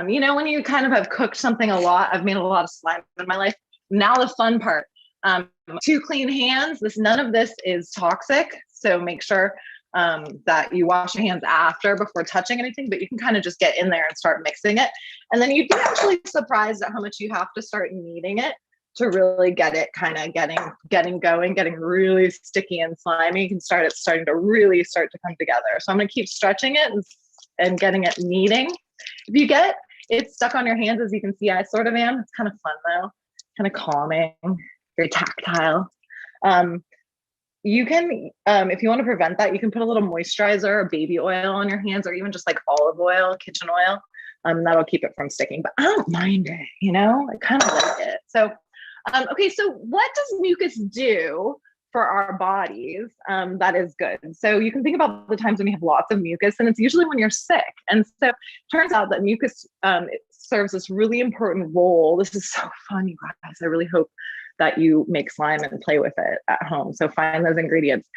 You know, when you kind of have cooked something a lot, I've made a lot of slime in my life. Now the fun part. 2 clean hands. None of this is toxic. So make sure that you wash your hands after before touching anything, but you can kind of just get in there and start mixing it. And then you'd be actually surprised at how much you have to start kneading it to really get it kind of getting going, getting really sticky and slimy. You can start it starting to really start to come together. So I'm going to keep stretching it and getting it kneading. If you get it stuck on your hands, as you can see, I sort of am. It's kind of fun though, kind of calming, very tactile. You can, if you want to prevent that, you can put a little moisturizer or baby oil on your hands, or even just like olive oil, kitchen oil. That'll keep it from sticking, but I don't mind it, you know, I kind of like it. So, okay, so what does mucus do for our bodies that is good? So you can think about the times when you have lots of mucus, and it's usually when you're sick. And so it turns out that mucus it serves this really important role. This is so fun, you guys. I really hope that you make slime and play with it at home. So find those ingredients.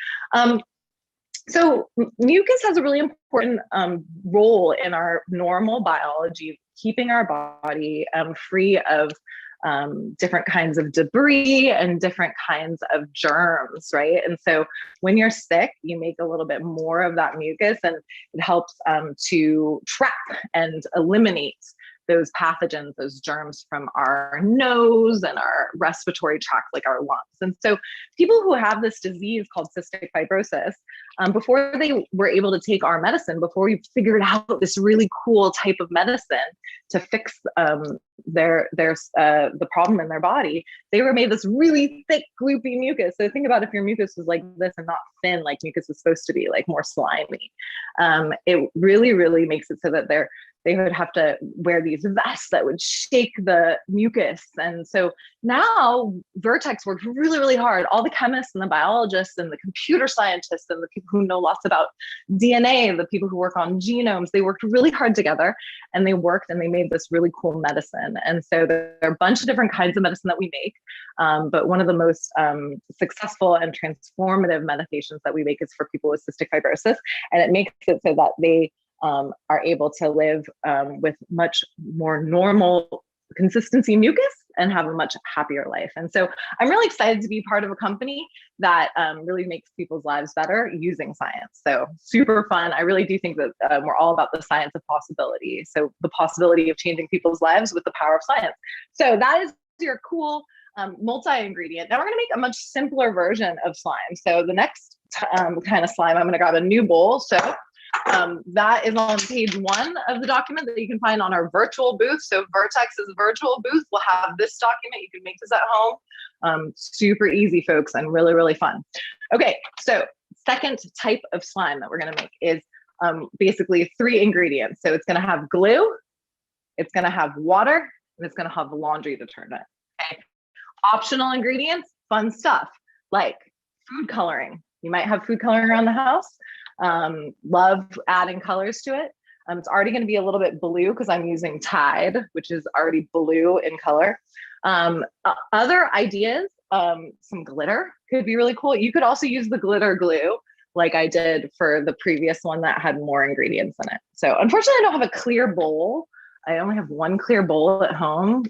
So mucus has a really important role in our normal biology, keeping our body free of different kinds of debris and different kinds of germs, right? And so when you're sick, you make a little bit more of that mucus, and it helps to trap and eliminate those pathogens, those germs from our nose and our respiratory tract, like our lungs. And so people who have this disease called cystic fibrosis, before they were able to take our medicine, before we figured out this really cool type of medicine to fix the problem in their body, they were made this really thick, gloopy mucus. So think about if your mucus was like this and not thin, like mucus is supposed to be, like more slimy. It really, really makes it so that they would have to wear these vests that would shake the mucus. And so now Vertex worked really, really hard. All the chemists and the biologists and the computer scientists and the people who know lots about DNA, the people who work on genomes, they worked really hard together, and they made this really cool medicine. And so there are a bunch of different kinds of medicine that we make. But one of the most successful and transformative medications that we make is for people with cystic fibrosis. And it makes it so that they are able to live with much more normal consistency mucus and have a much happier life. And so I'm really excited to be part of a company that really makes people's lives better using science. So super fun. I really do think that we're all about the science of possibility. So the possibility of changing people's lives with the power of science. So that is your cool multi-ingredient. Now we're gonna make a much simpler version of slime. So the next kind of slime, I'm gonna grab a new bowl. So that is on page 1 of the document that you can find on our virtual booth. So Vertex's virtual booth will have this document. You can make this at home. Super easy, folks, and really, really fun. Okay, so second type of slime that we're gonna make is basically 3 ingredients. So it's gonna have glue, it's gonna have water, and it's gonna have laundry detergent. Okay. Optional ingredients, fun stuff like food coloring. You might have food coloring around the house. Love adding colors to it. It's already going to be a little bit blue because I'm using Tide, which is already blue in color. Other ideas, some glitter could be really cool. You could also use the glitter glue like I did for the previous one that had more ingredients in it. So unfortunately, I don't have a clear bowl. I only have one clear bowl at home.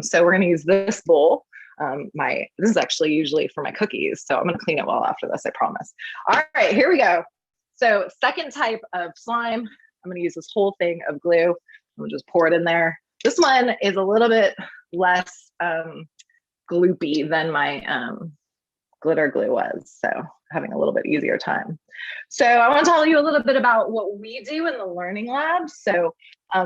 So we're going to use this bowl. This is actually usually for my cookies. So I'm going to clean it well after this, I promise. All right, here we go. So second type of slime, I'm going to use this whole thing of glue. I'm going to just pour it in there. This one is a little bit less gloopy than my glitter glue was. So having a little bit easier time. So I want to tell you a little bit about what we do in the Learning Lab. So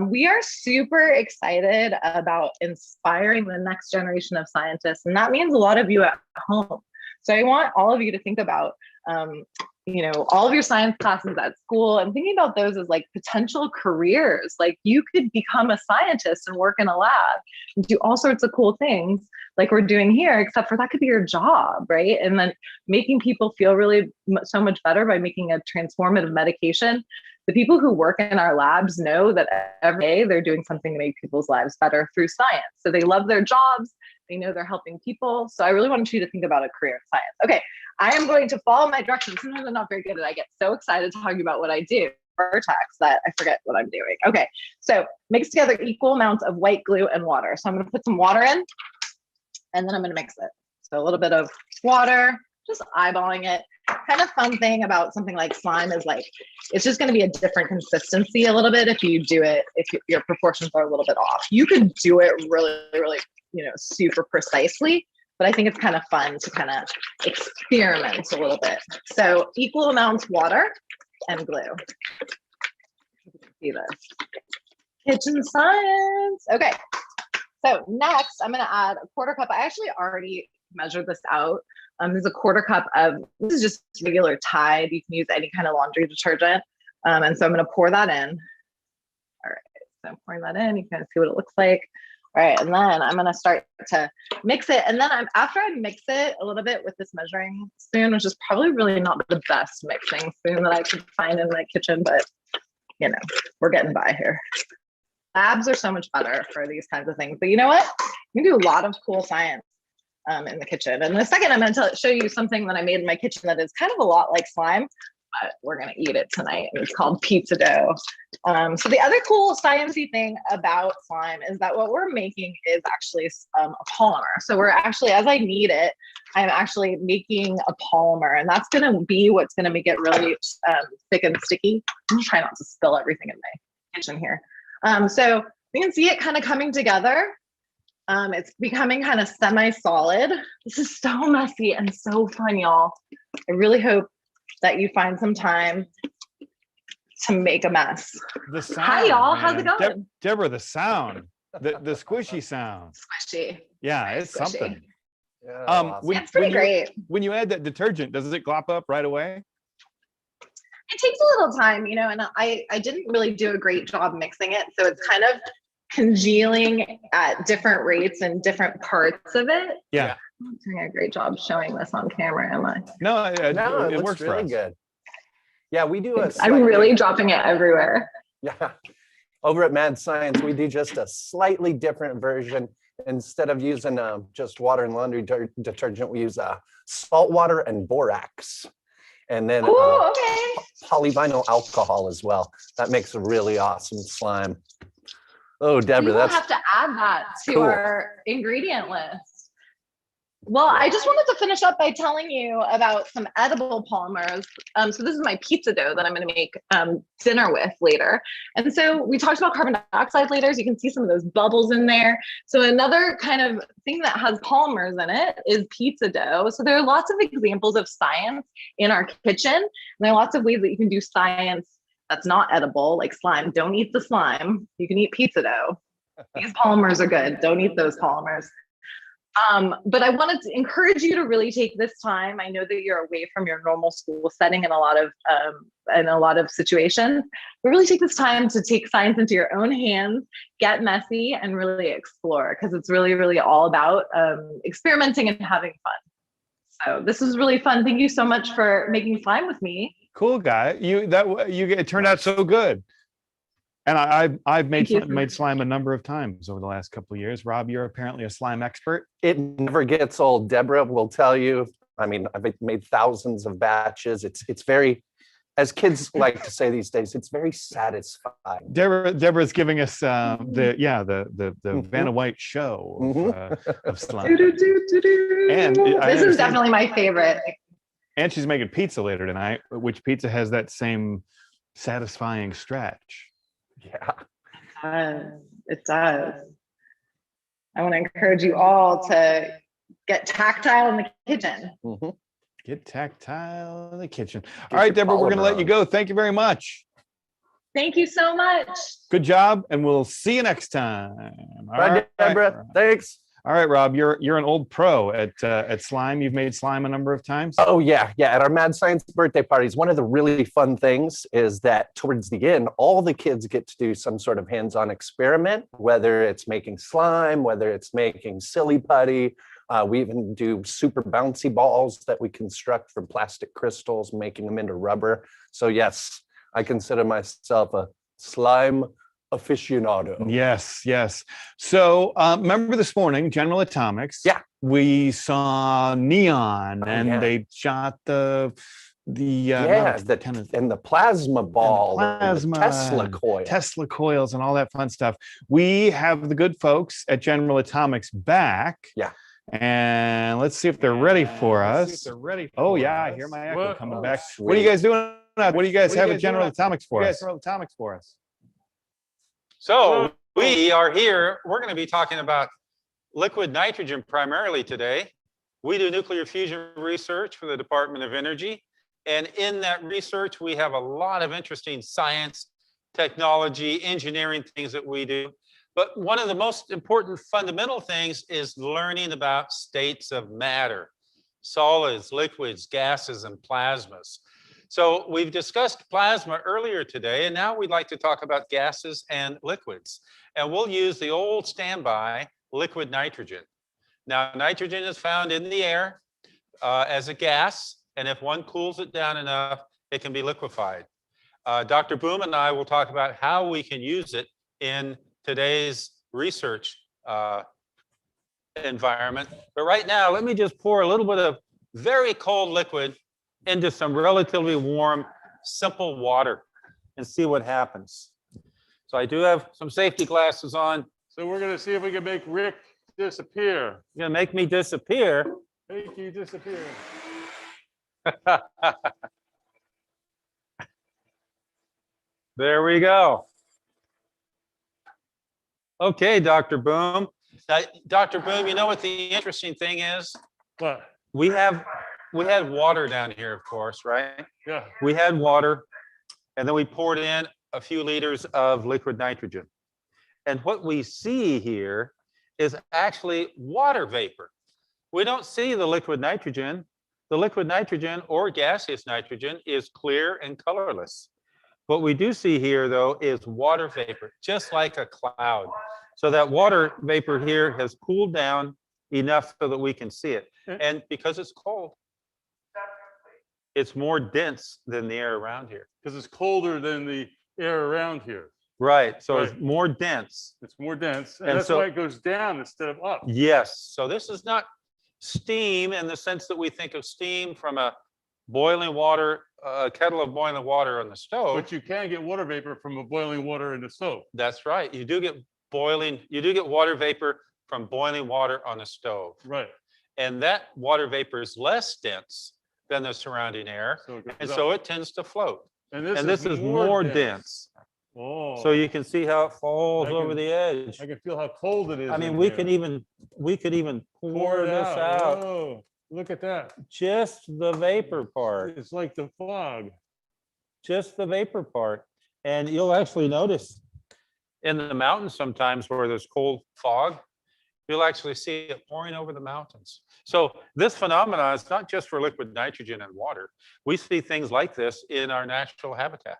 we are super excited about inspiring the next generation of scientists. And that means a lot of you at home. So I want all of you to think about all of your science classes at school and thinking about those as like potential careers. Like you could become a scientist and work in a lab and do all sorts of cool things like we're doing here, except for that could be your job, right? And then making people feel really so much better by making a transformative medication. The people who work in our labs know that every day they're doing something to make people's lives better through science. So they love their jobs. They know they're helping people. So I really want you to think about a career in science. Okay, I am going to follow my directions. Sometimes I'm not very good at it. I get so excited talking about what I do, Vertex, that I forget what I'm doing. Okay, so mix together equal amounts of white glue and water. So I'm going to put some water in, and then I'm going to mix it. So a little bit of water, just eyeballing it. kind of fun thing about something like slime is like, it's just going to be a different consistency a little bit if you do it, if your proportions are a little bit off. You could do it really, really, super precisely, but I think it's kind of fun to kind of experiment a little bit. So equal amounts water and glue. See this. Kitchen science. Okay. So next I'm going to add a 1/4 cup. I actually already measured this out. There's a 1/4 cup of, this is just regular Tide. You can use any kind of laundry detergent. And so I'm going to pour that in. All right. So I'm pouring that in. You can see what it looks like. All right. And then I'm going to start to mix it. And then after I mix it a little bit with this measuring spoon, which is probably really not the best mixing spoon that I could find in my kitchen, but we're getting by here. Labs are so much better for these kinds of things. But you know what? You can do a lot of cool science in the kitchen. And in a second, I'm going to show you something that I made in my kitchen that is kind of a lot like slime, but we're going to eat it tonight. It's called pizza dough. So the other cool sciencey thing about slime is that what we're making is actually a polymer. So we're actually, as I knead it, I'm actually making a polymer, and that's going to be what's going to make it really thick and sticky. I'm going to try not to spill everything in my kitchen here. So you can see it kind of coming together. It's becoming kind of semi-solid. This is so messy and so fun, y'all. I really hope that you find some time to make a mess. The sound, hi, y'all. man. How's it going? Deborah, the sound, the squishy sound. Squishy. Yeah, it's Squishy. something. Yeah, it's pretty great. When you add that detergent, does it glop up right away? It takes a little time, and I didn't really do a great job mixing it. So it's kind of congealing at different rates in different parts of it. Yeah. I'm not doing a great job showing this on camera, am I? No, it it looks works really for us. good. Yeah, we do a I'm really dropping it everywhere. Yeah. Over at Mad Science, we do just a slightly different version. Instead of using just water and laundry detergent, we use salt water and borax. And then polyvinyl alcohol as well. That makes a really awesome slime. Oh, Deborah, We will that's have to add that to cool. our ingredient list. Well, I just wanted to finish up by telling you about some edible polymers. So this is my pizza dough that I'm going to make dinner with later. And so we talked about carbon dioxide later. So you can see some of those bubbles in there. So another kind of thing that has polymers in it is pizza dough. So there are lots of examples of science in our kitchen. And there are lots of ways that you can do science that's not edible, like slime. Don't eat the slime. You can eat pizza dough. These polymers are good. Don't eat those polymers. But I wanted to encourage you to really take this time. I know that you're away from your normal school setting in a lot of situations, but really take this time to take science into your own hands, get messy, and really explore, because it's really, really all about experimenting and having fun. So this was really fun. Thank you so much for making slime with me. Cool guy. It turned out so good. And I've made slime a number of times over the last couple of years. Rob, you're apparently a slime expert. It never gets old. Deborah will tell you. I mean, I've made thousands of batches. It's very, as kids like to say these days, it's very satisfying. Deborah's giving us the Vanna White show of slime. And this is definitely my favorite. And she's making pizza later tonight, which pizza has that same satisfying stretch. Yeah, it does. I want to encourage you all to get tactile in the kitchen. Get tactile in the kitchen. All right, Deborah, we're going to let you go. Thank you very much. Thank you so much. Good job, and we'll see you next time. Bye, Deborah. Thanks. All right, Rob, you're an old pro at slime. You've made slime a number of times. Oh yeah. At our Mad Science birthday parties, one of the really fun things is that towards the end, all the kids get to do some sort of hands-on experiment, whether it's making slime, whether it's making silly putty. We even do super bouncy balls that we construct from plastic crystals, making them into rubber. So yes, I consider myself a slime aficionado. Yes. So remember this morning, General Atomics. Yeah. We saw neon, and they shot the plasma ball, and the Tesla coil, Tesla coils, and all that fun stuff. We have the good folks at General Atomics back. Yeah. And let's see if they're ready for us. Oh yeah, I hear my echo coming back. What are you guys doing? What do you guys have at General Atomics for us? So we are here. We're going to be talking about liquid nitrogen primarily today. We do nuclear fusion research for the Department of Energy. And in that research, we have a lot of interesting science, technology, engineering things that we do. But one of the most important fundamental things is learning about states of matter, solids, liquids, gases, and plasmas. So we've discussed plasma earlier today, and now we'd like to talk about gases and liquids. And we'll use the old standby liquid nitrogen. Now, nitrogen is found in the air as a gas, and if one cools it down enough, it can be liquefied. Dr. Boom and I will talk about how we can use it in today's research environment. But right now, let me just pour a little bit of very cold liquid into some relatively warm, simple water and see what happens. So I do have some safety glasses on. So we're going to see if we can make Rick disappear. You're going to make me disappear? Make you disappear. There we go. Okay, Dr. Boom. Now, Dr. Boom, you know what the interesting thing is? What? We had water down here, of course, right? Yeah. We had water, and then we poured in a few liters of liquid nitrogen. And what we see here is actually water vapor. We don't see the liquid nitrogen. The liquid nitrogen or gaseous nitrogen is clear and colorless. What we do see here, though, is water vapor, just like a cloud. So that water vapor here has cooled down enough so that we can see it. And because it's cold, it's more dense than the air around here. Because it's colder than the air around here. Right. So it's more dense. It's more dense. And And that's so- why it goes down instead of up. Yes. So this is not steam in the sense that we think of steam from a boiling water, a kettle of boiling water on the stove. But you can get water vapor from a boiling water in the stove. That's right. You do get water vapor from boiling water on a stove. Right. And that water vapor is less dense than the surrounding air. And so it tends to float. And this is more dense. Oh. So you can see how it falls over the edge. I can feel how cold it is. I mean, in we here. could even pour it this out. Whoa. Look at that. Just the vapor part. It's like the fog. Just the vapor part. And you'll actually notice in the mountains sometimes where there's cold fog, you'll actually see it pouring over the mountains. So this phenomenon is not just for liquid nitrogen and water. We see things like this in our natural habitat.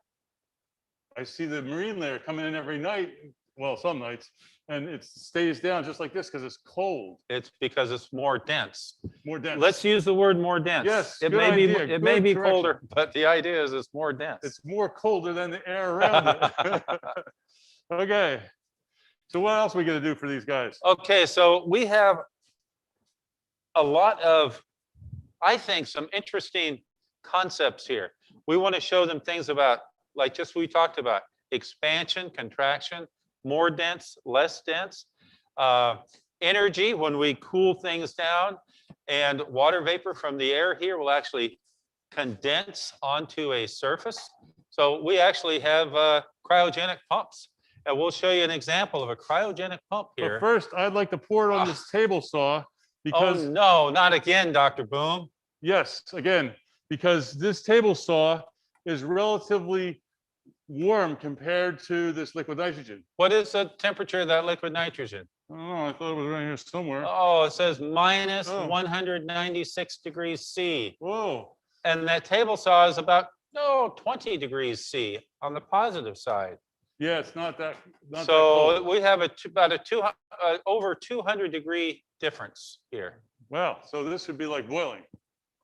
I see the marine layer coming in every night. Well, some nights. And it stays down just like this because it's cold. It's because it's more dense. More dense. Let's use the word more dense. Yes, it good may be idea, it may good be correction. colder, but the idea is it's more dense. It's more colder than the air around it. Okay. So what else are we going to do for these guys? Okay, so we have a lot of, I think, some interesting concepts here. We want to show them things about, like just we talked about, expansion, contraction, more dense, less dense, energy when we cool things down, and water vapor from the air here will actually condense onto a surface. So we actually have cryogenic pumps. And we'll show you an example of a cryogenic pump here. But first, I'd like to pour it on this table saw because. Oh, no, not again, Dr. Boom. Yes, again, because this table saw is relatively warm compared to this liquid nitrogen. What is the temperature of that liquid nitrogen? Oh, I thought it was right here somewhere. Oh, it says minus Oh. 196 degrees C. Whoa. And that table saw is about, 20 degrees C on the positive side. Yeah, it's not that. Not that So cold. we have about over 200 degree difference here. Wow. So this would be like boiling.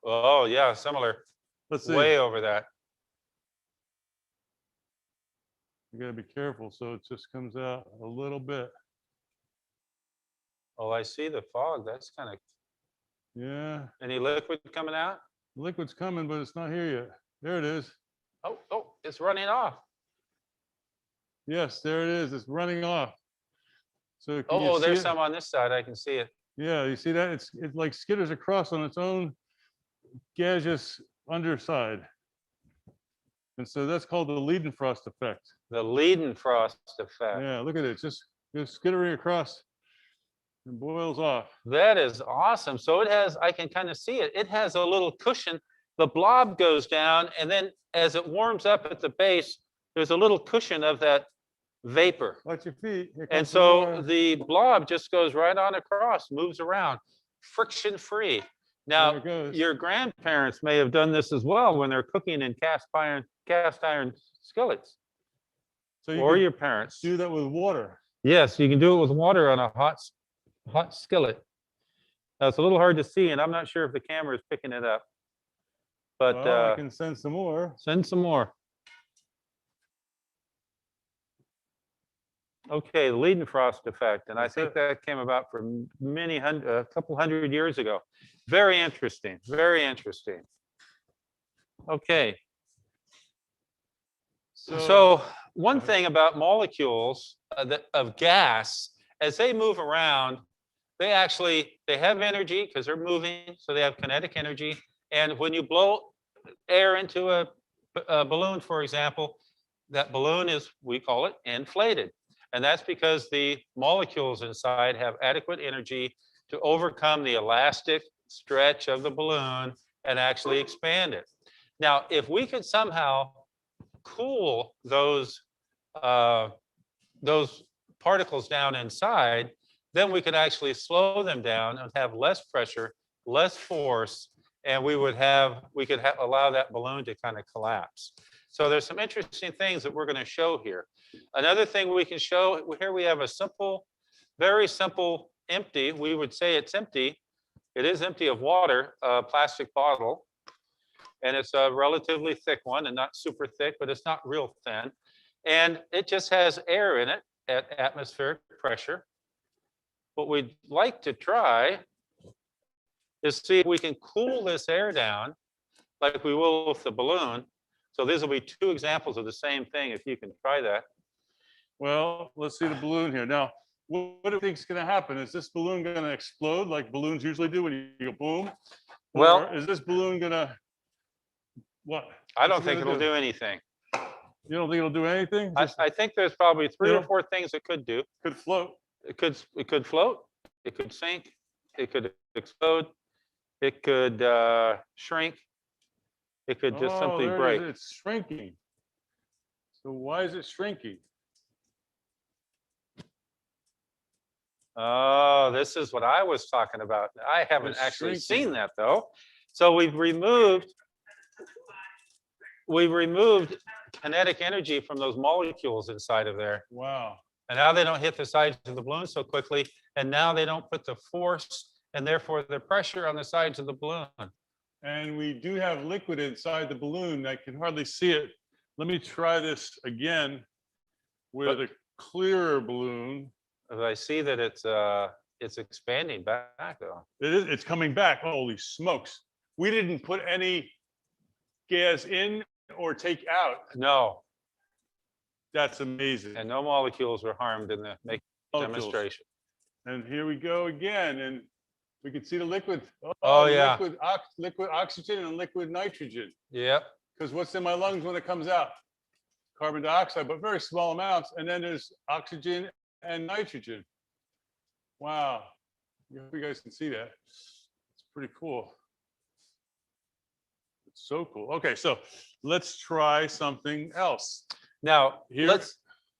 Oh, yeah, similar. Let's see. Way over that. You gotta be careful. So it just comes out a little bit. Oh, I see the fog. That's kind of, Yeah. any liquid coming out? Liquid's coming, but it's not here yet. There it is. Oh, it's running off. Yes, there it is. It's running off. So can you Oh, see there's it? some on this side. I can see it. Yeah, you see that? It like skitters across on its own gaseous underside. And so that's called the Leidenfrost effect. The Leidenfrost effect. Yeah, look at it. Just skittering across and boils off. That is awesome. So it has, I can kind of see it. It has a little cushion. The blob goes down, and then as it warms up at the base, there's a little cushion of that vapor. Watch your feet. And so the blob just goes right on across, moves around, friction free. Now, your grandparents may have done this as well when they're cooking in cast iron skillets. So or your parents. Do that with water. Yes, you can do it with water on a hot skillet. Now, it's a little hard to see, and I'm not sure if the camera is picking it up. But well, I can send some more. Send some more. Okay, the Leidenfrost effect, and I think that came about from a couple hundred years ago. Very interesting, very interesting. Okay. So one thing about molecules of gas, as they move around, they have energy because they're moving, so they have kinetic energy. And when you blow air into a balloon, for example, that balloon is, we call it inflated. And that's because the molecules inside have adequate energy to overcome the elastic stretch of the balloon and actually expand it. Now, if we could somehow cool those particles down inside, then we could actually slow them down and have less pressure, less force, and we could allow that balloon to kind of collapse. So there's some interesting things that we're going to show here. Another thing we can show, here we have a simple, very simple empty, we would say it's empty. It is empty of water, a plastic bottle. And it's a relatively thick one and not super thick, but it's not real thin. And it just has air in it at atmospheric pressure. What we'd like to try is see if we can cool this air down like we will with the balloon. So these will be two examples of the same thing if you can try that. Well, let's see the balloon here. Now, what do you think is going to happen? Is this balloon going to explode like balloons usually do when you go boom? Well, or is this balloon going to, what? I don't think it'll do anything. You don't think it'll do anything? I think there's probably three or four things it could do. Could float. It could float. It could sink. It could explode. It could shrink. It could just simply break. It's shrinking. So why is it shrinking? Oh, this is what I was talking about. I haven't actually seen that though. So we've removed kinetic energy from those molecules inside of there. Wow. And now they don't hit the sides of the balloon so quickly. And now they don't put the force and therefore the pressure on the sides of the balloon. And we do have liquid inside the balloon. I can hardly see it. Let me try this again with a clearer balloon. I see that it's expanding back though. It is. It's coming back. Holy smokes! We didn't put any gas in or take out. No. That's amazing. And no molecules were harmed in the demonstration. And here we go again, and we can see the liquid. Oh yeah. Liquid oxygen and liquid nitrogen. Yep. Because what's in my lungs when it comes out? Carbon dioxide, but very small amounts. And then there's oxygen and nitrogen. Wow. I hope you guys can see that. It's pretty cool. It's so cool. Okay, so let's try something else. Now, Here.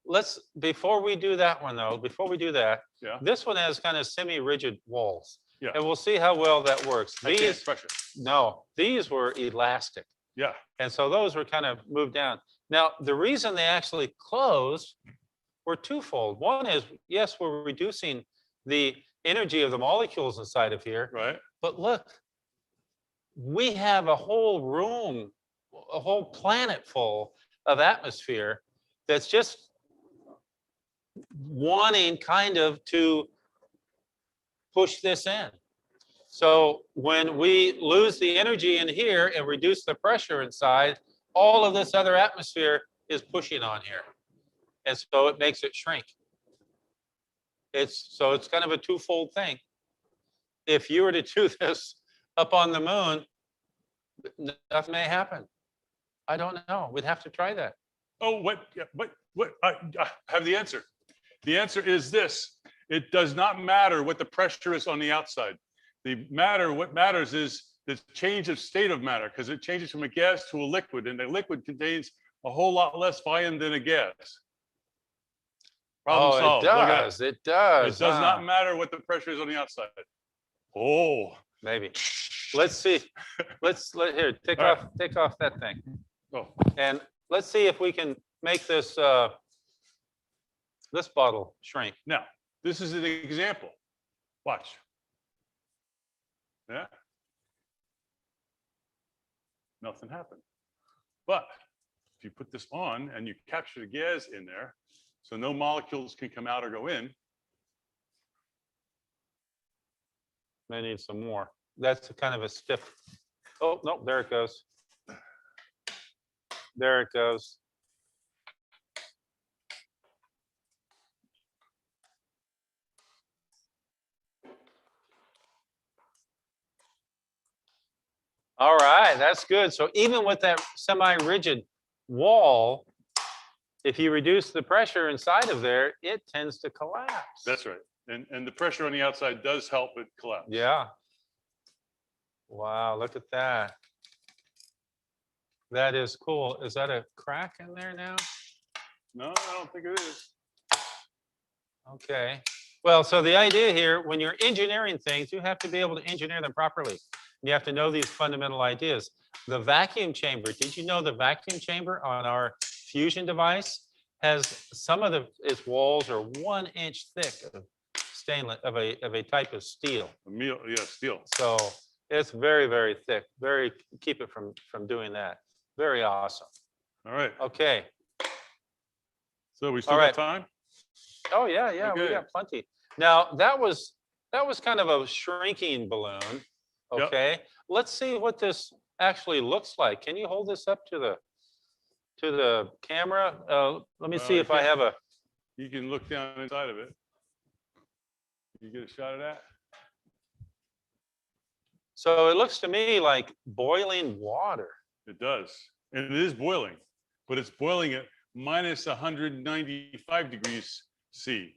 let's before we do that one though, Yeah. this one has kind of semi-rigid walls. Yeah. And we'll see how well that works. These were elastic. Yeah. And so those were kind of moved down. Now, the reason they actually closed were twofold. One is, yes, we're reducing the energy of the molecules inside of here. Right. But look, we have a whole room, a whole planet full of atmosphere that's just wanting kind of to push this in. So when we lose the energy in here and reduce the pressure inside, all of this other atmosphere is pushing on here. And so it makes it shrink. It's kind of a twofold thing. if you were to do this up on the moon, nothing may happen. I don't know. We'd have to try that. Oh, what? I have the answer. The answer is this. It does not matter what the pressure is on the outside. What matters is the change of state of matter, because it changes from a gas to a liquid, and the liquid contains a whole lot less volume than a gas. Problem solved. It Look at does. that. It does. It does not matter what the pressure is on the outside. Oh, maybe. Let's see. Here, take off that thing. Oh. And let's see if we can make this this bottle shrink. Now, this is an example. Watch. Yeah. Nothing happened. But if you put this on and you capture the gas in there, so no molecules can come out or go in. May need some more. That's kind of a stiff. Oh, no, there it goes. There it goes. All right, that's good. So even with that semi-rigid wall, if you reduce the pressure inside of there, it tends to collapse. That's right. And the pressure on the outside does help it collapse. Yeah. Wow, look at that. That is cool. Is that a crack in there now? No, I don't think it is. Okay. Well, so the idea here, when you're engineering things, you have to be able to engineer them properly. You have to know these fundamental ideas. The vacuum chamber, did you know the vacuum chamber on our fusion device has some of its walls are 1 inch thick of stainless, of a type of steel. Steel. So it's very, very thick. Keep it from doing that. Very awesome. All right. Okay. So we still got time? Oh yeah, we Okay. got plenty. Now that was kind of a shrinking balloon. Okay. Let's see what this actually looks like. Can you hold this up to the camera? Let me see if I have a. You can look down inside of it. You get a shot of that? So it looks to me like boiling water. It does. And it is boiling, but it's boiling at minus 195 degrees C.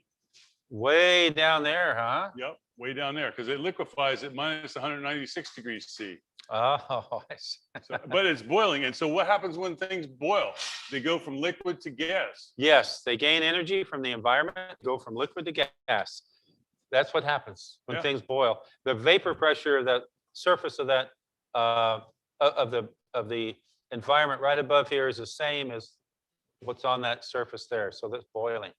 Way down there, huh? Yep, way down there, because it liquefies at minus 196 degrees C. Oh, I see. But it's boiling. And so what happens when things boil? They go from liquid to gas. Yes, they gain energy from the environment, go from liquid to gas. That's what happens when things boil. The vapor pressure of the surface of that of the environment right above here is the same as what's on that surface there. So that's boiling.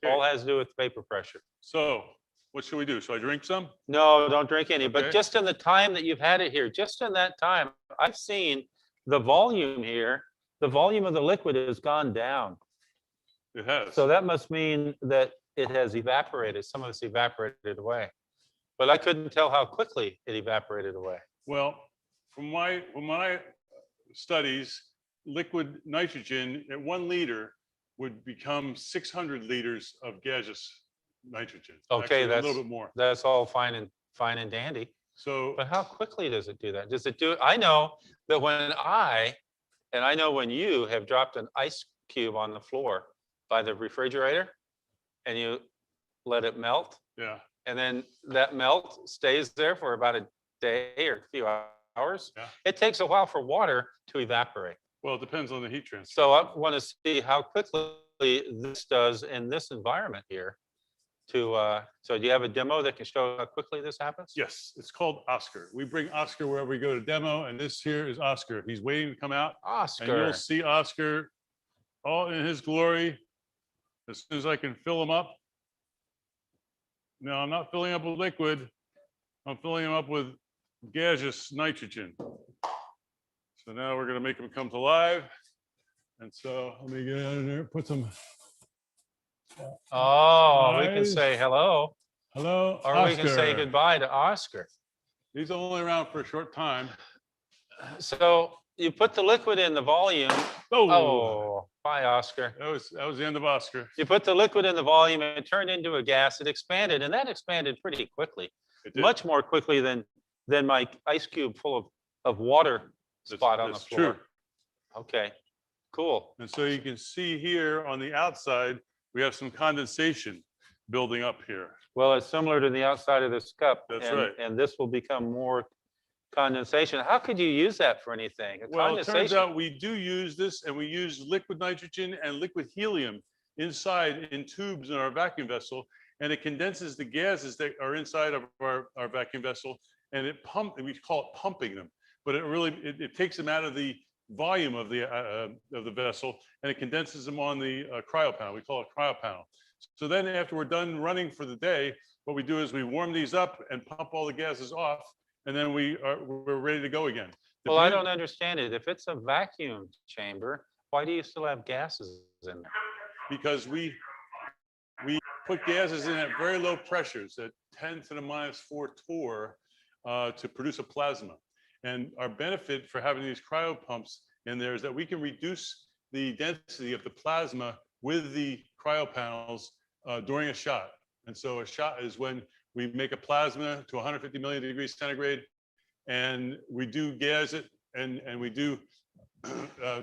All has to do with vapor pressure. So what should we do? Should I drink some? No, don't drink any. But Okay. just in the time that you've had it here, just in that time, I've seen the volume here, the volume of the liquid has gone down. It has. So that must mean that it has evaporated. Some of it's evaporated away. But I couldn't tell how quickly it evaporated away. Well, from my studies, liquid nitrogen at 1 liter would become 600 liters of gaseous nitrogen. Okay, Actually, that's a little bit more. That's all fine and dandy. So, but how quickly does it do that? Does it do it? I know that when I know when you have dropped an ice cube on the floor by the refrigerator and you let it melt. Yeah. And then that melt stays there for about a day or a few hours. Yeah. It takes a while for water to evaporate. Well, it depends on the heat transfer. So I want to see how quickly this does in this environment here. So do you have a demo that can show how quickly this happens? Yes, it's called Oscar. We bring Oscar wherever we go to demo, and this here is Oscar. He's waiting to come out. Oscar. And you'll see Oscar all in his glory as soon as I can fill him up. No, I'm not filling up with liquid. I'm filling him up with gaseous nitrogen. So now we're going to make him come to life. And so let me get out of there, put some. Oh, we can eyes. say hello. Hello, Or we can say Oscar. goodbye to Oscar. He's only around for a short time. So you put the liquid in the volume. Oh, bye, Oscar. That was the end of Oscar. You put the liquid in the volume and it turned into a gas. It expanded, and that expanded pretty quickly. It did. much more quickly than my ice cube full of water spot on the That's floor. true. Okay, cool. And so you can see here on the outside, we have some condensation building up here. Well, it's similar to the outside of this cup. That's and, right. And this will become more condensation. How could you use that for anything? Well, it turns Condensation. out we do use this, and we use liquid nitrogen and liquid helium inside in tubes in our vacuum vessel, and it condenses the gases that are inside of our vacuum vessel, and we call it pumping them, but it takes them out of the volume of the vessel, and it condenses them on the cryo panel. We call it cryo panel. So then after we're done running for the day, what we do is we warm these up and pump all the gases off, and then we're ready to go again. Well, I don't understand it. If it's a vacuum chamber, why do you still have gases in there? Because we put gases in at very low pressures, at 10 to the -4 torr, to produce a plasma. And our benefit for having these cryo pumps in there is that we can reduce the density of the plasma with the cryo panels during a shot. And so a shot is when we make a plasma to 150 million degrees centigrade, and we do gas it, and we do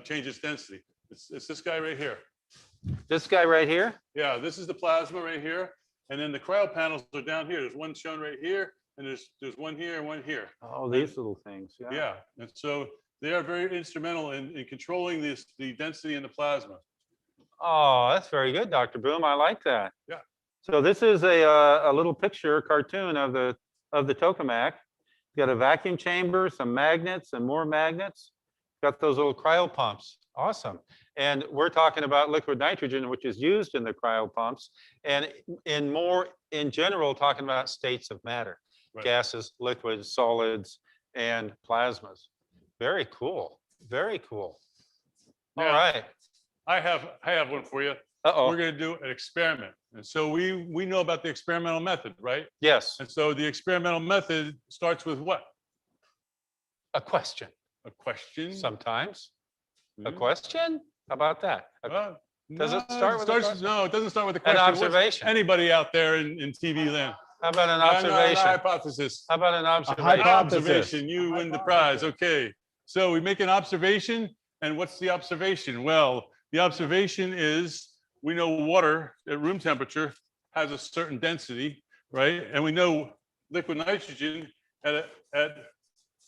change its density. It's this guy right here. This guy right here? Yeah, this is the plasma right here. And then the cryo panels are down here. There's one shown right here, and there's one here and one here. Oh, these little things. Yeah. Yeah, and so they are very instrumental in controlling the density in the plasma. Oh, that's very good, Dr. Boom. I like that. Yeah. So this is a little picture cartoon of the tokamak. Got a vacuum chamber, some magnets, and more magnets. Got those little cryo pumps. Awesome. And we're talking about liquid nitrogen, which is used in the cryo pumps, and in general, talking about states of matter, Right. gases, liquids, solids, and plasmas. Very cool. Very cool. All Now, right. I have one for you. Uh-oh. We're going to do an experiment. And so we know about the experimental method, right? Yes. And so the experimental method starts with what? A question. A question. Sometimes. A Mhm. question? How about that? Does it No, start with a question? No, it doesn't start with a An question. What's observation. Anybody out there in TV land? How about an No, no, observation? hypothesis. How about an observation? Observation. You win the prize. Okay. So we make an observation, and what's the observation? Well, the observation is we know water at room temperature has a certain density, right? And we know liquid nitrogen at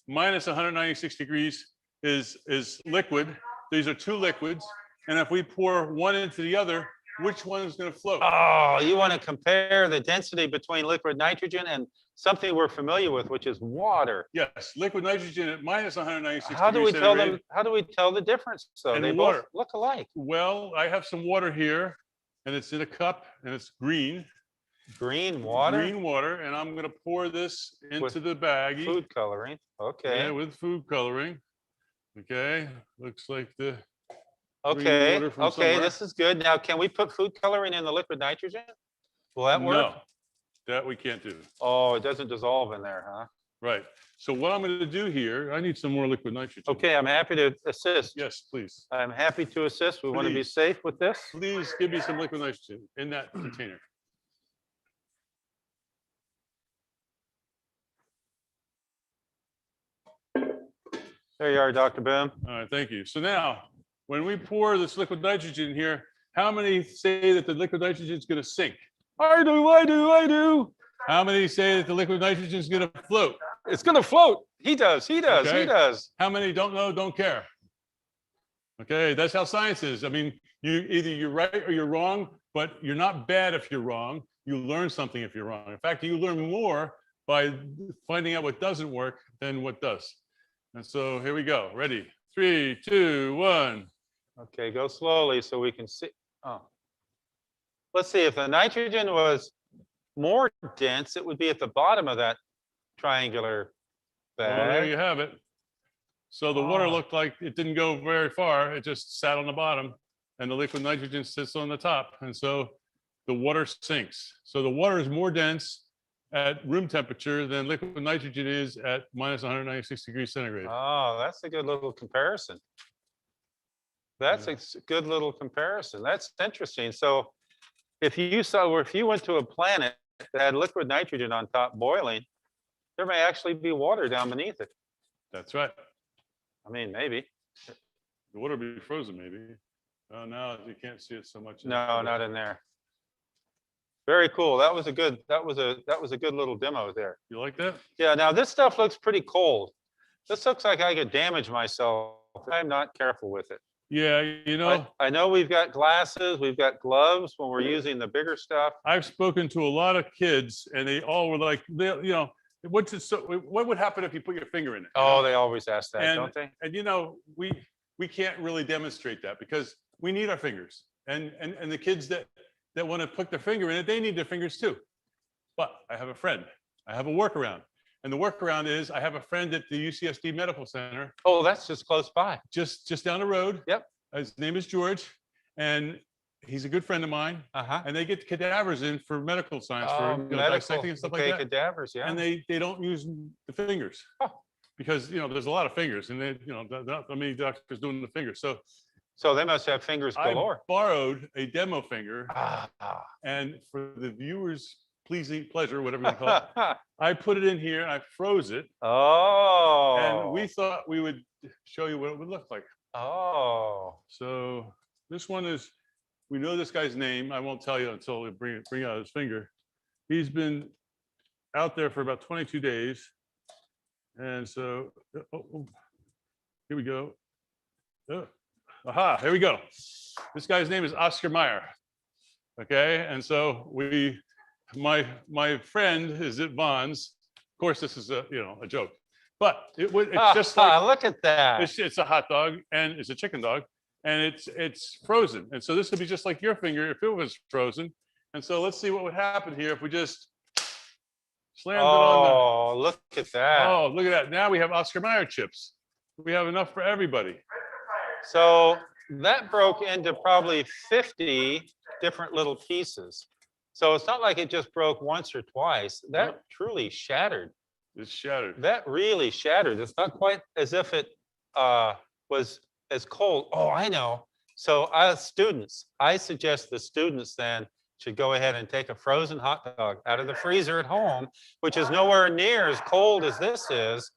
minus 196 degrees is liquid. These are two liquids, and if we pour one into the other, which one is going to float? Oh, you want to compare the density between liquid nitrogen and something we're familiar with, which is water. Yes, liquid nitrogen at minus 196 How do we degrees tell centigrade. them? How do we tell the difference? So And they water. both look alike. Well, I have some water here, and it's in a cup, and it's green. Green water. Green water, and I'm going to pour this into the baggie. Food coloring. Okay. Yeah, with food coloring. Okay, looks like the green Okay. water from Okay. somewhere. This is good. Now, can we put food coloring in the liquid nitrogen? Will that work? No, that we can't do. Oh, it doesn't dissolve in there, huh? Right. So what I'm going to do here, I need some more liquid nitrogen. Okay, I'm happy to assist. Yes, please. I'm happy to assist. We want to be Please. safe with this. Please give me some liquid nitrogen in that container. There you are, Dr. Boom. All right, thank you. So now, when we pour this liquid nitrogen here, how many say that the liquid nitrogen is going to sink? I do, I do, I do. How many say that the liquid nitrogen is going to float? It's going to float. He does. He does. Okay. He does. How many don't know, don't care? Okay, that's how science is. I mean, either you're right or you're wrong, but you're not bad if you're wrong. You learn something if you're wrong. In fact, you learn more by finding out what doesn't work than what does. And so here we go. Ready? 3, 2, 1. Okay, go slowly so we can see. Oh. Let's see, if the nitrogen was more dense, it would be at the bottom of that triangular bag. Well, there you have it. So the water Oh. looked like it didn't go very far. It just sat on the bottom, and the liquid nitrogen sits on the top. And so the water sinks. So the water is more dense at room temperature than liquid nitrogen is at minus 196 degrees centigrade. Oh, that's a good little comparison. That's a good little comparison. That's interesting. So if you went to a planet that had liquid nitrogen on top boiling, there may actually be water down beneath it. That's right. I mean, maybe. The water will be frozen, maybe. Oh, now you can't see it so much. No, not in there. Very cool. That was a good little demo there. You like that? Yeah, now this stuff looks pretty cold. This looks like I could damage myself if I'm not careful with it. Yeah, you know, I know we've got glasses, we've got gloves when we're using the bigger stuff. I've spoken to a lot of kids and they all were like, what would happen if you put your finger in it? Oh, they always ask that, and, don't they? And we can't really demonstrate that because we need our fingers. And the kids that want to put their finger in it, they need their fingers too. But I have a friend. I have a workaround. And the workaround is I have a friend at the UCSD Medical Center. Oh, that's just close by. Just down the road. Yep. His name is George. And he's a good friend of mine. And they get cadavers in for medical science, for dissecting and stuff like that. Cadavers, yeah. And they don't use the fingers. Because there's a lot of fingers and they, not many doctors doing the fingers. So they must have fingers galore. I borrowed a demo finger, and for the viewers' pleasure, whatever you call it, I put it in here and I froze it. Oh. And we thought we would show you what it would look like. Oh. So this one is, we know this guy's name. I won't tell you until we bring out his finger. He's been out there for about 22 days. And so, here we go. Aha, here we go. This guy's name is Oscar Meyer. Okay, and so my friend is at Vaughn's. Of course, this is a joke, but it's just like, look at that. It's a hot dog and it's a chicken dog, and it's frozen. And so this would be just like your finger if it was frozen. And so let's see what would happen here if we just slammed it on the. Oh, look at that. Oh, look at that. Now we have Oscar Mayer chips. We have enough for everybody. So that broke into probably 50 different little pieces. So it's not like it just broke once or twice. That truly shattered. It's shattered. That really shattered. It's not quite as if it was as cold. Oh, I know. So students, I suggest the students then should go ahead and take a frozen hot dog out of the freezer at home, which is nowhere near as cold as this is,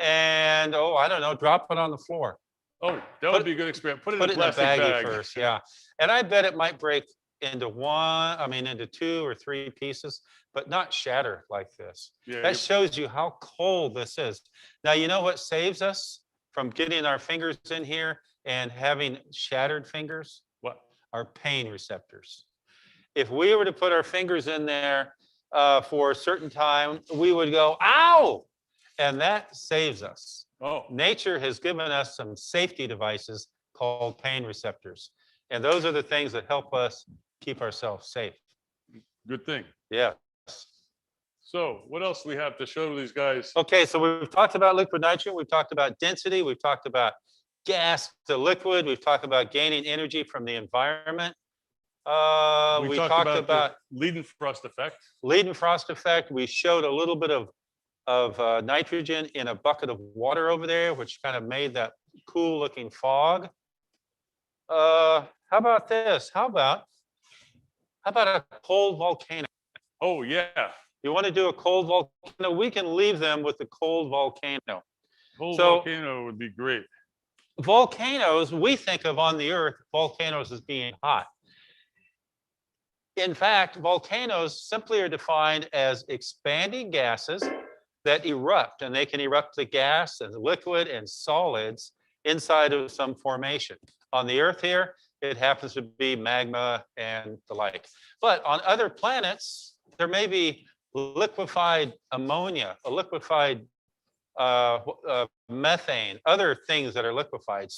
and I don't know, drop it on the floor. Oh, that would be a good experiment. Put it in a plastic baggie bag first, yeah. And I bet it might break into 2 or 3 pieces, but not shatter like this. Yeah, that shows you how cold this is. Now, you know what saves us from getting our fingers in here and having shattered fingers? What? Our pain receptors. If we were to put our fingers in there for a certain time, we would go, ow! And that saves us. Oh. Nature has given us some safety devices called pain receptors. And those are the things that help us keep ourselves safe. Good thing. Yeah. So what else do we have to show these guys? Okay, so we've talked about liquid nitrogen. We've talked about density. We've talked about gas to liquid. We've talked about gaining energy from the environment. We talked about Leidenfrost effect. Leidenfrost effect. We showed a little bit of nitrogen in a bucket of water over there, which kind of made that cool looking fog. How about this? How about a cold volcano? Oh, yeah. You want to do a cold volcano? We can leave them with the cold volcano. Cold volcano would be great. Volcanoes, we think of on the Earth, volcanoes as being hot. In fact, volcanoes simply are defined as expanding gases that erupt, and they can erupt the gas and liquid and solids inside of some formation. On the Earth here, it happens to be magma and the like. But on other planets, there may be liquefied ammonia, a liquefied methane, other things that are liquefied.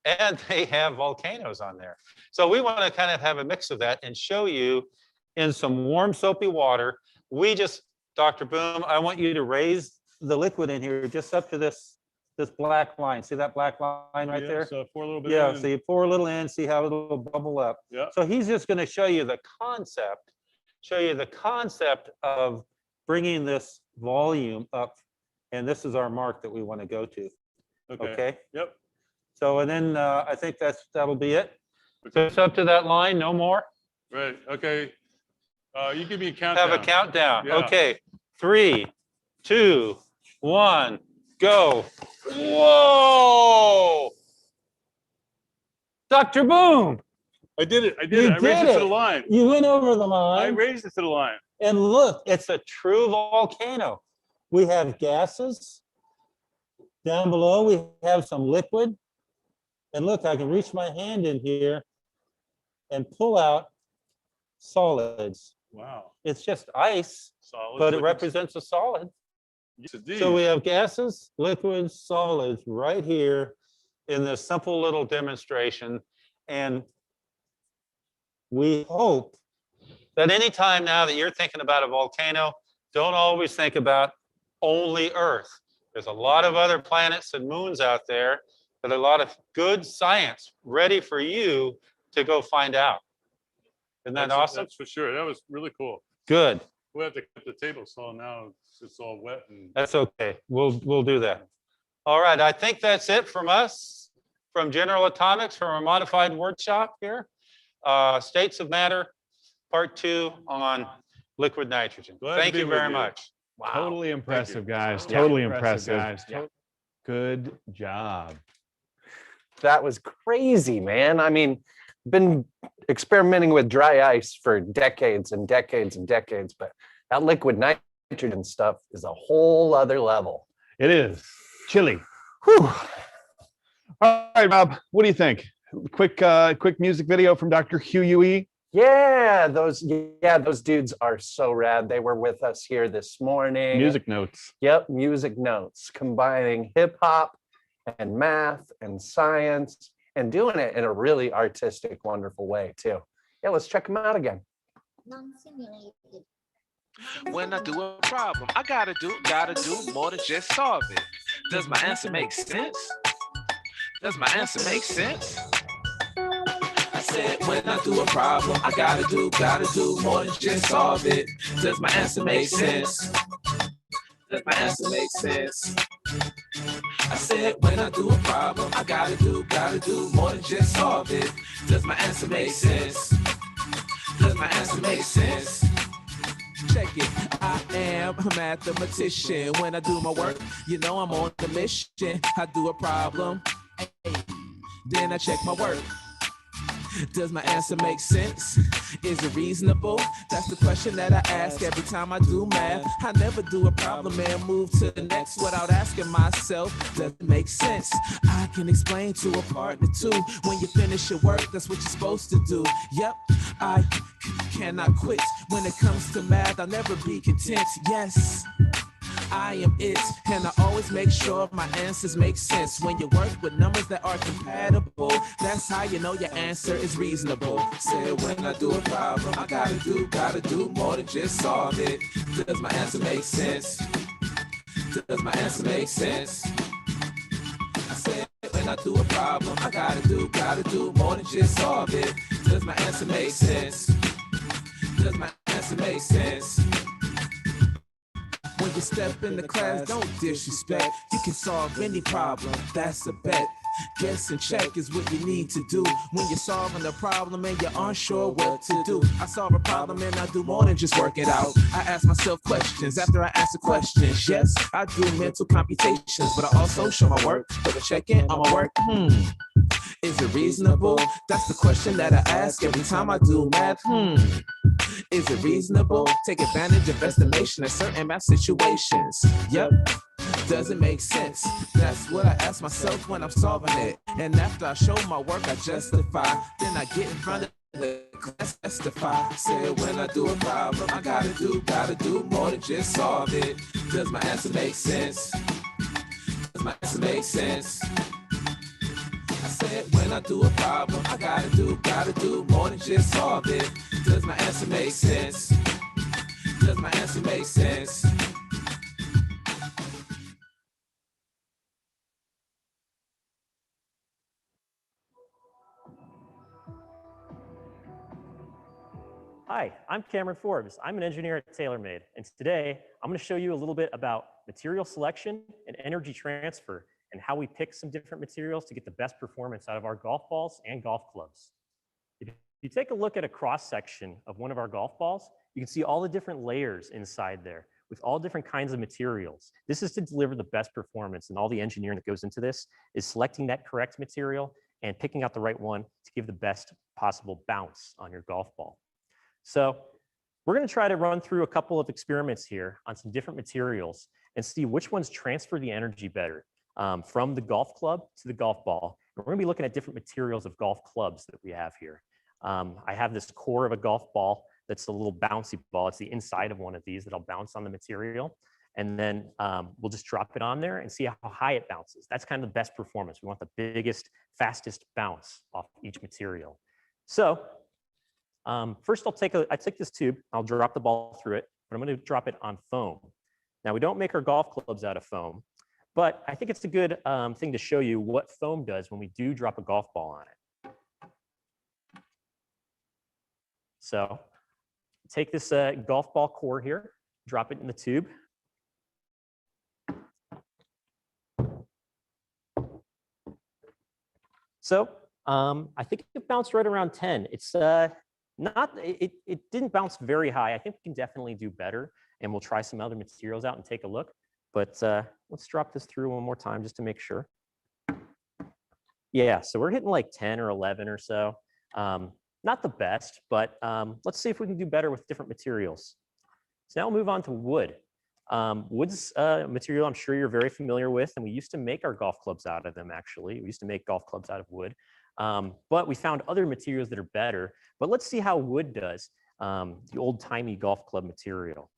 And they have volcanoes on there. So we want to kind of have a mix of that and show you in some warm soapy water. Dr. Boom, I want you to raise the liquid in here just up to this black line. See that black line right there? So pour a little bit Yeah, in. so you pour a little in, see how it'll bubble up. Yeah. So he's just going to show you the concept of bringing this volume up. And this is our mark that we want to go to. Okay? Yep. So, and then I think that'll be it. Just up to that line, no more. Right. Okay. You give me a countdown. Have a countdown. Yeah. Okay. 3, 2, 1, go. Whoa! Dr. Boom! I did it. I did You it. I raised did it to the it. line. You went over the I line. raised it to the line. And look, it's a true volcano. We have gases. Down below, we have some liquid. And look, I can reach my hand in here and pull out solids. Wow. It's just ice, Solids, but it liquids. represents a solid. Yes, indeed. So we have gases, liquids, solids right here in this simple little demonstration. And we hope that anytime now that you're thinking about a volcano, don't always think about only Earth. There's a lot of other planets and moons out there that a lot of good science ready for you to go find out. Isn't that awesome? That's for sure. That was really cool. Good. We have to cut the table saw now. It's all wet and That's okay. We'll do that. All right. I think that's it from us, from General Atomics, from our modified workshop here. States of Matter, Part 2 on liquid nitrogen. Thank you very much. Wow. Totally impressive, guys. Yeah. Totally impressive. guys. Yeah. Good job. That was crazy, man. I mean, been experimenting with dry ice for decades and decades and decades, but that liquid nitrogen stuff is a whole other level. It is. Chilly. Whew. All right, Bob, what do you think? Quick music video from Dr. Huey. Yeah, those dudes are so rad. They were with us here this morning. Music notes. Yep, music notes, combining hip hop and math and science and doing it in a really artistic, wonderful way too. Yeah, let's check them out again. Non-simulated. When I do a problem, I gotta do more than just solve it. Does my answer make sense? Does my answer make sense? I said when I do a problem, I gotta do more than just solve it. Does my answer make sense? Does my answer make sense? I said when I do a problem, I gotta do more than just solve it. Does my answer make sense? Does my answer make sense? Check it, I am a mathematician. When I do my work, you know I'm on the mission. I do a problem, then I check my work. Does my answer make sense? Is it reasonable? That's the question that I ask every time I do math. I never do a problem and move to the next without asking myself, does it make sense? I can explain to a partner too. When you finish your work, that's what you're supposed to do. Yep, I cannot quit. When it comes to math, I'll never be content. Yes, I am it, and I always make sure my answers make sense. When you work with numbers that are compatible, that's how you know your answer is reasonable. Said when I do a problem, I gotta do more than just solve it. Does my answer make sense? Does my answer make sense? I said when I do a problem, I gotta do more than just solve it. Does my answer make sense? Does my answer make sense? When you step in the class, don't disrespect. You can solve any problem, that's a bet. Guess and check is what you need to do when you're solving a problem and you're unsure what to do. I solve a problem and I do more than just work it out. I ask myself questions after I answer questions. Yes, I do mental computations, but I also show my work. Put a check in on my work. Is it reasonable? That's the question that I ask every time I do math. Is it reasonable? Take advantage of estimation in certain math situations. Yep. Does it make sense? That's what I ask myself when I'm solving it. And after I show my work, I justify. Then I get in front of the class, testify. Say when I do a problem, I gotta do more than just solve it. Does my answer make sense? Does my answer make sense? I said when I do a problem, I gotta do more than just solve it. Does my answer make sense? Does my answer make sense? Hi, I'm Cameron Forbes. I'm an engineer at TaylorMade, and today I'm going to show you a little bit about material selection and energy transfer and how we pick some different materials to get the best performance out of our golf balls and golf clubs. If you take a look at a cross section of one of our golf balls, you can see all the different layers inside there. with all different kinds of materials. This is to deliver the best performance, and all the engineering that goes into this is selecting that correct material and picking out the right one to give the best possible bounce on your golf ball. So we're going to try to run through a couple of experiments here on some different materials and see which ones transfer the energy better from the golf club to the golf ball. And we're going to be looking at different materials of golf clubs that we have here. I have this core of a golf ball that's a little bouncy ball. It's the inside of one of these that'll bounce on the material. And then we'll just drop it on there and see how high it bounces. That's kind of the best performance. We want the biggest, fastest bounce off each material. So first I take this tube, I'll drop the ball through it, but I'm going to drop it on foam. Now we don't make our golf clubs out of foam, but I think it's a good thing to show you what foam does when we do drop a golf ball on it. So take this golf ball core here, drop it in the tube. So I think it bounced right around 10. It's it didn't bounce very high. I think we can definitely do better, and we'll try some other materials out and take a look. But let's drop this through one more time just to make sure. Yeah, so we're hitting like 10 or 11 or so. Not the best, but let's see if we can do better with different materials. So now we'll move on to wood. Wood's a material I'm sure you're very familiar with, and we used to make our golf clubs out of them, actually. We used to make golf clubs out of wood, but we found other materials that are better. But let's see how wood does, the old-timey golf club material.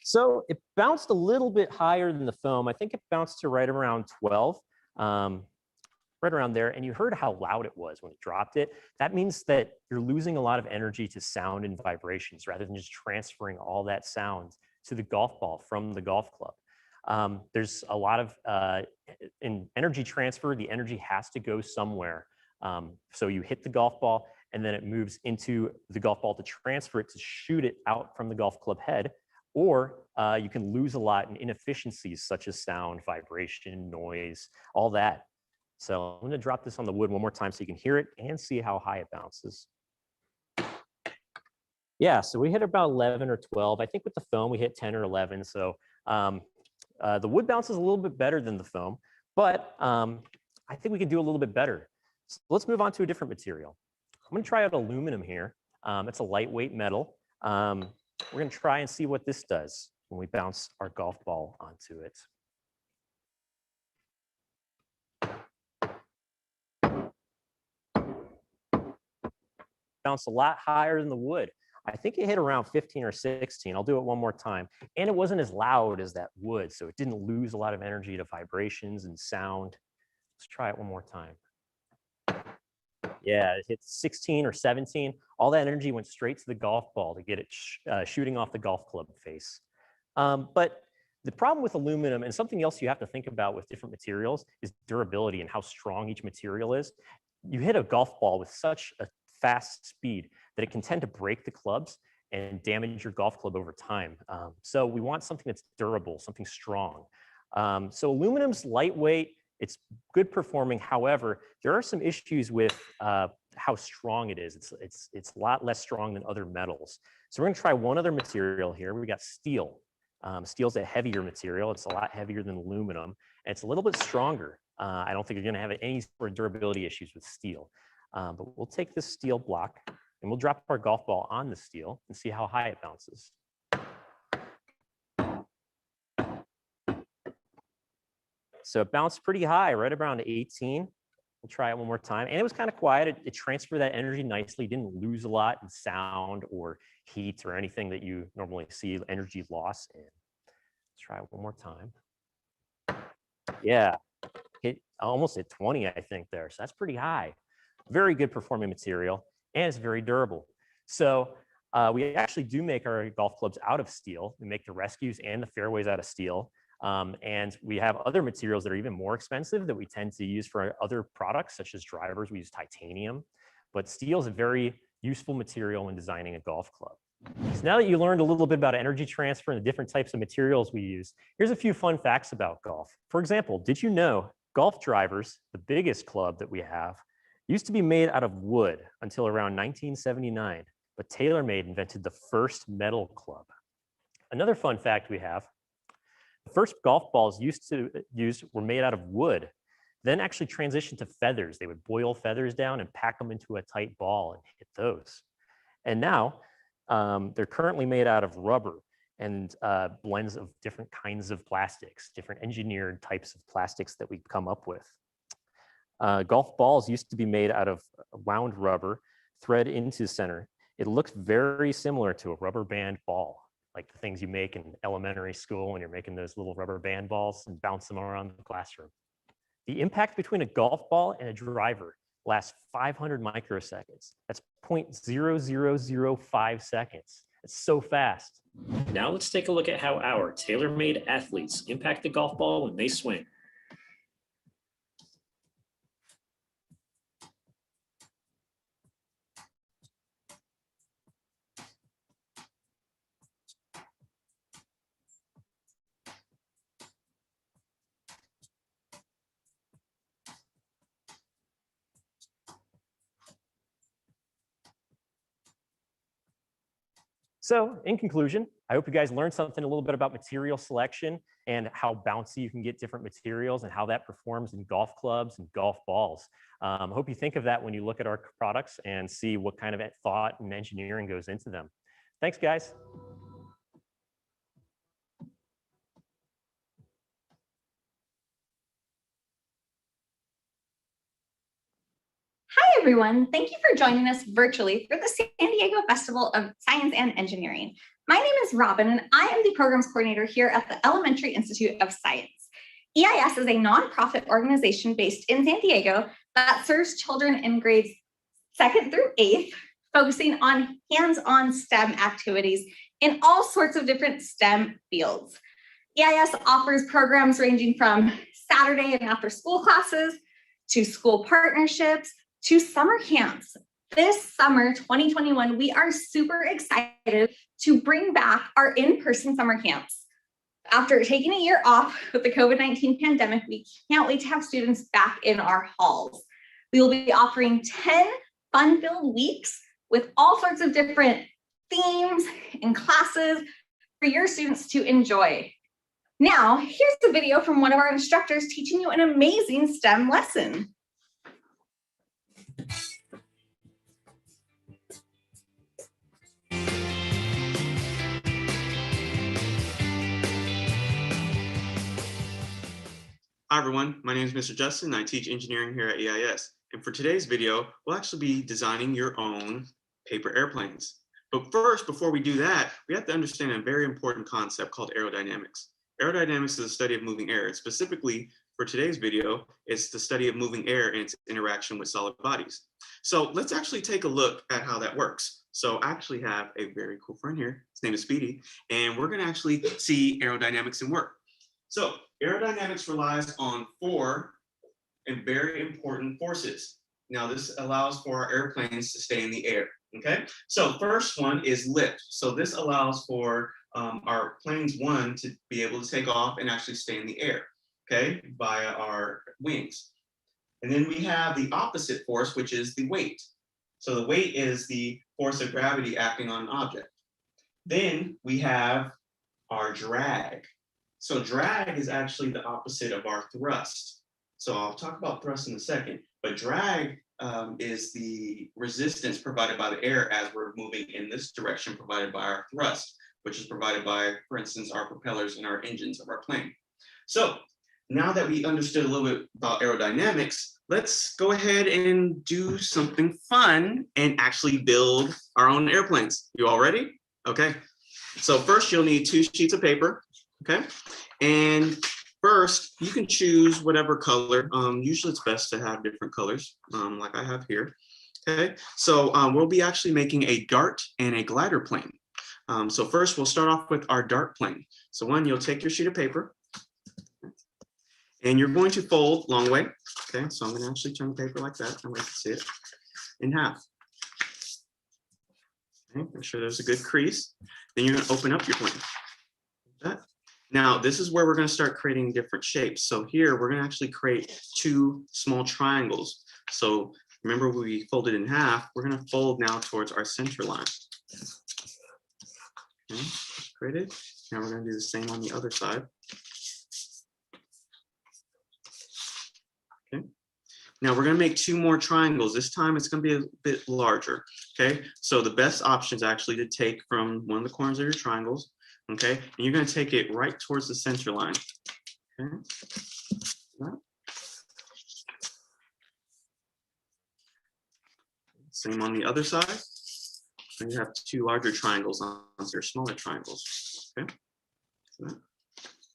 So it bounced a little bit higher than the foam. I think it bounced to right around 12. Right around there, and you heard how loud it was when it dropped it. That means that you're losing a lot of energy to sound and vibrations rather than just transferring all that sound to the golf ball from the golf club. There's a lot of, in energy transfer, the energy has to go somewhere. So you hit the golf ball and then it moves into the golf ball to transfer it, to shoot it out from the golf club head, or you can lose a lot in inefficiencies such as sound, vibration, noise, all that. So I'm going to drop this on the wood one more time so you can hear it and see how high it bounces. Yeah, so we hit about 11 or 12. I think with the foam, we hit 10 or 11. So the wood bounces a little bit better than the foam, but I think we can do a little bit better. So let's move on to a different material. I'm going to try out aluminum here. It's a lightweight metal. We're going to try and see what this does when we bounce our golf ball onto it. Bounced a lot higher than the wood. I think it hit around 15 or 16. I'll do it one more time. And it wasn't as loud as that wood, so it didn't lose a lot of energy to vibrations and sound. Let's try it one more time. Yeah, it hit 16 or 17. All that energy went straight to the golf ball to get it shooting off the golf club face. But the problem with aluminum, and something else you have to think about with different materials, is durability and how strong each material is. You hit a golf ball with such a fast speed that it can tend to break the clubs and damage your golf club over time. So we want something that's durable, something strong. So aluminum's lightweight, it's good performing. However, there are some issues with how strong it is. It's a lot less strong than other metals. So we're gonna try one other material here. We got steel. Steel's a heavier material. It's a lot heavier than aluminum, and it's a little bit stronger. I don't think you're gonna have any sort of durability issues with steel. But we'll take this steel block and we'll drop our golf ball on the steel and see how high it bounces. So it bounced pretty high, right around 18. We'll try it one more time. And it was kind of quiet. It transferred that energy nicely, didn't lose a lot in sound or heat or anything that you normally see energy loss in. Let's try it one more time. Yeah, almost hit 20, I think there. So that's pretty high. Very good performing material, and it's very durable. So we actually do make our golf clubs out of steel. We make the rescues and the fairways out of steel. And we have other materials that are even more expensive that we tend to use for other products, such as drivers. We use titanium, but steel is a very useful material when designing a golf club. So now that you learned a little bit about energy transfer and the different types of materials we use, here's a few fun facts about golf. For example, did you know golf drivers, the biggest club that we have, Used to be made out of wood until around 1979, but TaylorMade invented the first metal club. Another fun fact we have, the first golf balls used were made out of wood, then actually transitioned to feathers. They would boil feathers down and pack them into a tight ball and hit those. And now they're currently made out of rubber and blends of different kinds of plastics, different engineered types of plastics that we've come up with. Golf balls used to be made out of wound rubber, thread into the center. It looks very similar to a rubber band ball, like the things you make in elementary school when you're making those little rubber band balls and bounce them around the classroom. The impact between a golf ball and a driver lasts 500 microseconds. That's 0.0005 seconds. It's so fast. Now let's take a look at how our TaylorMade athletes impact the golf ball when they swing. So in conclusion, I hope you guys learned something a little bit about material selection and how bouncy you can get different materials and how that performs in golf clubs and golf balls. I hope you think of that when you look at our products and see what kind of thought and engineering goes into them. Thanks, guys. Hi, everyone. Thank you for joining us virtually for the San Diego Festival of Science and Engineering. My name is Robin, and I am the programs coordinator here at the Elementary Institute of Science. EIS is a nonprofit organization based in San Diego that serves children in grades 2nd through 8th, focusing on hands-on STEM activities in all sorts of different STEM fields. EIS offers programs ranging from Saturday and after school classes to school partnerships, to summer camps. This summer, 2021, we are super excited to bring back our in-person summer camps. After taking a year off with the COVID-19 pandemic, we can't wait to have students back in our halls. We will be offering 10 fun-filled weeks with all sorts of different themes and classes for your students to enjoy. Now, here's the video from one of our instructors teaching you an amazing STEM lesson. Hi everyone, my name is Mr. Justin and I teach engineering here at EIS. And for today's video, we'll actually be designing your own paper airplanes. But first, before we do that, we have to understand a very important concept called aerodynamics. Aerodynamics is the study of moving air. Specifically, for today's video, it's the study of moving air and its interaction with solid bodies. So let's actually take a look at how that works. So I actually have a very cool friend here. His name is Speedy, and we're gonna actually see aerodynamics in work. So aerodynamics relies on 4 and very important forces. Now this allows for our airplanes to stay in the air, okay? So first one is lift. So this allows for our planes, one, to be able to take off and actually stay in the air, okay, via our wings. And then we have the opposite force, which is the weight. So the weight is the force of gravity acting on an object. Then we have our drag. So drag is actually the opposite of our thrust. So I'll talk about thrust in a second, but drag is the resistance provided by the air as we're moving in this direction provided by our thrust, which is provided by, for instance, our propellers and our engines of our plane. So now that we understood a little bit about aerodynamics, let's go ahead and do something fun and actually build our own airplanes. You all ready? Okay. So first you'll need 2 sheets of paper. Okay, and first you can choose whatever color. Usually it's best to have different colors, like I have here. Okay, so we'll be actually making a dart and a glider plane. So first we'll start off with our dart plane. So one, you'll take your sheet of paper and you're going to fold long way. Okay, so I'm going to actually turn the paper like that. I'm going to see it in half. Okay, make sure there's a good crease. Then you're going to open up your plane. Like that. Now, this is where we're going to start creating different shapes. So here, we're going to actually create 2 small triangles. So remember we folded in half, we're gonna fold now towards our center line. Okay, created. Now we're gonna do the same on the other side. Okay. Now we're gonna make 2 more triangles. This time it's gonna be a bit larger, okay? So the best option is actually to take from one of the corners of your triangles, okay? And you're gonna take it right towards the center line, okay? Same on the other side. And you have 2 larger triangles on your smaller triangles, okay? All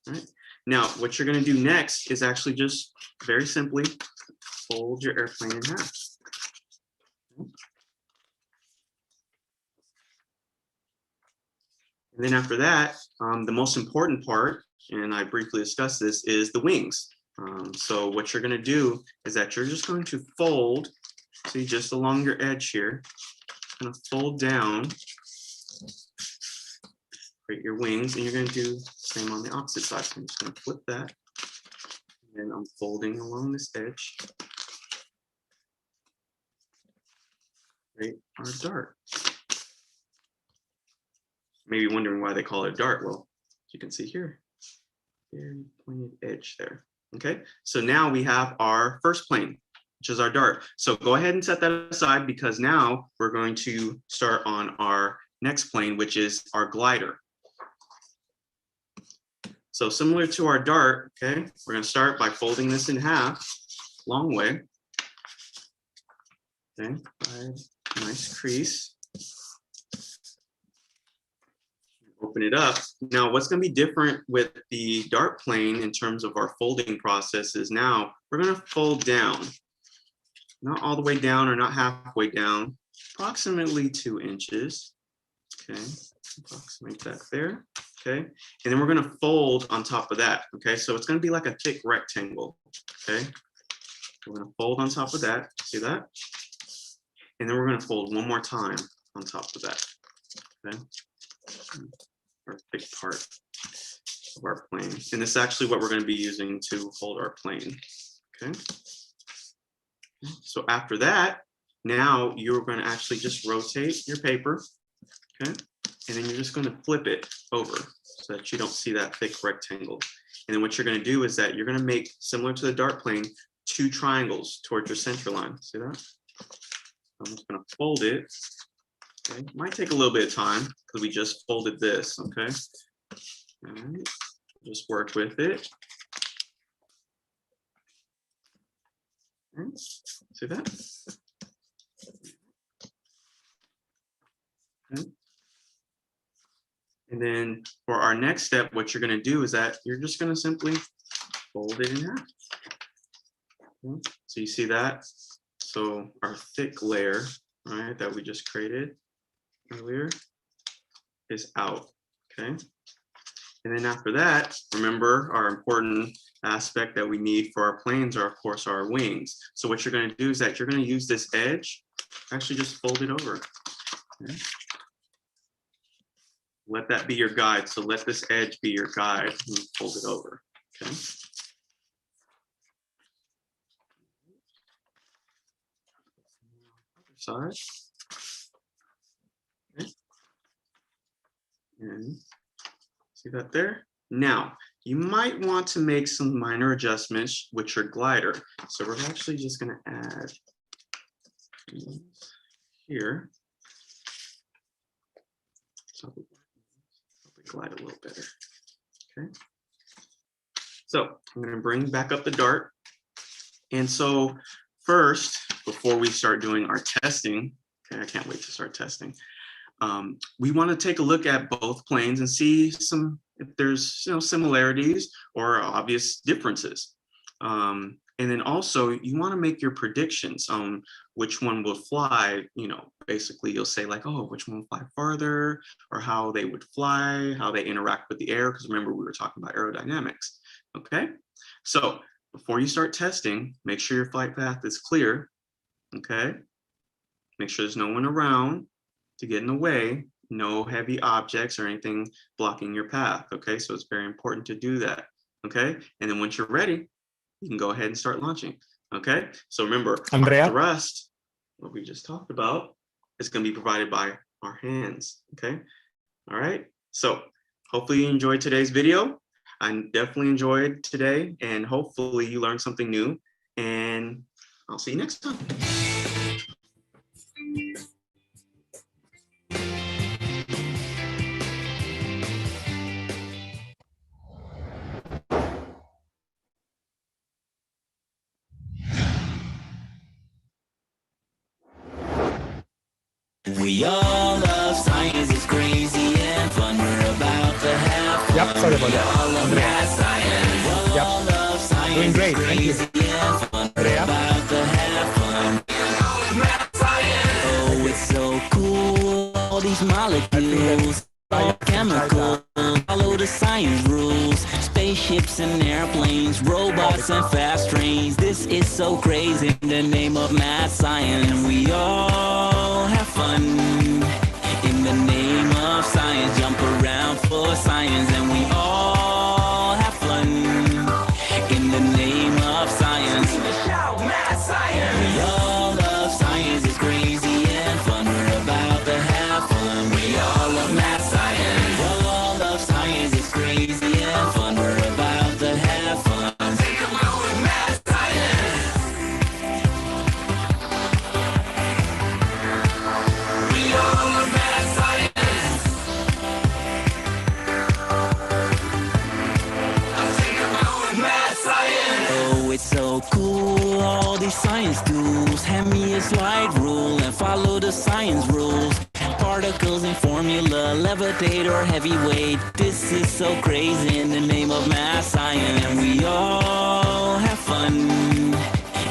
right. Now, what you're gonna do next is actually just very simply fold your airplane in half. And then after that, the most important part, and I briefly discussed this, is the wings. So what you're gonna do is that you're just going to fold, see, just along your edge here, gonna fold down, create your wings, and you're gonna do the same on the opposite side. So I'm just gonna flip that, and I'm folding along this edge. Create our dart. Maybe wondering why they call it a dart. Well, as you can see here, very pointed edge there. Okay, so now we have our first plane, which is our dart. So go ahead and set that aside, because now we're going to start on our next plane, which is our glider. So similar to our dart, okay, we're gonna start by folding this in half, long way. Okay, nice crease. Open it up. Now, what's going to be different with the dart plane in terms of our folding process is now we're going to fold down, not all the way down or not halfway down, approximately 2 inches. Okay, approximate that there. Okay, and then we're going to fold on top of that. Okay, so it's going to be like a thick rectangle. Okay, we're going to fold on top of that. See that? And then we're going to fold one more time on top of that. Okay. Our big part of our plane. And this is actually what we're going to be using to hold our plane. Okay. So after that, now you're going to actually just rotate your paper. Okay. And then you're just going to flip it over so that you don't see that thick rectangle. And then what you're going to do is that you're going to make, similar to the dart plane, 2 triangles towards your center line. See that? I'm just going to fold it. Okay, might take a little bit of time because we just folded this, okay? All right, just work with it. Okay. See that? Okay. And then for our next step, what you're gonna do is that you're just gonna simply fold it in half. Okay. So you see that? So our thick layer, right, that we just created earlier is out, okay? And then after that, remember our important aspect that we need for our planes are, of course, our wings. So what you're going to do is that you're going to use this edge, actually just fold it over. Okay? Let that be your guide. So let this edge be your guide and fold it over, okay? Other side. Okay. And see that there? Now, you might want to make some minor adjustments with your glider. So we're actually just going to add here. So glide a little better. Okay. So I'm going to bring back up the dart. And so first, before we start doing our testing, okay, I can't wait to start testing. We want to take a look at both planes and see if there's similarities or obvious differences. And then also you want to make your predictions on which one will fly. Basically you'll say like, oh, which one will fly farther, or how they would fly, how they interact with the air. Because remember, we were talking about aerodynamics. Okay, so before you start testing, make sure your flight path is clear. Okay, make sure there's no one around to get in the way, no heavy objects or anything blocking your path. Okay, so it's very important to do that. Okay, and then once you're ready, you can go ahead and start launching. Okay, so remember, Andrea? thrust what we just talked about is going to be provided by our hands. Okay. All right. So hopefully you enjoyed today's video. I definitely enjoyed today, and hopefully you learned something new, and I'll see you next time. We all love science, it's crazy and fun. We're about to have fun. Yep, sorry about that. We all love math science. We all love science, Doing great, it's thank you. crazy and fun. We're about to have fun. We all love math science. Oh, it's so cool. All these molecules, all chemical. Follow the science rules. Spaceships and airplanes, robots and fast trains. This is so crazy in the name of math science. And we all have fun in the name of science. Jump around for science, and we all have fun in the name of science. Shout math science. We all love science, it's crazy and fun. We're about to have fun. We all love math science. We all love science, it's crazy and fun. We're about to have fun. Take a go with math science. We all love math science. I'll take a go with math science. Oh, it's so cool, all these science tools. Hand me a slide rule and follow the science rules. Particles and formula, levitate or heavyweight. This is so crazy in the name of math science. And we all have fun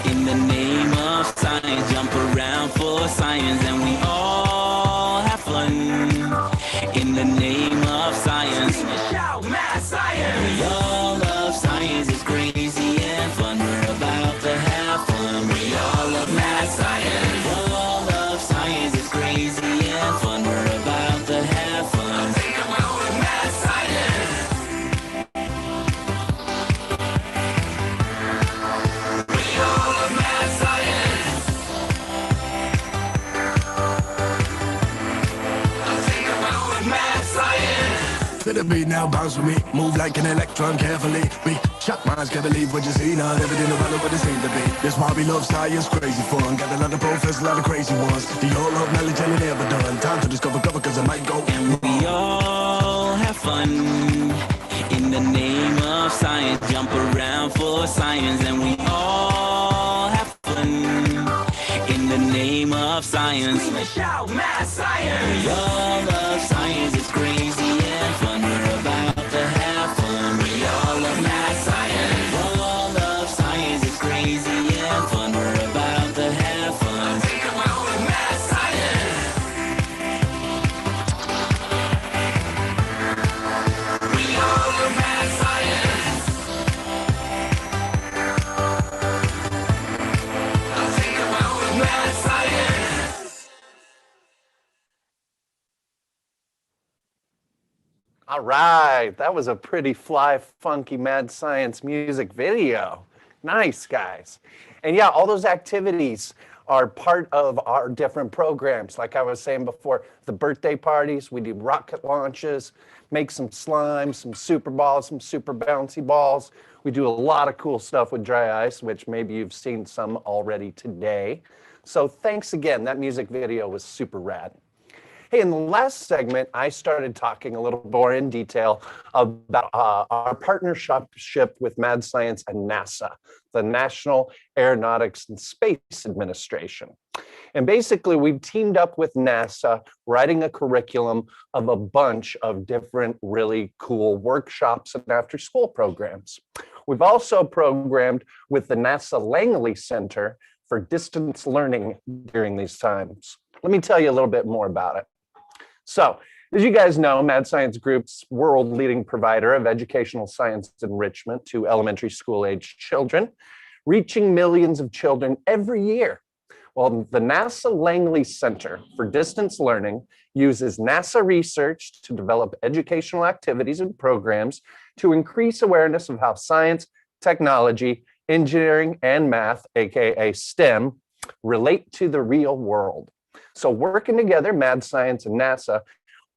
in the name of science. Jump around for science, and we all have fun in the name of science. Shout math science. We all love science, it's crazy and fun. We're about to have fun. We all love math science. We all love science, it's crazy and fun. We're about to have fun. Take a go with math science. We all love math science. I'll take a go with math science. To the beat now, bounce with me. Move like an electron carefully. We shock minds, can't believe what you see. Not everything about what it seems to be. That's why we love science, crazy fun. Got a lot of professors, a lot of crazy ones. The all love knowledge and it never done. Time to discover cover, cause it might go. And we all have fun in the name of science. Jump around for science, and we all have fun in the name of science. Shout math science. We all love science, it's crazy and fun. We're about to have fun. We all love math science. We all love science, it's crazy and fun. We're about to have fun. Take a go with math science. We all love math science. I'll take a go with math science. All right, that was a pretty fly, funky mad science music video. Nice, guys. And yeah, all those activities are part of our different programs. Like I was saying before, the birthday parties, we do rocket launches, make some slime, some super balls, some super bouncy balls. We do a lot of cool stuff with dry ice, which maybe you've seen some already today. So thanks again. That music video was super rad. Hey, in the last segment, I started talking a little more in detail about our partnership with Mad Science and NASA, the National Aeronautics and Space Administration. And basically, we've teamed up with NASA, writing a curriculum of a bunch of different really cool workshops and after-school programs. We've also programmed with the NASA Langley Center for distance learning during these times. Let me tell you a little bit more about it. So, as you guys know, Mad Science Group's world-leading provider of educational science enrichment to elementary school-aged children, reaching millions of children every year. Well, the NASA Langley Center for Distance Learning uses NASA research to develop educational activities and programs to increase awareness of how science, technology, engineering, and math, aka STEM, relate to the real world. So working together, Mad Science and NASA,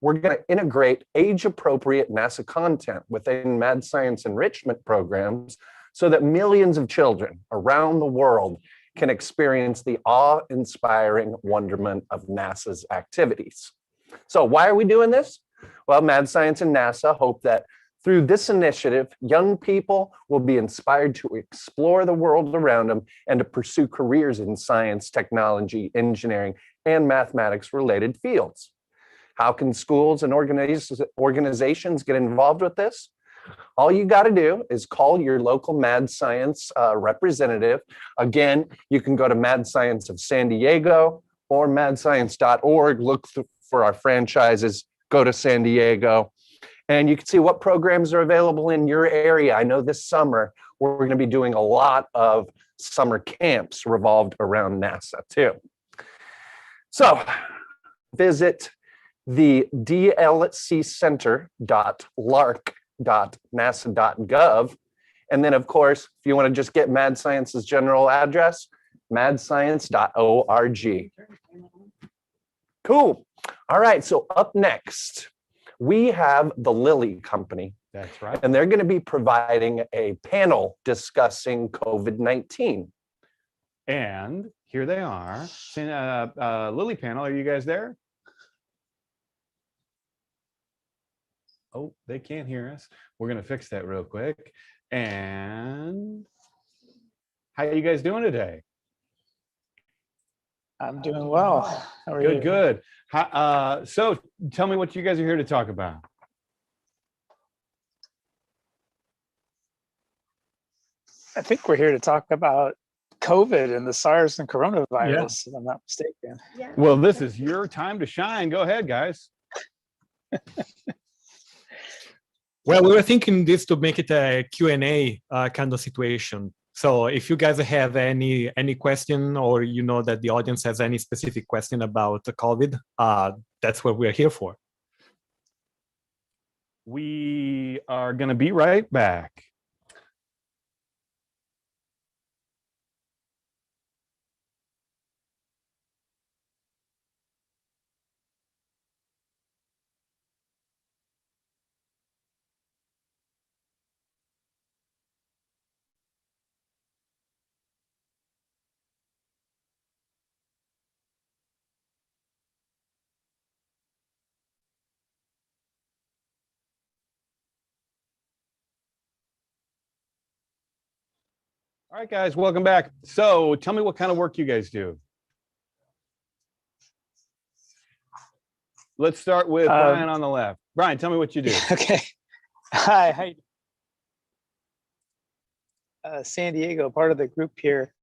we're going to integrate age-appropriate NASA content within Mad Science enrichment programs so that millions of children around the world can experience the awe-inspiring wonderment of NASA's activities. So why are we doing this? Well, Mad Science and NASA hope that through this initiative, young people will be inspired to explore the world around them and to pursue careers in science, technology, engineering, and mathematics-related fields. How can schools and organizations get involved with this? All you got to do is call your local Mad Science representative. Again, you can go to Mad Science of San Diego or madscience.org. Look for our franchises, go to San Diego, and you can see what programs are available in your area. I know this summer, we're going to be doing a lot of summer camps revolved around NASA too. So visit the dlccenter.lark.nasa.gov. And then, of course, if you want to just get Mad Science's general address, madscience.org. Cool. All right, so up next, we have the Lilly Company. That's right. And they're going to be providing a panel discussing COVID-19. And here they are. Lilly panel, are you guys there? Oh, they can't hear us. We're going to fix that real quick. And how are you guys doing today? I'm doing well. How are you? Good. So tell me what you guys are here to talk about. I think we're here to talk about COVID and the SARS and coronavirus, if I'm not mistaken. Yeah. Well, this is your time to shine. Go ahead, guys. Well, we were thinking this to make it a Q&A kind of situation. So if you guys have any question, or you know that the audience has any specific question about the COVID, that's what we're here for. We are going to be right back. All right, guys, welcome back. So tell me what kind of work you guys do. Let's start with Brian on the left. Brian, tell me what you do. Okay. Hi. San Diego, part of the group here,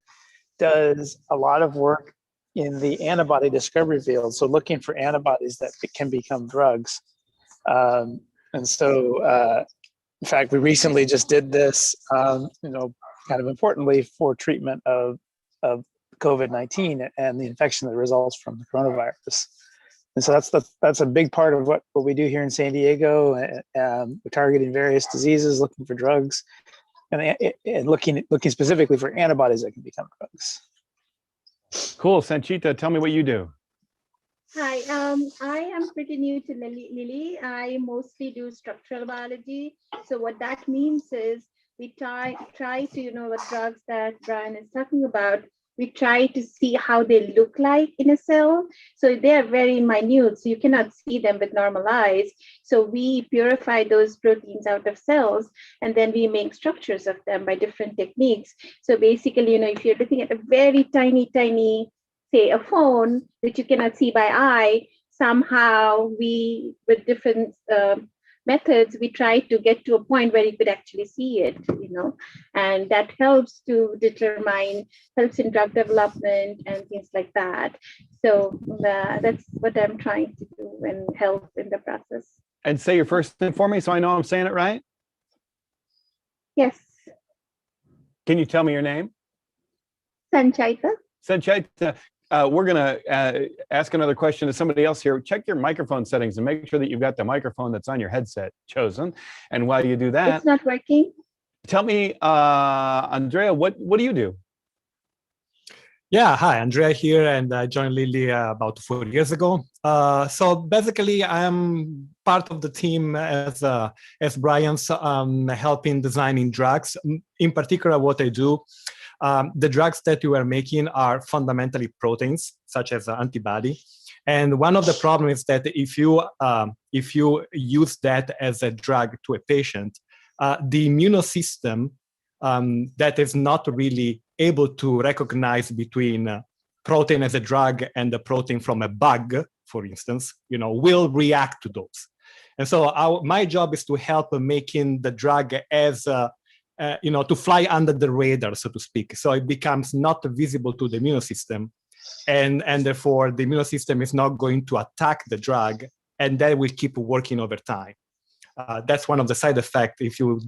does a lot of work in the antibody discovery field. So looking for antibodies that can become drugs. And so, in fact, we recently just did this, kind of importantly for treatment of COVID-19 and the infection that results from the coronavirus. And so that's a big part of what we do here in San Diego. We're targeting various diseases, looking for drugs, and looking specifically for antibodies that can become drugs. Cool. Sanchita, tell me what you do. Hi, I am pretty new to Lilly. I mostly do structural biology. So what that means is we try to, what drugs that Brian is talking about, we try to see how they look like in a cell. So they are very minute, so you cannot see them with normal eyes. So we purify those proteins out of cells, and then we make structures of them by different techniques. So basically, if you're looking at a very tiny, say a phone, which you cannot see by eye, somehow we, with different methods, we try to get to a point where you could actually see it, and that helps in drug development and things like that. So that's what I'm trying to do and help in the process. And say your first name for me so I know I'm saying it right. Yes. Can you tell me your name? Sanchita. Sanchita. We're going to ask another question to somebody else here. Check your microphone settings and make sure that you've got the microphone that's on your headset chosen. And while you do that, it's not working. Tell me, Andrea, what do you do? Yeah, hi, Andrea here, and I joined Lilly about 4 years ago. So basically, I'm part of the team as Brian's helping designing drugs. In particular, what I do, the drugs that you are making are fundamentally proteins, such as antibody. And one of the problems is that if you use that as a drug to a patient, the immune system that is not really able to recognize between protein as a drug and the protein from a bug, for instance, will react to those. And so my job is to help making the drug as, to fly under the radar, so to speak. So it becomes not visible to the immune system. And therefore, the immune system is not going to attack the drug, and that will keep working over time. That's one of the side effects if you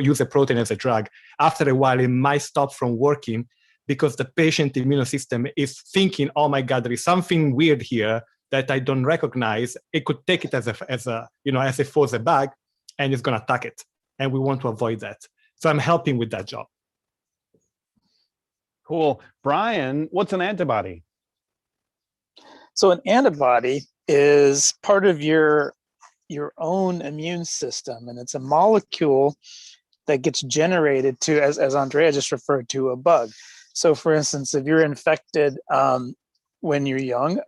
use a protein as a drug. After a while, it might stop from working because the patient immune system is thinking, oh my God, there is something weird here that I don't recognize. It could take it as if it was a bug, and it's going to attack it. And we want to avoid that. So I'm helping with that job. Cool. Brian, what's an antibody? So an antibody is part of your own immune system, and it's a molecule that gets generated to, as Andrea just referred to, a bug. So for instance, if you're infected when you're young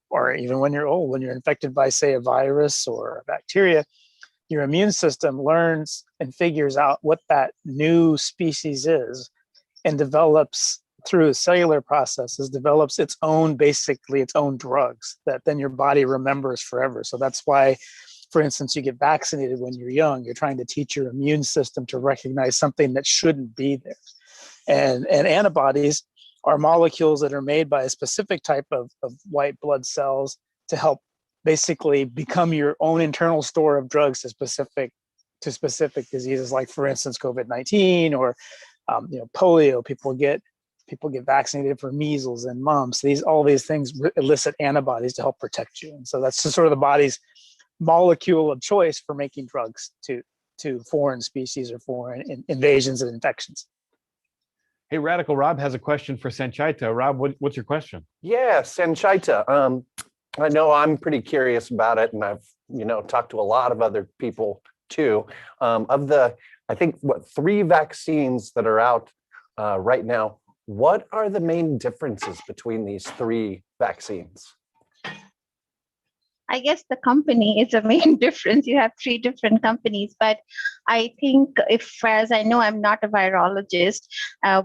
or even when you're old, when you're infected by, say, a virus or a bacteria, your immune system learns and figures out what that new species is and develops through cellular processes, develops its own drugs that then your body remembers forever. So that's why, for instance, you get vaccinated when you're young. You're trying to teach your immune system to recognize something that shouldn't be there. And antibodies are molecules that are made by a specific type of white blood cells to help basically become your own internal store of drugs to specific diseases, like, for instance, COVID-19 or polio. People get vaccinated for measles and mumps. All these things elicit antibodies to help protect you. And so that's just sort of the body's molecule of choice for making drugs to foreign species or foreign invasions and infections. Hey, Radical Rob has a question for Sanchita. Rob, what's your question? Yeah, Sanchita. I know I'm pretty curious about it, and I've talked to a lot of other people too. Of the, I think, 3 vaccines that are out right now, what are the main differences between these 3 vaccines? I guess the company is the main difference. You have 3 different companies, but I think, as I know, I'm not a virologist,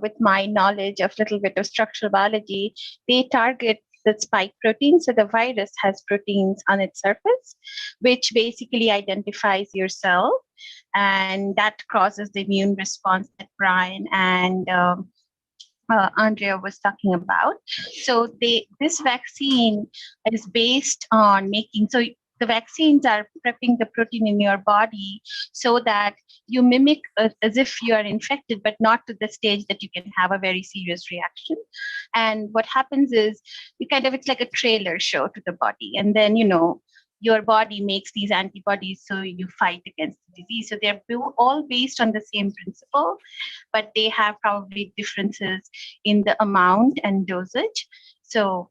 with my knowledge of a little bit of structural biology, they target the spike protein. So the virus has proteins on its surface, which basically identifies your cell, and that causes the immune response that Brian and Andrea was talking about. So this vaccine is based on the vaccines are prepping the protein in your body so that you mimic as if you are infected, but not to the stage that you can have a very serious reaction. And what happens is it's like a trailer show to the body. And then, your body makes these antibodies so you fight against the disease. So they're all based on the same principle, but they have probably differences in the amount and dosage. So,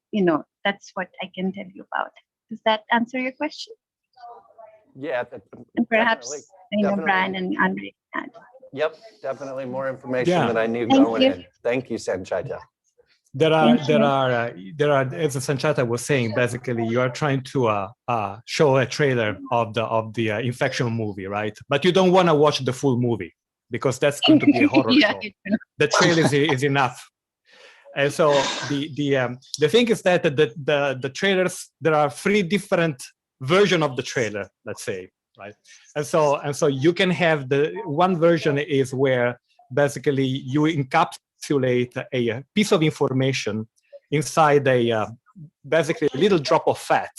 that's what I can tell you about. Does that answer your question? Yeah. And perhaps, Brian and Andre. Yep, definitely more information than I knew going in. Thank you, Sanchita. There are, as Sanchita was saying, basically you are trying to show a trailer of the infection movie, right? But you don't want to watch the full movie because that's going to be a horror show. The trailer is enough. And so the thing is that the trailers, there are 3 different versions of the trailer, let's say, right? And so you can have one version is where basically you encapsulate a piece of information inside basically a little drop of fat,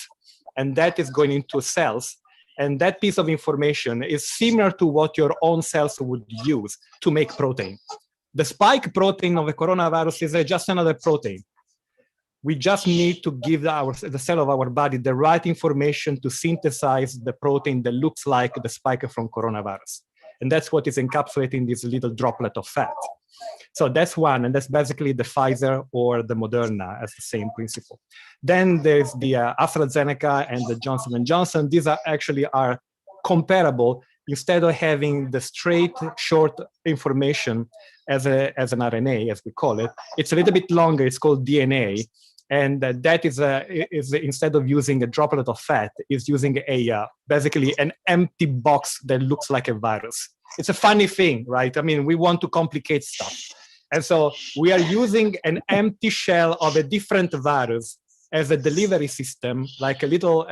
and that is going into cells. And that piece of information is similar to what your own cells would use to make protein. The spike protein of the coronavirus is just another protein. We just need to give the cell of our body the right information to synthesize the protein that looks like the spike from coronavirus. And that's what is encapsulating this little droplet of fat. So that's one, and that's basically the Pfizer or the Moderna as the same principle. Then there's the AstraZeneca and the Johnson & Johnson. These are actually comparable. Instead of having the straight short information as an RNA, as we call it, it's a little bit longer. It's called DNA. And that is instead of using a droplet of fat, is using basically an empty box that looks like a virus. It's a funny thing, right? I mean, we want to complicate stuff. And so we are using an empty shell of a different virus as a delivery system, like a little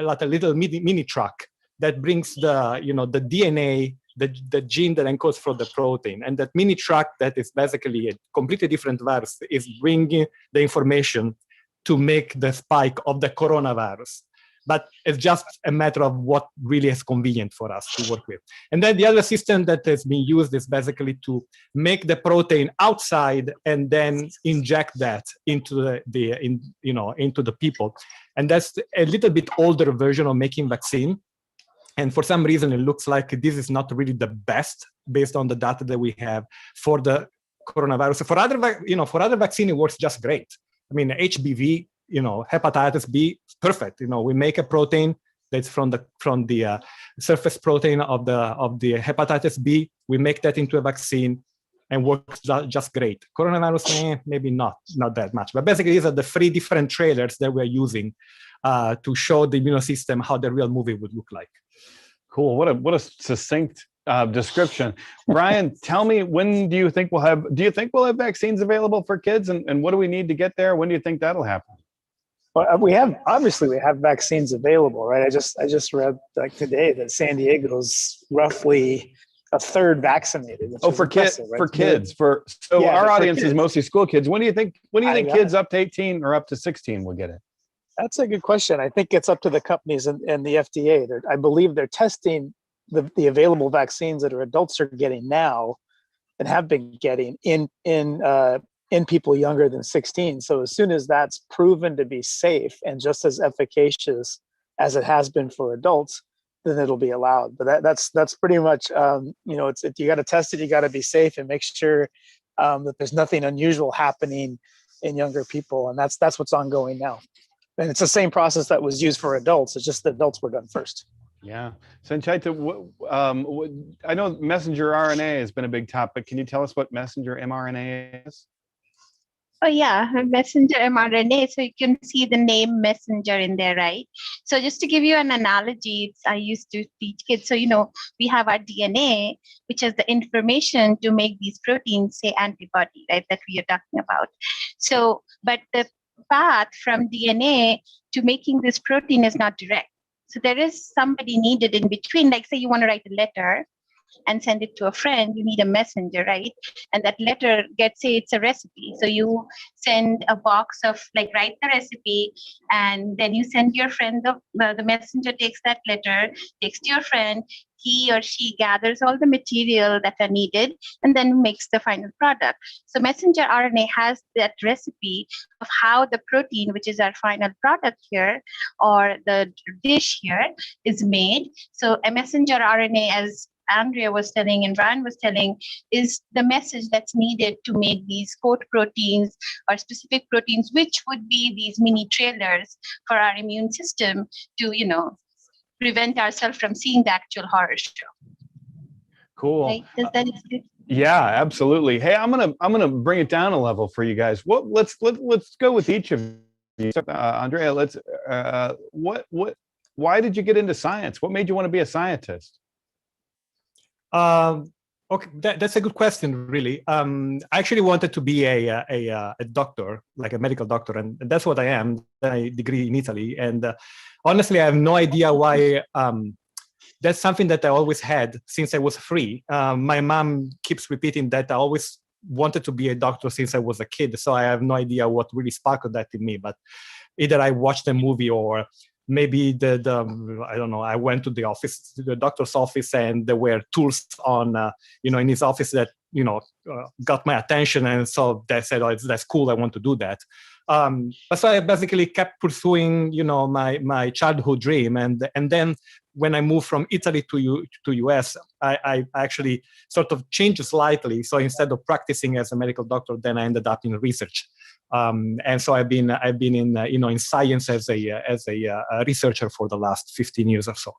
mini truck that brings the DNA, the gene that encodes for the protein. And that mini truck that is basically a completely different virus is bringing the information to make the spike of the coronavirus. But it's just a matter of what really is convenient for us to work with. And then the other system that has been used is basically to make the protein outside and then inject that into into the people. And that's a little bit older version of making vaccine. And for some reason, it looks like this is not really the best based on the data that we have for the coronavirus. For other vaccine, it works just great. I mean, HBV, hepatitis B, perfect. We make a protein that's from the surface protein of the hepatitis B. We make that into a vaccine and works just great. Coronavirus, maybe not that much. But basically, these are the 3 different trailers that we're using to show the immune system how the real movie would look like. Cool. What a succinct description. Brian, tell me, when do you think we'll have vaccines available for kids, and what do we need to get there? When do you think that'll happen? Well, we have vaccines available, right? I just read like today that San Diego's roughly a third vaccinated. For kids, right? Our audience is mostly school kids. When do you think kids up to 18 or up to 16 will get it? That's a good question. I think it's up to the companies and the FDA. I believe they're testing the available vaccines that our adults are getting now and have been getting in people younger than 16. So as soon as that's proven to be safe and just as efficacious as it has been for adults, then it'll be allowed. But that's pretty much, you got to test it, you got to be safe and make sure that there's nothing unusual happening in younger people. And that's what's ongoing now. And it's the same process that was used for adults. It's just the adults were done first. Yeah. Sanchita, I know messenger RNA has been a big topic. Can you tell us what messenger mRNA is? Oh yeah, messenger mRNA. So you can see the name messenger in there, right? So just to give you an analogy, I used to teach kids. So, we have our DNA, which is the information to make these proteins, say antibody, right, that we are talking about. So, but the path from DNA to making this protein is not direct. So there is somebody needed in between. Like say you want to write a letter and send it to a friend, you need a messenger, right? And that letter gets, say it's a recipe. So you send a box of write the recipe, and then you send your friend, the messenger takes that letter, takes to your friend, he or she gathers all the material that are needed and then makes the final product. So messenger RNA has that recipe of how the protein, which is our final product here, or the dish here, is made. So a messenger RNA, as Andrea was telling and Brian was telling, is the message that's needed to make these code proteins or specific proteins, which would be these mini trailers for our immune system to, prevent ourselves from seeing the actual horror show. Cool. Right? Does that explain? Yeah, absolutely. Hey, I'm gonna bring it down a level for you guys. Let's go with each of you. Andrea, why did you get into science? What made you want to be a scientist? Okay, that's a good question, really. I actually wanted to be a doctor, like a medical doctor, and that's what I am. I degree in Italy, and honestly, I have no idea why. That's something that I always had since I was 3. My mom keeps repeating that I always wanted to be a doctor since I was a kid, so I have no idea what really sparked that in me. But either I watched a movie or maybe I don't know, I went to the doctor's office, and there were tools on, in his office that, got my attention. And so they said, oh, that's cool, I want to do that. But so I basically kept pursuing, my childhood dream. And then when I moved from Italy to US, I actually sort of changed slightly. So instead of practicing as a medical doctor, then I ended up in research. And so I've been in in science as a researcher for the last 15 years or so.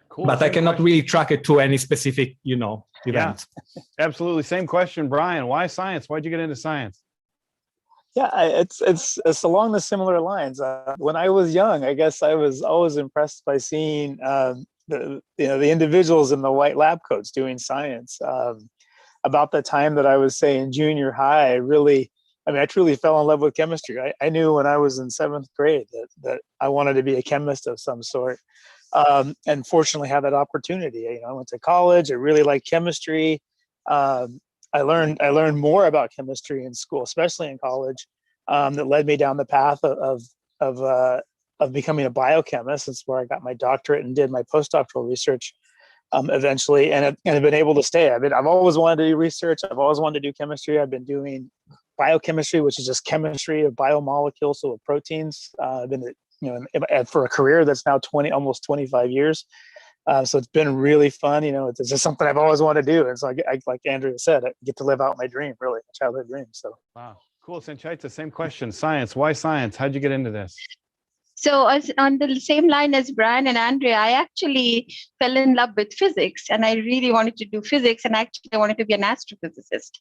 Cool. But I cannot really track it to any specific, event. Yeah, absolutely. Same question, Brian. Why science? Why'd you get into science? Yeah, it's along the similar lines. When I was young, I guess I was always impressed by seeing the individuals in the white lab coats doing science. About the time that I was, say, in junior high, I truly fell in love with chemistry. I knew when I was in 7th grade that I wanted to be a chemist of some sort. And fortunately had that opportunity. I went to college. I really liked chemistry. I learned more about chemistry in school, especially in college, that led me down the path of becoming a biochemist. That's where I got my doctorate and did my postdoctoral research eventually, and have been able to stay. I've always wanted to do research. I've always wanted to do chemistry. I've been doing biochemistry, which is just chemistry of biomolecules, so of proteins. I've been for a career that's now almost 25 years. So it's been really fun. It's just something I've always wanted to do. And so I like Andrea said, I get to live out my dream, really, my childhood dream. So. Wow. Cool. Sanchita, same question. Science. Why science? How'd you get into this? So as on the same line as Brian and Andrea, I actually fell in love with physics, and I really wanted to do physics, and actually I wanted to be an astrophysicist.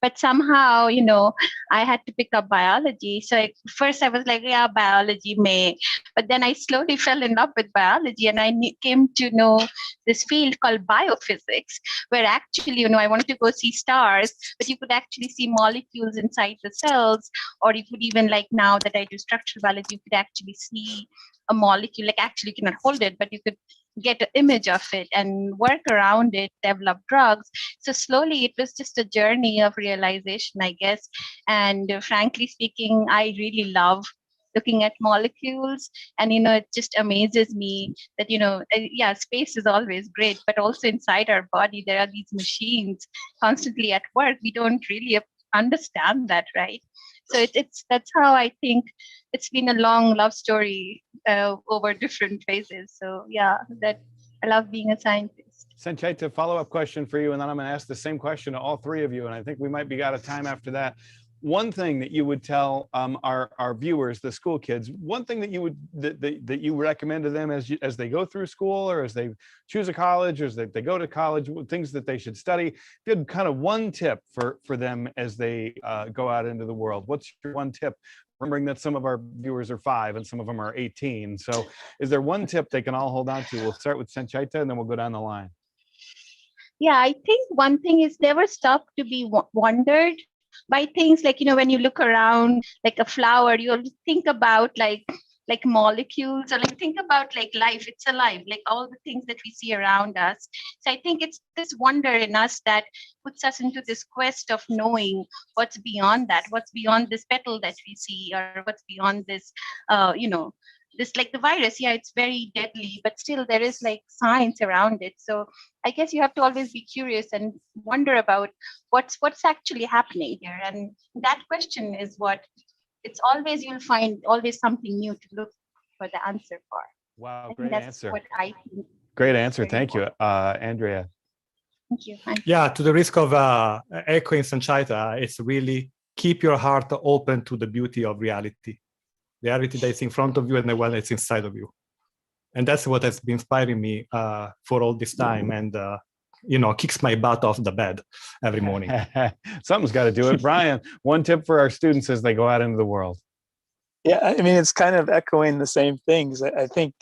But somehow, I had to pick up biology. So first I was like, yeah, biology may. But then I slowly fell in love with biology, and I came to know this field called biophysics, where actually, I wanted to go see stars, but you could actually see molecules inside the cells, or you could even, like now that I do structural biology, you could actually see a molecule, like actually you cannot hold it, but you could get an image of it and work around it, develop drugs. So slowly it was just a journey of realization, I guess. And frankly speaking, I really love looking at molecules, and it just amazes me that space is always great, but also inside our body there are these machines constantly at work. We don't really understand that, right? So that's how I think it's been a long love story over different phases. So yeah, that I love being a scientist. Sanchita, follow-up question for you, and then I'm going to ask the same question to all three of you, and I think we might be out of time after that. One thing that you would tell our viewers, the school kids, one thing that you recommend to them as they go through school, or as they choose a college, or as they go to college, things that they should study. If you had kind of one tip for them as they go out into the world, what's your one tip? Remembering that some of our viewers are 5 and some of them are 18. So is there one tip they can all hold on to? We'll start with Sanchita and then we'll go down the line. Yeah, I think one thing is never stop to be wondered by things. Like, when you look around like a flower, you'll think about like molecules, or like think about like life. It's alive, like all the things that we see around us. So I think it's this wonder in us that puts us into this quest of knowing what's beyond that, what's beyond this petal that we see, or what's beyond this, this, like the virus. Yeah, it's very deadly, but still there is like science around it. So I guess you have to always be curious and wonder about what's actually happening here. And that question is what it's always, you'll find always something new to look for the answer for. Wow, great answer. What I think. Great answer. Thank you, Andrea. Thank you. Yeah, to the risk of echoing Sanchita, it's really keep your heart open to the beauty of reality. The reality that's in front of you and the one that's inside of you. And that's what has been inspiring me for all this time, and kicks my butt off the bed every morning. Something's got to do it. Brian, one tip for our students as they go out into the world. Yeah, I mean, it's kind of echoing the same things. I think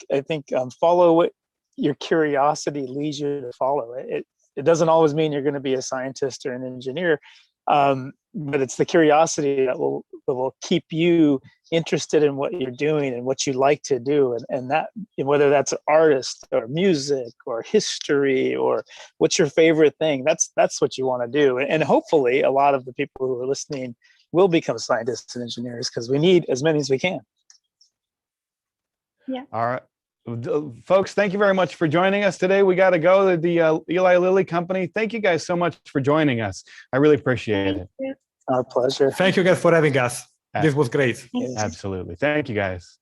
follow what your curiosity leads you to follow. It doesn't always mean you're going to be a scientist or an engineer, but it's the curiosity that will keep you interested in what you're doing and what you like to do, and that, whether that's artist or music or history or what's your favorite thing, that's what you want to do. And hopefully a lot of the people who are listening will become scientists and engineers, because we need as many as we can. Yeah. All right. Folks, thank you very much for joining us today. We got to go to the Eli Lilly Company. Thank you guys so much for joining us. I really appreciate it. Our pleasure. Thank you guys for having us. This was great. Absolutely. Thank you guys.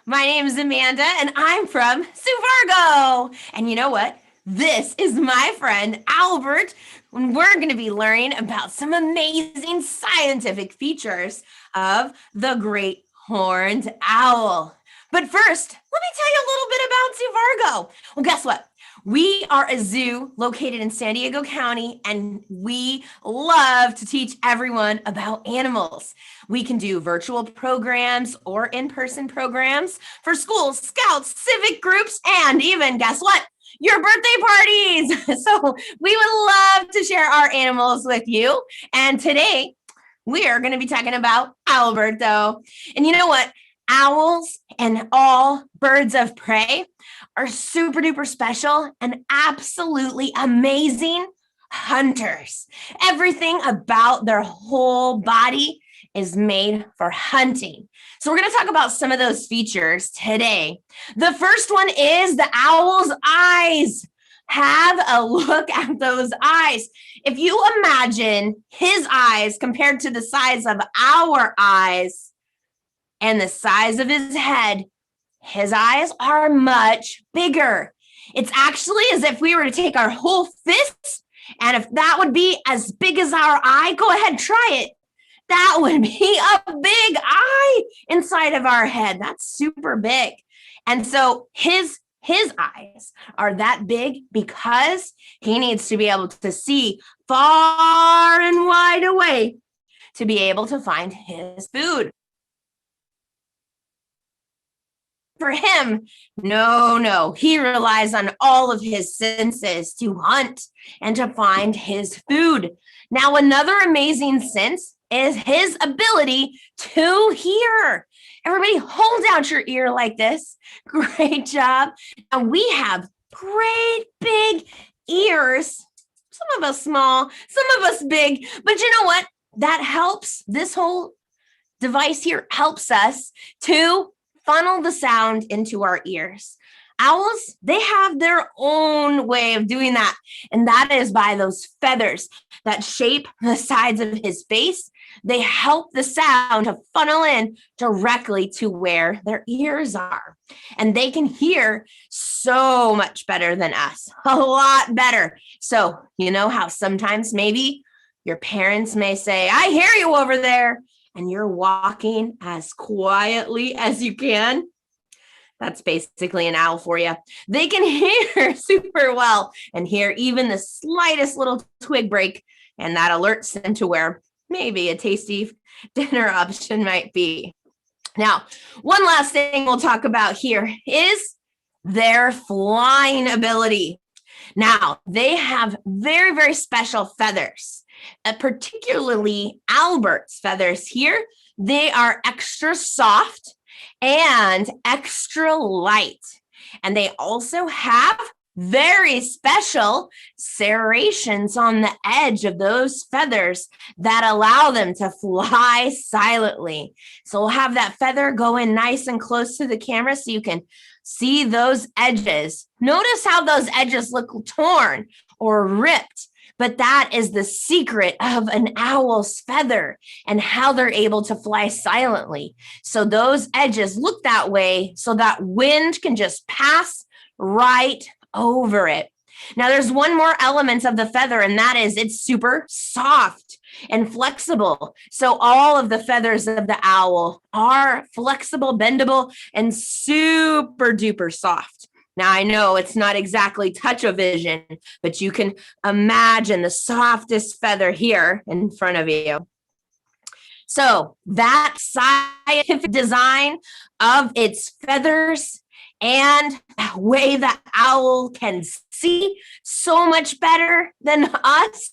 My name is Amanda, and I'm from Suvargo. And you know what? This is my friend Albert, and we're going to be learning about some amazing scientific features of the great horned owl. But first, let me tell you a little bit about Suvargo. Well, guess what? We are a zoo located in San Diego County, and we love to teach everyone about animals. We can do virtual programs or in-person programs for schools, scouts, civic groups, and even, guess what? Your birthday parties. So we would love to share our animals with you. And today we are going to be talking about Alberto. And you know what? Owls and all birds of prey are super duper special and absolutely amazing hunters. Everything about their whole body is made for hunting. So we're going to talk about some of those features today. The first one is the owl's eyes. Have a look at those eyes. If you imagine his eyes compared to the size of our eyes and the size of his head, his eyes are much bigger. It's actually as if we were to take our whole fist, and if that would be as big as our eye, go ahead, try it. That would be a big eye inside of our head. That's super big. And so his eyes are that big because he needs to be able to see far and wide away to be able to find his food. For him, no, he relies on all of his senses to hunt and to find his food. Now, another amazing sense is his ability to hear. Everybody hold out your ear like this. Great job. And we have great big ears. Some of us small, some of us big, but you know what? That helps. This whole device here helps us to funnel the sound into our ears. Owls, they have their own way of doing that, and that is by those feathers that shape the sides of his face. They help the sound to funnel in directly to where their ears are, and they can hear so much better than us, a lot better. So you know how sometimes maybe your parents may say, "I hear you over there," and you're walking as quietly as you can. That's basically an owl for you. They can hear super well and hear even the slightest little twig break, and that alerts them to where maybe a tasty dinner option might be. Now, one last thing we'll talk about here is their flying ability. Now, they have very, very special feathers. Particularly Albert's feathers here, they are extra soft and extra light. And they also have very special serrations on the edge of those feathers that allow them to fly silently. So we'll have that feather go in nice and close to the camera so you can see those edges. Notice how those edges look torn or ripped. But that is the secret of an owl's feather and how they're able to fly silently. So those edges look that way so that wind can just pass right over it. Now, there's one more element of the feather, and that is it's super soft and flexible. So all of the feathers of the owl are flexible, bendable, and super duper soft. Now, I know it's not exactly touch-o-vision, but you can imagine the softest feather here in front of you. So that scientific design of its feathers and the way that owl can see so much better than us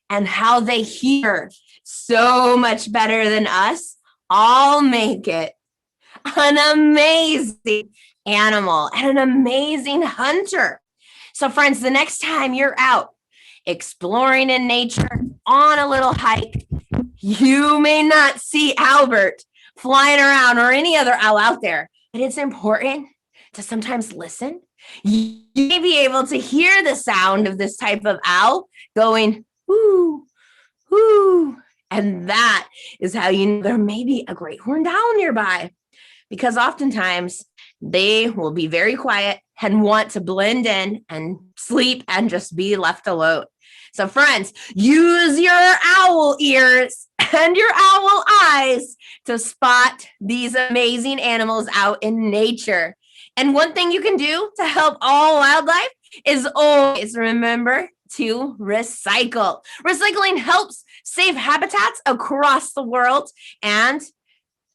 and how they hear so much better than us all make it an amazing animal and an amazing hunter. So friends, the next time you're out exploring in nature on a little hike, you may not see Albert flying around or any other owl out there, but it's important to sometimes listen. You may be able to hear the sound of this type of owl going, whoo, whoo. And that is how you know there may be a great horned owl nearby. because oftentimes they will be very quiet and want to blend in and sleep and just be left alone. So friends, use your owl ears and your owl eyes to spot these amazing animals out in nature. And one thing you can do to help all wildlife is always remember to recycle. Recycling helps save habitats across the world, and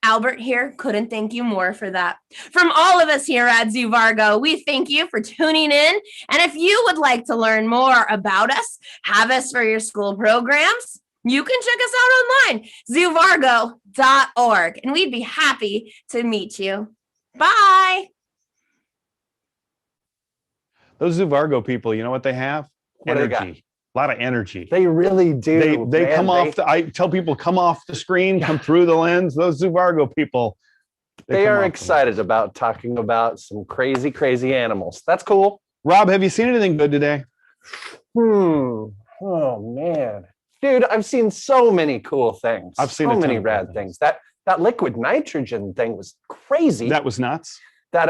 Albert here couldn't thank you more for that. From all of us here at Zoo Vargo, we thank you for tuning in. And if you would like to learn more about us, have us for your school programs, you can check us out online, zoovargo.org, and we'd be happy to meet you. Bye. Those Zuvargo people, you know what they have? What they got? Energy. A lot of energy. They really do. They man. come off. I tell people, come off the screen, come through the lens. Those Zuvargo people. They are excited about talking about some crazy, crazy animals. That's cool. Rob, have you seen anything good today? Oh man, dude, I've seen so many cool things. I've seen so a ton many of rad cool things. That liquid nitrogen thing was crazy. That was nuts. That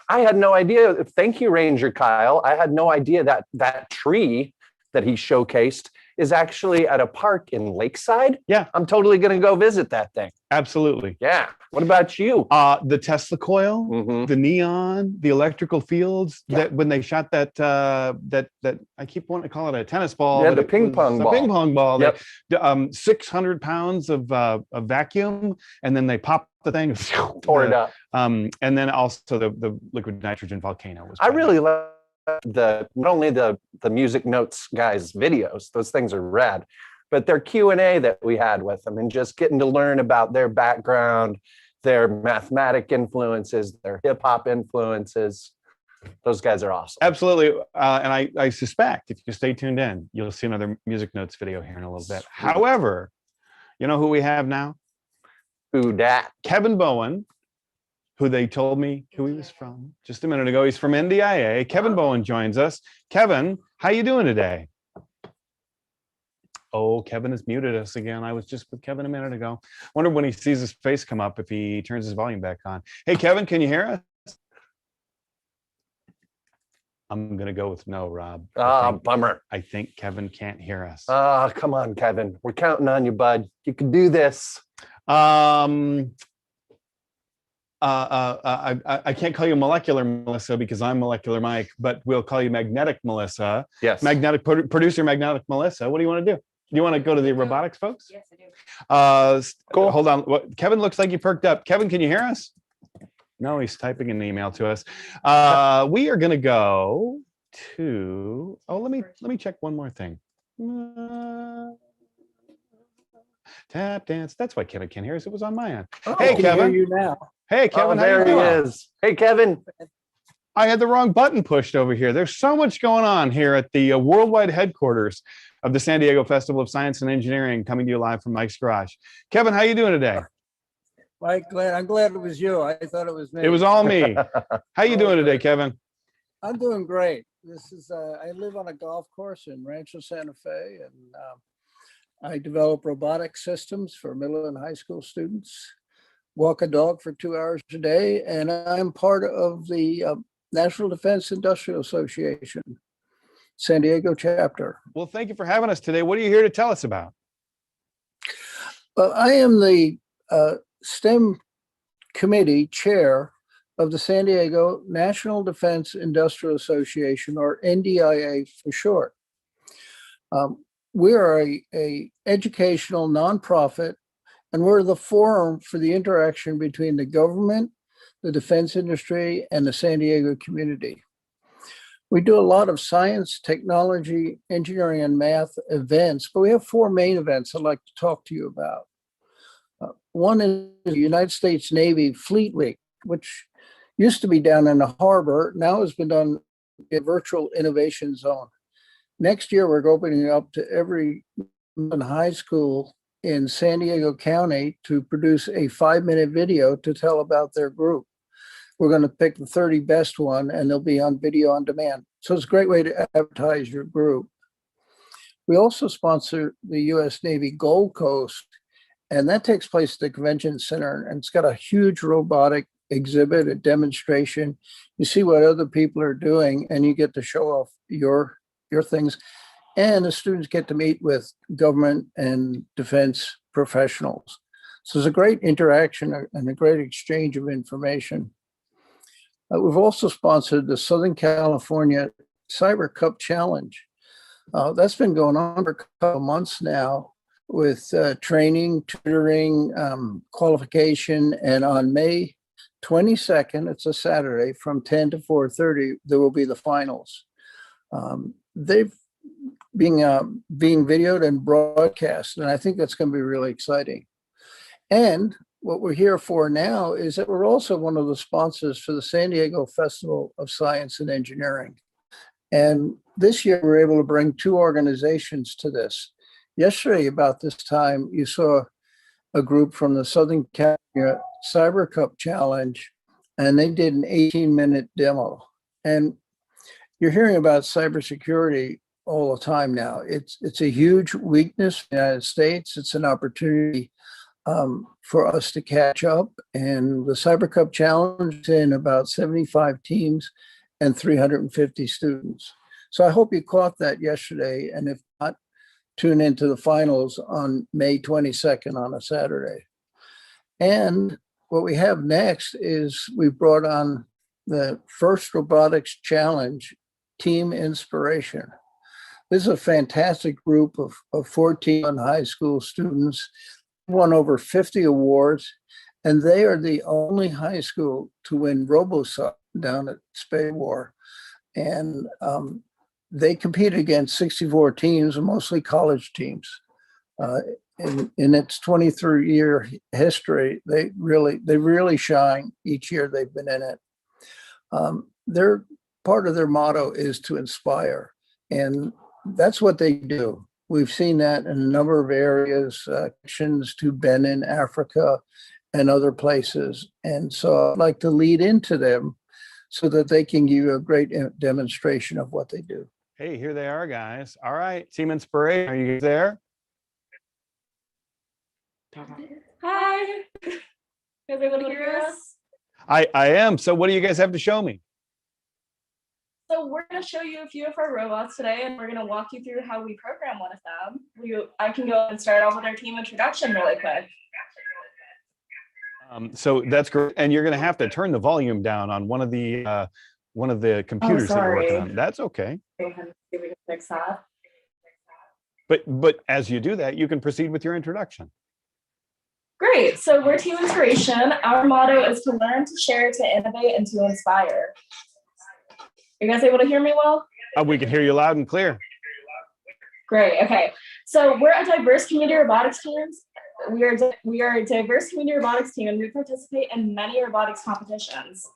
I had no idea. Thank you, Ranger Kyle. I had no idea that that tree that he showcased is actually at a park in Lakeside. Yeah. I'm totally going to go visit that thing. Absolutely. Yeah. What about you? The Tesla coil, the neon, the electrical fields that when they shot that that I keep wanting to call it a tennis ball. Yeah, but the it ping pong was ball. A ping pong ball. Yep. 600 pounds of vacuum, and then they popped the thing, Tore it up. And then also the liquid nitrogen volcano was. I really love not only the music notes guys videos, those things are rad, but their Q&A that we had with them and just getting to learn about their background, their mathematic influences, their hip hop influences. Those guys are awesome. Absolutely. And I suspect if you stay tuned in, you'll see another music notes video here in a little bit. However, you know who we have now? Who dat? Kevin Bowen, who they told me who he was from just a minute ago. He's from NDIA. Kevin Bowen joins us. Kevin, how you doing today? Oh, Kevin has muted us again. I was just with Kevin a minute ago. Wonder when he sees his face come up if he turns his volume back on. Hey, Kevin, can you hear us? I'm going to go with no, Rob. Bummer. I think Kevin can't hear us. Come on, Kevin. We're counting on you, bud. You can do this. I can't call you molecular Melissa because I'm molecular Mike, but we'll call you magnetic Melissa. Yes. Magnetic producer magnetic Melissa. What do you want to do? Do you want to go to the robotics folks? Yes, I do. Cool. Hold on. Kevin looks like you perked up. Kevin, can you hear us? No, he's typing an email to us. We are going to go to. Oh, let me check one more thing. Tap dance. That's why Kevin can't hear us. It was on my end. Hey, Kevin. Hear you now. Hey, Kevin. There he is. Hey, Kevin. I had the wrong button pushed over here. There's so much going on here at the worldwide headquarters of the San Diego Festival of Science and Engineering, coming to you live from Mike's Garage. Kevin, how you doing today? Mike, I'm glad it was you. I thought it was me. It was all me. How you doing today, Kevin? I'm doing great. This is I live on a golf course in Rancho Santa Fe, and I develop robotic systems for middle and high school students. Walk a dog for 2 hours a day, and I'm part of the National Defense Industrial Association, San Diego chapter. Well, thank you for having us today. What are you here to tell us about? Well, I am the STEM committee chair of the San Diego National Defense Industrial Association, or NDIA for short. We are a educational nonprofit, and we're the forum for the interaction between the government, the defense industry, and the San Diego community. We do a lot of science, technology, engineering, and math events, but we have 4 main events I'd like to talk to you about. One is the United States Navy Fleet Week, which used to be down in the harbor, now has been done in virtual innovation zone. Next year, we're opening up to every high school in San Diego County to produce a 5-minute video to tell about their group. We're going to pick the 30 best one, and they'll be on video on demand. So it's a great way to advertise your group. We also sponsor the U.S. Navy Gold Coast And that takes place at the convention center. And it's got a huge robotic exhibit, a demonstration. You see what other people are doing, and you get to show off your things. And the students get to meet with government and defense professionals. So there's a great interaction and a great exchange of information. We've also sponsored the Southern California Cyber Cup Challenge. That's been going on for a couple of months now with training, tutoring, qualification. And on May 22nd, it's a Saturday, from 10 to 4:30, there will be the finals. They've being videoed and broadcast, and I think that's going to be really exciting. And what we're here for now is that we're also one of the sponsors for the San Diego Festival of Science and Engineering. And this year, we're able to bring 2 organizations to this. Yesterday, about this time, you saw a group from the Southern California Cyber Cup Challenge, and they did an 18-minute demo. And you're hearing about cybersecurity all the time now. It's a huge weakness in the United States. It's an opportunity for us to catch up. And the Cyber Cup Challenge is in about 75 teams and 350 students. So I hope you caught that yesterday. And if not, tune into the finals on May 22nd on a Saturday. And what we have next is we've brought on the first robotics challenge, Team Inspiration. This is a fantastic group of 14 high school students, won over 50 awards, and they are the only high school to win RoboSub down at Spay War. And they competed against 64 teams, mostly college teams. In its 23-year history, they really shine each year they've been in it. Their part of their motto is to inspire, and that's what they do. We've seen that in a number of areas, connections to Benin, Africa, and other places. And so I'd like to lead into them so that they can give you a great demonstration of what they do. Hey, here they are, guys. All right, Team Inspiration, are you guys there? Hi. Is able to hear us? I am. So what do you guys have to show me? So we're going to show you a few of our robots today, and we're going to walk you through how we program one of them. I can go and start off with our team introduction really quick. So that's great. And you're going to have to turn the volume down on one of the computers that you're working on. That's okay. See if we can fix that. But as you do that, you can proceed with your introduction. Great. So we're Team Inspiration. Our motto is to learn, to share, to innovate, and to inspire. Are you guys able to hear me well? We can hear you loud and clear. Great. Okay. So we're a diverse community robotics team. We are a diverse community robotics team, and we participate in many robotics competitions.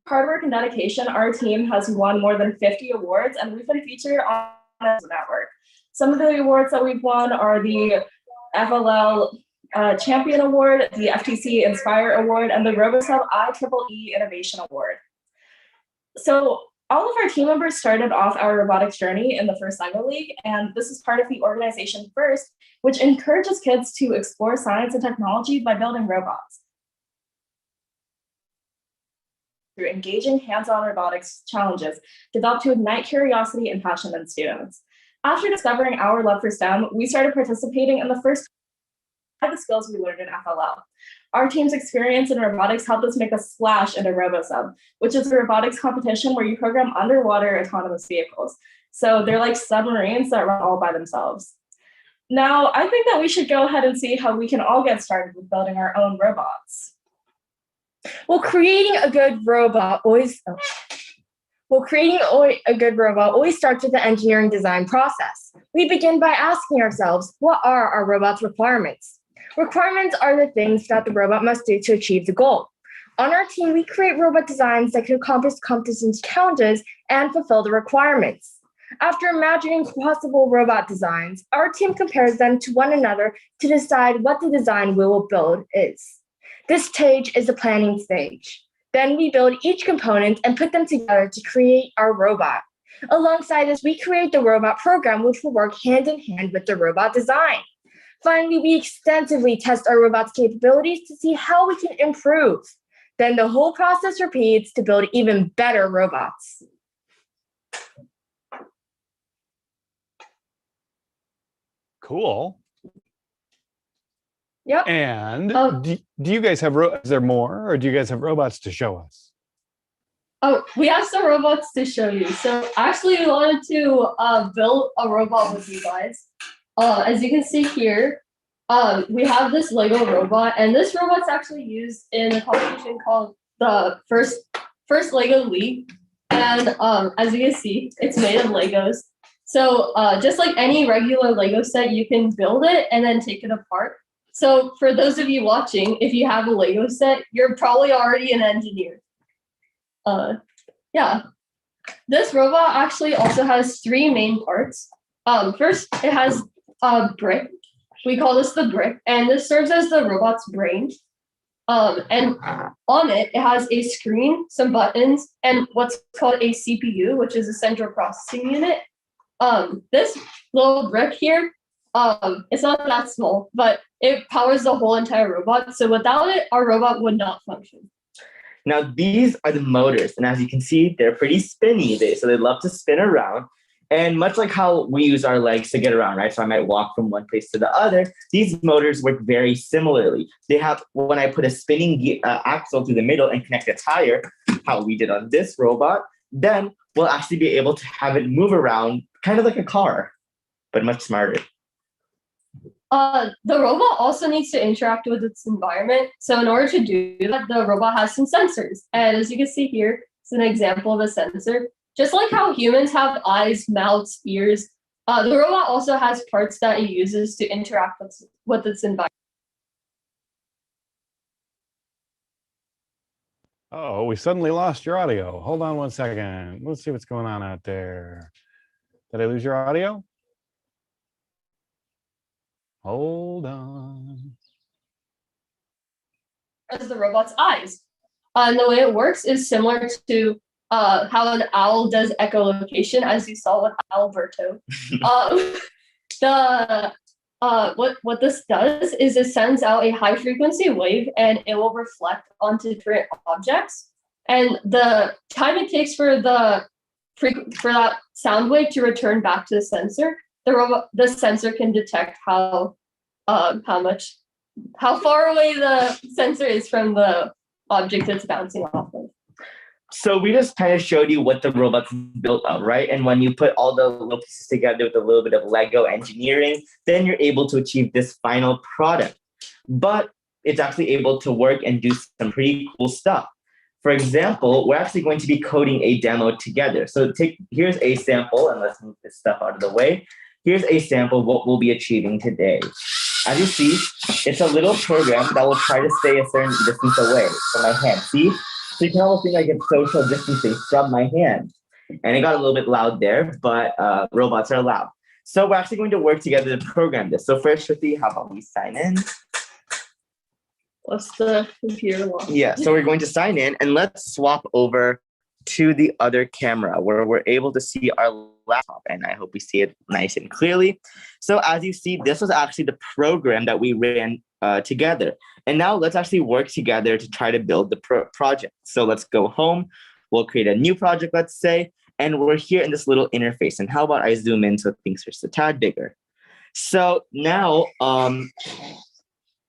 Hard work and dedication, our team has won more than 50 awards, and we've been featured on the network. Some of the awards that we've won are the FLL Champion Award, the FTC Inspire Award, and the RoboSub IEEE Innovation Award. So all of our team members started off our robotics journey in the First Cyber League, and this is part of the organization First, which encourages kids to explore science and technology by building robots through engaging hands-on robotics challenges developed to ignite curiosity and passion in students. After discovering our love for STEM, we started participating in the first the skills we learned in FLL. Our team's experience in robotics helped us make a splash into RoboSub, which is a robotics competition where you program underwater autonomous vehicles. So they're like submarines that run all by themselves. Now, I think that we should go ahead and see how we can all get started with building our own robots. Well, creating a good robot always starts with the engineering design process. We begin by asking ourselves, what are our robot's requirements? Requirements are the things that the robot must do to achieve the goal. On our team, we create robot designs that can accomplish competence challenges and fulfill the requirements. After imagining possible robot designs, our team compares them to one another to decide what the design we will build is. This stage is the planning stage. Then we build each component and put them together to create our robot. Alongside this, we create the robot program, which will work hand in hand with the robot design. Finally, we extensively test our robot's capabilities to see how we can improve. Then the whole process repeats to build even better robots. Cool. Yep. And do you guys have, is there more, or do you guys have robots to show us? Oh, we have some robots to show you. So actually we wanted to build a robot with you guys. As you can see here, we have this Lego robot, and this robot's actually used in a competition called the First Lego League. And as you can see, it's made of Legos. So just like any regular Lego set, you can build it and then take it apart. So for those of you watching, if you have a Lego set, you're probably already an engineer. Yeah. This robot actually also has 3 main parts. First, it has a brick. We call this the brick, and this serves as the robot's brain. And on it, it has a screen, some buttons, and what's called a CPU, which is a central processing unit. This little brick here, it's not that small, but it powers the whole entire robot. So without it, our robot would not function. Now, these are the motors, and as you can see, they're pretty spinny. So they love to spin around. And much like how we use our legs to get around, right? So I might walk from one place to the other. These motors work very similarly. They have, when I put a spinning axle through the middle and connect a tire, how we did on this robot, then we'll actually be able to have it move around kind of like a car, but much smarter. The robot also needs to interact with its environment. So in order to do that, the robot has some sensors. And as you can see here, it's an example of a sensor. Just like how humans have eyes, mouths, ears, the robot also has parts that it uses to interact with its environment. Oh, we suddenly lost your audio. Hold on one second. Let's see what's going on out there. Did I lose your audio? Hold on. As the robot's eyes. And the way it works is similar to how an owl does echolocation, as you saw with Alberto. What this does is it sends out a high frequency wave, and it will reflect onto different objects. And the time it takes for that sound wave to return back to the sensor, the sensor can detect how far away the sensor is from the object it's bouncing off of. So we just kind of showed you what the robot's built of, right? And when you put all the little pieces together with a little bit of Lego engineering, then you're able to achieve this final product. But it's actually able to work and do some pretty cool stuff. For example, we're actually going to be coding a demo together. So here's a sample, and let's move this stuff out of the way. Here's a sample of what we'll be achieving today. As you see, it's a little program that will try to stay a certain distance away from my hand. See? So you can almost think like it's social distancing from my hand. And it got a little bit loud there, but robots are loud. So we're actually going to work together to program this. So first, Shruti, how about we sign in? What's the computer law? Yeah, so we're going to sign in, and let's swap over to the other camera where we're able to see our laptop, and I hope we see it nice and clearly. So as you see, this was actually the program that we ran together. And now let's actually work together to try to build the project. So let's go home. We'll create a new project, let's say, and we're here in this little interface. And how about I zoom in so things are just a tad bigger. So now,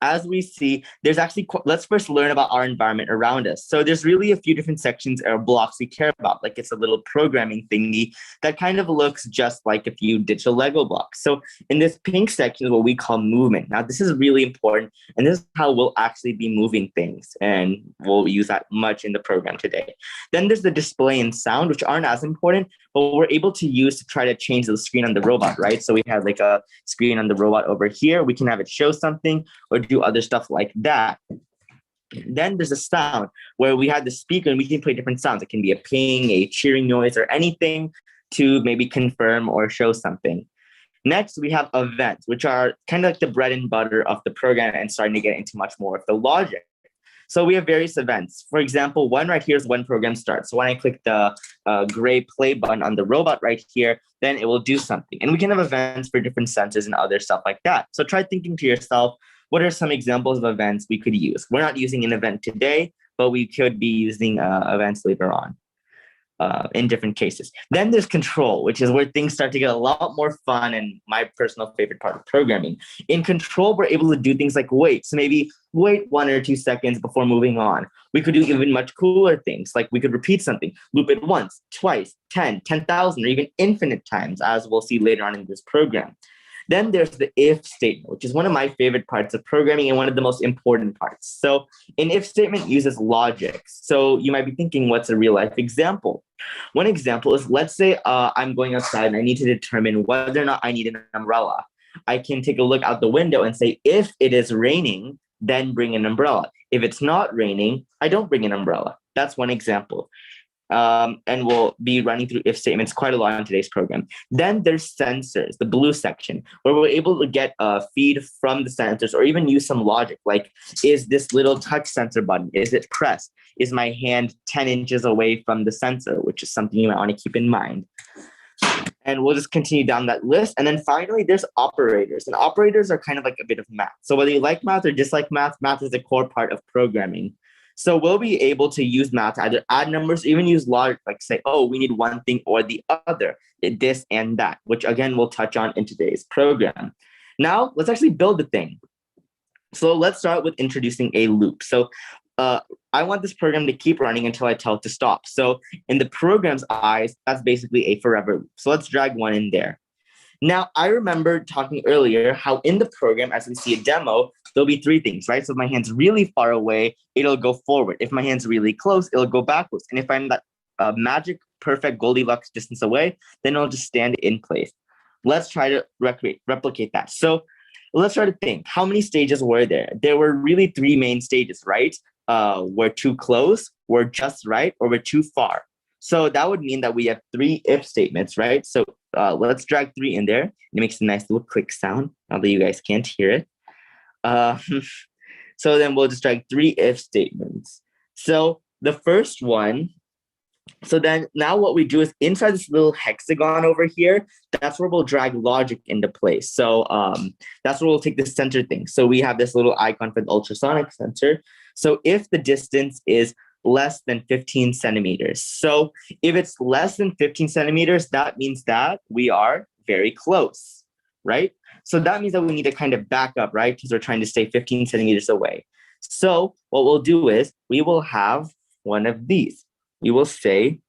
as we see, there's actually, let's first learn about our environment around us. So there's really a few different sections or blocks we care about, like it's a little programming thingy that kind of looks just like a few digital Lego blocks. So in this pink section is what we call movement. Now this is really important, and this is how we'll actually be moving things, and we'll use that much in the program today. Then there's the display and sound, which aren't as important, but we're able to use to try to change the screen on the robot, right? So we have like a screen on the robot over here. We can have it show something or do other stuff like that. Then there's a sound where we have the speaker and we can play different sounds. It can be a ping, a cheering noise, or anything to maybe confirm or show something. Next, we have events, which are kind of like the bread and butter of the program and starting to get into much more of the logic. So we have various events. For example, one right here is when program starts. So when I click the gray play button on the robot right here, then it will do something. And we can have events for different sensors and other stuff like that. So try thinking to yourself, what are some examples of events we could use? We're not using an event today, but we could be using events later on. In different cases. Then there's control, which is where things start to get a lot more fun and my personal favorite part of programming. In control, we're able to do things like wait. So maybe wait 1 or 2 seconds before moving on. We could do even much cooler things, like we could repeat something, loop it once, twice, 10, 10,000, or even infinite times, as we'll see later on in this program. Then there's the if statement, which is one of my favorite parts of programming and one of the most important parts. So an if statement uses logic. So you might be thinking, what's a real life example? One example is, let's say I'm going outside and I need to determine whether or not I need an umbrella. I can take a look out the window and say, if it is raining, then bring an umbrella. If it's not raining, I don't bring an umbrella. That's one example. And we'll be running through if statements quite a lot in today's program. Then there's sensors, the blue section, where we're able to get a feed from the sensors or even use some logic, like, is this little touch sensor button, is it pressed? Is my hand 10 inches away from the sensor, which is something you might want to keep in mind. And we'll just continue down that list. And then finally, there's operators. And operators are kind of like a bit of math. So whether you like math or dislike math, math is a core part of programming. So we'll be able to use math to either add numbers, even use logic, like say, oh, we need one thing or the other, this and that, which again, we'll touch on in today's program. Now, let's actually build the thing. So let's start with introducing a loop. So I want this program to keep running until I tell it to stop. So in the program's eyes, that's basically a forever loop. So let's drag one in there. Now, I remember talking earlier how in the program, as we see a demo, there'll be 3 things, right? So if my hand's really far away, it'll go forward. If my hand's really close, it'll go backwards. And if I'm that magic, perfect Goldilocks distance away, then it'll just stand in place. Let's try to replicate that. So let's try to think, how many stages were there? There were really 3 main stages, right? We're too close, we're just right, or we're too far. So that would mean that we have 3 if statements, right? So let's drag 3 in there. It makes a nice little click sound, although you guys can't hear it. So then we'll just drag 3 if statements. So the first one, so then now what we do is inside this little hexagon over here, that's where we'll drag logic into place. So that's where we'll take the center thing. So we have this little icon for the ultrasonic sensor. So if the distance is less than 15 centimeters. So if it's less than 15 centimeters, that means that we are very close, right? So that means that we need to kind of back up, right? Because we're trying to stay 15 centimeters away. So what we'll do is we will have one of these. We will say,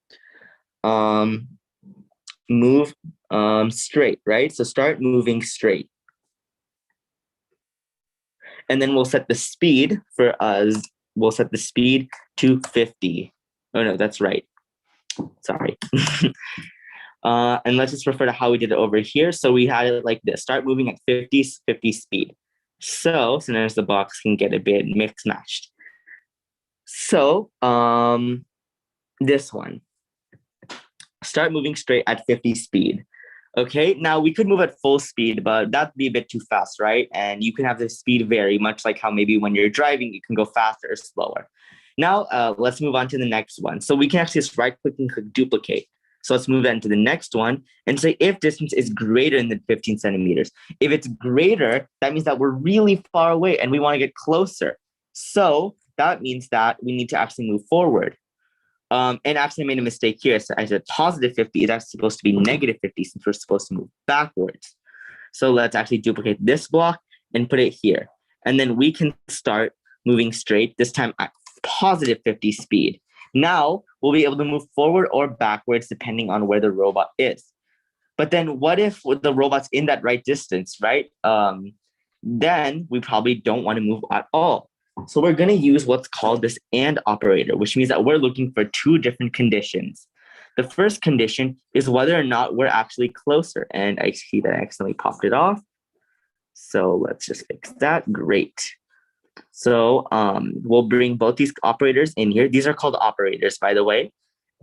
move straight, right? So start moving straight. And then we'll set the speed for us. We'll set the speed to 50. Oh no, that's right. Sorry. And let's just refer to how we did it over here. So we had it like this, start moving at 50 speed. So sometimes the box can get a bit mixed matched. So this one, start moving straight at 50 speed. Okay, now we could move at full speed, but that'd be a bit too fast, right? And you can have the speed vary, much like how maybe when you're driving, you can go faster or slower. Now, let's move on to the next one. So we can actually just right click and click duplicate. So let's move that into the next one and say if distance is greater than 15 centimeters. If it's greater, that means that we're really far away and we want to get closer. So that means that we need to actually move forward. And actually I made a mistake here. So I said positive 50 is actually supposed to be negative 50 since we're supposed to move backwards. So let's actually duplicate this block and put it here. And then we can start moving straight, this time at positive 50 speed. Now we'll be able to move forward or backwards depending on where the robot is. But then what if the robot's in that right distance, right? Then we probably don't want to move at all. So we're going to use what's called this AND operator, which means that we're looking for 2 different conditions. The first condition is whether or not we're actually closer. And I see that I accidentally popped it off. So let's just fix that. Great. So we'll bring both these operators in here. These are called operators, by the way.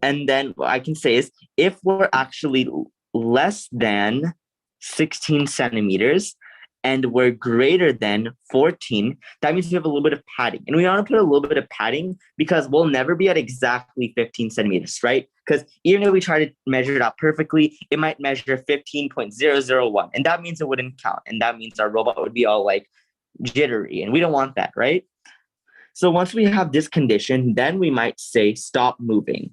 And then what I can say is if we're actually less than 16 centimeters, and we're greater than 14, that means we have a little bit of padding. And we want to put a little bit of padding because we'll never be at exactly 15 centimeters, right? Because even if we try to measure it out perfectly, it might measure 15.001. And that means it wouldn't count. And that means our robot would be all like jittery. And we don't want that, right? So once we have this condition, then we might say stop moving.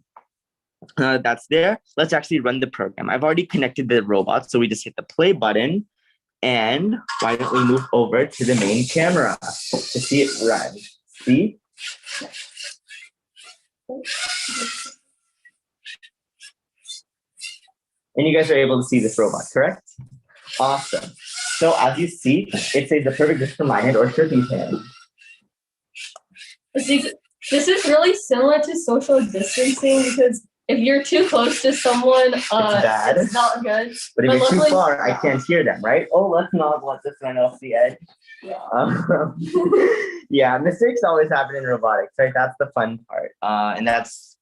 That's there. Let's actually run the program. I've already connected the robot. So we just hit the play button. And why don't we move over to the main camera to see it run? See? And you guys are able to see this robot, correct? Awesome. So as you see, it says the perfect distance from my hand or Trippy's hand. This is really similar to social distancing because if you're too close to someone, bad. It's not good. But if you're too far, I can't hear them, right? Oh, let's not let this run off the edge. Yeah. Yeah, mistakes always happen in robotics, right? That's the fun part. And that's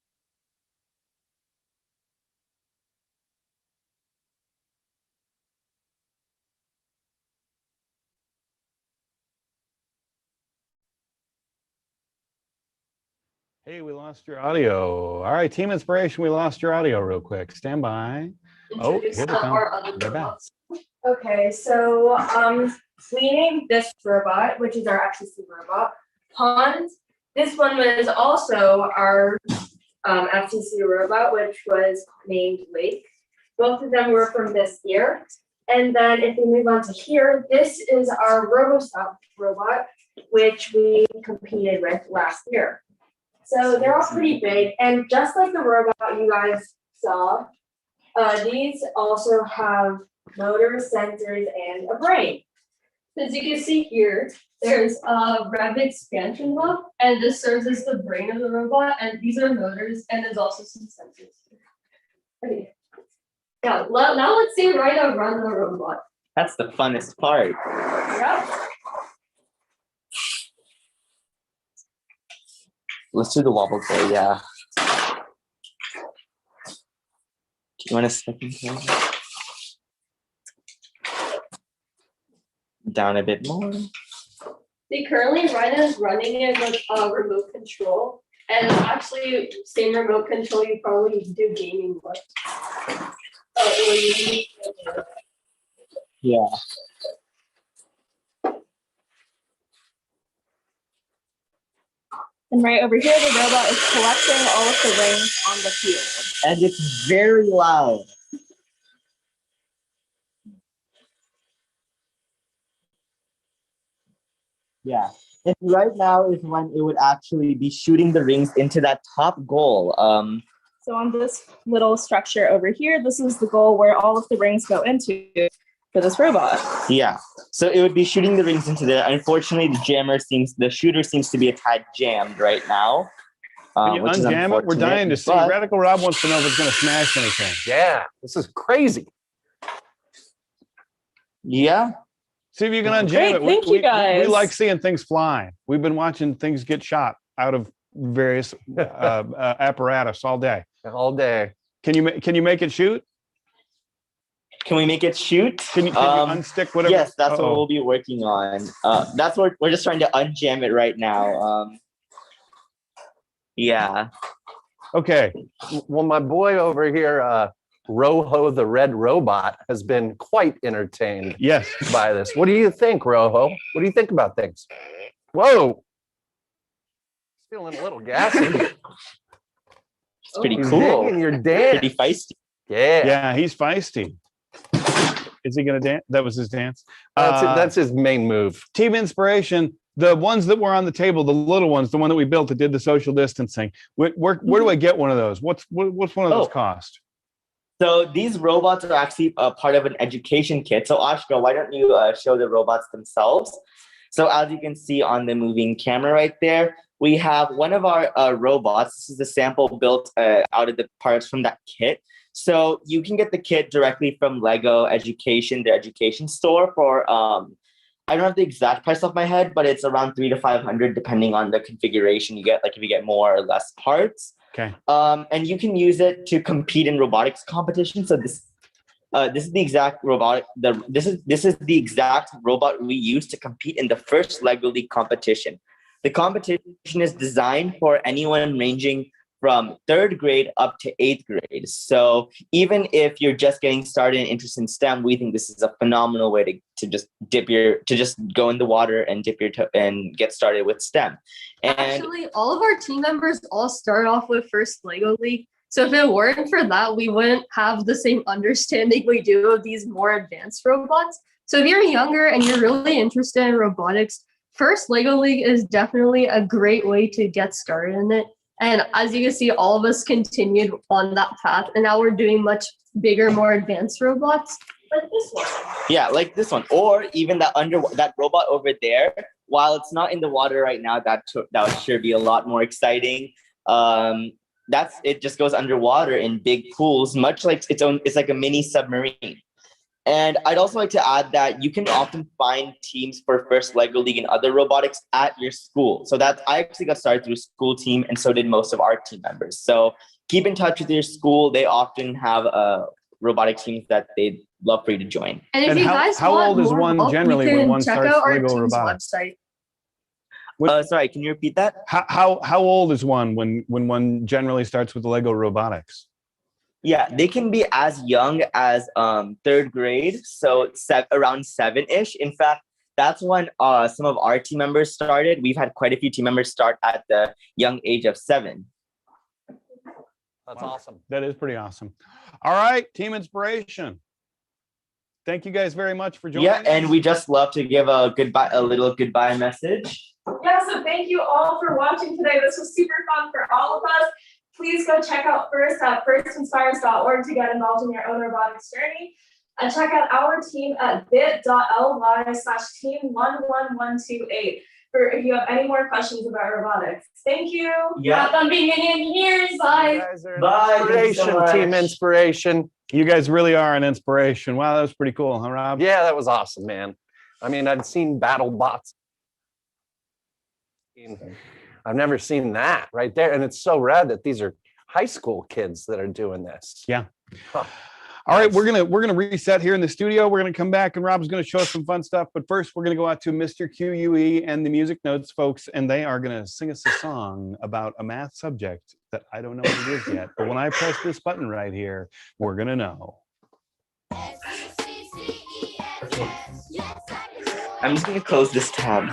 Hey, we lost your audio. All right, Team Inspiration, we lost your audio real quick. Stand by. Oh, here they come. They're back. Okay, so we named this robot, which is our FCC robot, Pond. This one was also our FCC robot, which was named Lake. Both of them were from this year. And then if we move on to here, this is our RoboStop robot, which we competed with last year. So they're all pretty big, and just like the robot you guys saw, these also have motors, sensors, and a brain. As you can see here, there's a rev expansion hub, and this serves as the brain of the robot, and these are motors, and there's also some sensors. Okay. Yeah, now let's see Rhino run the robot. That's the funnest part. Yeah. Let's do the wobble play, yeah. Do you want a second? Down a bit more. See, currently Rhino is running it with remote control, and actually, same remote control you probably do gaming with. Yeah. And right over here, the robot is collecting all of the rings on the field. And it's very loud. Yeah. And right now is when it would actually be shooting the rings into that top goal. So on this little structure over here, this is the goal where all of the rings go into for this robot. Yeah. So it would be shooting the rings into there. Unfortunately, the shooter seems to be a tad jammed right now. Can you unjam it? We're dying to see. Radical Rob wants to know if it's going to smash anything. Yeah, this is crazy. Yeah. See if you can unjam Great, it. thank you guys. We like seeing things fly. We've been watching things get shot out of various apparatus all day. All day. Can you make it shoot? Can we make it shoot? Can you unstick whatever? Yes, that's what we'll be working on. That's what we're just trying to unjam it right now. Yeah. Okay. Well, my boy over here, Rojo the Red Robot, has been quite entertained. Yes. By this. What do you think, Rojo? What do you think about things? Whoa. Feeling a little gassy. It's pretty He's cool. making your dance. Pretty feisty. Yeah. Yeah, he's feisty. Is he going to dance? That was his dance. That's his main move. Team Inspiration. The ones that were on the table, the little ones, the one that we built that did the social distancing. Where do I get one of those? What's one of those cost? So these robots are actually part of an education kit. So Ashka, why don't you show the robots themselves? So as you can see on the moving camera right there, we have one of our robots. This is the sample built out of the parts from that kit. So you can get the kit directly from Lego Education, the education store for, I don't have the exact price off my head, but it's around $300 to $500 depending on the configuration you get, like if you get more or less parts. Okay. And you can use it to compete in robotics competitions. So This is the exact robot. This is the exact robot we used to compete in the first Lego League competition. The competition is designed for anyone ranging from 3rd grade up to 8th grade. So even if you're just getting started and interested in STEM, we think this is a phenomenal way to just go in the water and dip your toe and get started with STEM. And actually, all of our team members all start off with first Lego League. So if it weren't for that, we wouldn't have the same understanding we do of these more advanced robots. So if you're younger and you're really interested in robotics, first Lego League is definitely a great way to get started in it. And as you can see, all of us continued on that path, and now we're doing much bigger, more advanced robots like this one. Yeah, like this one, or even that robot over there. While it's not in the water right now, that would sure be a lot more exciting. It just goes underwater in big pools, much like it's like a mini submarine. And I'd also like to add that you can often find teams for first Lego League and other robotics at your school. So I actually got started through a school team, and so did most of our team members. So keep in touch with your school. They often have robotic teams that they'd love for you to join. And if you guys how want old is more one help, generally you when can one check starts out our Lego team's robotics? website. Sorry, can you repeat that? How old is one when one generally starts with Lego robotics? Yeah, they can be as young as 3rd grade, so around 7-ish. In fact, that's when some of our team members started. We've had quite a few team members start at the young age of 7. That's awesome. That is pretty awesome. All right, Team Inspiration. Thank you guys very much for joining. Yeah, and we just love to give a little goodbye message. Yeah, so thank you all for watching today. This was super fun for all of us. Please go check out first at firstinspires.org to get involved in your own robotics journey. And check out our team at bit.ly/team11128 for if you have any more questions about robotics. Thank you. Yeah. Have fun being engineers. Bye. Bye. Inspiration, Team Inspiration. You guys really are an inspiration. Wow, that was pretty cool, huh, Rob? Yeah, that was awesome, man. I mean, I'd seen battle bots. I've never seen that right there. And it's so rad that these are high school kids that are doing this. Yeah. Huh. All right, we're gonna reset here in the studio. We're gonna come back and Rob's gonna show us some fun stuff. But first, we're gonna go out to Mr. QUE and the Music Notes folks, and they are gonna sing us a song about a math subject that I don't know what it is yet. But when I press this button right here, we're gonna know. I'm just gonna close this tab.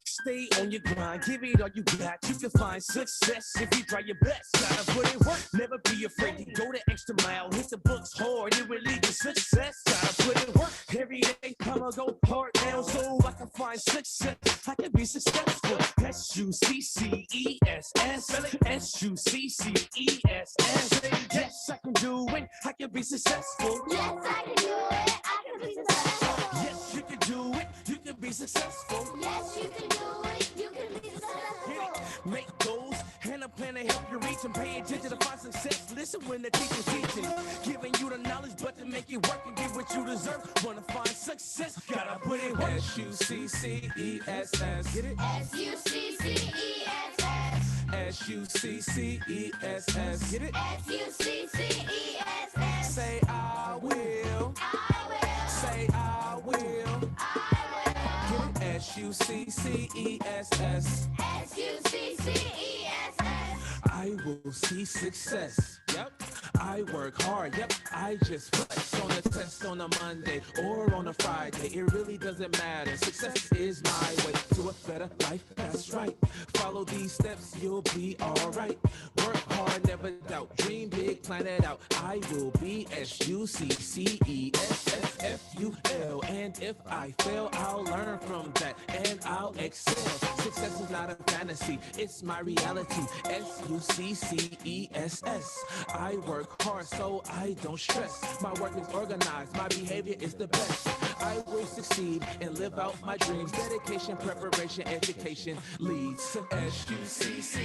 Stay on your grind, give it all you got. You can find success if you try your best. Gotta put in work, never be afraid to go the extra mile. Hit the books hard, it will lead to success. Gotta put in work every day. I'ma go hard now so I can find success. I can be successful. SUCCESS. SUCCESS. Yes, I can do it. I can be successful. Yes, I can do it. I can be successful. Yes, you can do it. You can be successful. Yes, you can do it. You can be successful. Make goals and a plan to help you reach and pay attention to find success. Listen when the teacher's teaching, giving you the knowledge, but to make it work and get what you deserve. Wanna find success? Gotta put it work. SUCCESS. Get it? SUCCESS. SUCCESS. Get it? SUCCESS. Say I will. I will. Say I will. I will. Get it? SUCCESS. SUCCESS. I will see success. Yep. I work hard. Yep. I just flex on a test on a Monday or on a Friday. It really doesn't matter. Success is my way to a better life. That's right. Follow these steps, you'll be alright. Work hard, never doubt. Dream big, plan it out. I will be SUCCESSFUL. And if I fail, I'll learn from that and I'll excel. Success is not a fantasy, it's my reality. SUCCESS. I work hard so I don't stress. My work is organized, my behavior is the best. I will succeed and live out my dreams. Dedication, preparation, education leads to SUCCESS.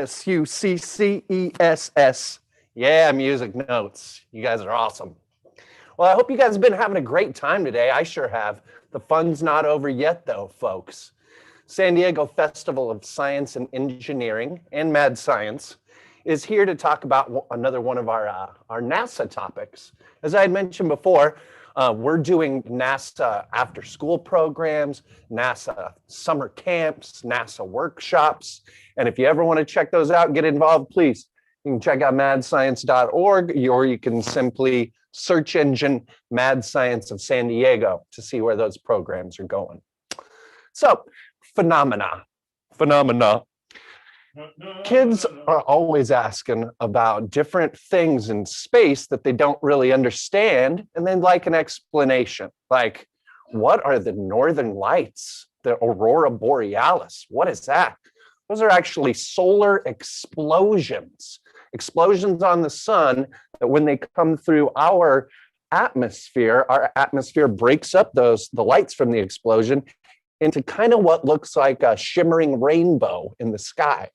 Success. Yeah, music notes. You guys are awesome. Well, I hope you guys have been having a great time today. I sure have. The fun's not over yet, though, folks. San Diego Festival of Science and Engineering and Mad Science is here to talk about another one of our NASA topics. As I had mentioned before, we're doing NASA after-school programs, NASA summer camps, NASA workshops. And if you ever want to check those out and get involved, please, you can check out madscience.org, or you can simply search engine Mad Science of San Diego to see where those programs are going. So, phenomena. Kids are always asking about different things in space that they don't really understand, and they'd like an explanation. Like, what are the northern lights? The aurora borealis, what is that? Those are actually solar explosions. Explosions on the sun that when they come through our atmosphere breaks up the lights from the explosion into kind of what looks like a shimmering rainbow in the sky.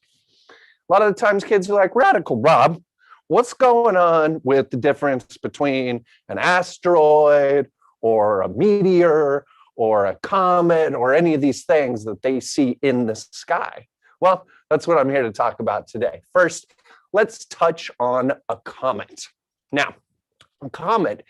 A lot of the times kids are like, Radical Rob, what's going on with the difference between an asteroid or a meteor or a comet or any of these things that they see in the sky? Well, that's what I'm here to talk about today. First, let's touch on a comet. Now, a comet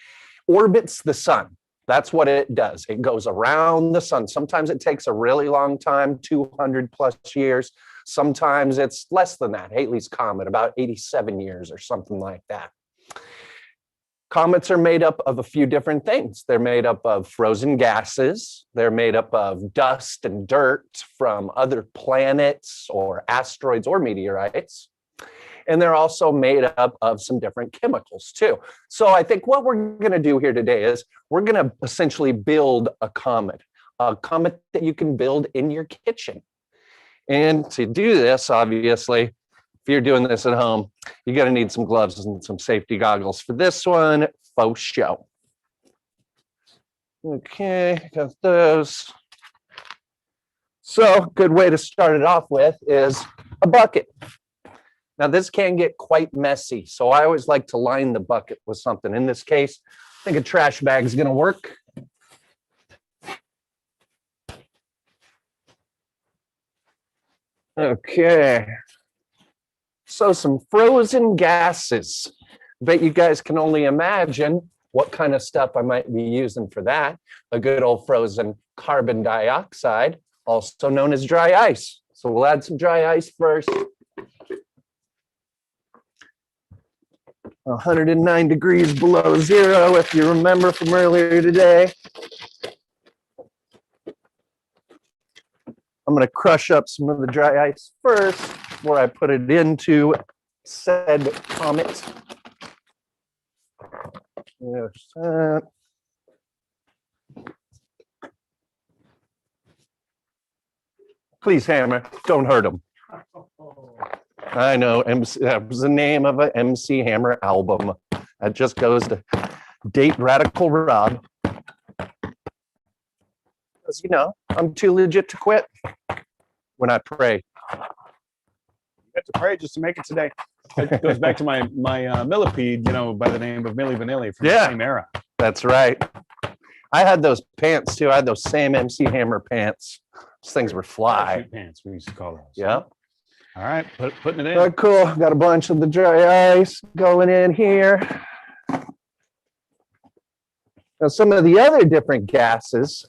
orbits the sun. That's what it does. It goes around the sun. Sometimes it takes a really long time, 200 plus years. Sometimes it's less than that. Halley's Comet, about 87 years or something like that. Comets are made up of a few different things. They're made up of frozen gases. They're made up of dust and dirt from other planets or asteroids or meteorites. And they're also made up of some different chemicals too. So I think what we're going to do here today is we're going to essentially build a comet that you can build in your kitchen. And to do this, obviously, if you're doing this at home, you're going to need some gloves and some safety goggles for this one, faux show. Okay, got those. So good way to start it off with is a bucket. Now this can get quite messy, so I always like to line the bucket with something. In this case, I think a trash bag is going to work. Okay, so some frozen gases. Bet you guys can only imagine what kind of stuff I might be using for that. A good old frozen carbon dioxide, also known as dry ice. So we'll add some dry ice first. 109 degrees below zero, if you remember from earlier today. I'm going to crush up some of the dry ice first before I put it into said comet. There's that. Please, Hammer, don't hurt him. I know, that was the name of an MC Hammer album. That just goes to date Radical Rob. Because, you know, I'm too legit to quit when I pray. You have to pray just to make it today. It goes back to my millipede, you know, by the name of Milli Vanilli from the same era. That's right. I had those pants too. I had those same MC Hammer pants. Those things were fly. Parachute pants, we used to call those. Yeah. All right, putting it in. Oh, cool. Got a bunch of the dry ice going in here. Now, some of the other different gases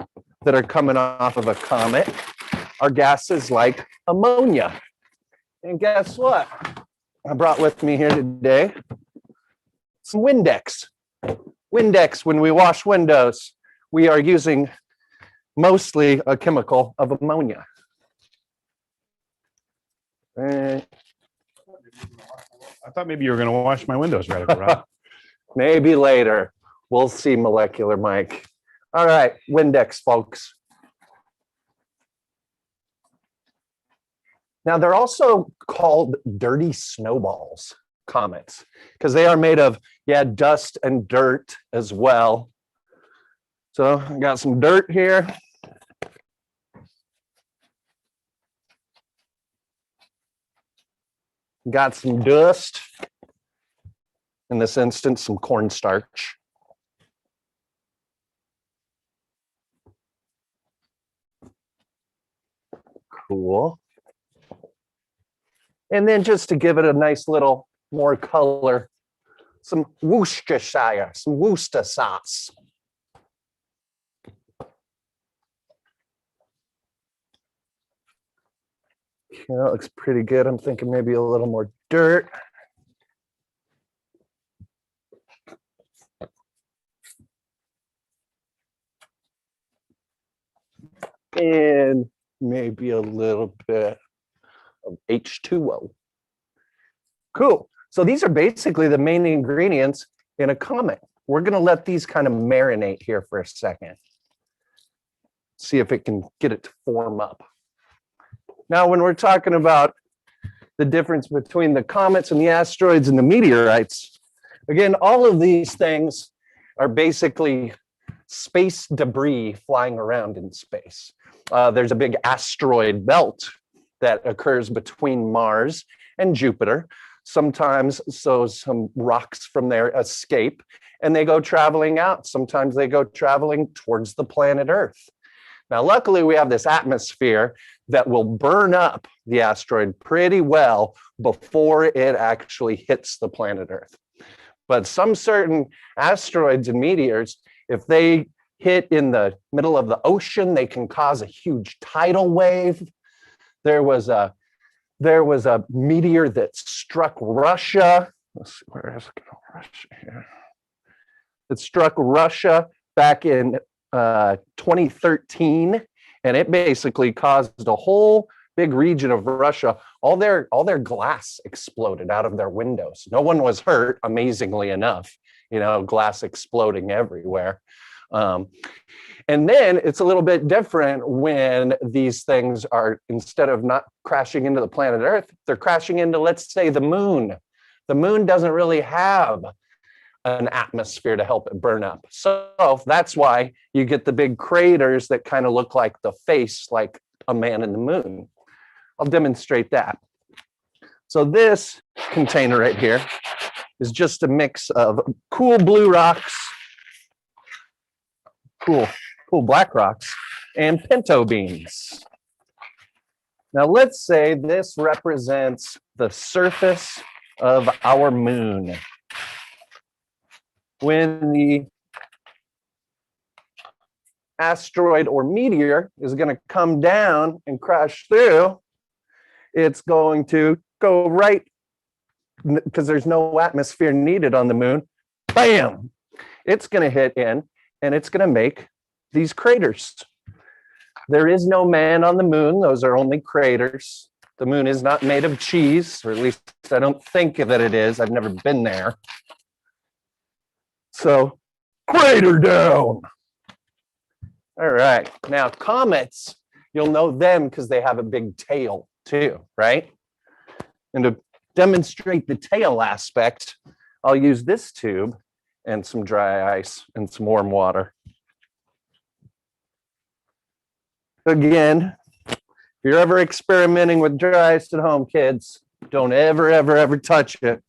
that are coming off of a comet are gases like ammonia. And guess what? I brought with me here today some Windex. Windex, when we wash windows, we are using mostly a chemical of ammonia. I thought maybe you were going to wash my windows, Radical Rob. Maybe later. We'll see, Molecular Mike. All right, Windex, folks. Now, they're also called dirty snowballs, comets, because they are made of, dust and dirt as well. So I got some dirt here. Got some dust. In this instance, some cornstarch. Cool. And then just to give it a nice little more color, some Worcestershire, some Worcester sauce. Yeah, that looks pretty good. I'm thinking maybe a little more dirt. And maybe a little bit of H2O. Cool. So these are basically the main ingredients in a comet. We're going to let these kind of marinate here for a second. See if it can get it to form up. Now, when we're talking about the difference between the comets and the asteroids and the meteorites, again, all of these things are basically space debris flying around in space. There's a big asteroid belt that occurs between Mars and Jupiter. Sometimes so some rocks from there escape and they go traveling out. Sometimes they go traveling towards the planet Earth. Now, luckily, we have this atmosphere that will burn up the asteroid pretty well before it actually hits the planet Earth. But some certain asteroids and meteors, if they hit in the middle of the ocean, they can cause a huge tidal wave. There was a meteor that struck Russia. Let's see, where is it? Russia here. It struck Russia back in 2013, and it basically caused a whole big region of Russia. All their glass exploded out of their windows. No one was hurt, amazingly enough. You know, glass exploding everywhere. And then it's a little bit different when these things are, instead of not crashing into the planet Earth, they're crashing into, let's say, the moon. The moon doesn't really have an atmosphere to help it burn up. So that's why you get the big craters that kind of look like the face, like a man in the moon. I'll demonstrate that. So this container right here is just a mix of cool blue rocks, cool black rocks, and pinto beans. Now let's say this represents the surface of our moon. When the asteroid or meteor is going to come down and crash through, it's going to go right, because there's no atmosphere needed on the moon, bam! It's going to hit in and it's going to make these craters. There is no man on the moon. Those are only craters. The moon is not made of cheese, or at least I don't think that it is. I've never been there. So, crater down. All right. Now, comets, you'll know them because they have a big tail too, right? And to demonstrate the tail aspect, I'll use this tube and some dry ice and some warm water. Again, if you're ever experimenting with dry ice at home, kids, don't ever touch it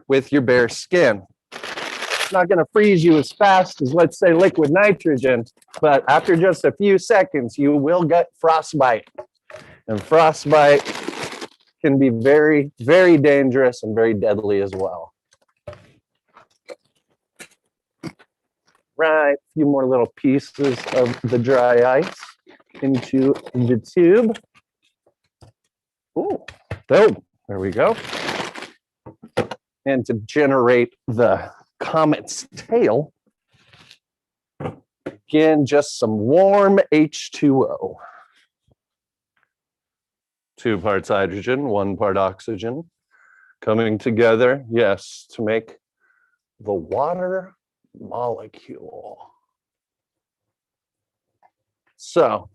with your bare skin. It's not going to freeze you as fast as, let's say, liquid nitrogen, but after just a few seconds, you will get frostbite. And frostbite can be very, very dangerous and very deadly as well. Right, a few more little pieces of the dry ice into the tube. Ooh, there we go. And to generate the comet's tail, again, just some warm H2O. 2 parts hydrogen, 1 part oxygen, coming together, yes, to make the water molecule. So,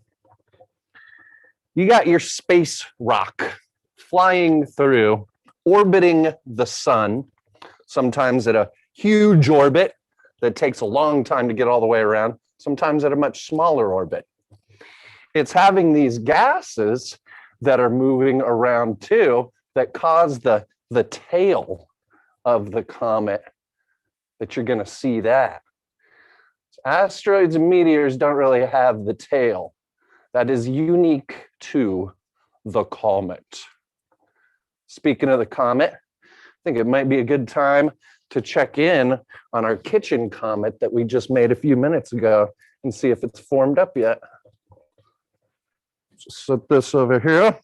you got your space rock flying through, orbiting the sun, sometimes at a huge orbit that takes a long time to get all the way around, sometimes at a much smaller orbit. It's having these gases that are moving around too that cause the tail of the comet that you're going to see that. Asteroids and meteors don't really have the tail. That is unique to the comet. Speaking of the comet, I think it might be a good time to check in on our kitchen comet that we just made a few minutes ago and see if it's formed up yet. Just set this over here.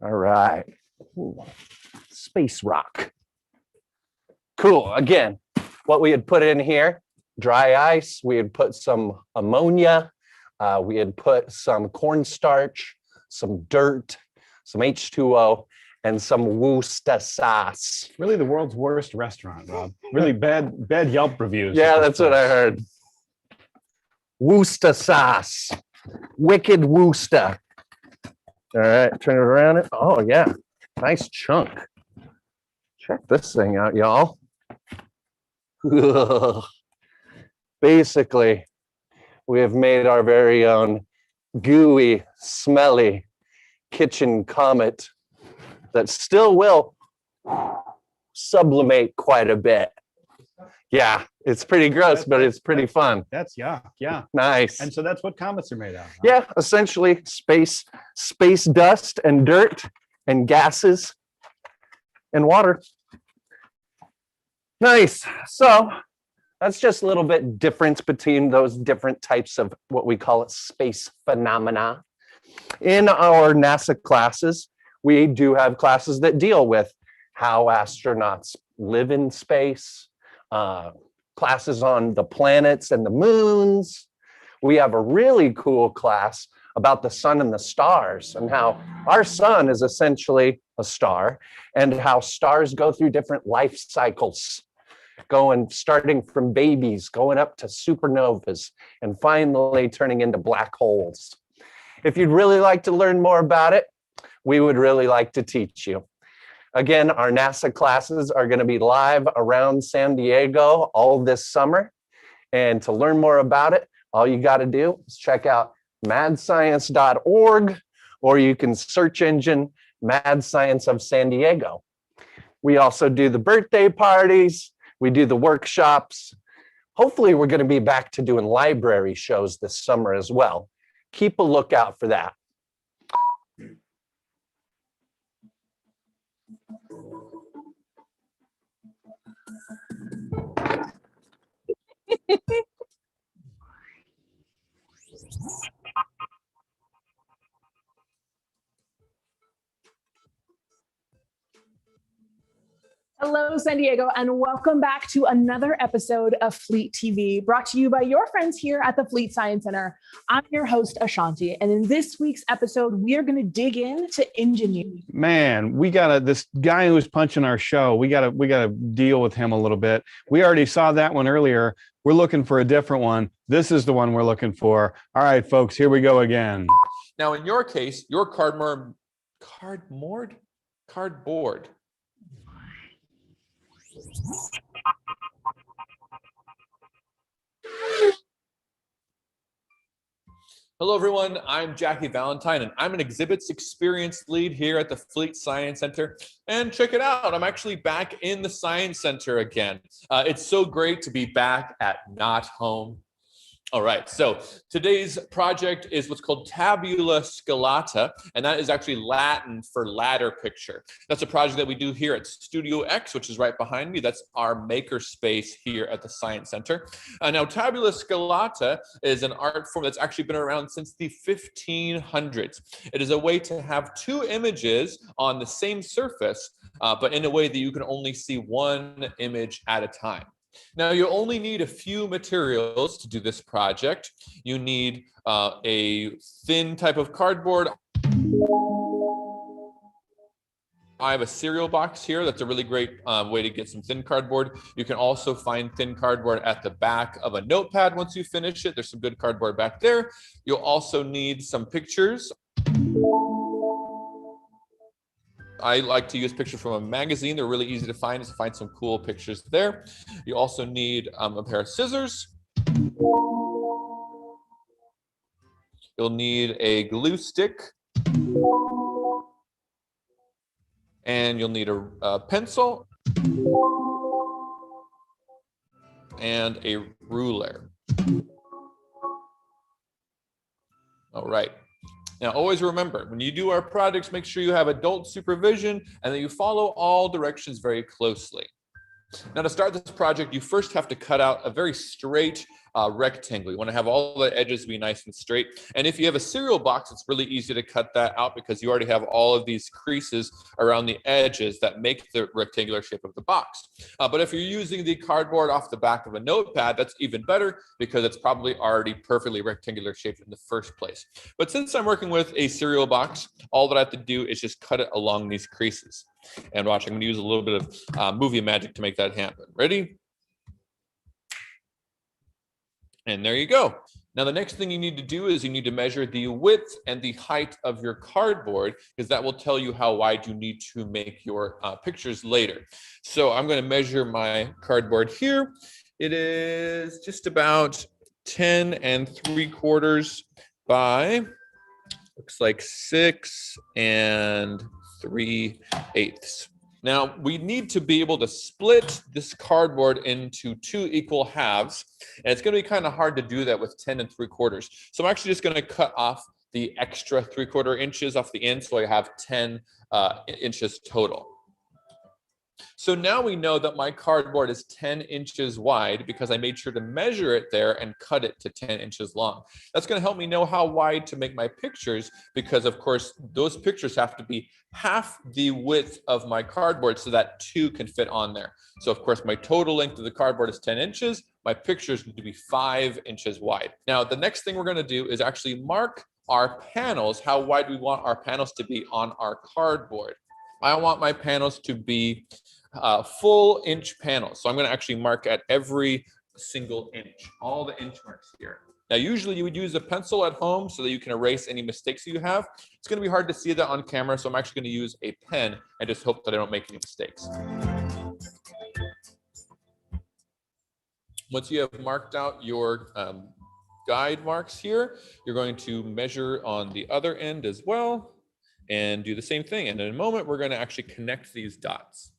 All right. Ooh, space rock. Cool. Again, what we had put in here, dry ice, we had put some ammonia, we had put some cornstarch, some dirt, some H2O, and some Worcester sauce. Really the world's worst restaurant, Rob. Really bad Yelp reviews. Yeah, that's what I heard. Worcester sauce. Wicked Worcester. All right, turn it around. Oh, yeah. Nice chunk. Check this thing out, y'all. Basically, we have made our very own gooey, smelly kitchen comet that still will sublimate quite a bit. Yeah, it's pretty gross, but it's pretty fun. That's yeah. Nice. And so that's what comets are made out of. Huh? Yeah, essentially space dust and dirt and gases and water. Nice. So that's just a little bit difference between those different types of what we call it space phenomena. In our NASA classes, we do have classes that deal with how astronauts live in space, classes on the planets and the moons. We have a really cool class about the sun and the stars and how our sun is essentially a star and how stars go through different life cycles, starting from babies, going up to supernovas, and finally turning into black holes. If you'd really like to learn more about it, we would really like to teach you. Again, our NASA classes are going to be live around San Diego all this summer. And to learn more about it, all you got to do is check out madscience.org, or you can search engine Mad Science of San Diego. We also do the birthday parties. We do the workshops. Hopefully, we're going to be back to doing library shows this summer as well. Keep a lookout for that. Hello, San Diego, and welcome back to another episode of Fleet TV, brought to you by your friends here at the Fleet Science Center. I'm your host, Ashanti, and in this week's episode, we are going to dig into engineering. Man, this guy who's punching our show. We gotta deal with him a little bit. We already saw that one earlier. We're looking for a different one. This is the one we're looking for. All right, folks, here we go again. Now, in your case, your cardboard. Hello, everyone. I'm Jackie Valentine, and I'm an exhibits experience lead here at the Fleet Science Center. And check it out. I'm actually back in the Science Center again. It's so great to be back at Not Home. All right, so today's project is what's called tabula scalata, and that is actually Latin for ladder picture. That's a project that we do here at Studio X, which is right behind me. That's our maker space here at the Science Center. Now, tabula scalata is an art form that's actually been around since the 1500s. It is a way to have two images on the same surface, but in a way that you can only see one image at a time. Now, you only need a few materials to do this project. You need a thin type of cardboard. I have a cereal box here. That's a really great way to get some thin cardboard. You can also find thin cardboard at the back of a notepad once you finish it. There's some good cardboard back there. You'll also need some pictures. I like to use pictures from a magazine. They're really easy to find some cool pictures there. You also need a pair of scissors. You'll need a glue stick. And you'll need a pencil and a ruler. All right. Now, always remember, when you do our projects, make sure you have adult supervision and that you follow all directions very closely. Now, to start this project, you first have to cut out a very straight rectangle. You want to have all the edges be nice and straight. And if you have a cereal box, it's really easy to cut that out because you already have all of these creases around the edges that make the rectangular shape of the box. But if you're using the cardboard off the back of a notepad, that's even better because it's probably already perfectly rectangular shaped in the first place. But since I'm working with a cereal box, all that I have to do is just cut it along these creases. And watch, I'm going to use a little bit of movie magic to make that happen. Ready? And there you go. Now, the next thing you need to do is you need to measure the width and the height of your cardboard because that will tell you how wide you need to make your pictures later. So I'm going to measure my cardboard here. It is just about 10 3/4 by, looks like 6 3/8. Now, we need to be able to split this cardboard into 2 equal halves, and it's going to be kind of hard to do that with 10 3/4. So I'm actually just going to cut off the extra 3/4 inches off the end, so I have 10 inches total. So now we know that my cardboard is 10 inches wide because I made sure to measure it there and cut it to 10 inches long. That's going to help me know how wide to make my pictures because, of course, those pictures have to be half the width of my cardboard so that 2 can fit on there. So, of course, my total length of the cardboard is 10 inches. My pictures need to be 5 inches wide. Now, the next thing we're going to do is actually mark our panels, how wide we want our panels to be on our cardboard. I want my panels to be full inch panels. So I'm going to actually mark at every single inch, all the inch marks here. Now, usually you would use a pencil at home so that you can erase any mistakes you have. It's going to be hard to see that on camera, so I'm actually going to use a pen and just hope that I don't make any mistakes. Once you have marked out your guide marks here, you're going to measure on the other end as well and do the same thing. And in a moment, we're going to actually connect these dots.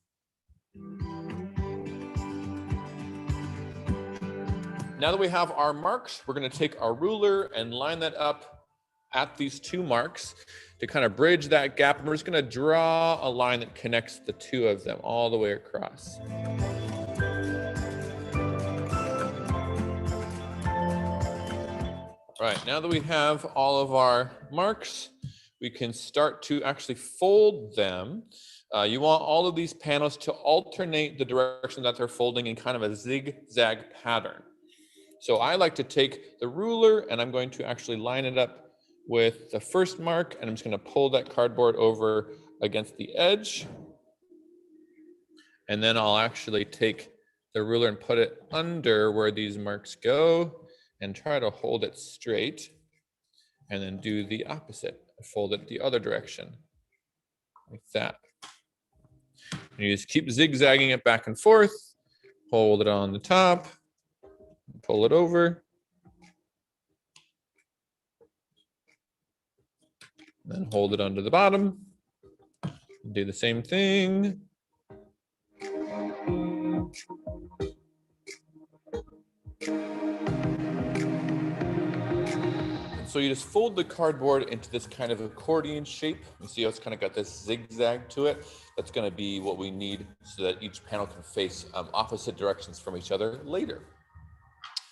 Now that we have our marks, we're going to take our ruler and line that up at these 2 marks to kind of bridge that gap. And we're just going to draw a line that connects the 2 of them all the way across. All right, now that we have all of our marks, we can start to actually fold them. You want all of these panels to alternate the direction that they're folding in kind of a zigzag pattern. So I like to take the ruler and I'm going to actually line it up with the first mark, and I'm just going to pull that cardboard over against the edge. And then I'll actually take the ruler and put it under where these marks go and try to hold it straight, and then do the opposite, fold it the other direction like that. And you just keep zigzagging it back and forth, hold it on the top, pull it over, then hold it under the bottom, do the same thing. So you just fold the cardboard into this kind of accordion shape. You see how it's kind of got this zigzag to it. That's going to be what we need so that each panel can face opposite directions from each other later.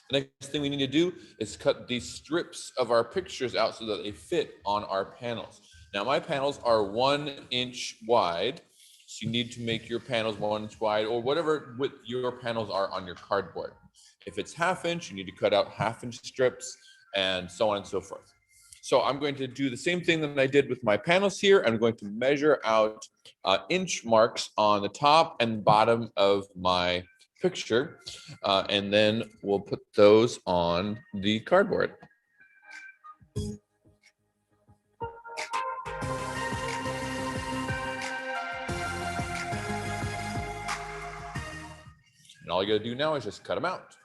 The next thing we need to do is cut these strips of our pictures out so that they fit on our panels. Now, my panels are 1 inch wide. So you need to make your panels 1 inch wide, or whatever width your panels are on your cardboard. If it's 1/2 inch, you need to cut out 1/2 inch strips, and so on and so forth. So I'm going to do the same thing that I did with my panels here. I'm going to measure out inch marks on the top and bottom of my picture, and then we'll put those on the cardboard. And all you gotta do now is just cut them out.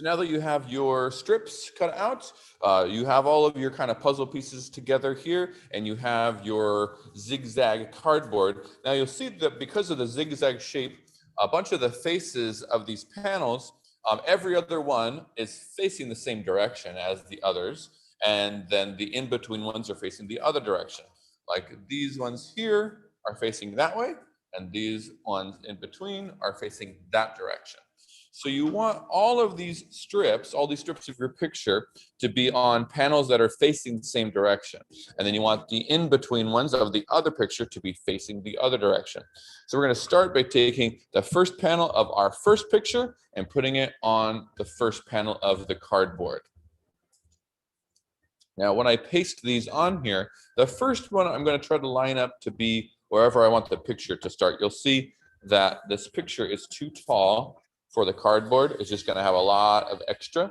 So now that you have your strips cut out, you have all of your kind of puzzle pieces together here, and you have your zigzag cardboard. Now you'll see that because of the zigzag shape, a bunch of the faces of these panels, every other one is facing the same direction as the others, and then the in-between ones are facing the other direction. Like these ones here are facing that way, and these ones in between are facing that direction. So you want all of these strips, all these strips of your picture to be on panels that are facing the same direction. And then you want the in-between ones of the other picture to be facing the other direction. So we're going to start by taking the first panel of our first picture and putting it on the first panel of the cardboard. Now, when I paste these on here, the first one I'm going to try to line up to be wherever I want the picture to start. You'll see that this picture is too tall for the cardboard. It's just going to have a lot of extra.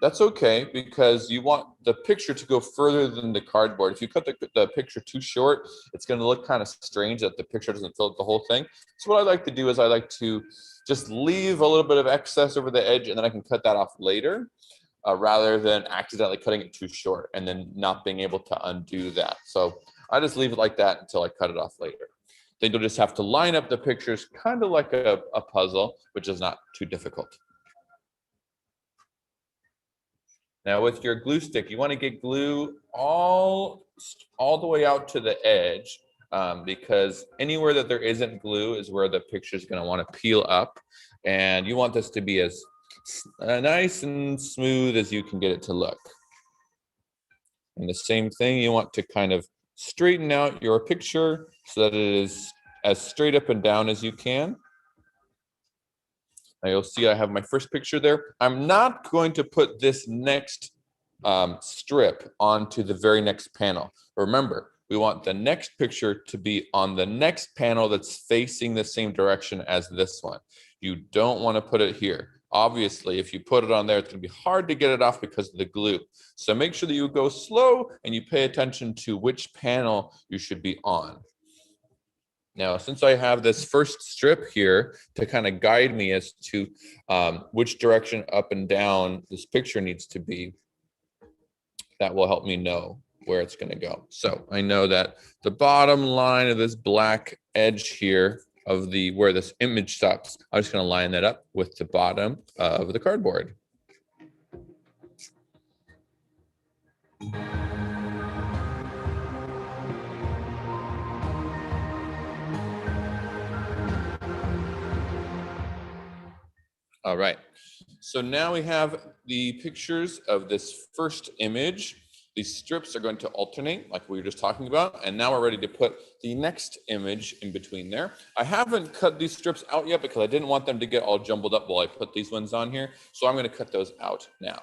That's okay, because you want the picture to go further than the cardboard. If you cut the picture too short, it's going to look kind of strange that the picture doesn't fill the whole thing. So what I like to do is I like to just leave a little bit of excess over the edge, and then I can cut that off later, rather than accidentally cutting it too short and then not being able to undo that. So I just leave it like that until I cut it off later. Then you'll just have to line up the pictures kind of like a puzzle, which is not too difficult. Now with your glue stick, you want to get glue all the way out to the edge, because anywhere that there isn't glue is where the picture is going to want to peel up. And you want this to be as nice and smooth as you can get it to look. And the same thing, you want to kind of straighten out your picture so that it is as straight up and down as you can. Now you'll see I have my first picture there. I'm not going to put this next strip onto the very next panel. Remember, we want the next picture to be on the next panel that's facing the same direction as this one. You don't want to put it here. Obviously, if you put it on there, it's going to be hard to get it off because of the glue. So make sure that you go slow and you pay attention to which panel you should be on. Now, since I have this first strip here to kind of guide me as to which direction up and down this picture needs to be, that will help me know where it's going to go. So I know that the bottom line of this black edge here of where this image stops, I'm just going to line that up with the bottom of the cardboard. All right, so now we have the pictures of this first image. These strips are going to alternate like we were just talking about. And now we're ready to put the next image in between there. I haven't cut these strips out yet because I didn't want them to get all jumbled up while I put these ones on here. So I'm going to cut those out now.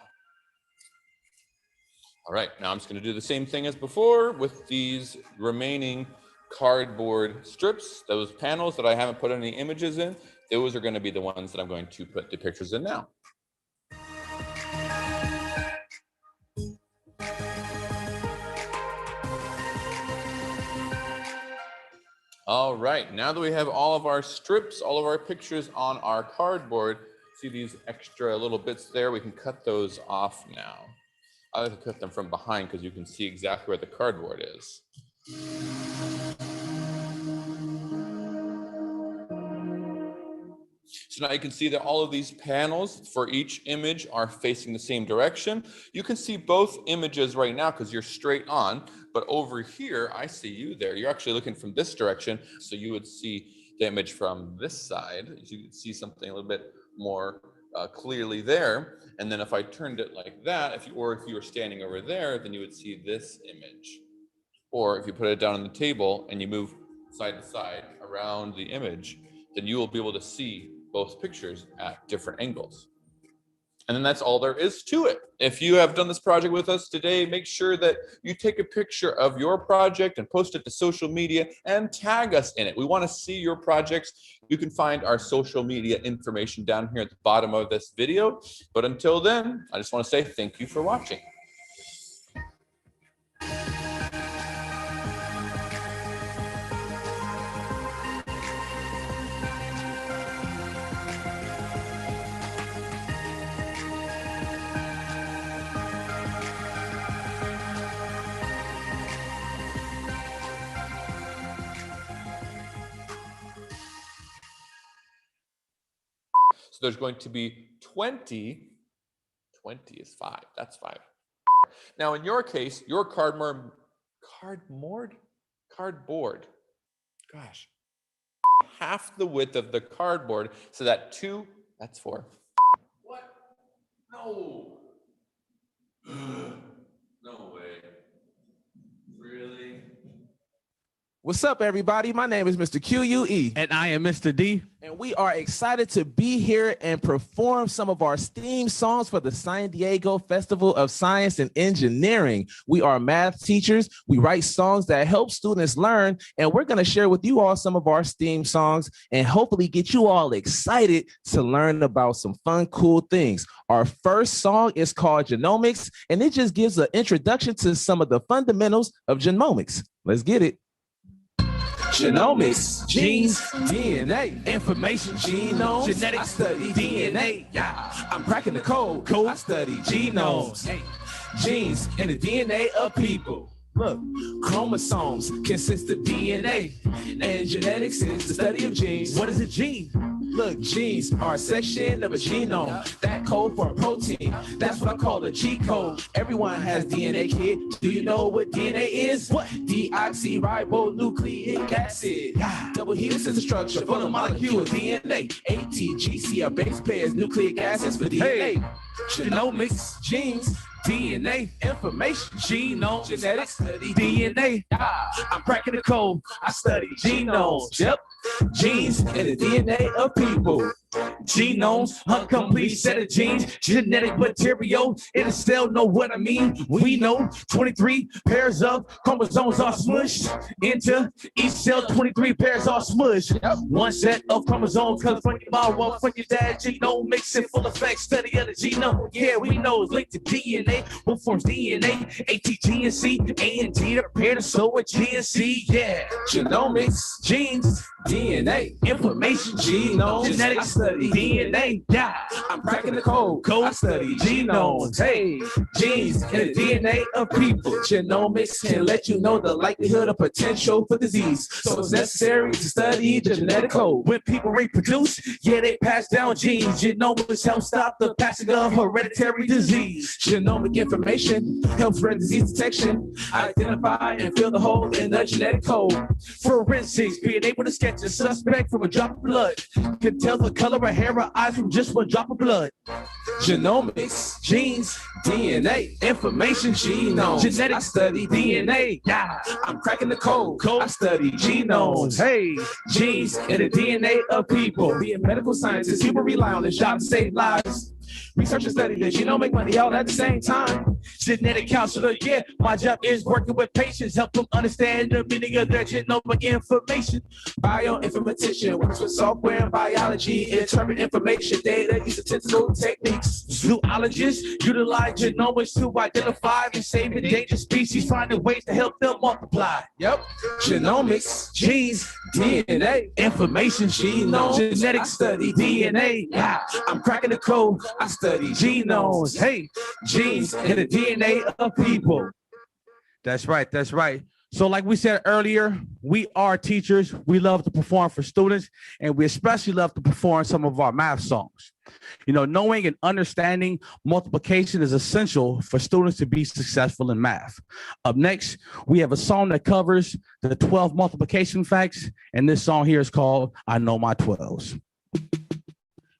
All right, now I'm just going to do the same thing as before with these remaining cardboard strips. Those panels that I haven't put any images in, those are going to be the ones that I'm going to put the pictures in now. All right, now that we have all of our strips, all of our pictures on our cardboard, see these extra little bits there? We can cut those off now. I like to cut them from behind because you can see exactly where the cardboard is. So now you can see that all of these panels for each image are facing the same direction. You can see both images right now because you're straight on, but over here, I see you there. You're actually looking from this direction, so you would see the image from this side. You can see something a little bit more clearly there. And then if I turned it like that, if you were standing over there, then you would see this image. Or if you put it down on the table and you move side to side around the image, then you will be able to see both pictures at different angles. And then that's all there is to it. If you have done this project with us today, make sure that you take a picture of your project and post it to social media and tag us in it. We want to see your projects. You can find our social media information down here at the bottom of this video. But until then, I just want to say thank you for watching. So there's going to be 20. 20 is 5. That's 5. Now, in your case, your cardboard. Gosh. Half the width of the cardboard. So that 2, that's 4. What? No. No way. Really? What's up, everybody? My name is Mr. QUE. And I am Mr. D. And we are excited to be here and perform some of our theme songs for the San Diego Festival of Science and Engineering. We are math teachers. We write songs that help students learn, and we're going to share with you all some of our theme songs and hopefully get you all excited to learn about some fun, cool things. Our first song is called Genomics, and it just gives an introduction to some of the fundamentals of genomics. Let's get it. Genomics, genes, DNA, information, genome, genetics, I study DNA. Yeah, I'm cracking the code. I study genomes, genes, and the DNA of people. Look, chromosomes consist of DNA, and genetics is the study of genes. What is a gene? Look, genes are a section of a genome that code for a protein. That's what I call a G code. Everyone has DNA, kid. Do you know what DNA is? What? Deoxyribonucleic acid. Double helix is a structure for the molecule of DNA. ATGC are base pairs, nucleic acids for DNA. Genomics, genes, DNA, information, genome, genetics, study DNA. I'm cracking the code. I study genomes. Yep. Genes and the DNA of people. Genomes, incomplete set of genes, genetic material in a cell, know what I mean? We know 23 pairs of chromosomes are smushed into each cell, 23 pairs are smushed. One set of chromosomes comes from your mom, one from your dad. Genome makes it full effect, study of the genome. Yeah, we know it's linked to DNA. What forms DNA? A, T, G, and C. A and G are paired, and so are G and C. Yeah, genomics, genes, DNA, information, genome, genetics, study DNA. Yeah, I'm cracking the code. I study genomes. Hey, genes and the DNA of people. Genomics can let you know the likelihood of potential for disease. So it's necessary to study the genetic code. When people reproduce, yeah, they pass down genes. Genomics help stop the passing of hereditary disease. Genomic information helps run disease detection, identify and fill the hole in the genetic code. Forensics, being able to sketch a suspect from a drop of blood, can tell the color of hair or eyes from just one drop of blood. Genomics, genes, DNA, information, genome, genetics, study DNA. Yeah, I'm cracking the code. I study genomes. Hey, genes and the DNA of people. Being medical scientists, people rely on this job to save lives. Research and study this, you know, make money all at the same time. Genetic counselor, yeah, my job is working with patients, help them understand the meaning of their genomic information. Bioinformatician works with software and biology, interpret information, data, use statistical techniques. Zoologists utilize genomics to identify and save endangered species, finding ways to help them multiply. Yep, genomics, genes, DNA, information, genome, genetics, study DNA. Yeah, I'm cracking the code. I study genomes, hey, genes and the DNA of people. That's right. That's right. So like we said earlier, we are teachers. We love to perform for students, and we especially love to perform some of our math songs. You know, knowing and understanding multiplication is essential for students to be successful in math. Up next, we have a song that covers the 12 multiplication facts, and this song here is called I Know My 12s.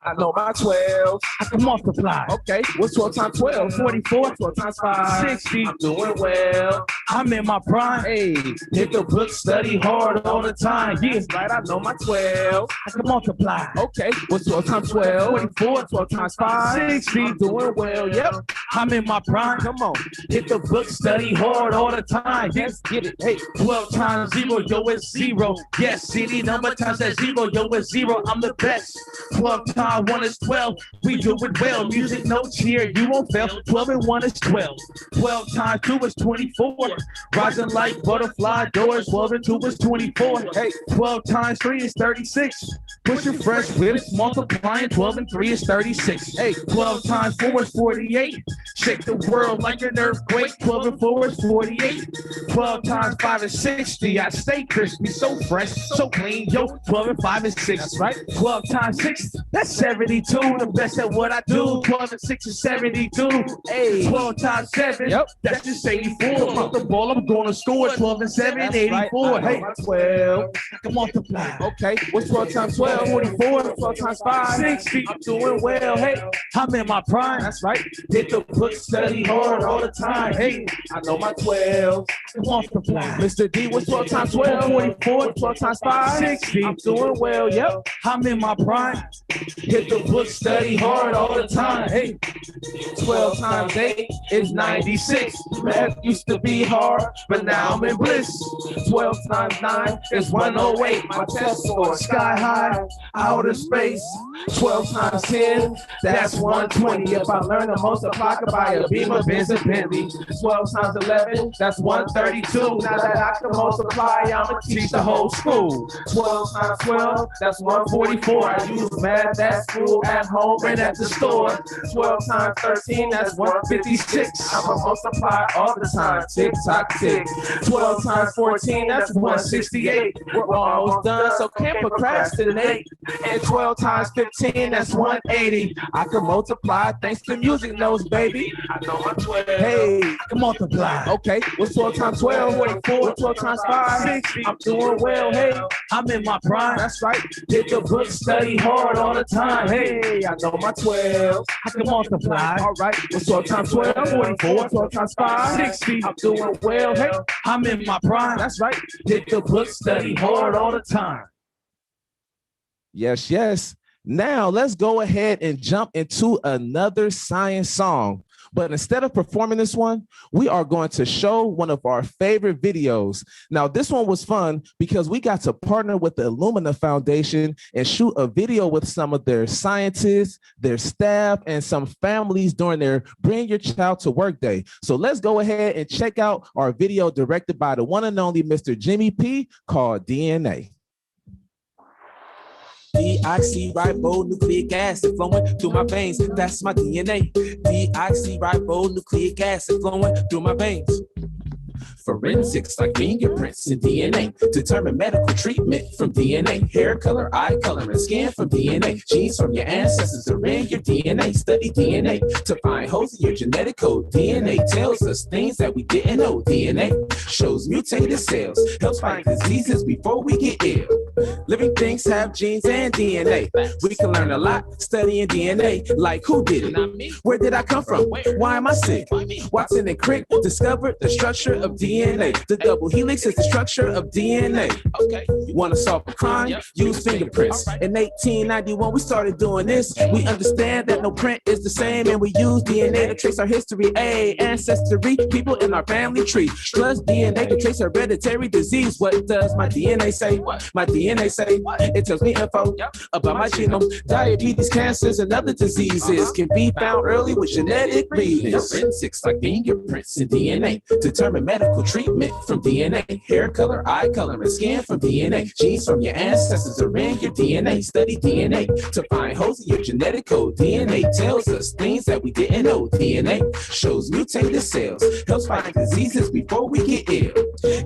I know my 12. I can multiply. Okay, what's 12 times 12? 44. 12 times 5. 60. I'm doing well. I'm in my prime. Hey, hit the book, study hard all the time. Yeah, right, I know my 12. I can multiply. Okay, what's 12 times 12? 44. 12 times 5. 60. I'm doing well, yep. I'm in my prime. Come on. Hit the book, study hard all the time. Let's get it. Hey, 12 times 0, yo, it's 0. Yes, any number times that 0, yo, it's 0. I'm the best. 12 times 1 is 12. We do it well. Music notes here, you won't fail. 12 and 1 is 12. 12 times 2 is 24. Rising like butterfly doors. 12 and 2 is 24. Hey, 12 times 3 is 36. Pushing fresh whips, multiplying. 12 and 3 is 36. Hey, 12 times 4 is 48. Shake the world like an earthquake. 12 and 4 is 48. 12 times 5 is 60. I stay crispy, so fresh, so clean. Yo, 12 and 5 is 6. That's right. 12 times 6, that's 72. The best at what I do. 12 and 6 is 72. Hey, 12 times 7, yep, that's just 84. Off the ball, I'm going to score. 12 and 7, that's 84. Right. Hey, 12. Come on, multiply. Okay, what's 12 times 12? 44. 12 times 5, 60. I'm doing well. Hey, I'm in my prime. That's right. Hit the book, study hard all the time. Hey, I know my 12. Multiply. Mr. D, what's 12 times 12? 44. 12 times 5, 60. I'm doing well. Yep, I'm in my prime. Hit the book, study hard all the time. Hey, 12 times 8 is 96. Math used to be hard, but now I'm in bliss. 12 times 9 is 108. My test score sky high, outer space. 12 times 10, that's 120. If I learn to multiply, I could buy a Beamer, Benz, and Bentley. 12 times 11, that's 132. Now that I can multiply, I'ma teach the whole school. 12 times 12, that's 144. I use math at school, at home, and at the store. 12 times 13, that's 156. I'ma multiply all the time. Tick tock tick. 12 times 14, that's 168. We're almost done, so can't procrastinate. And 12 times 15, that's 180. I can multiply thanks to music notes, baby. I know my 12. Hey, I can multiply. Okay, what's 12 times 12? 44. 12 times 5, 60. I'm doing well. Hey, I'm in my prime. That's right. Hit the book, study hard all the time. Hey, I know my 12. I can multiply. All right, what's 12 times 12? 44. 12 times 5, 60. I'm doing well. Hey, I'm in my prime. That's right. Hit the book, study hard all the time. Yes, yes. Now let's go ahead and jump into another science song. But instead of performing this one, we are going to show one of our favorite videos. Now, this one was fun because we got to partner with the Illumina Foundation and shoot a video with some of their scientists, their staff, and some families during their Bring Your Child to Work Day. So let's go ahead and check out our video directed by the one and only Mr. Jimmy P called DNA. Deoxyribonucleic acid flowing through my veins. That's my DNA. Deoxyribonucleic acid flowing through my veins. Forensics like fingerprints and DNA. Determine medical treatment from DNA. Hair color, eye color, and skin from DNA. Genes from your ancestors are in your DNA. Study DNA to find holes in your genetic code. DNA tells us things that we didn't know. DNA shows mutated cells. Helps find diseases before we get ill. Living things have genes and DNA. We can learn a lot studying DNA. Like who did it? Where did I come from? Why am I sick? Watson and Crick discovered the structure of DNA. The double helix is the structure of DNA. Okay. Want to solve a crime? Use fingerprints. In 1891, we started doing this. We understand that no print is the same, and we use DNA to trace our history. Ancestry, people in our family tree. Trust DNA to trace hereditary disease. What does my DNA say? My DNA say it tells me info about my genome. Diabetes, cancers, and other diseases can be found early with genetic readings. Forensics like fingerprints and DNA determine medical treatment from DNA. Hair color, eye color, and skin from DNA. Genes from your ancestors are in your DNA. Study DNA to find holes in your genetic code. DNA tells us things that we didn't know. DNA shows mutated cells. Helps find diseases before we get ill.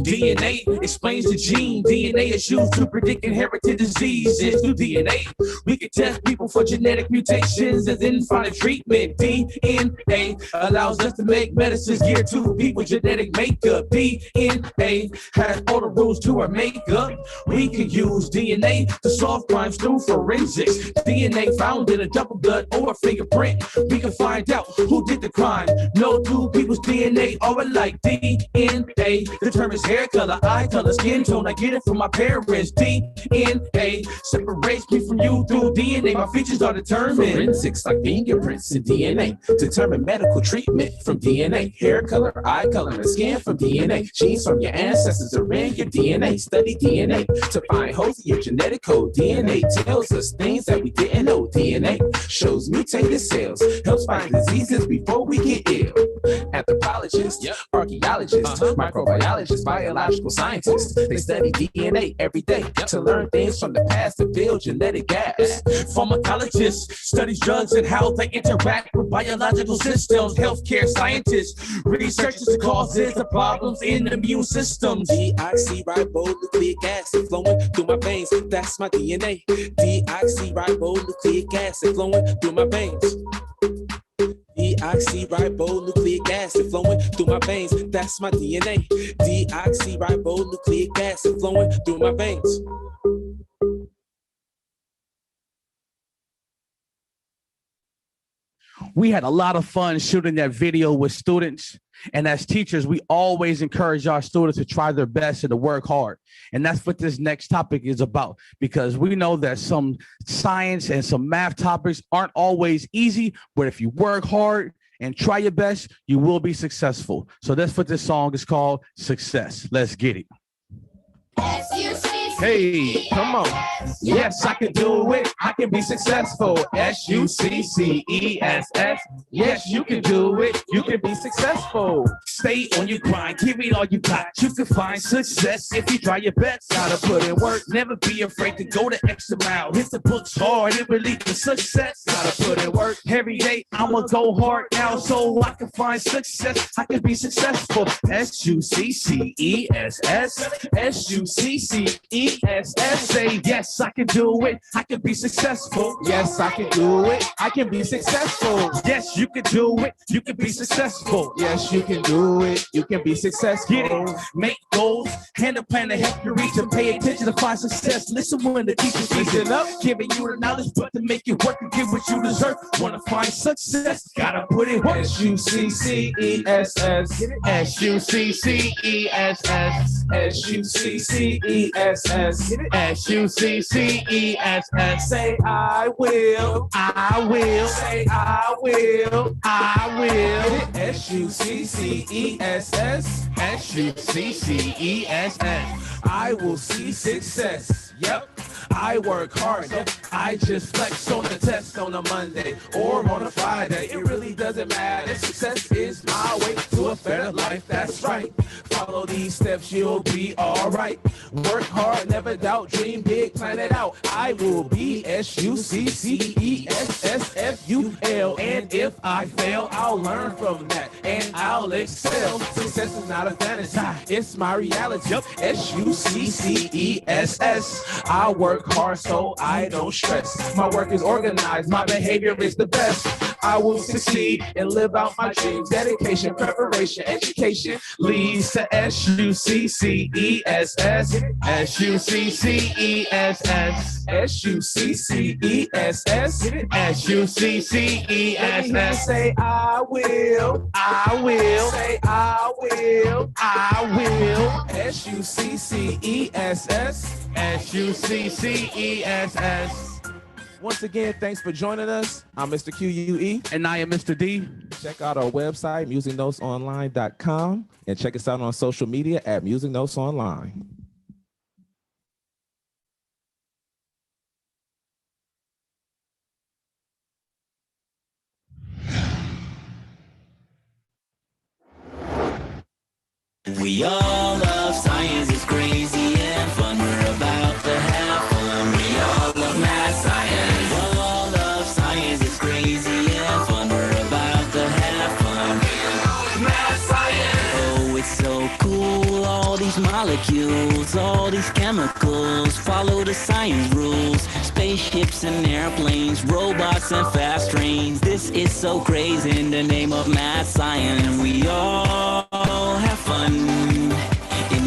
DNA explains the gene. DNA is used to predict inherited diseases. Through DNA, we can test people for genetic mutations and then find a treatment. DNA allows us to make medicines geared to people's genetic makeup. DNA has all the rules to our makeup. We can use DNA to solve crimes through forensics. DNA found in a double blood or a fingerprint. We can find out who did the crime. No two people's DNA are alike. DNA determines hair color, eye color, skin tone. I get it from my parents. DNA separates me from you through DNA. My features are determined. Forensics like fingerprints and DNA determine medical treatment from DNA. Hair color, eye color, and skin from DNA. DNA. Genes from your ancestors are in your DNA. Study DNA to find holes in your genetic code. DNA tells us things that we didn't know. DNA shows mutated cells, helps find diseases before we get ill. Anthropologists, archaeologists, microbiologists, biological scientists, they study DNA every day to learn things from the past to fill genetic gaps. Pharmacologists studies drugs and how they interact with biological systems. Healthcare scientists researches the causes of problems in the immune system. Deoxyribonucleic acid flowing through my veins, that's my DNA. Deoxyribonucleic acid flowing through my veins. Deoxyribonucleic acid flowing through my veins, that's my DNA. Deoxyribonucleic acid flowing through my veins. We had a lot of fun shooting that video with students. And as teachers, we always encourage our students to try their best and to work hard. And that's what this next topic is about, because we know that some science and some math topics aren't always easy, but if you work hard and try your best, you will be successful. So that's what this song is called, Success. Let's get it. Hey, come on. Yes, I can do it. I can be successful. SUCCESS. Yes, you can do it. You can be successful. Stay on your grind. Give it all you got. You can find success if you try your best. Gotta put in work. Never be afraid to go the extra mile. Hit the books hard and believe in success. Gotta put in work. Every day I'ma go hard now so I can find success. I can be successful. SUCCESS. SUCCESS. Say yes, I can do it. I can be successful. Yes, I can do it. I can be successful. Yes, you can do it. You can be successful. Yes, you can do it. You can be successful. Get it. Make goals. Hand a plan to help you reach and pay attention to find success. Listen when the teacher's Listen up. giving you the knowledge, but to make it work and get what you deserve. Wanna find success? Gotta put it work. SUCCESS. SUCCESS. SUCCESS. SUCCESS. Say I will. I will. Say I will. I will. SUCCESS. SUCCESS. I will see success. Yep. I work hard. I just flex on the test on a Monday or on a Friday. It really doesn't matter. Success is my way to a better life. That's right. Follow these steps, you'll be all right. Work hard, never doubt, dream big, plan it out. I will be SUCCESSFUL. And if I fail, I'll learn from that and I'll excel. Success is not a fantasy, it's my reality. Yep. SUCCESS. I work hard so I don't stress. My work is organized, my behavior is the best. I will succeed and live out my dreams. Dedication, preparation, education leads to SUCCESS. SUCCESS. SUCCESS. SUCCESS. Say I will. I will. Say I will. I will. SUCCESS. SUCCESS. Once again, thanks for joining us. I'm Mr. QUE. And I am Mr. D. Check out our website, musicnotesonline.com, and check us out on social media at Music Notes Online. We all love science, it's crazy and fun. We're about to have fun. We all love math science. We all love science, it's crazy and fun. We're about to have fun. We love math science. Oh, it's so cool. All these molecules, all these chemicals, follow the science rules. Spaceships and airplanes, robots and fast trains. This is so crazy in the name of math science. We all have fun in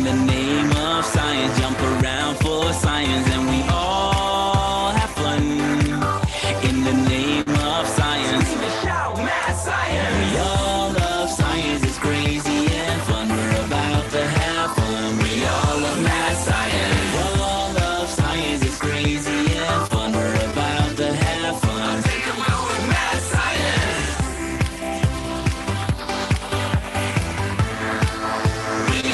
the name of science. Jump around for science, and we all have fun in the name of science. Shout math science. We all love science. It's crazy and fun. We're about to have fun. We all love math science. We all love science. It's crazy and fun. We're about to have fun. Take a while with math science. We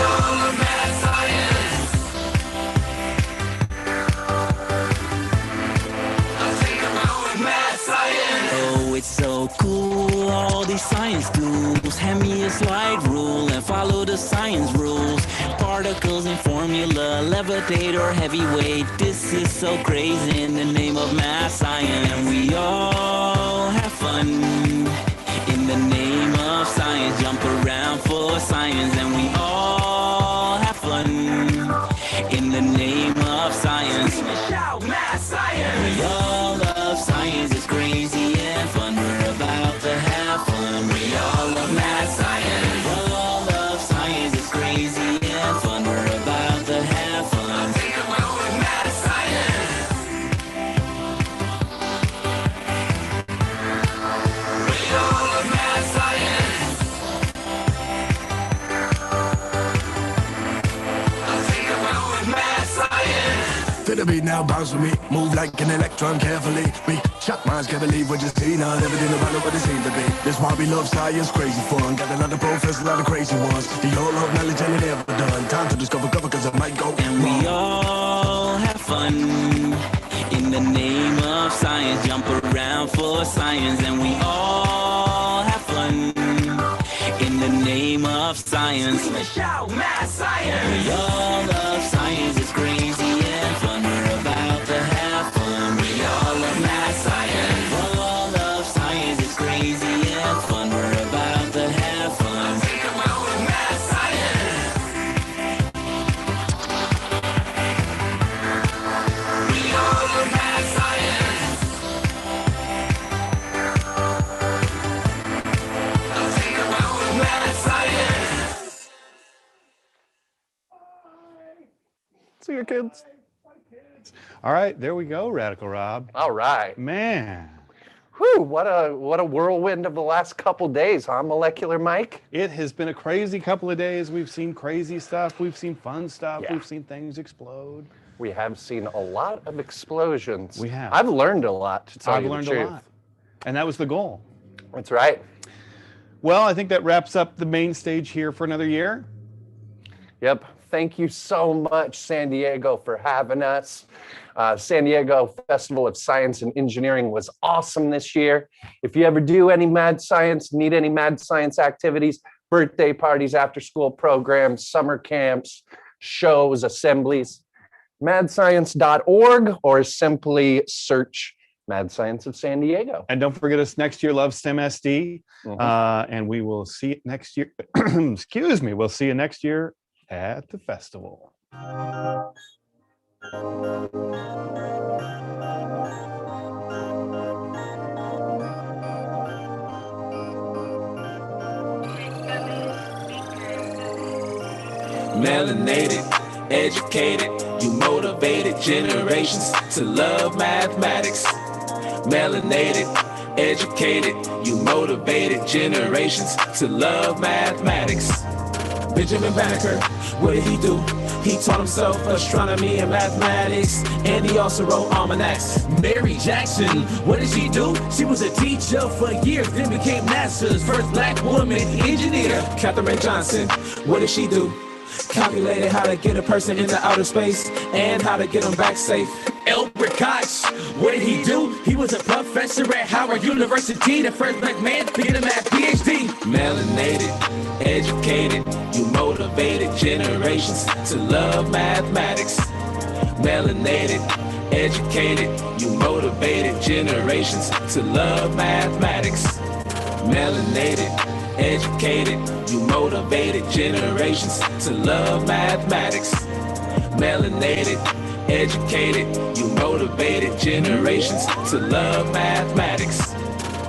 so cool. All these science dudes hand me a slide rule and follow the science rules. Particles and formula, levitate or heavyweight. This is so crazy in the name of math science. And we all have fun in the name of science. Jump around for science. And we all have fun in the name of science. Shout math science. We all love science. It's crazy and fun. We're about to have fun. We all love math science. We all love science. It's crazy and fun. We're about to have fun. Think about with math science. We all love math science. Think about with math science. To the beat now, bounce with me. Move like an electron carefully. We shock minds, can't believe what you see. Not everything about it, what it seems to be. This why we love science, crazy fun. Got a lot of professors, a lot of crazy ones. The all love knowledge and it never done. Time to discover cover, cause it might go And we all have fun in the name of science. Jump around for science. And we all have fun in the name of science. Shout math science. We all love science. It's crazy and fun. We're about to have fun. We all love math science. We all love science. It's crazy and fun. We're about to have fun. Think about with math science. We all love math science. Think about with math science. See you, kids. All right, there we go, Radical Rob. All right. Man. Whew, what a whirlwind of the last couple days, huh, Molecular Mike? It has been a crazy couple of days. We've seen crazy stuff. We've seen fun stuff. Yeah. We've seen things explode. We have seen a lot of explosions. We have. I've learned a lot, to tell I've you learned the truth. a lot. And that was the goal. That's right. Well, I think that wraps up the main stage here for another year. Yep. Thank you so much, San Diego, for having us. San Diego Festival of Science and Engineering was awesome this year. If you ever do any mad science, need any mad science activities, birthday parties, after school programs, summer camps, shows, assemblies, madscience.org, or simply search Mad Science of San Diego. And don't forget us next year, Love STEM SD. And we will see it next year. Excuse me. We'll see you next year at the festival. Melanated, educated, you motivated generations to love mathematics. Melanated, educated, you motivated generations to love mathematics. Benjamin Banneker, what did he do? He taught himself astronomy and mathematics, and he also wrote almanacs. Mary Jackson, what did she do? She was a teacher for years, then became NASA's first black woman engineer. Katherine Johnson, what did she do? Calculated how to get a person into outer space and how to get them back safe. Albert Koch, what did he do? He was a professor at Howard University, the first black man to get a math PhD. Melanated, educated, you motivated generations to love mathematics. Melanated, educated, you motivated generations to love mathematics. Melanated, educated, you motivated generations to love mathematics. Melanated, educated, you motivated generations to love mathematics.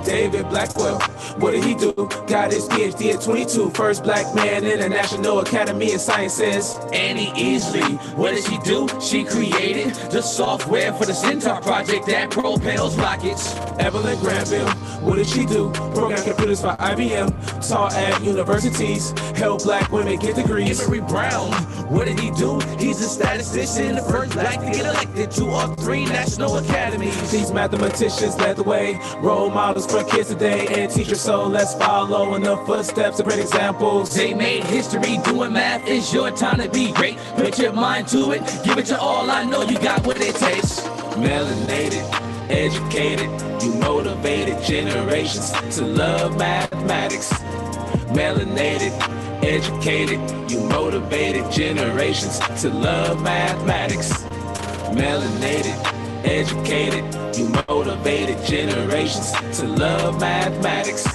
David Blackwell, what did he do? Got his PhD at 22, first black man in the National Academy of Sciences. Annie Easley, what did she do? She created the software for the Centaur project that propels rockets. Evelyn Granville, what did she do? Program computers for IBM, taught at universities, helped black women get degrees. Emory Brown, what did he do? He's a statistician, the first black to get elected to all 3 national academies. These mathematicians led the way, role models for kids today and teachers, so let's follow in the footsteps of great examples. They made history doing math. It's your time to be great. Put your mind to it, give it your all. I know you got what it takes. Melanated, educated, you motivated generations to love mathematics. Melanated, educated, you motivated generations to love mathematics. Melanated, educated, you motivated generations to love mathematics.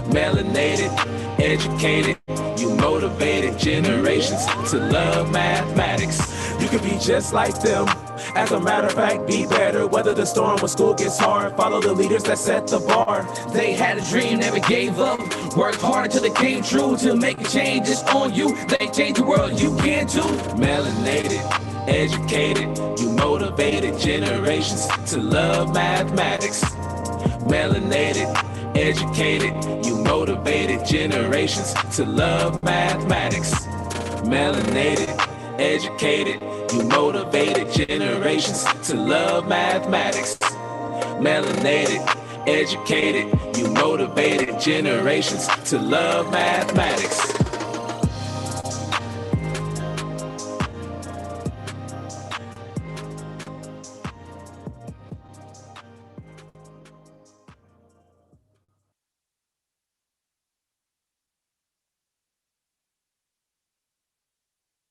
Melanated, educated, you motivated generations to love mathematics. You can be just like them. As a matter of fact, be better. Weather the storm when school gets hard. Follow the leaders that set the bar. They had a dream, never gave up. Worked hard until it came true. To make a change, it's on you. They change the world, you can too. Melanated, educated, you motivated generations to love mathematics. Melanated, educated, you motivated generations to love mathematics. Melanated, educated, you motivated generations to love mathematics. Melanated, educated, you motivated generations to love mathematics.